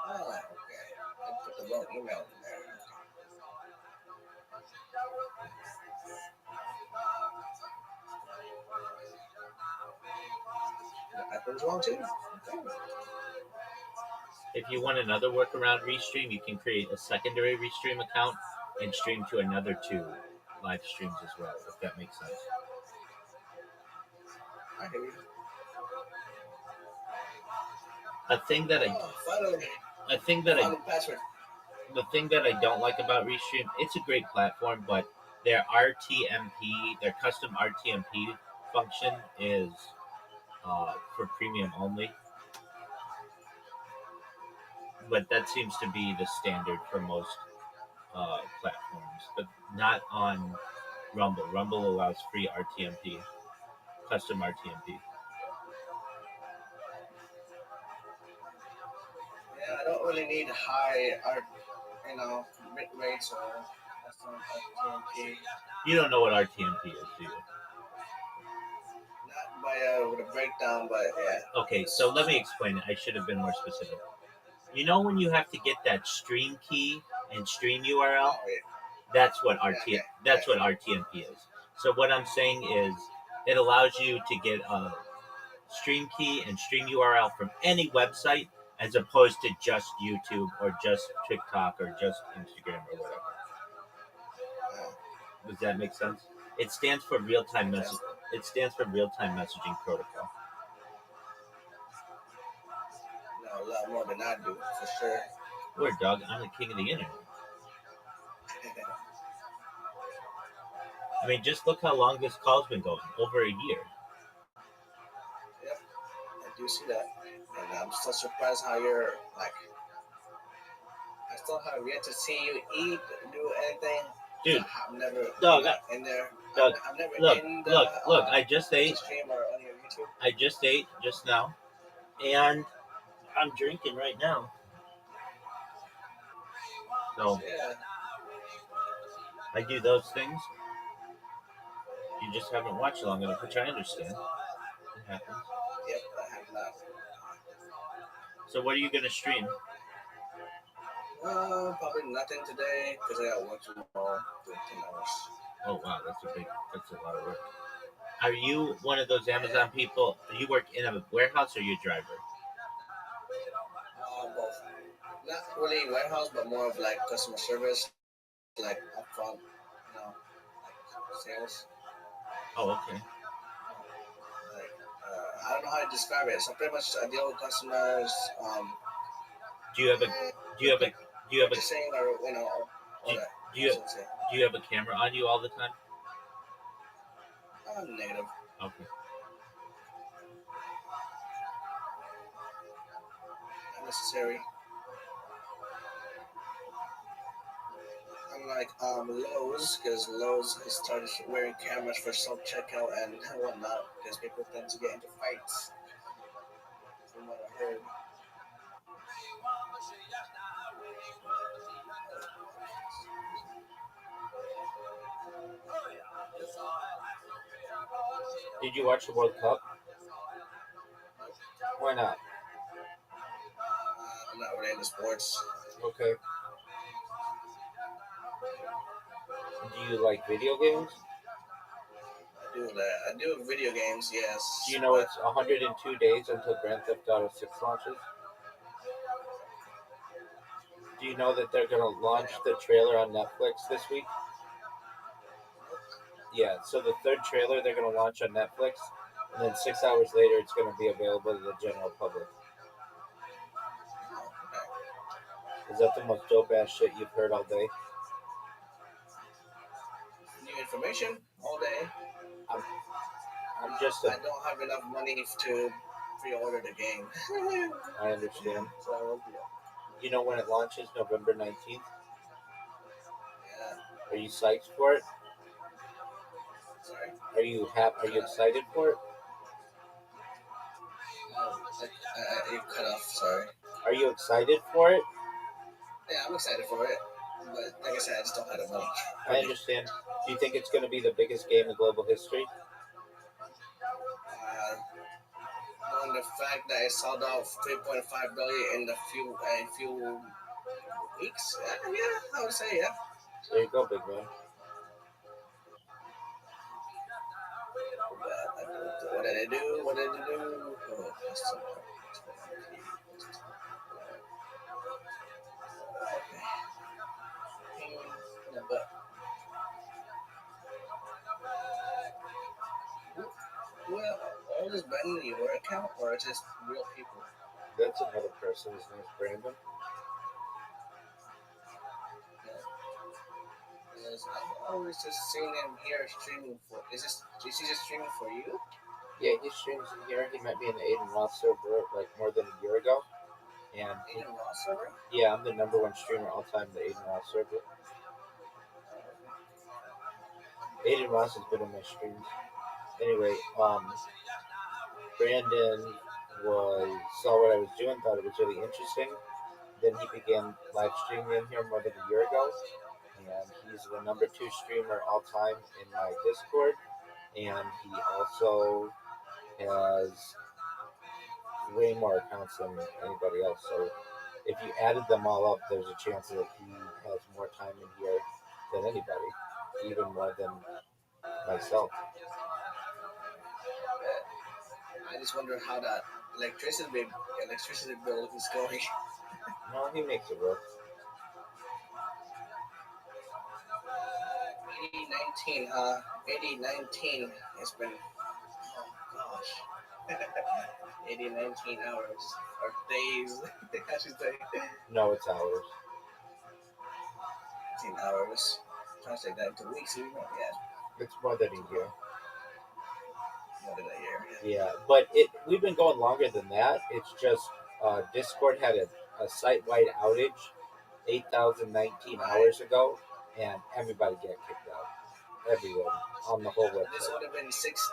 Oh, okay. I put the wrong email in there. The password's wrong too. Okay. If you want another workaround Restream, you can create a secondary Restream account and stream to another 2 live streams as well, if that makes sense. I hear you. A thing that Final password. the thing that I don't like about Restream, it's a great platform, but their RTMP, their custom RTMP function is for premium only. But that seems to be the standard for most platforms, but not on Rumble. Rumble allows free RTMP, custom RTMP. Yeah, I don't really need high art, bit rates or custom RTMP. You don't know what RTMP is, do you? Not by with a breakdown, but yeah. Okay, so let me explain it. I should have been more specific. You know when you have to get that stream key and stream URL? That's what RTMP is. So what I'm saying is it allows you to get a stream key and stream URL from any website as opposed to just YouTube or just TikTok or just Instagram or whatever. Does that make sense? It stands for real-time message. It stands for real-time messaging protocol. No, a lot more than I do, for sure. Word, dog. I'm the king of the internet. I mean, just look how long this call's been going. Over a year. Yep, I do see that. And I'm still surprised how you're, like, I still have yet to see you eat, do anything. Dude, I've never dog, in there. Dog, I've never look, in the, look, I just ate. Stream or on your YouTube. I just ate just now. And I'm drinking right now. So, yeah. I do those things. You just haven't watched long enough, which I understand. It happens. Yep, I have not. So what are you going to stream? Probably nothing today because I got work tomorrow. 10 hours. Oh wow, that's a lot of work. Are you one of those Amazon people? You work in a warehouse or you a driver? Both. Not really warehouse, but more of like customer service, like upfront, like sales. Oh, okay. Like, I don't know how to describe it. So pretty much I deal with customers. Do you have a saying or do you have a camera on you all the time? Negative. Okay. Not necessary. Unlike Lowe's, because Lowe's has started wearing cameras for self-checkout and whatnot, because people tend to get into fights. From what I heard. Did you watch the World Cup? Why not? I'm not really into sports. Okay. Do you like video games? I do that. I do video games, yes. Do you know it's 102 days until Grand Theft Auto 6 launches? Do you know that they're going to launch the trailer on Netflix this week? Yeah, so the third trailer they're going to launch on Netflix, and then 6 hours later it's going to be available to the general public. Is that the most dope-ass shit you've heard all day? New information all day. I'm just I don't have enough money to pre-order the game. I understand. So, you know when it launches, November 19th? Yeah. Are you psyched for it? Sorry? Are you excited for it? You cut off, sorry. Are you excited for it? Yeah, I'm excited for it. But like I said, I just don't have the money. I understand. Do you think it's going to be the biggest game in global history? On the fact that it sold off 3.5 billion in a few weeks, yeah, I would say yeah. There you go, big man. What did they do? What did they do? Oh, but well, all this betting in your account, or it's just real people? That's another person. His name's Brandon. Because I've always just seen him here streaming for. Is he just streaming for you? Yeah, he streams in here. He met me in the Aiden Ross server like more than a year ago. And Aiden Ross server? yeah, I'm the number one streamer all time in the Aiden Ross server. Aiden Ross has been on my streams. Anyway, Brandon saw what I was doing, thought it was really interesting. Then he began live streaming in here more than a year ago, and he's the number 2 streamer all time in my Discord. And he also has way more accounts than anybody else. So if you added them all up, there's a chance that he has more time in here than anybody, even more than myself. I just wonder how that electricity bill is going. No, he makes it work. 8019, 8019 has been, oh gosh, 8019 hours, or days, I should say. No, it's hours. 18 hours. Translate that into weeks, yeah. It's more than a year. More than a year, yeah. But we've been going longer than that. It's just Discord had a site-wide outage 8,019 hours ago, and everybody got kicked out. Everyone on the whole website. This would have been 16.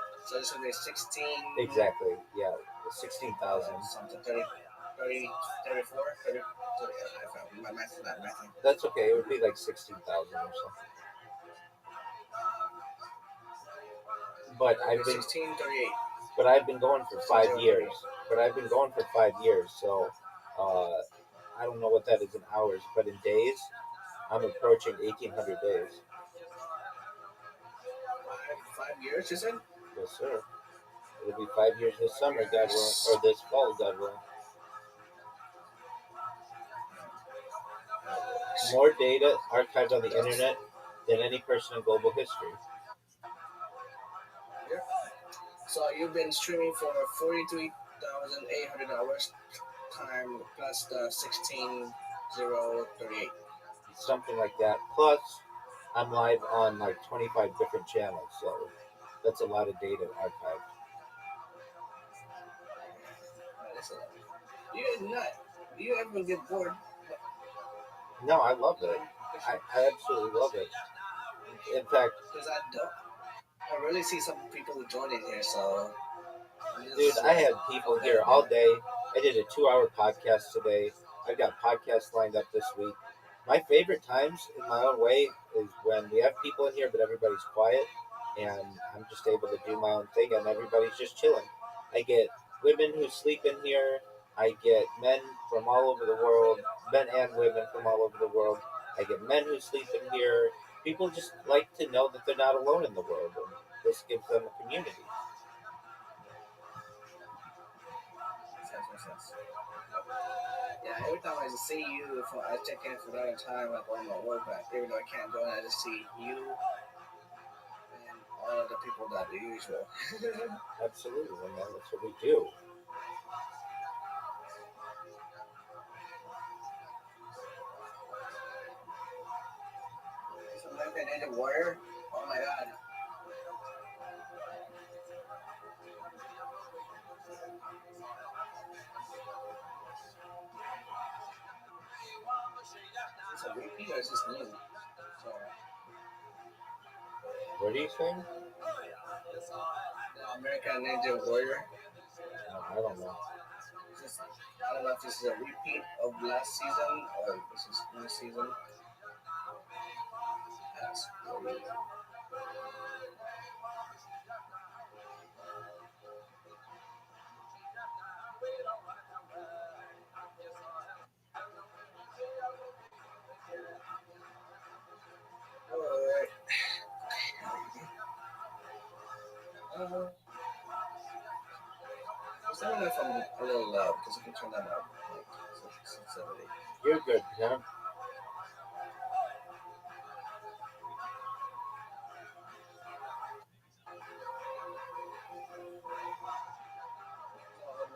Exactly, yeah, 16,000. Something 30, 34, 30, my math is not mathing. That's okay, it would be like 16,000 or something. But I've been 1638. But I've been going for 5 years. So I don't know what that is in hours, but in days, I'm approaching 1,800 days. 5 years, you said? Yes, sir. It'll be 5 years this summer, God willing, or this fall, God willing. More data archived on the internet than any person in global history. So you've been streaming for 43,800 hours time plus the 16,038. Something like that. Plus, I'm live on like 25 different channels, so that's a lot of data archived. Do you ever get bored? No, I love it. I absolutely love it. In fact, because I really see some people joining here, so. Dude, I had people here all day. I did a 2-hour podcast today. I've got podcasts lined up this week. My favorite times, in my own way, is when we have people in here, but everybody's quiet, and I'm just able to do my own thing, and everybody's just chilling. I get women who sleep in here. I get men from all over the world, men and women from all over the world. I get men who sleep in here. People just like to know that they're not alone in the world, and this gives them a community. Yeah, every time I just see you, I check in for that time, like on my work, but even though I can't join, I just see you and all of the people that are usual. Absolutely, man. That's what we do. American Ninja Warrior? Oh my god. Is this a repeat or is this new? Sorry. What are you saying? The American Ninja Warrior. I don't know. I don't know if this is a repeat of last season or if this is new season. That's really... I don't know if I'm a little loud because I can turn that up. Sensitivity. You're good, yeah.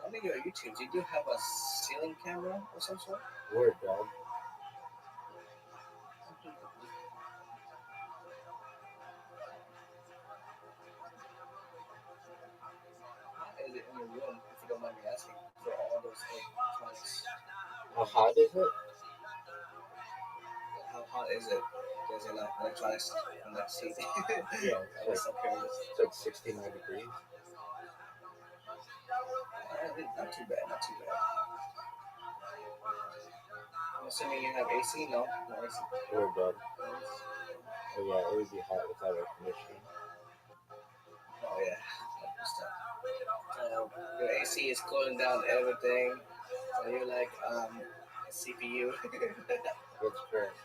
One of your YouTubes, you do have a ceiling camera or some sort? Word, dog. hot is it? How hot is it? There's electronics on that seat. Yeah, I was so curious. it's like 69 degrees. Not too bad, not too bad. I'm assuming you have AC? No, no AC. We're good. Oh yeah, it would be hot without air conditioning. Oh yeah. Your AC is cooling down everything. So you're like CPU. That's correct.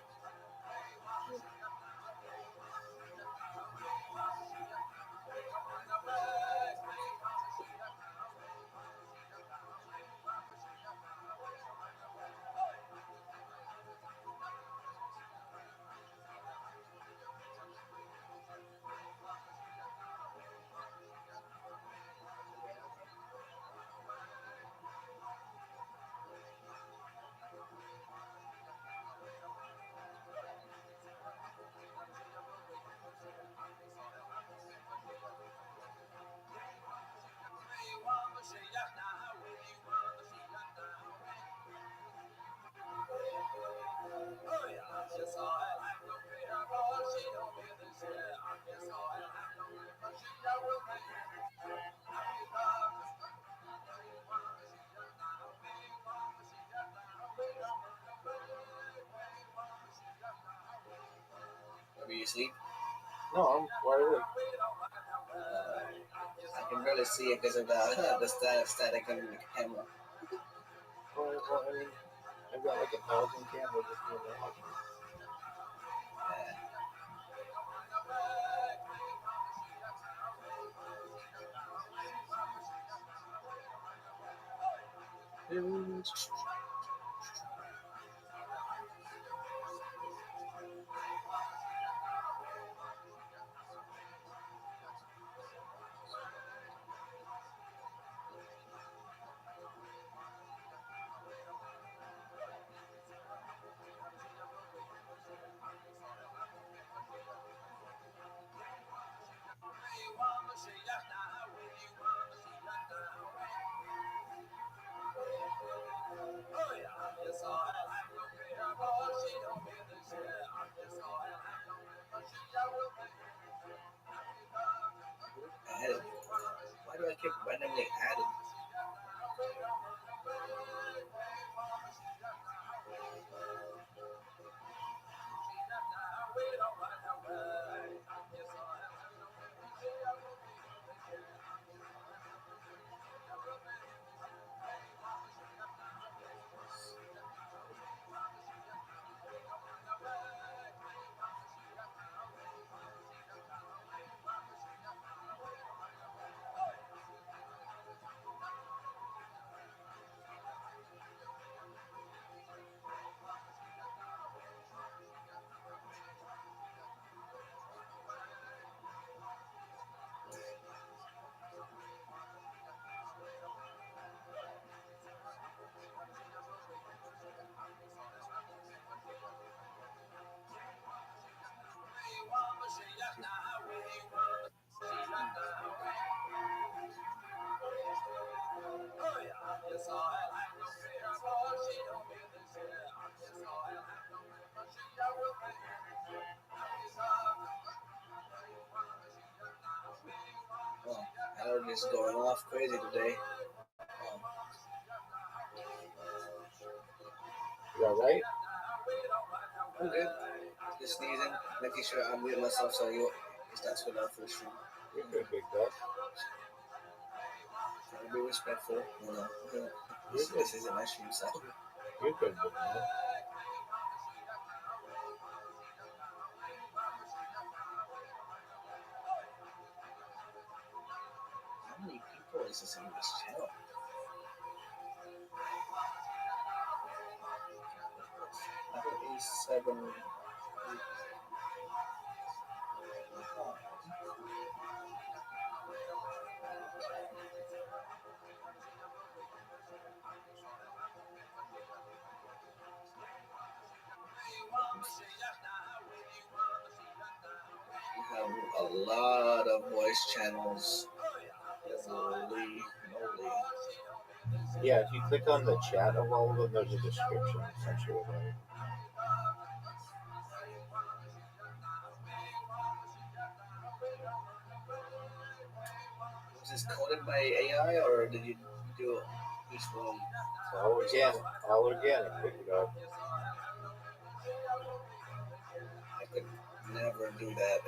Maybe you sleep? No, I'm wide awake. I can barely see it because of the static on the camera. Well, I mean, I've got like 1,000 cameras just doing that. Added. Why do I keep randomly adding? Oh, Howard is going off crazy today. You alright? I'm good. Just sneezing, making sure I mute myself so you starts without first stream. You're good, big dog. Trying to be respectful, you know. This isn't my stream, so. You're good, big man. How many people is this on this channel? 87. We have a lot of voice channels. Holy moly. Yeah, if you click on the chat of all of them, there's a description essentially about it. Was this coded by AI or did you do each one? It's all organic. All organic. Pick it up. I could never do that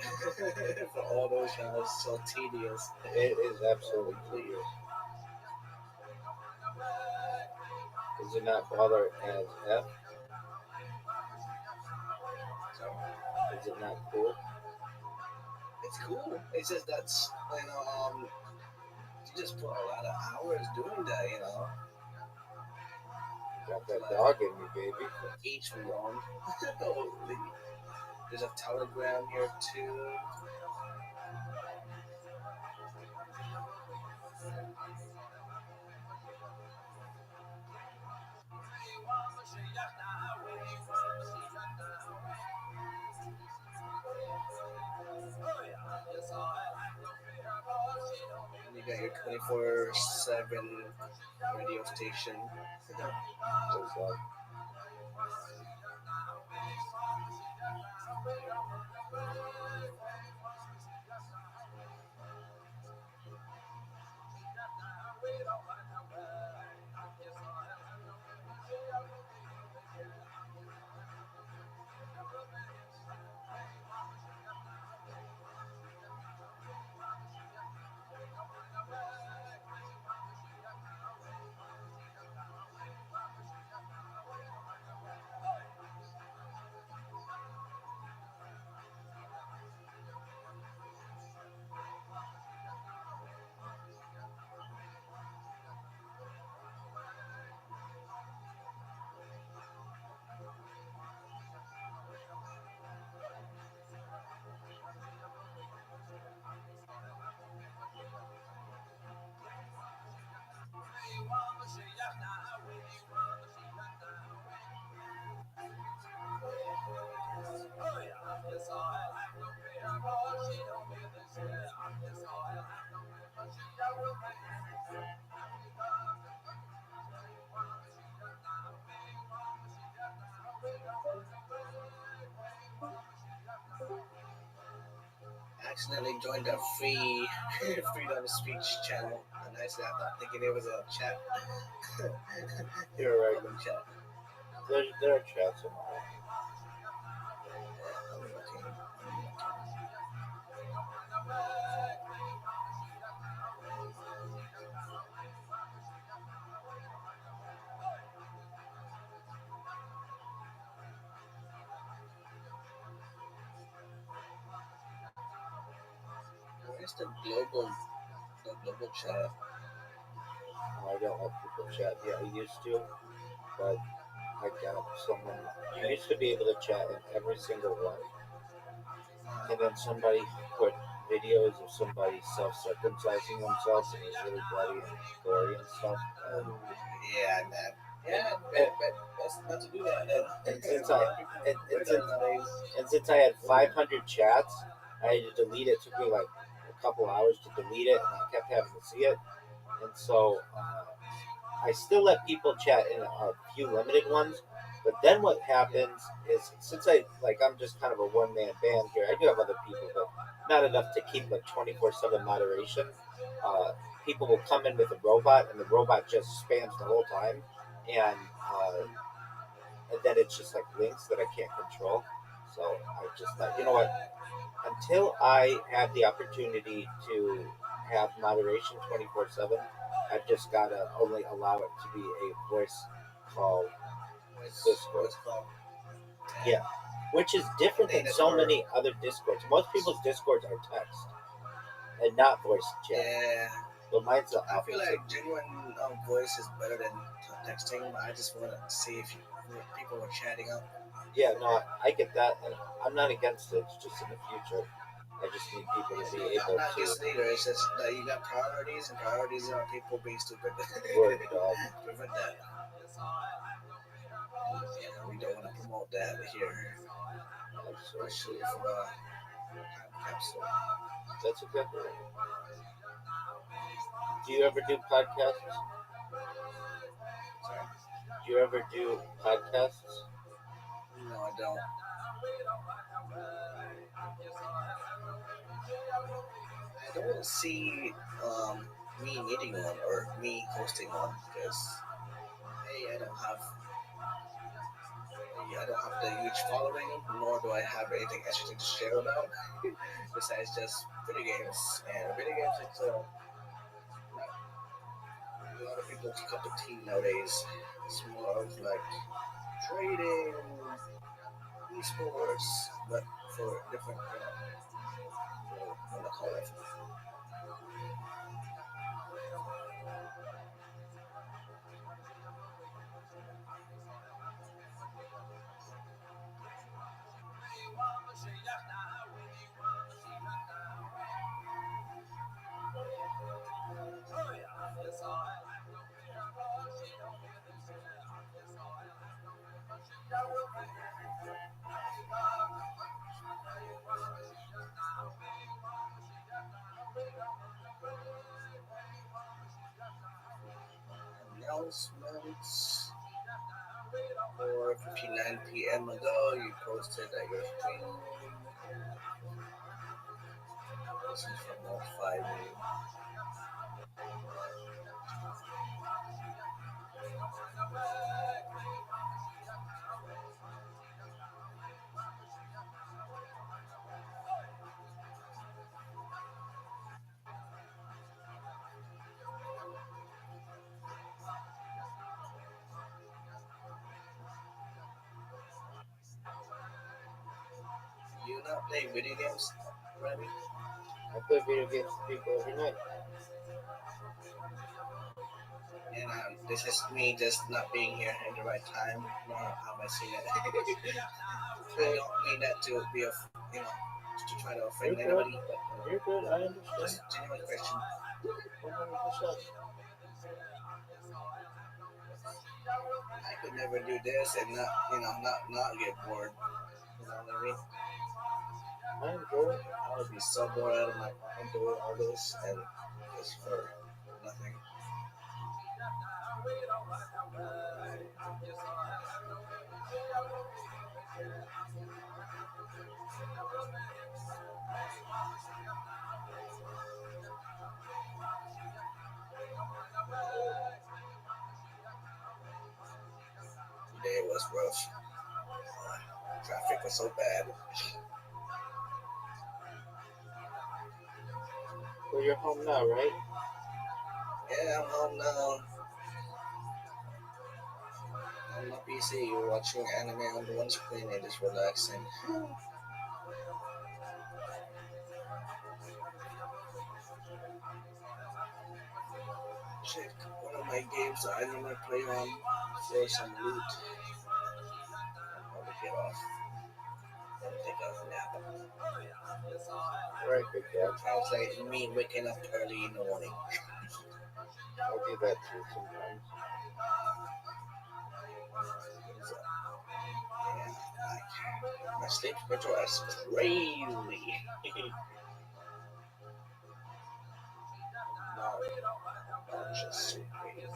for all those channels. So tedious. It is absolutely tedious. Does it not bother as F? So is it not cool? It's cool. It's just that's you just put a lot of hours doing that, Got that dog in me, baby. For each one. There's a Telegram here too. And you got your 24/7 radio station. Accidentally joined a free freedom of speech channel, and I said, I'm not thinking it was a chat. You're right. Chat. There are chats in there. Where's the global chat? I don't let people chat. Yeah, I used to, but I got someone. You used to be able to chat in every single one, and then somebody put videos of somebody self-circumcising themselves, and it was really bloody and gory and stuff. Yeah, man. Yeah, best not to do that. And since I had 500 chats, I had to delete it. It took me like a couple hours to delete it, and I kept having to see it. And so I still let people chat in a few limited ones. But then what happens is, since I'm just kind of a one-man band here, I do have other people, but not enough to keep like 24/7 moderation. People will come in with a robot, and the robot just spams the whole time, and then it's just like links that I can't control. So I just thought, you know what? Until I have the opportunity to have moderation 24/7, I've just gotta only allow it to be a voice call Discord. Yeah, which is different than so many other Discords. Most people's Discords are text and not voice chat. Yeah. But mine's the I feel opposite. like genuine voice is better than texting. I just want to see if people are chatting up. Yeah, no, I get that, and I'm not against it. It's just in the future. I just need people to be able I'm not to. against it either. It's just that you got priorities, and priorities are people being stupid. Word dog. Prevent that. Yeah, we don't want to promote that here. Especially for a capsule. That's exactly right. Do you ever do podcasts? Do you ever do podcasts? No, I don't. I don't see me needing one or me hosting one because hey, I don't have the huge following, nor do I have anything interesting to share about. Besides just video games, and video games it's a lot of people's cup of tea nowadays. It's more of like trading, esports, but for different, what I call it. Announcements. 4:59 p.m. ago, you posted that you're streaming. This is from Notify Me. You not play video games, Remy? I play video games with people every night. And this is me just not being here at the right time. How am I saying it? I don't mean that to be to try to offend You're anybody, good. but You're good. I understand. just a genuine question. 100%. I could never do this and not get bored. You know what I mean? I enjoy it. I would be so bored out of my mind doing all this and just for nothing. Today was rough. Traffic was so bad. So you're home now, right? Yeah, I'm home now. On my PC, you're watching anime on the one screen and just relaxing. Check one of my games that I normally play on for some loot. I'll probably get off. Then take a nap. Right, good job. Translate me waking up early in the morning. I do that too sometimes. Yeah, my sleep schedule is crazy. Not just so crazy.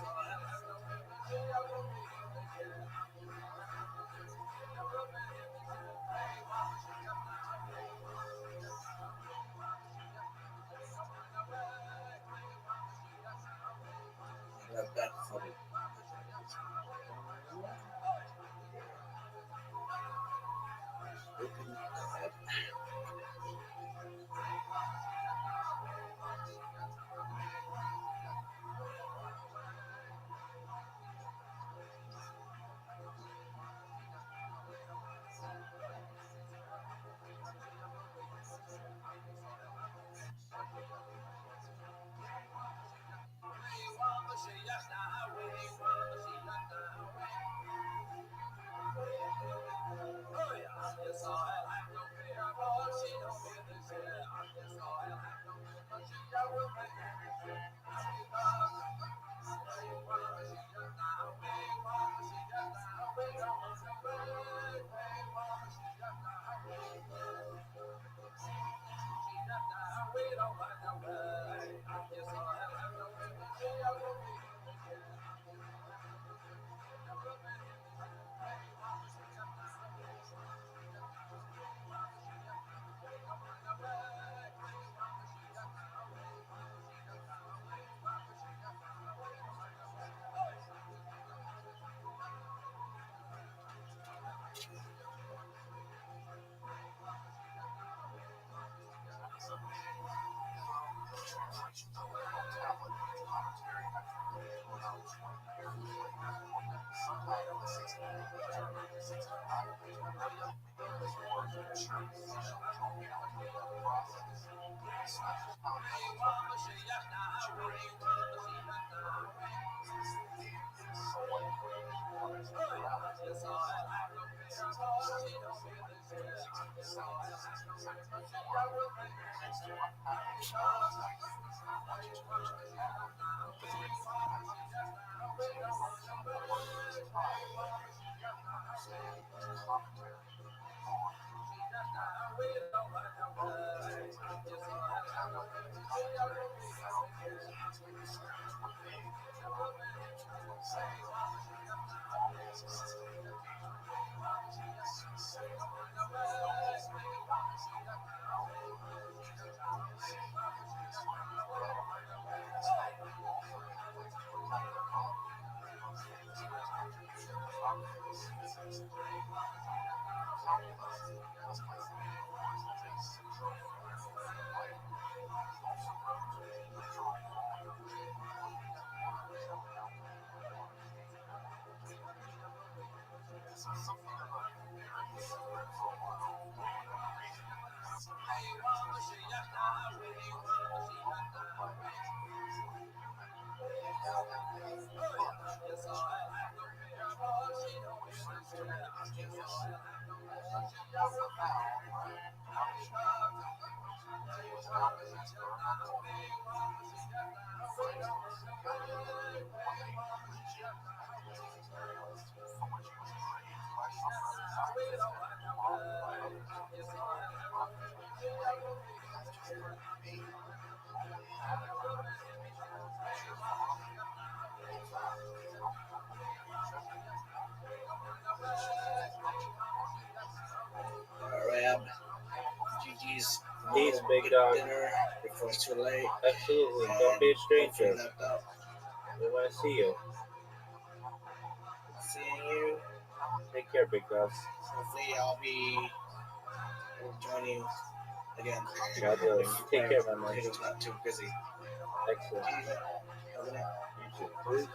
I'm back from open God. Rab, GG's Peace, big dog. dinner before it's too late. Absolutely. And Don't be a hopefully stranger. left out. We want to see you. Seeing you. Take care, big dog. Hopefully I'll be joining again. God willing. You take care, my man. It's not too busy. Excellent. Have a night. You too. Peace.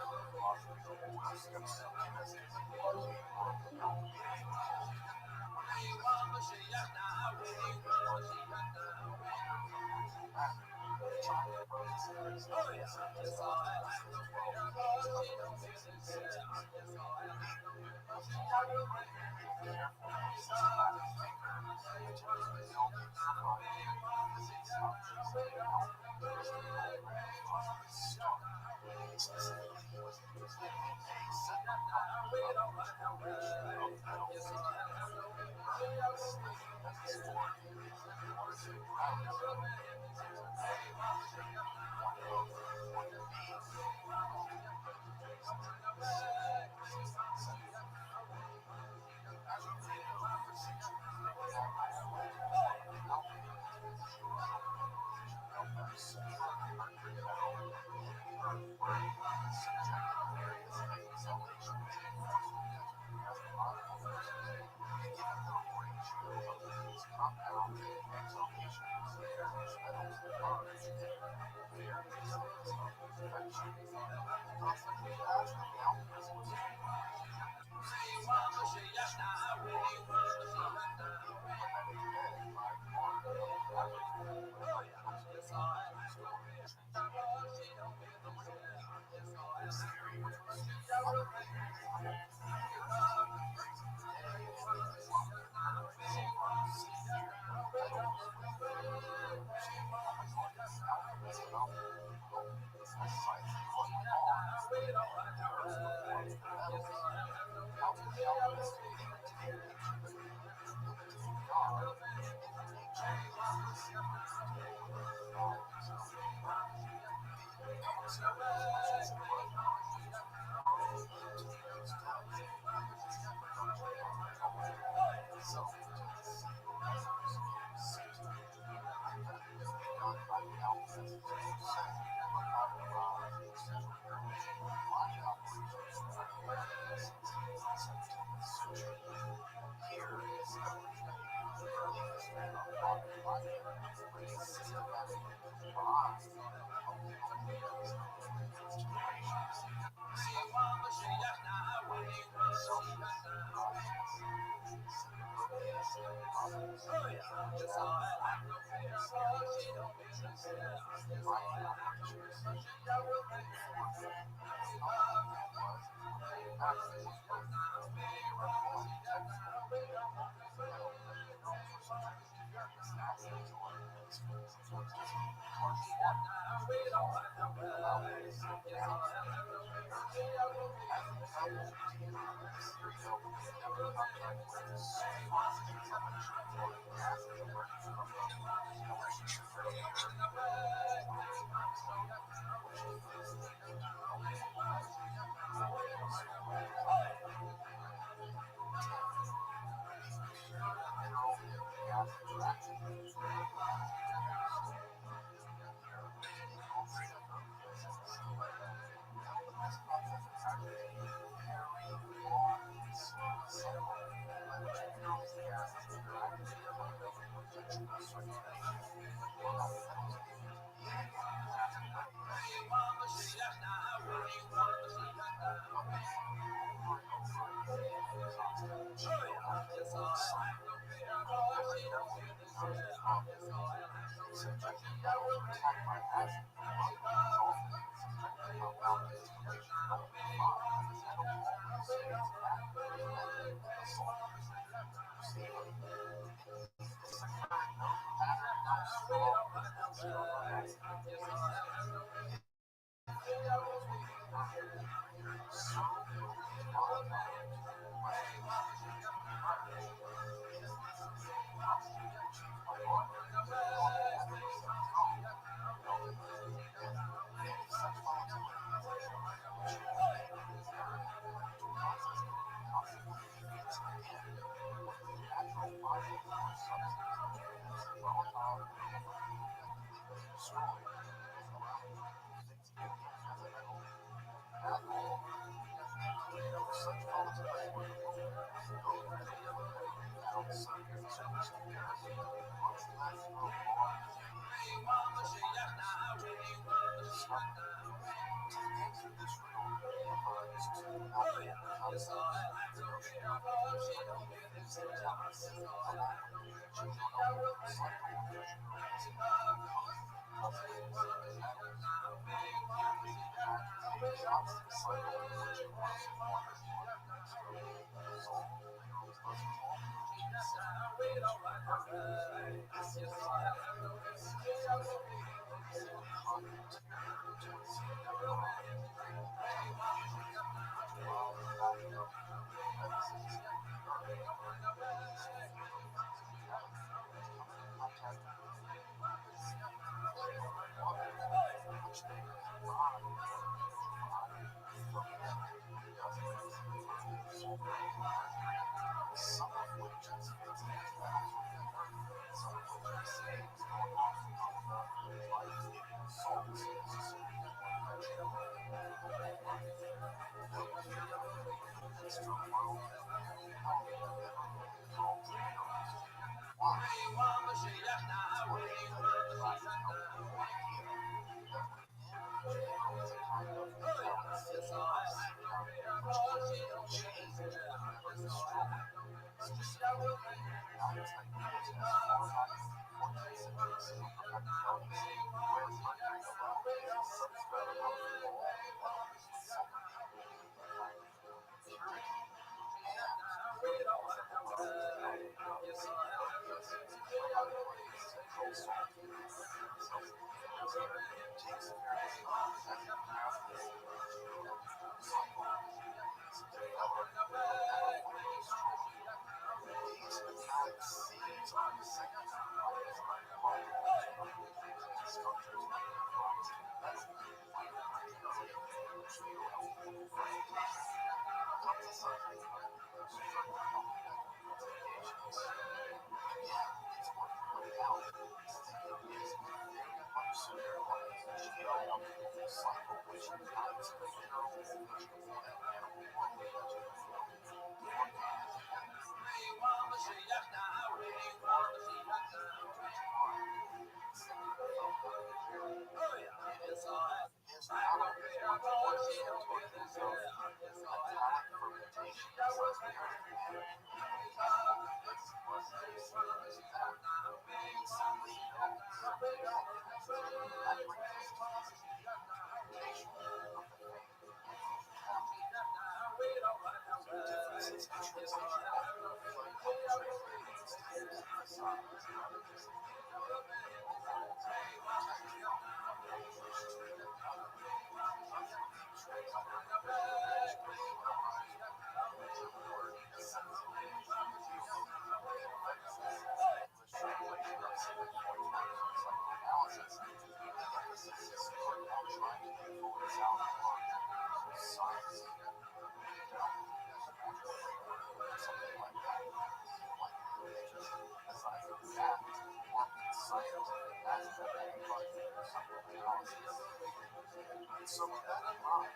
So with that in mind,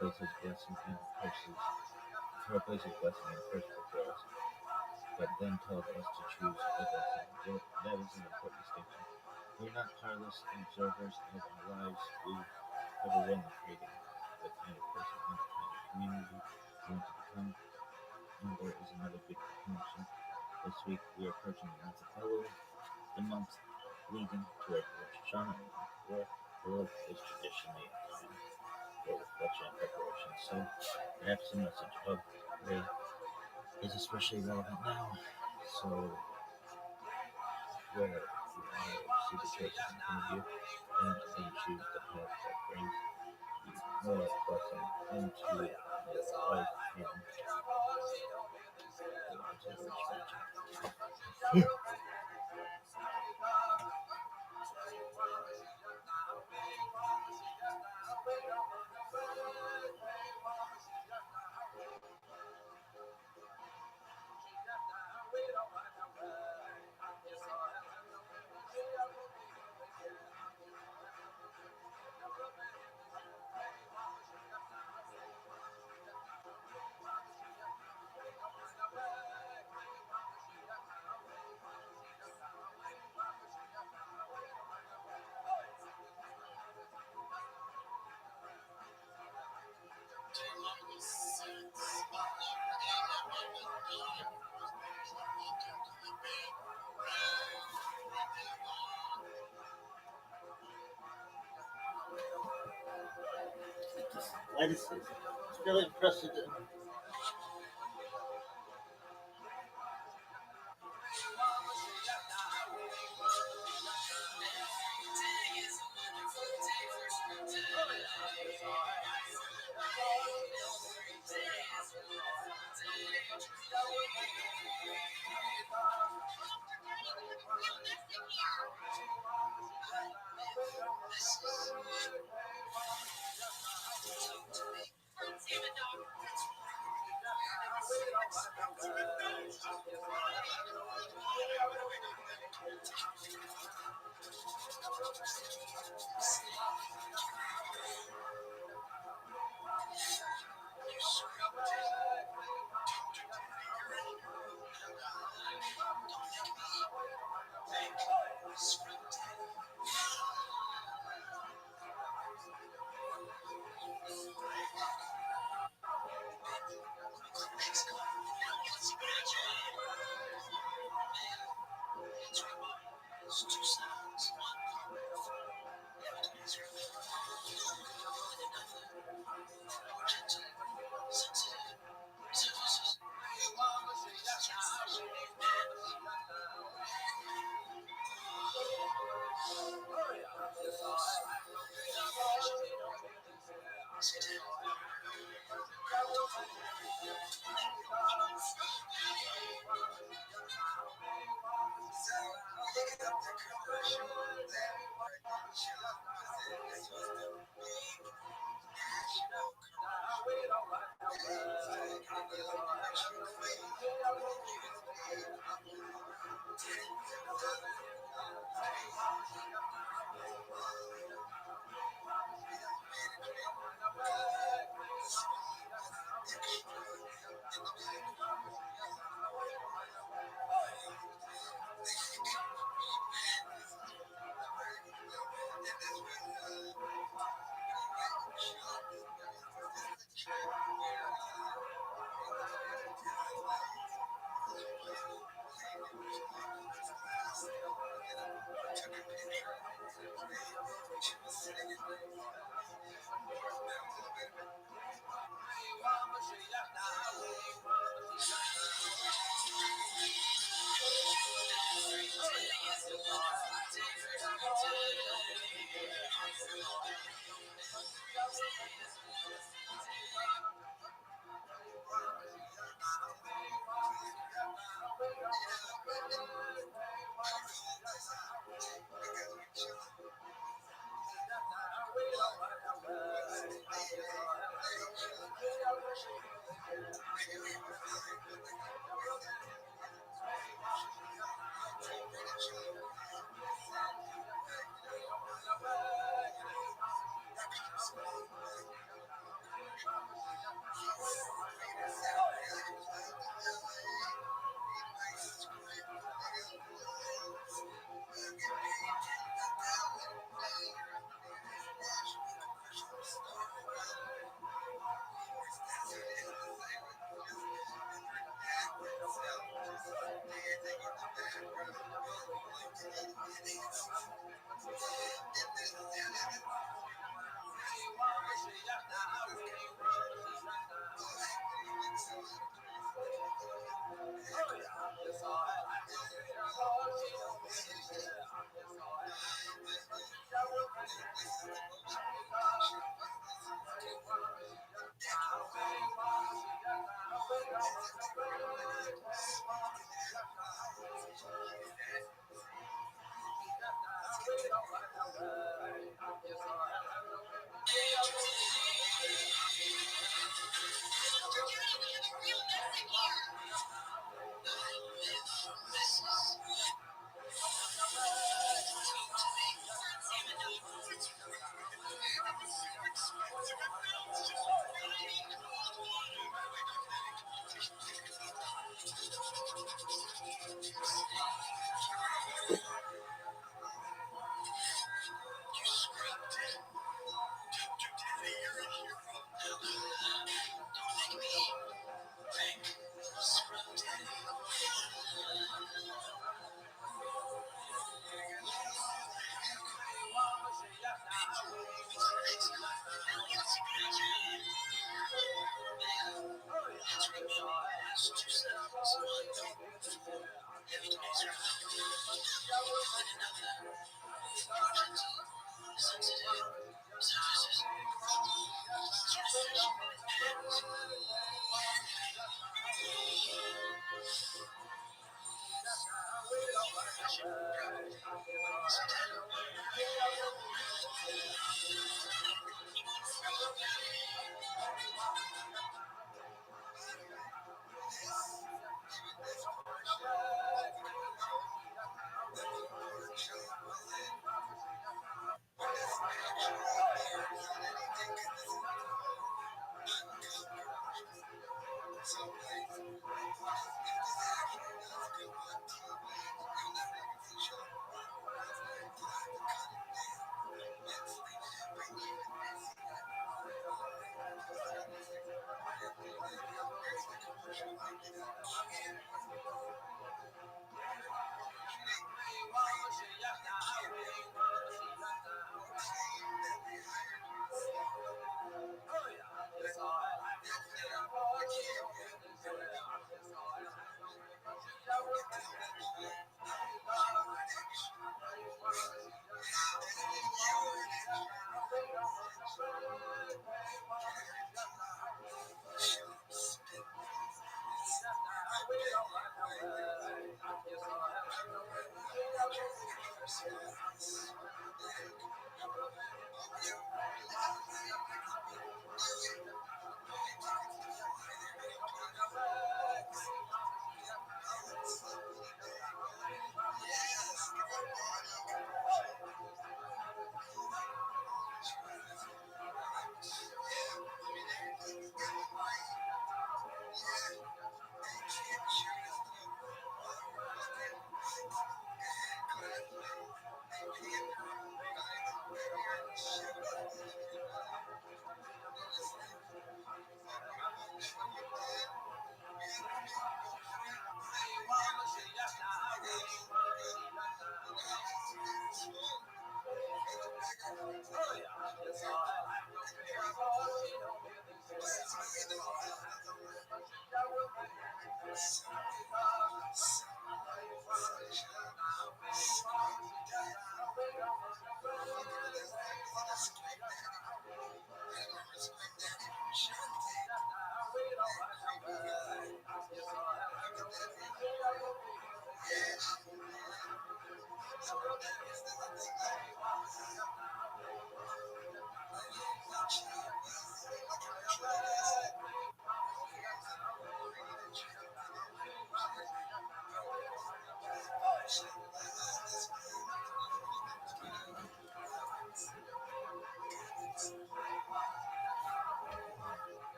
places blessing and curses, for a place of blessing and curse before us, but then told us to choose a blessing. That is an important distinction. We are not careless observers of our lives. We have a way of creating the kind of person and the kind of community we want to become. And there is another beautiful connection. This week we are approaching the month of Elul, the month leading toward Rosh Hashanah, where Elul is traditionally a time for reflection and preparation. So perhaps the message of today is especially relevant now. So where you see the choices in front of you and then choose the path that brings you more blessing into your life and the lives of your children. Lettuces. It's really impressive.